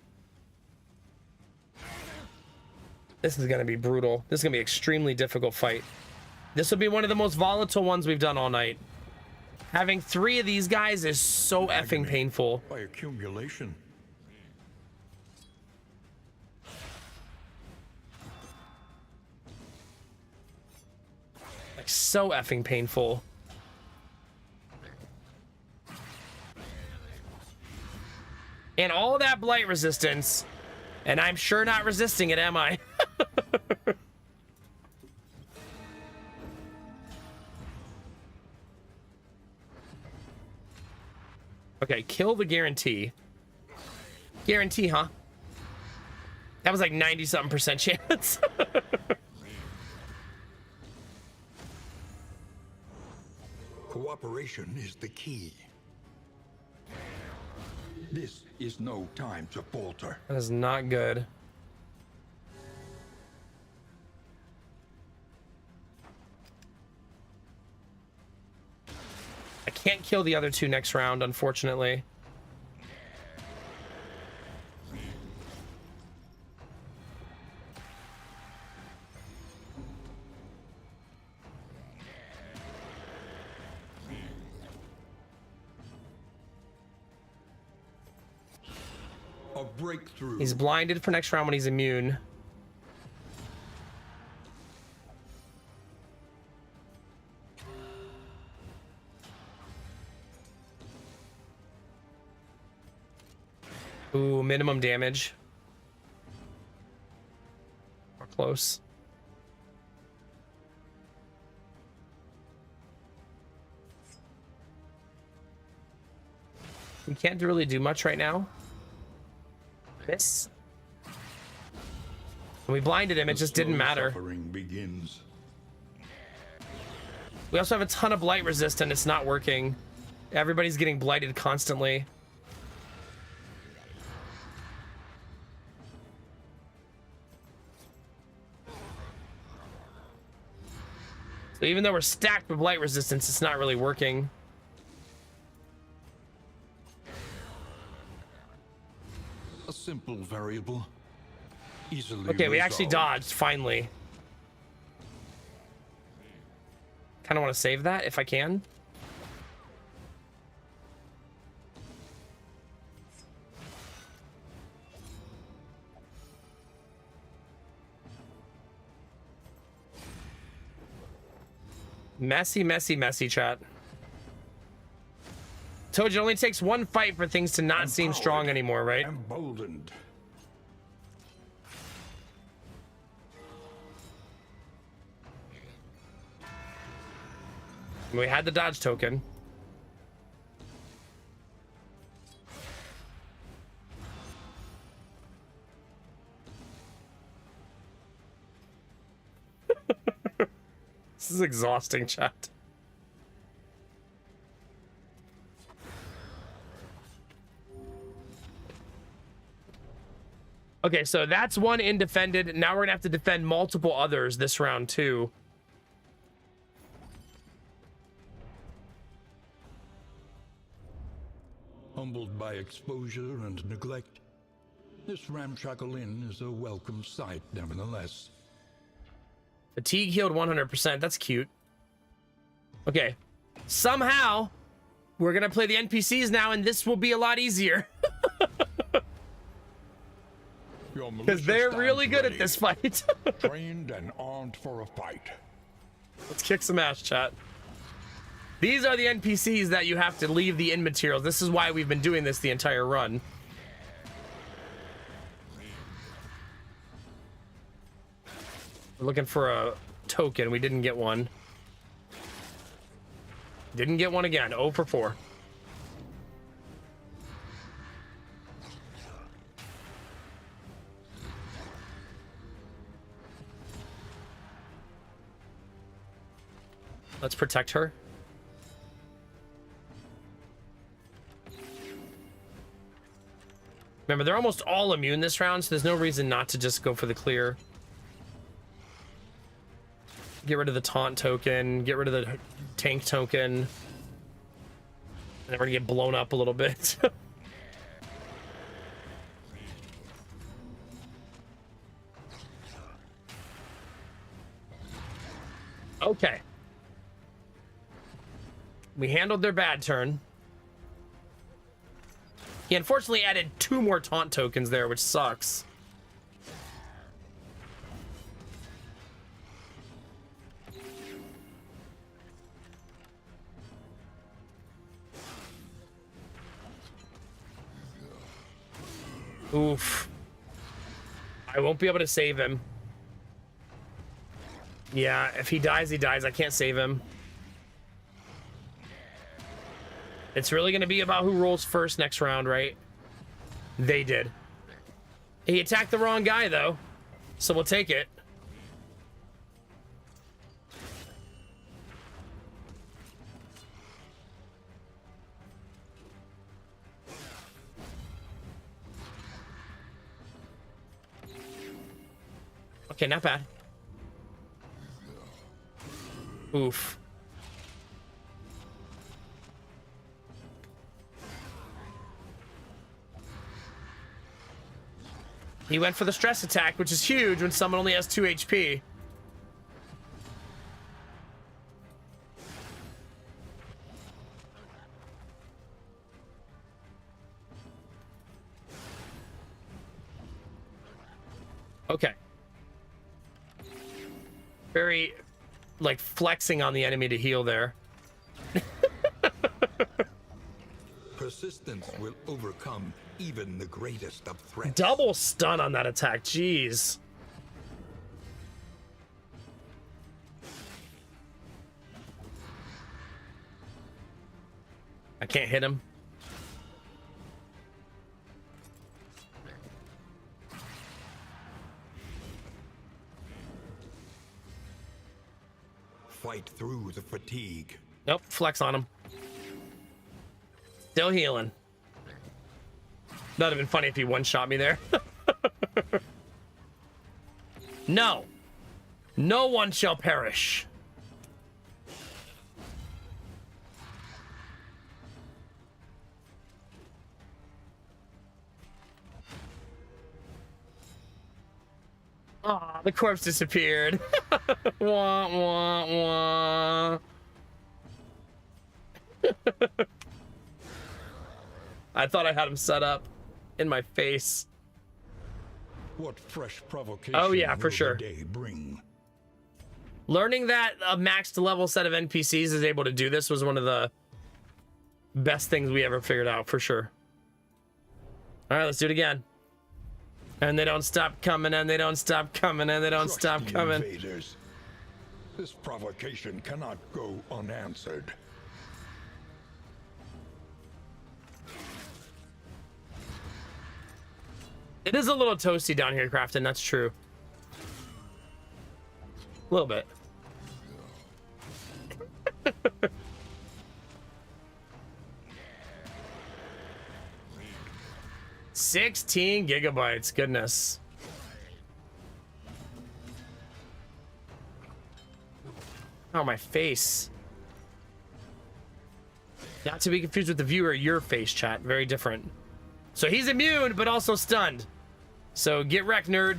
This is going to be brutal. This is going to be an extremely difficult fight. This will be one of the most volatile ones we've done all night. Having 3 of these guys is so effing painful. By accumulation. Like, so effing painful. And all that blight resistance. And I'm sure not resisting it, am I? Okay, kill the guarantee. Guarantee, huh? That was like 90-something% chance. Cooperation is the key. This is no time to falter. That is not good. Can't kill the other two next round, unfortunately. A breakthrough. He's blinded for next round when he's immune. Ooh, minimum damage. Or close. We can't really do much right now. Miss. When we blinded him, it just didn't matter. Suffering begins. We also have a ton of blight resist and it's not working. Everybody's getting blighted constantly. So even though we're stacked with blight resistance, it's not really working. A simple variable. Easily Okay, we actually resolved. dodged, finally. Kind of want to save that if I can. Messy, messy, messy, chat. Told you, it only takes one fight for things to not seem strong anymore, right? Emboldened. We had the dodge token. This is exhausting, chat. Okay, so that's one indefended. Now we're gonna have to defend multiple others this round too. Humbled by exposure and neglect, this ramshackle inn is a welcome sight, nevertheless. Fatigue healed 100%. That's cute. Okay. Somehow, we're going to play the NPCs now, and this will be a lot easier. Because they're really good at this fight. Trained and armed for a fight. Let's kick some ass, chat. These are the NPCs that you have to leave the inn materials. This is why we've been doing this the entire run. We're looking for a token. We didn't get one. Didn't get one again. 0 for 4. Let's protect her. Remember, they're almost all immune this round, so there's no reason not to just go for the clear. Get rid of the taunt token, get rid of the tank token. And then we're gonna get blown up a little bit. Okay. We handled their bad turn. He unfortunately added 2 more taunt tokens there, which sucks. Oof. I won't be able to save him. Yeah, if he dies, he dies. I can't save him. It's really going to be about who rolls first next round, right? They did. He attacked the wrong guy, though. So we'll take it. Okay, not bad. Oof. He went for the stress attack, which is huge when someone only has 2 HP. Okay. Very, like, flexing on the enemy to heal there. Persistence will overcome even the greatest of threats. Double stun on that attack. Jeez. I can't hit him. Fight through the fatigue. Nope, flex on him. Still healing. That'd have been funny if he one-shot me there. No. No one shall perish. Aw, the corpse disappeared. Wah, wah, wah. I thought I had him set up in my face. What fresh provocation Oh, yeah, for will sure. the day bring? Learning that a maxed level set of NPCs is able to do this was one of the best things we ever figured out, for sure. All right, let's do it again. And they don't stop coming, and they don't stop coming, and they don't Crush stop the coming. invaders. This provocation cannot go unanswered. It is a little toasty down here, Crafton. That's true. A little bit. 16 gigabytes. Goodness. Oh, my face. Not to be confused with the viewer, your face, chat. Very different. So he's immune, but also stunned. So get wrecked, nerd.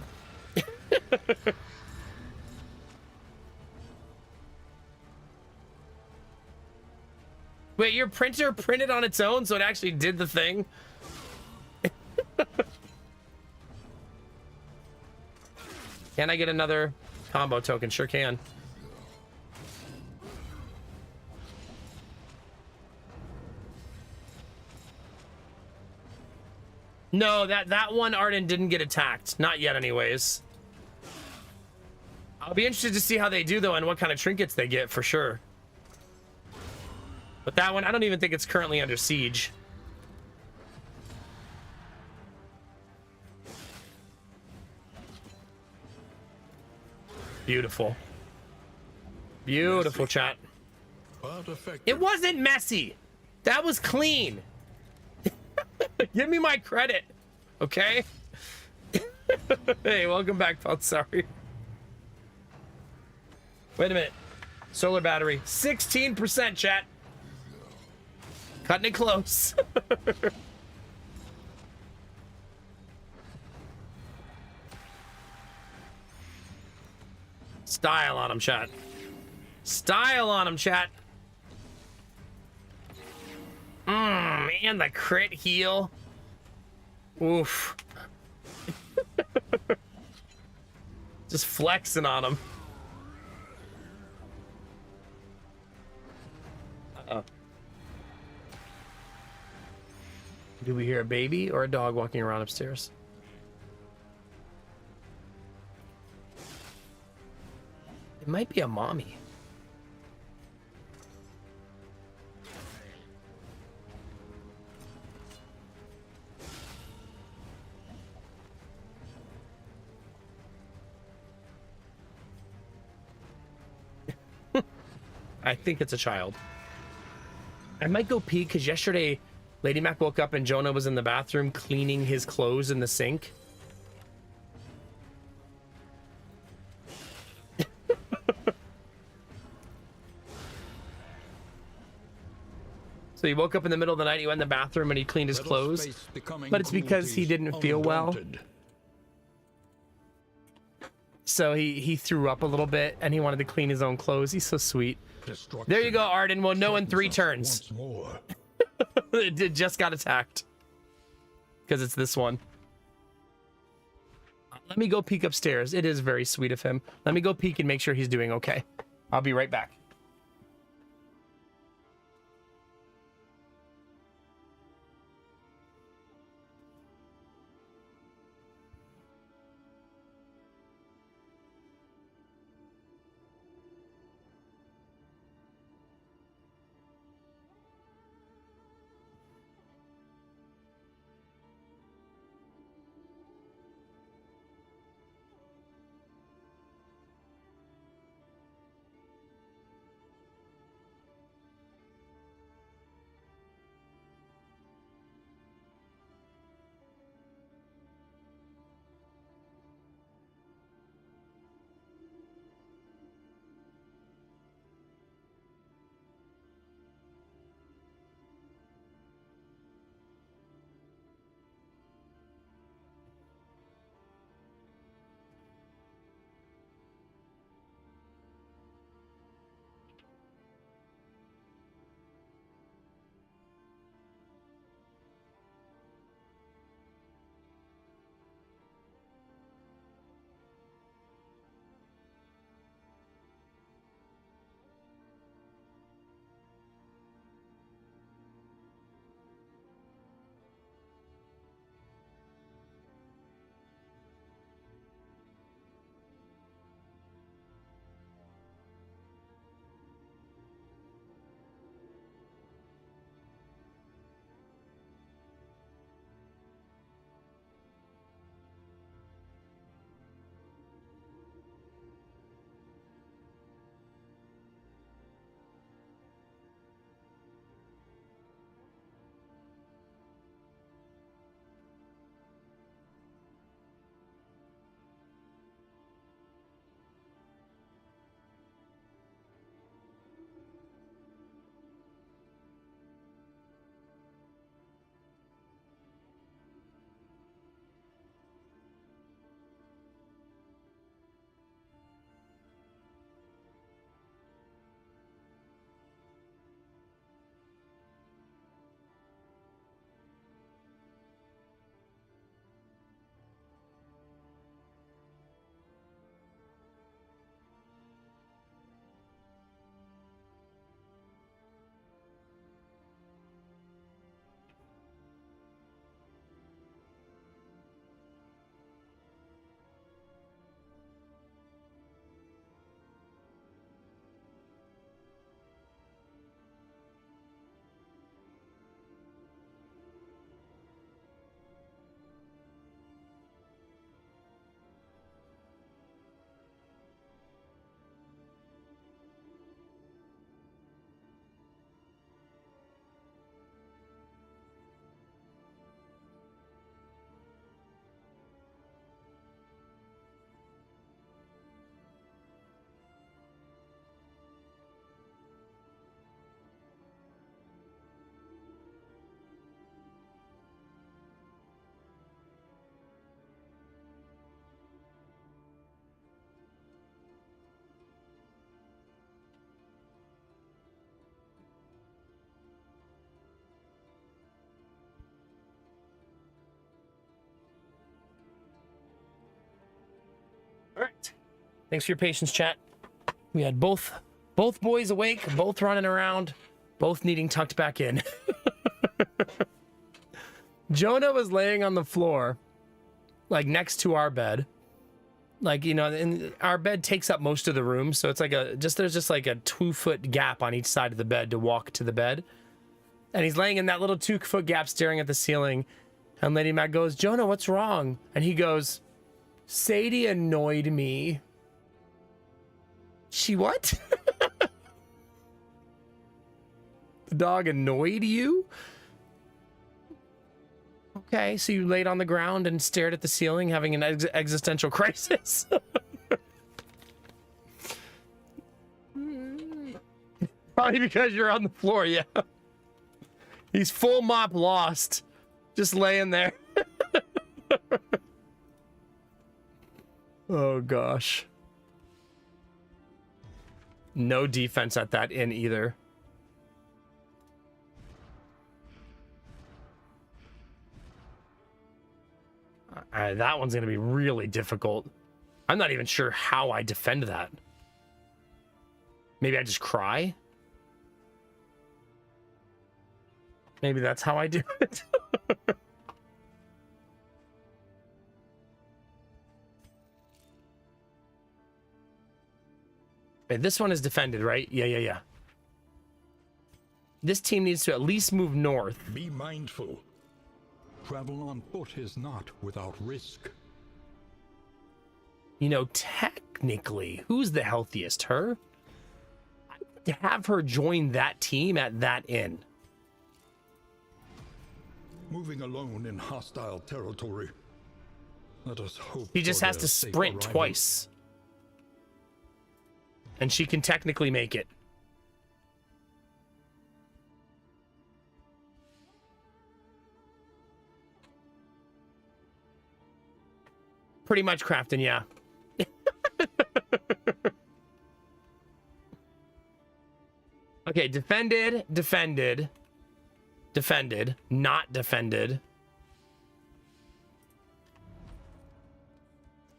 Wait, your printer printed on its own, so it actually did the thing? Can I get another combo token? Sure can. No, that one Arden didn't get attacked. Not yet, anyways. I'll be interested to see how they do, though, and what kind of trinkets they get, for sure. But that one, I don't even think it's currently under siege. Beautiful. Beautiful, chat. But effective. It wasn't messy. That was clean. Give me my credit, okay? Hey, welcome back, Pelt. Sorry. Wait a minute. Solar battery. 16%, chat. Cutting it close. Style on him, chat. Style on him, chat. Man, the crit heal. Oof. Just flexing on him. Uh-oh. Do we hear a baby or a dog walking around upstairs? It might be a mommy. I think it's a child. I might go pee because yesterday Lady Mac woke up and Jonah was in the bathroom cleaning his clothes in the sink. So he woke up in the middle of the night, he went in the bathroom and he cleaned his Little clothes. space becoming But it's because he cruelties didn't feel well. undaunted. so he threw up a little bit and he wanted to clean his own clothes. He's so sweet. Destruction There you go, Arden. We'll know in 3 threatens us turns. Once more. It just got attacked. Because it's this one. Let me go peek upstairs. It is very sweet of him. Let me go peek and make sure he's doing okay. I'll be right back. All right. Thanks for your patience, chat. We had both boys awake, both running around, both needing tucked back in. Jonah was laying on the floor, like next to our bed. Like, you know, and our bed takes up most of the room, so it's like there's just like a 2-foot gap on each side of the bed to walk to the bed. And he's laying in that little 2-foot gap staring at the ceiling. And Lady Mac goes, "Jonah, what's wrong?" And he goes, "Sadie annoyed me." She what? The dog annoyed you? Okay, so you laid on the ground and stared at the ceiling, having an existential crisis. Probably because you're on the floor, yeah. He's full mop lost, just laying there. Oh gosh. No defense at that inn either. That one's going to be really difficult. I'm not even sure how I defend that. Maybe I just cry? Maybe that's how I do it. Okay, this one is defended, right? Yeah. This team needs to at least move north. Be mindful. Travel on foot is not without risk. You know, technically, who's the healthiest? Her? To have her join that team at that inn. Moving alone in hostile territory. Let us hope. She just for has their to safe sprint arrival. twice. And she can technically make it. Pretty much, Crafton, yeah. Okay, defended, not defended.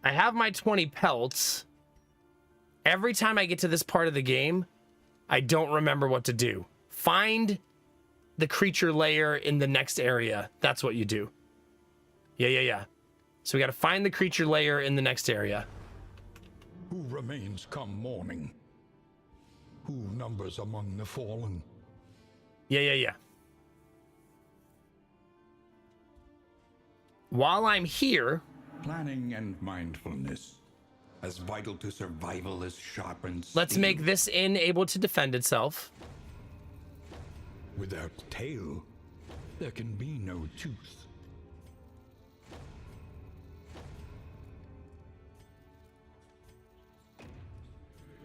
I have my 20 pelts. Every time I get to this part of the game, I don't remember what to do. Find the creature layer in the next area. That's what you do. Yeah. So we got to find the creature layer in the next area. Who remains come morning? Who numbers among the fallen? Yeah. While I'm here, Planning and mindfulness, as vital to survival as sharpened let's steel. make this inn able to defend itself. Without tail, there can be no tooth.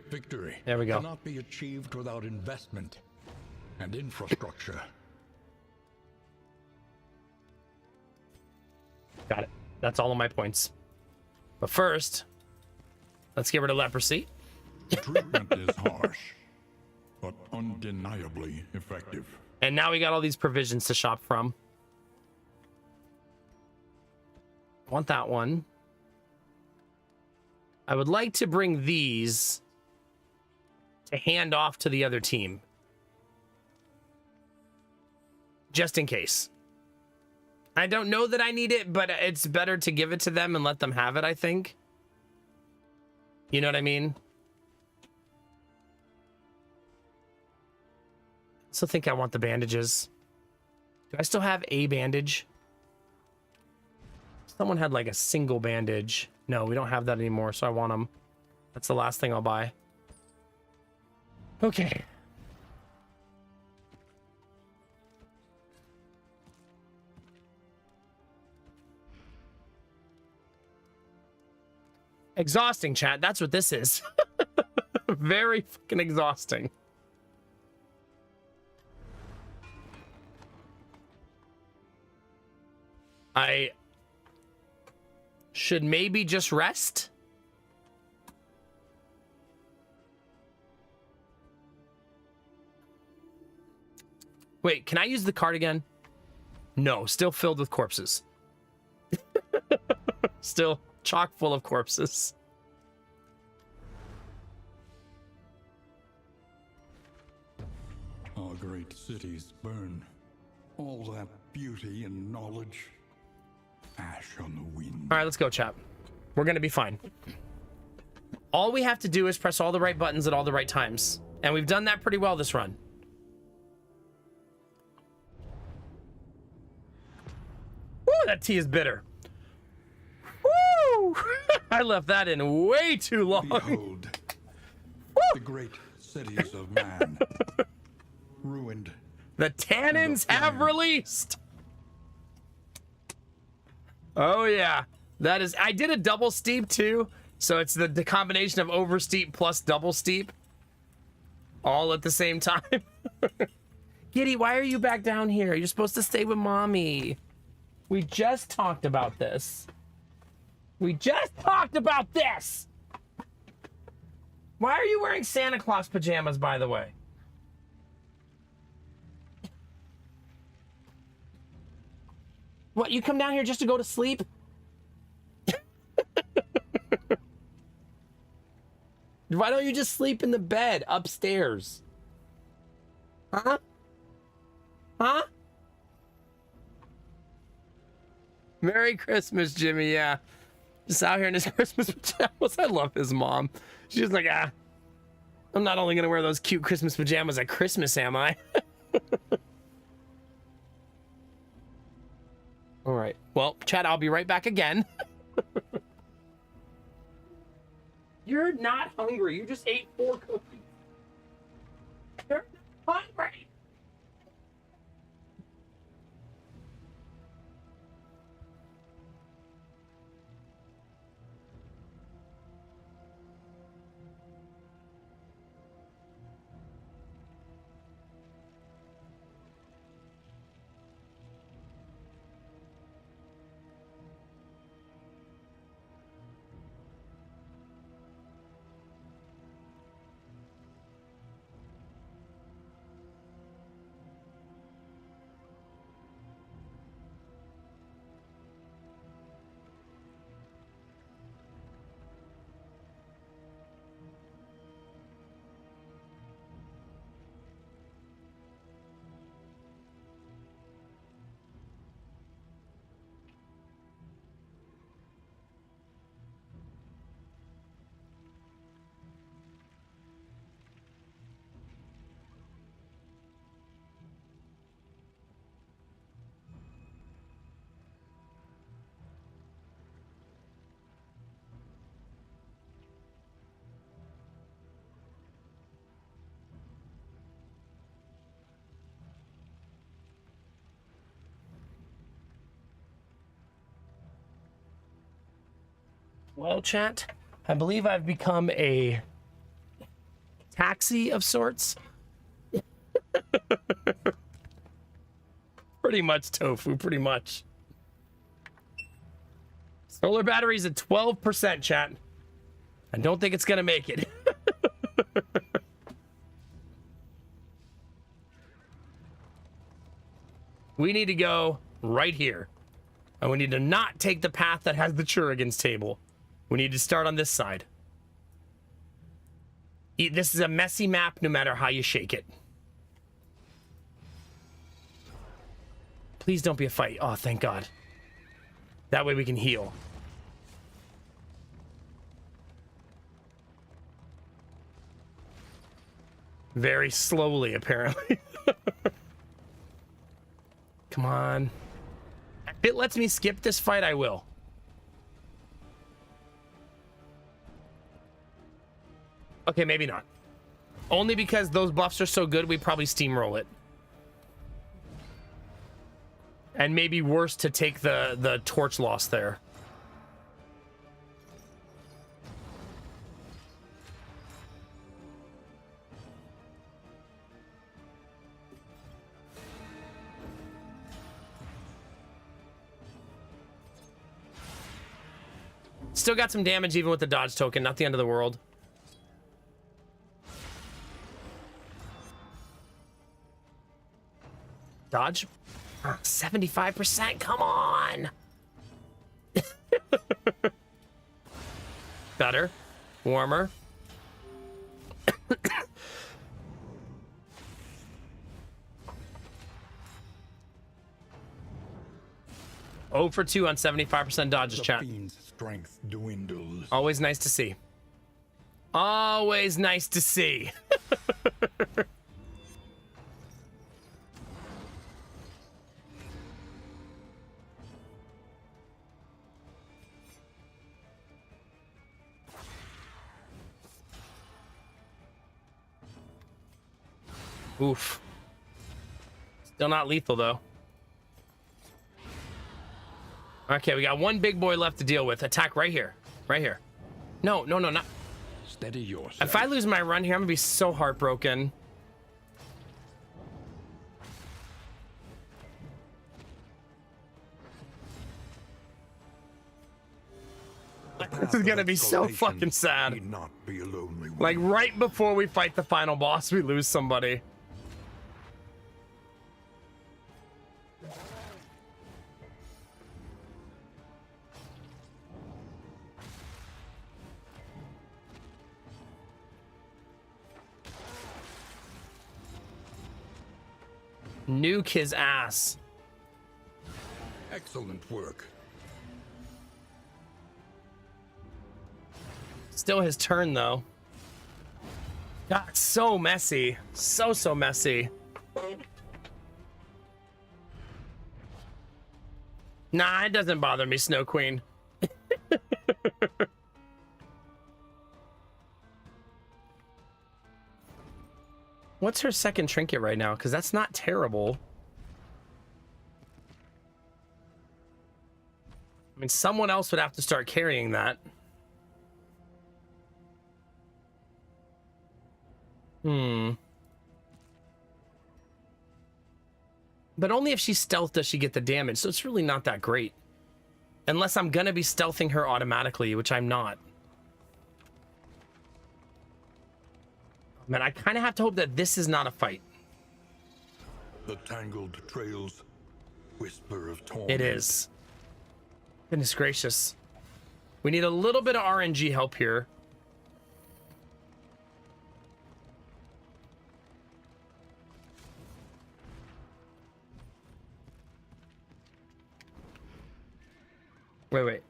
Victory There we go. cannot be achieved without investment and infrastructure. Got it. That's all of my points. But first, let's get rid of leprosy. Treatment is harsh, but undeniably effective. And now we got all these provisions to shop from. Want that one. I would like to bring these to hand off to the other team. Just in case. I don't know that I need it, but it's better to give it to them and let them have it, I think. You know what I mean? I still think I want the bandages. Do I still have a bandage? Someone had like a single bandage. No, we don't have that anymore, so I want them. That's the last thing I'll buy. Okay. Exhausting, chat. That's what this is. Very fucking exhausting. I should maybe just rest. Wait, can I use the card again? No, still filled with corpses. Still chock full of corpses. Our great cities burn. All that beauty and knowledge, ash on the wind. All right, let's go, chap. We're going to be fine. All we have to do is press all the right buttons at all the right times. And we've done that pretty well this run. Woo, that tea is bitter. Woo! I left that in way too long. Behold, the great cities of man, ruined. The tannins have released. Oh yeah, that is. I did a double steep too, so it's the combination of oversteep plus double steep, all at the same time. Giddy, why are you back down here? You're supposed to stay with mommy. We just talked about this. We just talked about this. Why are you wearing Santa Claus pajamas, by the way? What, you come down here just to go to sleep? Why don't you just sleep in the bed upstairs? Huh? Huh? Merry Christmas, Jimmy. Yeah. Just out here in his Christmas pajamas. I love his mom. She's like, I'm not only going to wear those cute Christmas pajamas at Christmas, am I? All right. Well, Chad, I'll be right back again. You're not hungry. You just ate 4 cookies. You're not hungry. Well, chat, I believe I've become a taxi of sorts. Pretty much, Tofu, pretty much. Solar battery's at 12%, chat. I don't think it's gonna make it. We need to go right here. And we need to not take the path that has the Churrigan's table. We need to start on this side. This is a messy map no matter how you shake it. Please don't be a fight. Oh, thank God. That way we can heal. Very slowly, apparently. Come on. If it lets me skip this fight, I will. Okay, maybe not. Only because those buffs are so good, we probably steamroll it. And maybe worse to take the torch loss there. Still got some damage even with the dodge token, not the end of the world. Dodge? 75%, come on! Better. Warmer. Oh for 2 on 75% dodges, chat. The fiend's strength dwindles. Always nice to see. Always nice to see. Oof. Still not lethal, though. Okay, we got one big boy left to deal with. Attack right here. Right here. No, no, no, not... Steady yourself. If I lose my run here, I'm gonna be so heartbroken. This is gonna be so fucking sad. Need not be a lonely one. Like right before we fight the final boss, we lose somebody. Nuke his ass. Excellent work. Still his turn though. God, it's so messy. So messy. Nah, it doesn't bother me, Snow Queen. What's her second trinket right now? Because that's not terrible. I mean, someone else would have to start carrying that. But only if she's stealth does she get the damage, so it's really not that great. Unless I'm gonna be stealthing her automatically, which I'm not. Man, I kind of have to hope that this is not a fight. The tangled trails whisper of torment. It is. Goodness gracious. We need a little bit of RNG help here. Wait.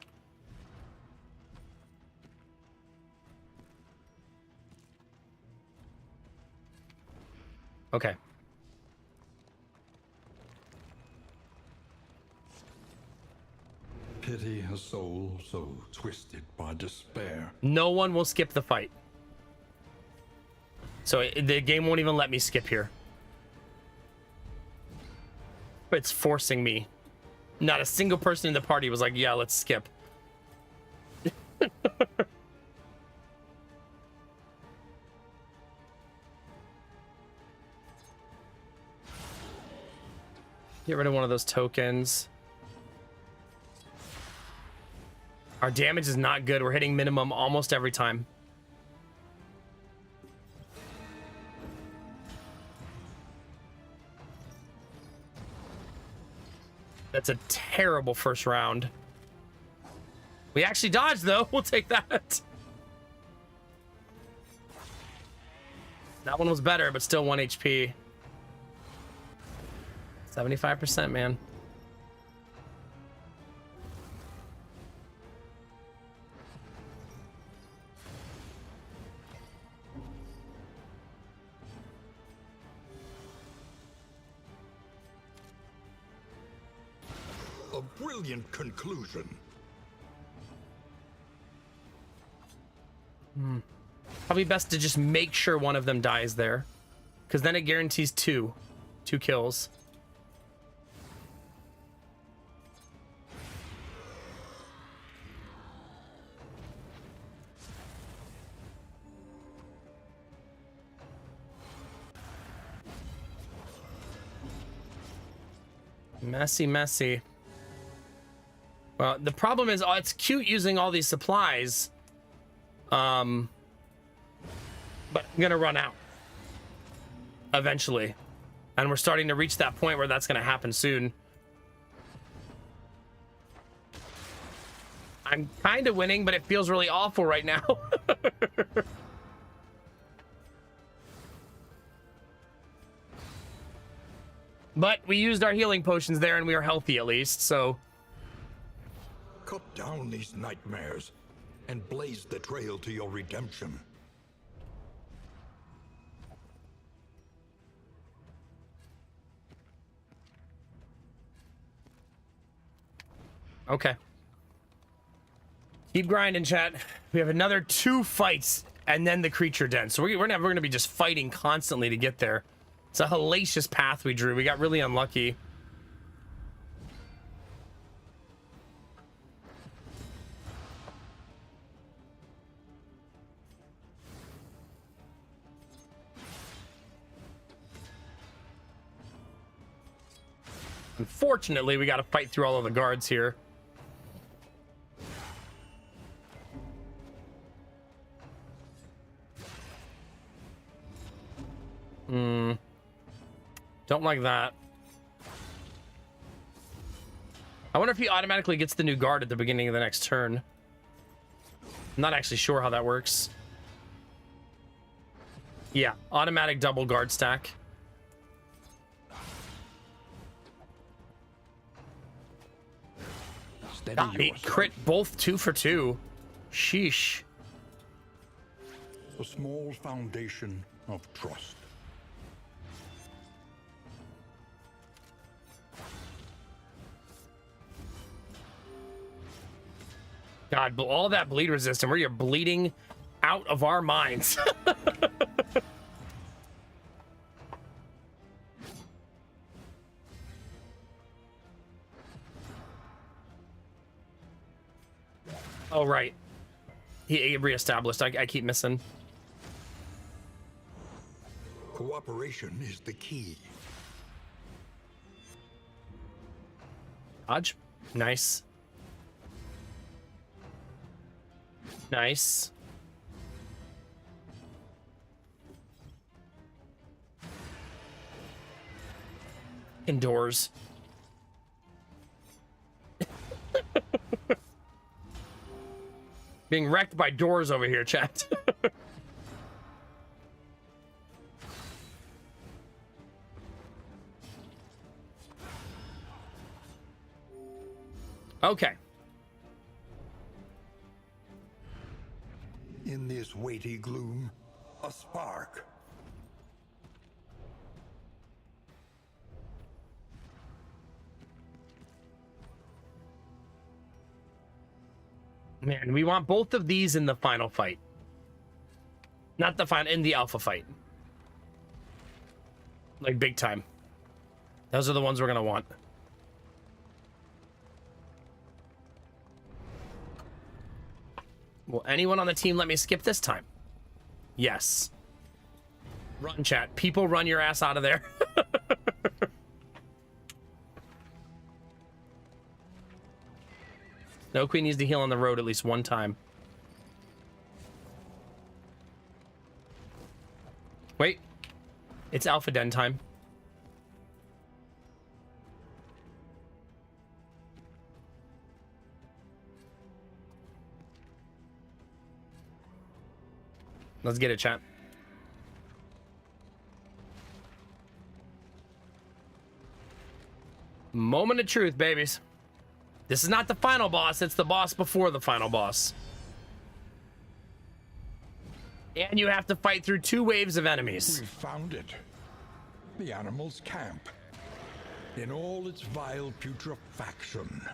Okay. Pity a soul so twisted by despair. No one will skip the fight. So the game won't even let me skip here. It's forcing me. Not a single person in the party was like, yeah, let's skip. Get rid of one of those tokens. Our damage is not good. We're hitting minimum almost every time. That's a terrible first round. We actually dodged, though. We'll take that. That one was better, but still 1 HP. 75%, man. A brilliant conclusion. Probably best to just make sure one of them dies there, because then it guarantees two kills. Messy. Well, the problem is, it's cute using all these supplies, but I'm gonna run out eventually, and we're starting to reach that point where that's gonna happen soon. I'm kind of winning, but it feels really awful right now. But we used our healing potions there, and we are healthy at least, so... Cut down these nightmares and blaze the trail to your redemption. Okay. Keep grinding, chat. We have another 2 fights and then the creature den. So we're never going to be just fighting constantly to get there. It's a hellacious path we drew. We got really unlucky. Unfortunately, we got to fight through all of the guards here. Don't like that. I wonder if he automatically gets the new guard at the beginning of the next turn. I'm not actually sure how that works. Yeah, automatic double guard stack. God, he crit both 2 for 2. Sheesh. A small foundation of trust. God, all that bleed resistant, where you're bleeding out of our minds. Oh, right. He reestablished. I keep missing. Cooperation is the key. Dodge. Nice. Nice. Indoors. Being wrecked by doors over here, chat. Okay. In this weighty gloom, a spark. Man, we want both of these in the final fight. Not the final, in the alpha fight. Like big time. Those are the ones we're gonna want. Will anyone on the team let me skip this time? Yes. Run, chat. People, run your ass out of there. Snow Queen needs to heal on the road at least one time. Wait. It's Alpha Den time. Let's get it, chat. Moment of truth, babies. This is not the final boss, it's the boss before the final boss. And you have to fight through 2 waves of enemies. We found it. The animal's camp. In all its vile putrefaction.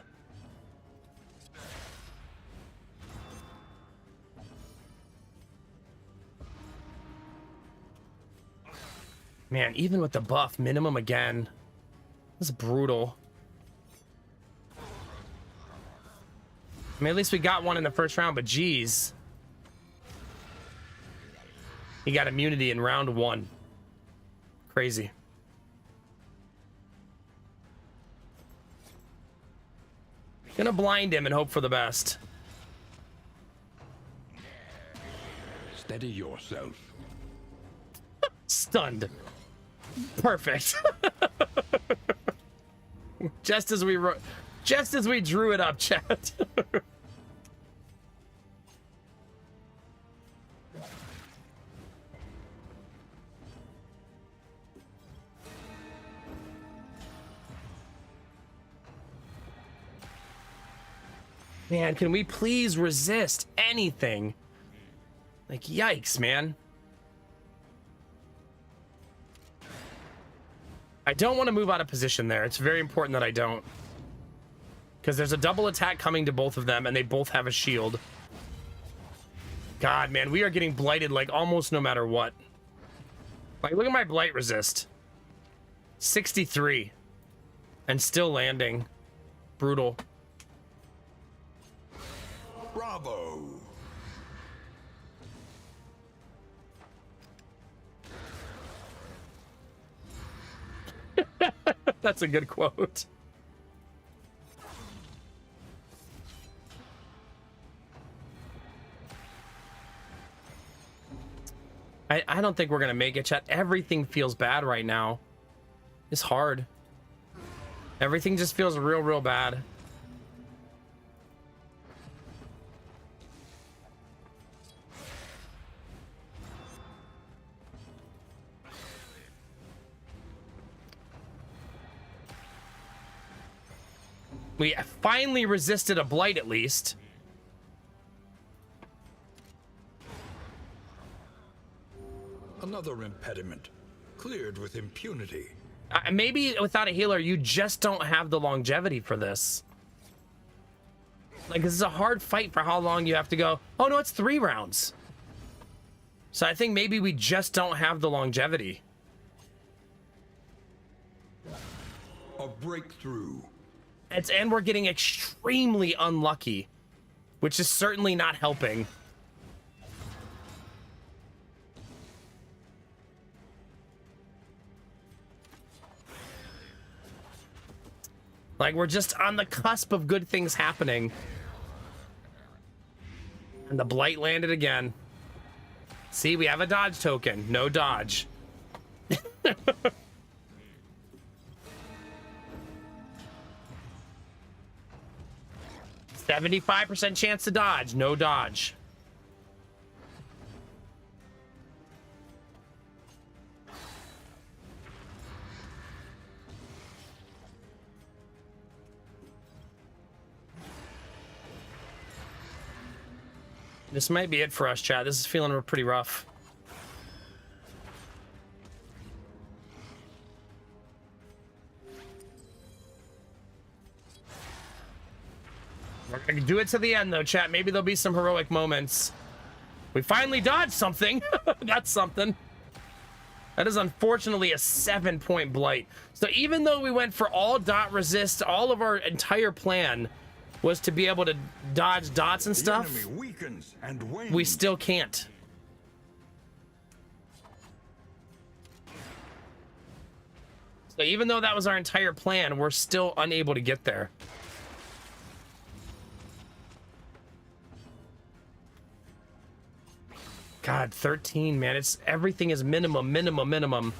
Man, even with the buff, minimum again. This is brutal. I mean, at least we got one in the first round, but geez. He got immunity in round 1. Crazy. Gonna blind him and hope for the best. Steady yourself. Stunned. Perfect. just as we drew it up, chat. Man, can we please resist anything? Like, yikes, man. I don't want to move out of position there. It's very important that I don't. Because there's a double attack coming to both of them, and they both have a shield. God, man, we are getting blighted, like, almost no matter what. Like, look at my blight resist. 63. And still landing. Brutal. Bravo! That's a good quote. I don't think we're gonna make it, chat. Everything feels bad right now. It's hard. Everything just feels real bad. We finally resisted a blight, at least. Another impediment, cleared with impunity. Maybe without a healer, you just don't have the longevity for this. Like, this is a hard fight for how long you have to go. Oh, no, it's 3 rounds. So I think maybe we just don't have the longevity. A breakthrough. And we're getting extremely unlucky, which is certainly not helping. Like, we're just on the cusp of good things happening. And the blight landed again. See, we have a dodge token. No dodge. 75% chance to dodge. No dodge. This might be it for us, chat. This is feeling pretty rough. We're gonna do it to the end, though, chat. Maybe there'll be some heroic moments. We finally dodged something. That's something. That is unfortunately a 7-point blight. So even though we went for all dot resist, all of our entire plan was to be able to dodge dots and stuff, The enemy weakens and wanes. we still can't. So even though that was our entire plan, we're still unable to get there. God, 13, man. It's everything is minimum. Perhaps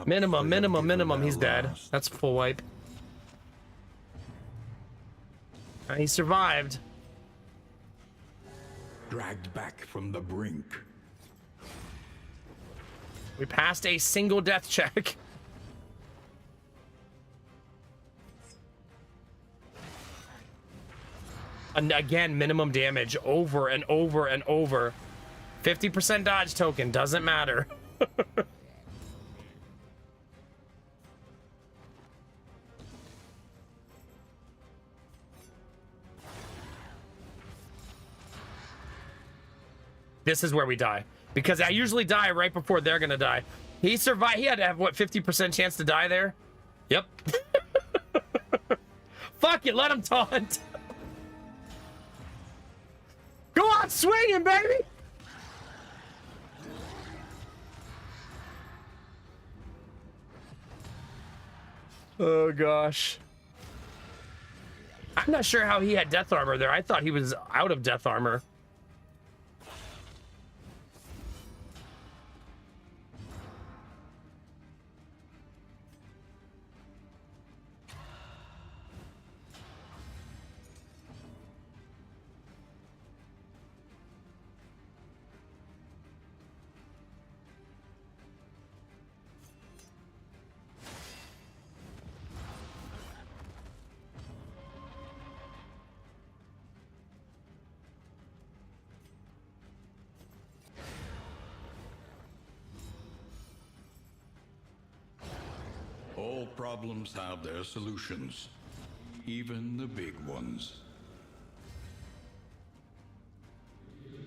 Minimum. they have given He's their dead. last. That's full wipe. He survived. Dragged back from the brink. We passed a single death check. And again, minimum damage over and over and over. 50% dodge token, doesn't matter. This is where we die. Because I usually die right before they're gonna die. He survived. He had to have, what, 50% chance to die there? Yep. Fuck it, let him taunt. Go on swinging, baby! Oh, gosh. I'm not sure how he had death armor there. I thought he was out of death armor. All problems have their solutions, even the big ones.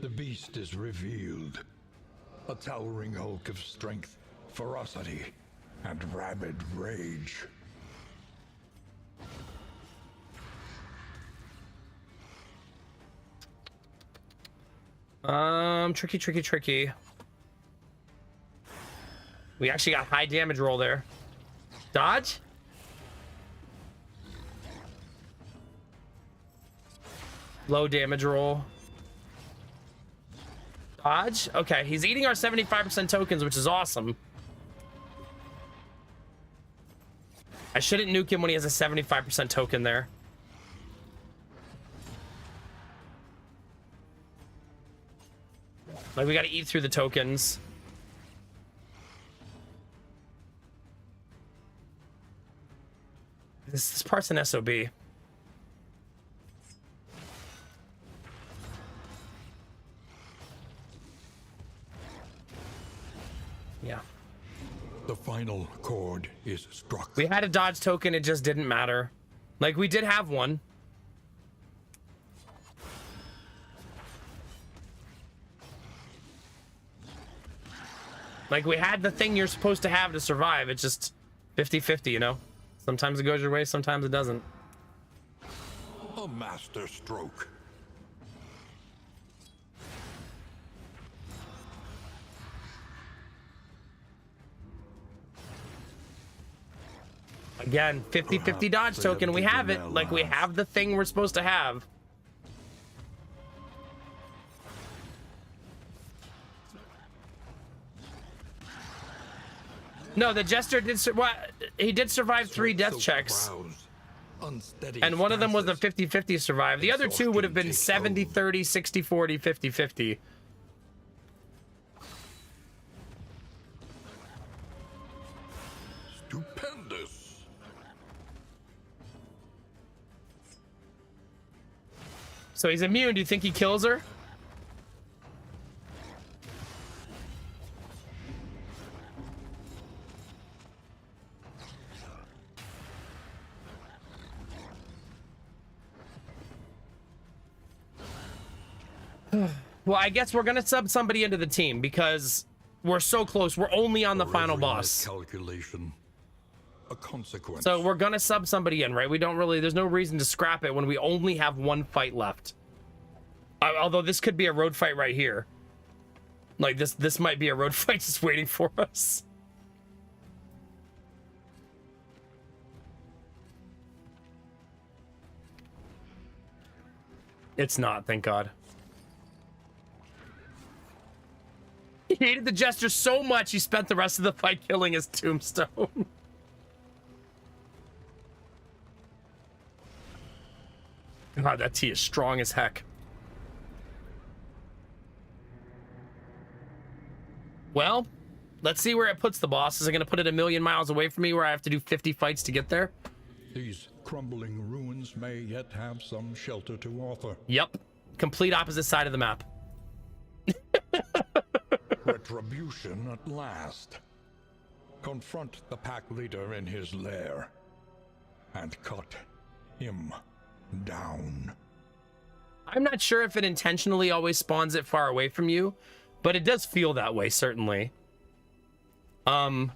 The beast is revealed. A towering hulk of strength, ferocity, and rabid rage. Tricky. We actually got high damage roll there. Dodge? Low damage roll. Dodge? Okay, he's eating our 75% tokens, which is awesome. I shouldn't nuke him when he has a 75% token there. Like, we gotta eat through the tokens. This part's an SOB. Yeah. The final chord is struck. We had a dodge token, it just didn't matter. Like, we did have one. Like, we had the thing you're supposed to have to survive. It's just 50-50, you know? Sometimes it goes your way, sometimes it doesn't. A master stroke. Again, 50-50 dodge token. We have it. Like, we have the thing we're supposed to have. No, the Jester did he did survive 3 death checks. And one of them was a 50-50 survive. The other 2 would have been 70-30, 60-40, 50-50. Stupendous. So he's immune. Do you think he kills her? Well, I guess we're gonna sub somebody into the team because we're so close. We're only on the final boss. Calculation. A consequence. So we're gonna sub somebody in, right? We don't really, there's no reason to scrap it when we only have 1 fight left. Although this could be a road fight right here. Like, this might be a road fight just waiting for us. It's not, thank God. He hated the Jester so much he spent the rest of the fight killing his tombstone. God, that T is strong as heck. Well, let's see where it puts the boss. Is it going to put it a million miles away from me where I have to do 50 fights to get there? These crumbling ruins may yet have some shelter to offer. Yep. Complete opposite side of the map. Retribution at last. Confront the pack leader in his lair and cut him down. I'm not sure if it intentionally always spawns it far away from you, but it does feel that way, certainly. Now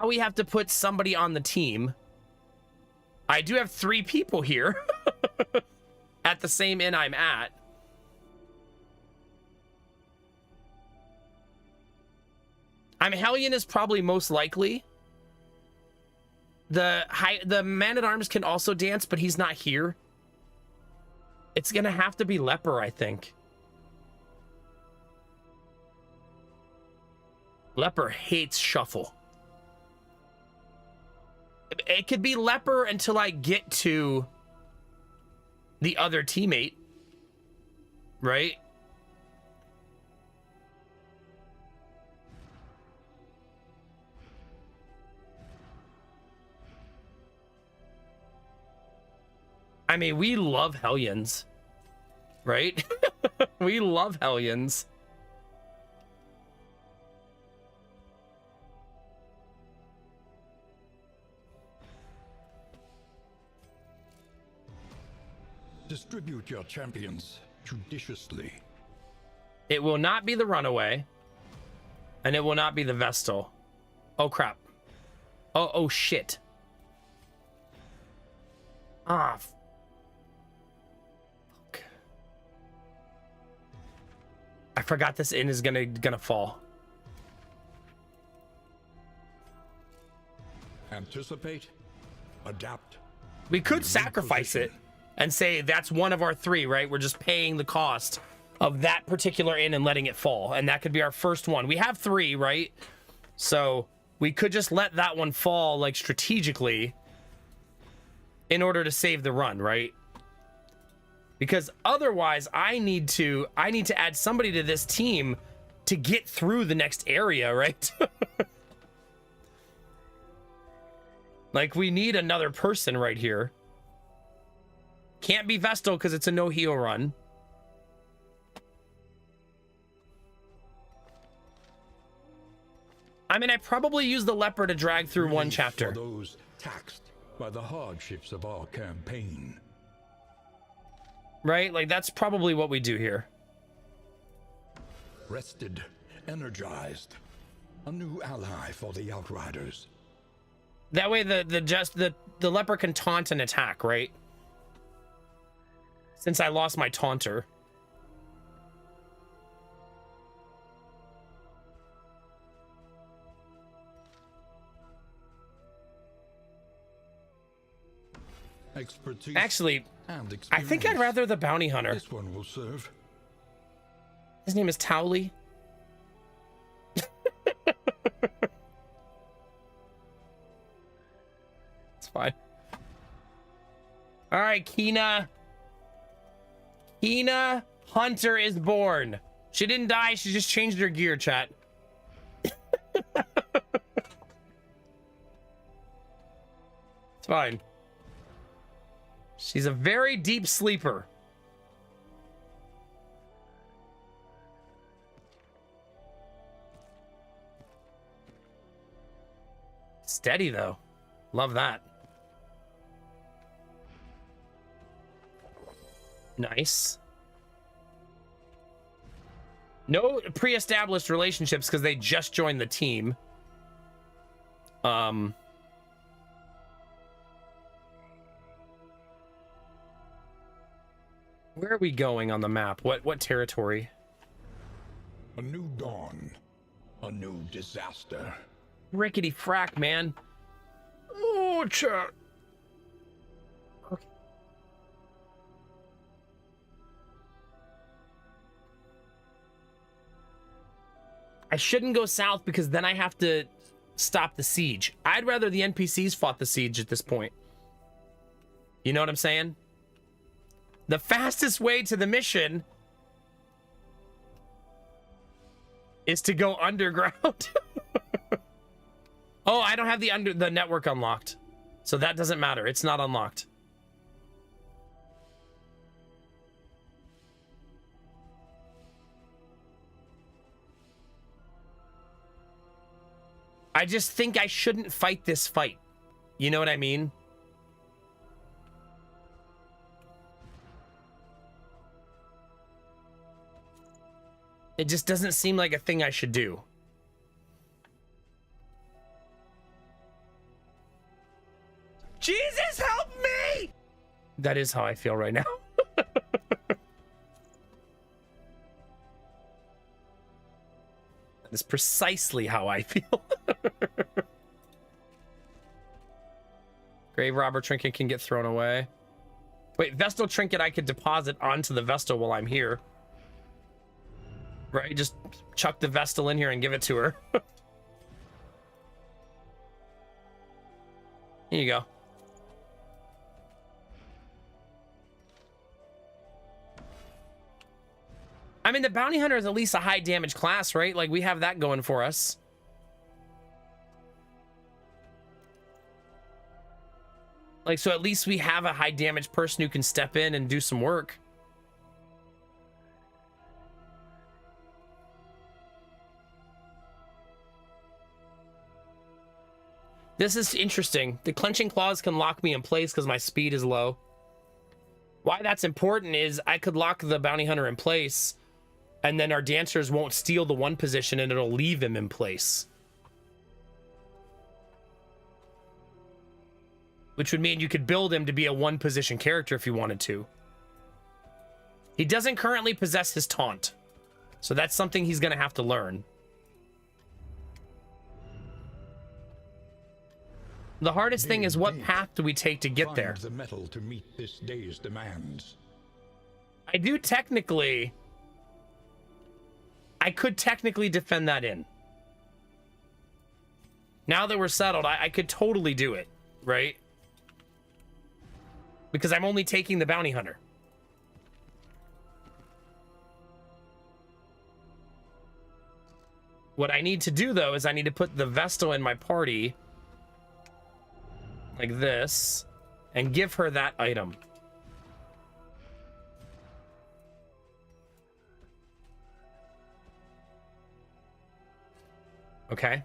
we have to put somebody on the team. I do have 3 people here at the same inn I'm at. Hellion is probably most likely. The man-at-arms can also dance, but he's not here. It's gonna have to be Leper, I think. Leper hates shuffle. It could be Leper until I get to the other teammate, right? I mean, we love Hellions, right? We love Hellions. Distribute your champions judiciously. It will not be the Runaway, and it will not be the Vestal. Oh, crap. Oh, shit. Ah, fuck. I forgot this inn is gonna fall. Anticipate, adapt. We could sacrifice it. and say that's one of our 3, right? We're just paying the cost of that particular inn and letting it fall. And that could be our first one. We have 3, right? So we could just let that one fall, like, strategically in order to save the run, right? Because otherwise I need to add somebody to this team to get through the next area, right? Like, we need another person right here. Can't be Vestal because it's a no heal run. I mean, I probably use the leper to drag through one Relief chapter. For those taxed by the hardships of our campaign. Right? Like, that's probably what we do here. Rested, energized. A new ally for the Outriders. That way the leper can taunt and attack, right? Since I lost my taunter. Expertise Actually, and experience. I think I'd rather the bounty hunter. This one will serve. His name is Towley. It's fine. All right, Kina. Kina Hunter is born. She didn't die. She just changed her gear, chat. It's fine. She's a very deep sleeper. Steady, though. Love that. Nice. No pre-established relationships because they just joined the team. Where are we going on the map? What territory? A new dawn. A new disaster. Rickety frack, man. Oh, chat. Okay. I shouldn't go south because then I have to stop the siege. I'd rather the NPCs fought the siege at this point. You know what I'm saying? The fastest way to the mission is to go underground. Oh, I don't have the network unlocked. So that doesn't matter. It's not unlocked. I just think I shouldn't fight this fight. You know what I mean? It just doesn't seem like a thing I should do. Jesus, help me! That is how I feel right now. That is precisely how I feel. Grave Robber Trinket can get thrown away. Wait, Vestal Trinket I could deposit onto the Vestal while I'm here. Right, just chuck the Vestal in here and give it to her. Here you go. I mean, the Bounty Hunter is at least a high damage class, right? Like, we have that going for us. Like, so at least we have a high damage person who can step in and do some work. This is interesting. The clenching claws can lock me in place because my speed is low. Why that's important is I could lock the bounty hunter in place and then our dancers won't steal the one position and it'll leave him in place. Which would mean you could build him to be a one position character if you wanted to. He doesn't currently possess his taunt. So that's something he's going to have to learn. The hardest thing is what Indeed. path do we take to get Find there? the metal to meet this day's demands. I do technically... I could technically defend that in. Now that we're settled, I could totally do it, right? Because I'm only taking the bounty hunter. What I need to do, though, is I need to put the Vestal in my party like this and give her that item. Okay.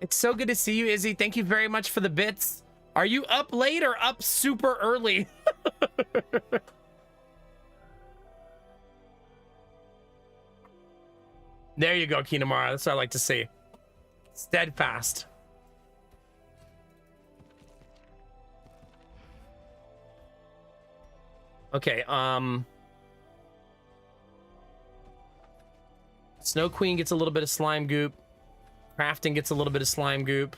It's so good to see you, Izzy. Thank you very much for the bits. Are you up late or up super early? There you go, Kinamara. That's what I like to see. Steadfast. Okay, Snow Queen gets a little bit of slime goop. Crafting gets a little bit of slime goop.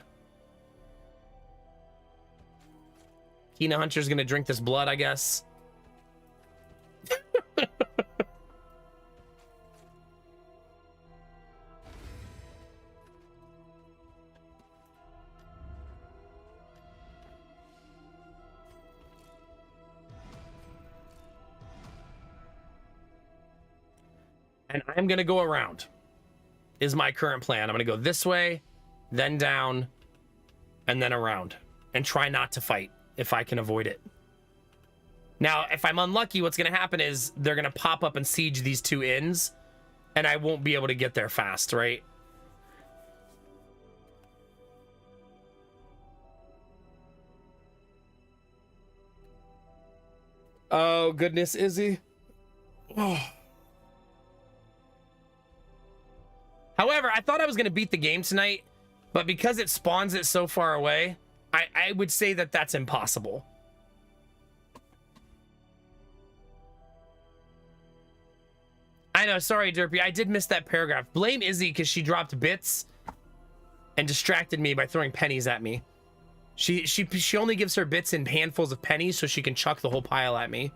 Kina Hunter's gonna drink this blood, I guess. And I'm gonna go around, is my current plan. I'm gonna go this way, then down, and then around, and try not to fight if I can avoid it. Now, if I'm unlucky, what's gonna happen is they're gonna pop up and siege these two inns, and I won't be able to get there fast, right? Oh, goodness, Izzy. Oh. However, I thought I was going to beat the game tonight, but because it spawns it so far away, I would say that that's impossible. I know, sorry, Derpy. I did miss that paragraph. Blame Izzy because she dropped bits and distracted me by throwing pennies at me. She only gives her bits in handfuls of pennies so she can chuck the whole pile at me.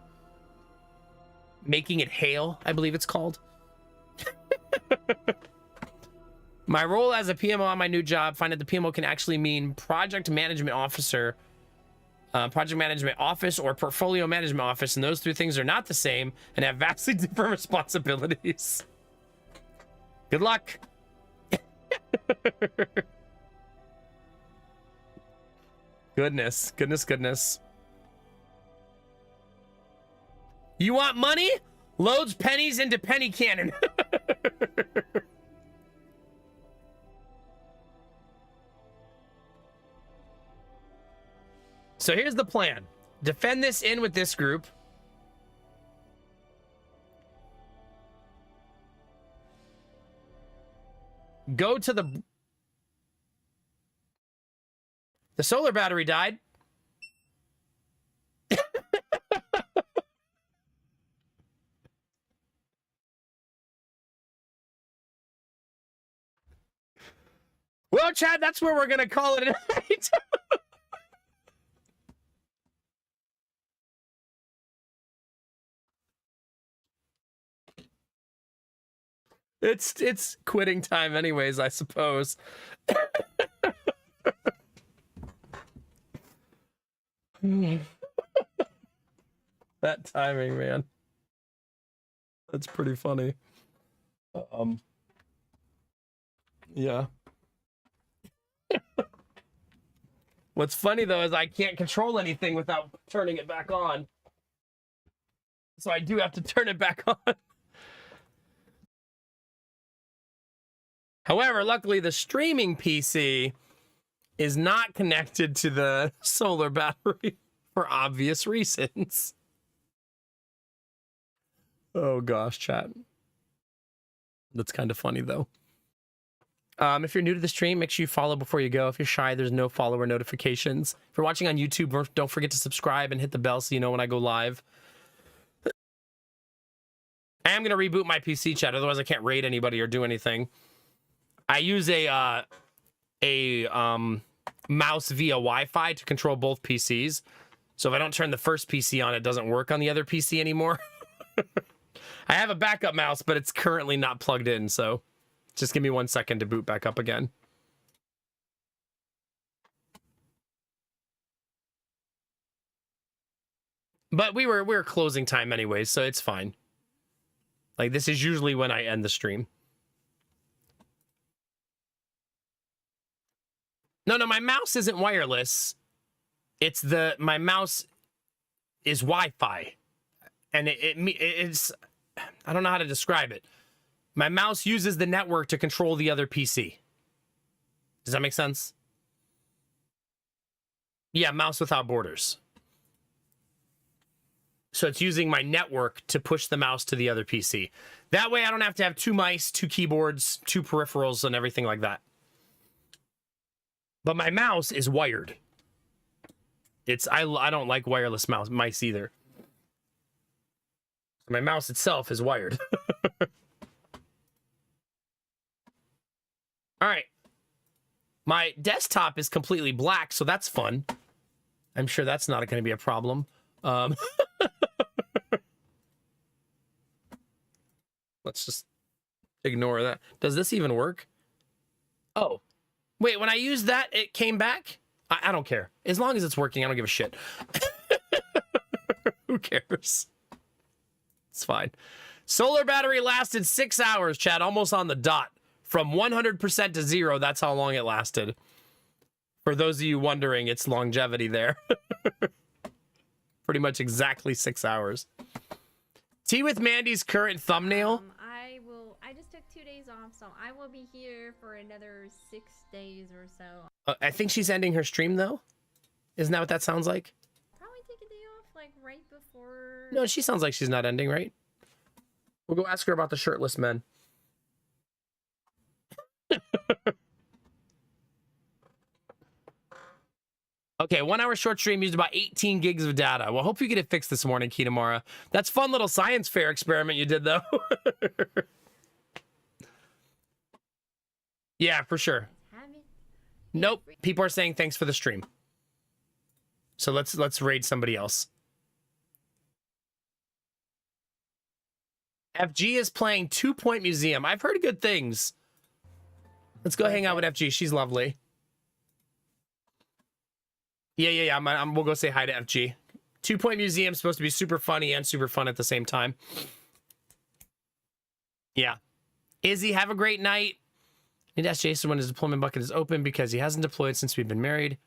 Making it hail, I believe it's called. My role as a PMO on my new job, find that the PMO can actually mean project management officer, project management office, or portfolio management office, and those three things are not the same and have vastly different responsibilities. Good luck. Goodness, goodness, goodness. You want money? Loads pennies into penny cannon. So here's the plan. Defend this in with this group. Go to the solar battery died. Well, Chad, that's where we're going to call it a night. It's quitting time anyways, I suppose. That timing, man. That's pretty funny. Yeah. What's funny though is I can't control anything without turning it back on. So I do have to turn it back on. However, luckily the streaming PC is not connected to the solar battery for obvious reasons. Oh gosh, chat. That's kind of funny though. If you're new to the stream, make sure you follow before you go. If you're shy, there's no follower notifications. If you're watching on YouTube, don't forget to subscribe and hit the bell so you know when I go live. I am going to reboot my PC, chat, otherwise I can't raid anybody or do anything. I use a mouse via Wi-Fi to control both PCs. So if I don't turn the first PC on, it doesn't work on the other PC anymore. I have a backup mouse, but it's currently not plugged in. So just give me 1 second to boot back up again. But we were closing time anyway, so it's fine. Like, this is usually when I end the stream. No, my mouse isn't wireless. It's my mouse is Wi-Fi. And it's, I don't know how to describe it. My mouse uses the network to control the other PC. Does that make sense? Yeah, mouse without borders. So it's using my network to push the mouse to the other PC. That way I don't have to have 2 mice, 2 keyboards, 2 peripherals, and everything like that. But my mouse is wired. I don't like wireless mice either. My mouse itself is wired. All right. My desktop is completely black, so that's fun. I'm sure that's not going to be a problem. Let's just ignore that. Does this even work? Oh. Wait, when I used that, it came back? I don't care. As long as it's working, I don't give a shit. Who cares? It's fine. Solar battery lasted 6 hours, chat, almost on the dot. From 100% to 0, that's how long it lasted. For those of you wondering, it's longevity there. Pretty much exactly 6 hours. Tea with Mandy's current thumbnail. I just took 2 days off, so I will be here for another 6 days or so. I think she's ending her stream, though. Isn't that what that sounds like? Probably take a day off, like, right before... No, she sounds like she's not ending, right? We'll go ask her about the shirtless men. Okay, 1 hour short stream used about 18 gigs of data. Well, hope you get it fixed this morning, Kitamara. That's fun little science fair experiment you did, though. Yeah, for sure. Nope. People are saying thanks for the stream. So let's raid somebody else. FG is playing 2 Point Museum. I've heard good things. Let's go hang out with FG. She's lovely. Yeah. We'll go say hi to FG. 2 Point Museum is supposed to be super funny and super fun at the same time. Yeah. Izzy, have a great night. Need to ask Jason when his deployment bucket is open because he hasn't deployed since we've been married.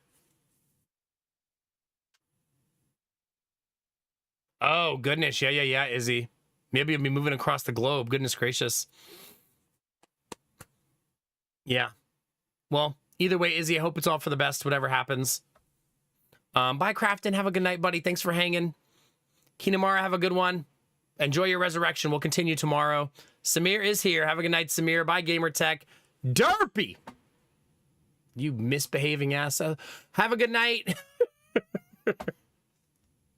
Oh, goodness. Yeah, Izzy. Maybe he'll be moving across the globe. Goodness gracious. Yeah. Well, either way, Izzy, I hope it's all for the best, whatever happens. Bye, Crafton. Have a good night, buddy. Thanks for hanging. Kinamara, have a good one. Enjoy your resurrection. We'll continue tomorrow. Samir is here. Have a good night, Samir. Bye, Gamertech. Derpy! You misbehaving ass. Have a good night.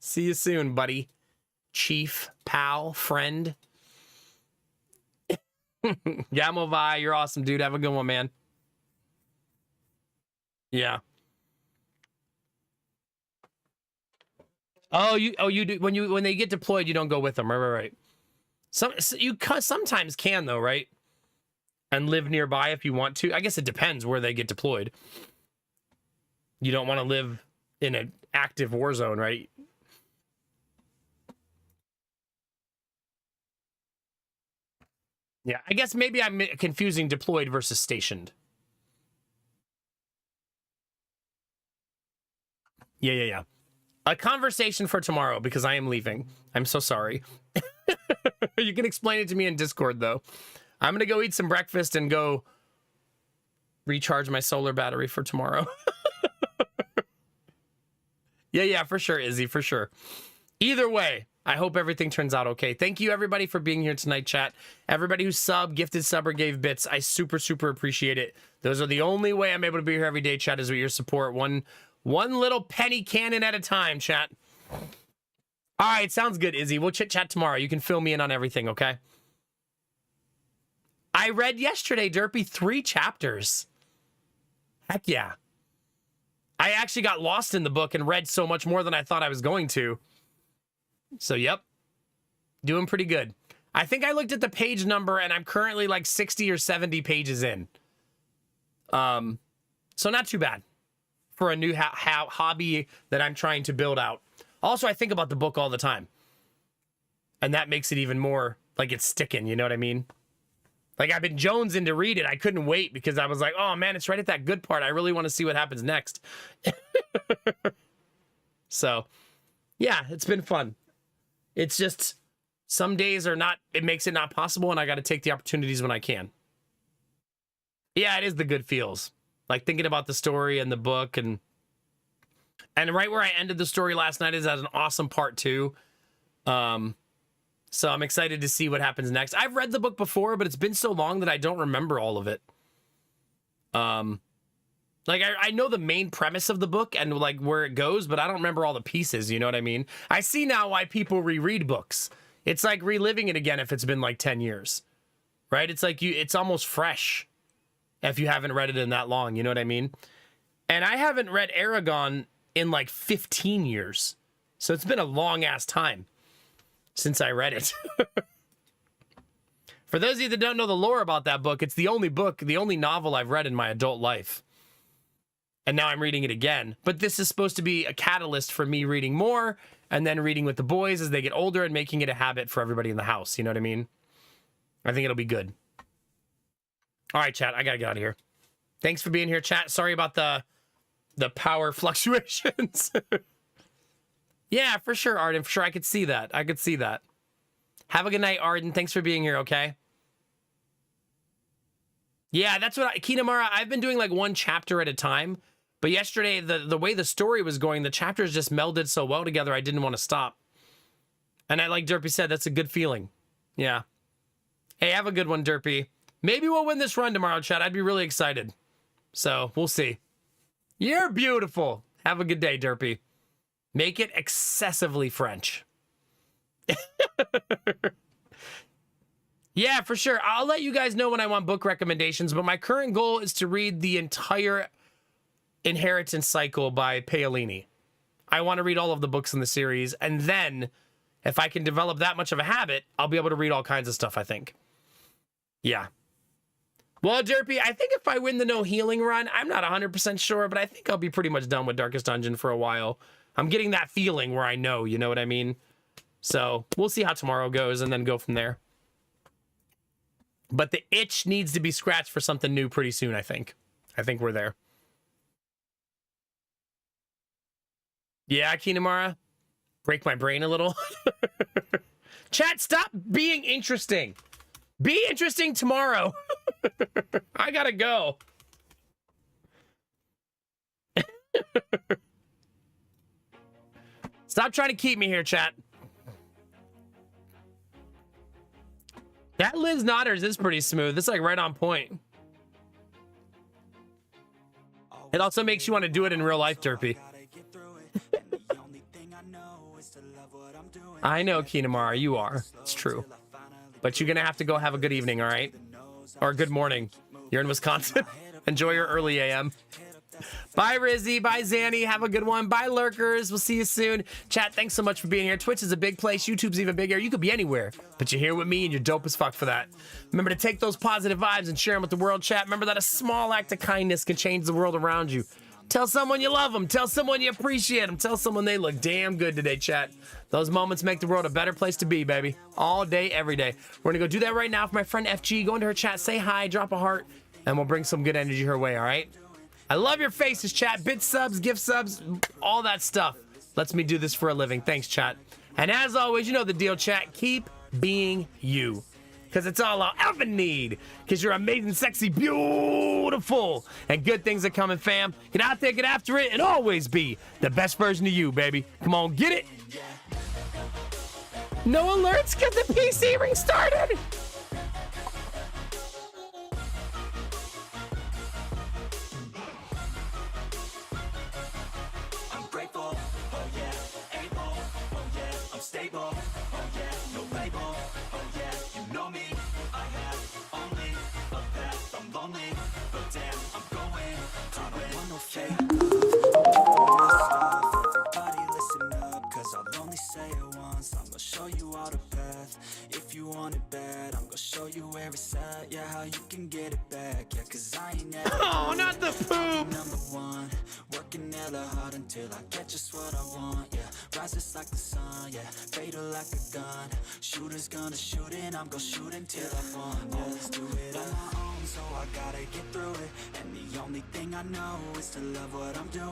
See you soon, buddy. Chief, pal, friend. Yamovai, you're awesome, dude. Have a good one, man. Yeah. Oh, you do when they get deployed, you don't go with them, right. You sometimes can though, right? And live nearby if you want to. I guess it depends where they get deployed. You don't want to live in an active war zone, right? Yeah, I guess maybe I'm confusing deployed versus stationed. Yeah. A conversation for tomorrow because I am leaving. I'm so sorry. You can explain it to me in Discord, though. I'm going to go eat some breakfast and go recharge my solar battery for tomorrow. Yeah, for sure, Izzy, for sure. Either way, I hope everything turns out okay. Thank you, everybody, for being here tonight, chat. Everybody who gifted sub, or gave bits, I super appreciate it. Those are the only way I'm able to be here every day, chat, is with your support. One little penny cannon at a time, chat. All right, sounds good, Izzy. We'll chit-chat tomorrow. You can fill me in on everything, okay? I read yesterday, Derpy, 3 chapters. Heck yeah. I actually got lost in the book and read so much more than I thought I was going to. So, yep. Doing pretty good. I think I looked at the page number and I'm currently like 60 or 70 pages in. So not too bad for a new hobby that I'm trying to build out. Also, I think about the book all the time. And that makes it even more like it's sticking, you know what I mean? Like I've been jonesing to read it. I couldn't wait because I was like, oh man, it's right at that good part. I really want to see what happens next. So, yeah, it's been fun. It's just some days are not, it makes it not possible, and I got to take the opportunities when I can. Yeah, it is the good feels. Like thinking about the story and the book, and right where I ended the story last night is as an awesome part 2. So I'm excited to see what happens next. I've read the book before, but it's been so long that I don't remember all of it. Like I know the main premise of the book and like where it goes, but I don't remember all the pieces, you know what I mean? I see now why people reread books. It's like reliving it again if it's been like 10 years, right? It's like it's almost fresh if you haven't read it in that long, you know what I mean? And I haven't read Aragon in like 15 years. So it's been a long ass time since I read it. For those of you that don't know the lore about that book, it's the only novel I've read in my adult life. And now I'm reading it again. But this is supposed to be a catalyst for me reading more and then reading with the boys as they get older and making it a habit for everybody in the house. You know what I mean? I think it'll be good. All right, chat. I got to get out of here. Thanks for being here, chat. Sorry about the power fluctuations. Yeah, for sure, Arden. For sure, I could see that. I could see that. Have a good night, Arden. Thanks for being here, okay? Yeah, that's what Kinamara, I've been doing like one chapter at a time. But yesterday, the way the story was going, the chapters just melded so well together, I didn't want to stop. And like Derpy said, that's a good feeling. Yeah. Hey, have a good one, Derpy. Maybe we'll win this run tomorrow, chat. I'd be really excited. So, we'll see. You're beautiful. Have a good day, Derpy. Make it excessively French. Yeah, for sure. I'll let you guys know when I want book recommendations, but my current goal is to read the entire Inheritance cycle by Paolini. I want to read all of the books in the series, and then if I can develop that much of a habit, I'll be able to read all kinds of stuff, I think. Yeah. Well, Derpy, I think if I win the no healing run, I'm not 100% sure, but I think I'll be pretty much done with Darkest Dungeon for a while. I'm getting that feeling where I know, you know what I mean? So we'll see how tomorrow goes and then go from there. But the itch needs to be scratched for something new pretty soon, I think. I think we're there. Yeah, Kinamara. Break my brain a little. Chat, stop being interesting. Be interesting tomorrow. I gotta go. Stop trying to keep me here, chat. That Liz Nodders is pretty smooth. It's like right on point. It also makes you want to do it in real life, Derpy. I know, Kinamara, you are. It's true. But you're going to have to go have a good evening, all right? Or good morning. You're in Wisconsin. Enjoy your early AM. Bye, Rizzy. Bye, Zanny. Have a good one. Bye, Lurkers. We'll see you soon. Chat, thanks so much for being here. Twitch is a big place. YouTube's even bigger. You could be anywhere, but you're here with me, and you're dope as fuck for that. Remember to take those positive vibes and share them with the world, chat. Remember that a small act of kindness can change the world around you. Tell someone you love them. Tell someone you appreciate them. Tell someone they look damn good today, chat. Those moments make the world a better place to be, baby. All day, every day. We're going to go do that right now for my friend FG. Go into her chat, say hi, drop a heart, and we'll bring some good energy her way, all right? I love your faces, chat. Bit subs, gift subs, all that stuff lets me do this for a living. Thanks, chat. And as always, you know the deal, chat. Keep being you. Because it's all I'll ever need. Because you're amazing, sexy, beautiful. And good things are coming, fam. Get out there, get after it, and always be the best version of you, baby. Come on, get it. No alerts, get the PC restarted. Grateful, oh yeah, able, oh yeah, I'm stable, oh yeah, no label, oh yeah, you know me, I have only if you want it bad, I'm gonna show you where it's at. Yeah, how you can get it back. Yeah, cause I ain't never Oh, not the poop. number one, working hella hard until I get just what I want. Yeah, rises like the sun. Yeah, fatal like a gun. Shooters gonna shoot and I'm gonna shoot until I fall. Yeah, let's do it on my own, so I gotta get through it. And the only thing I know is to love what I'm doing.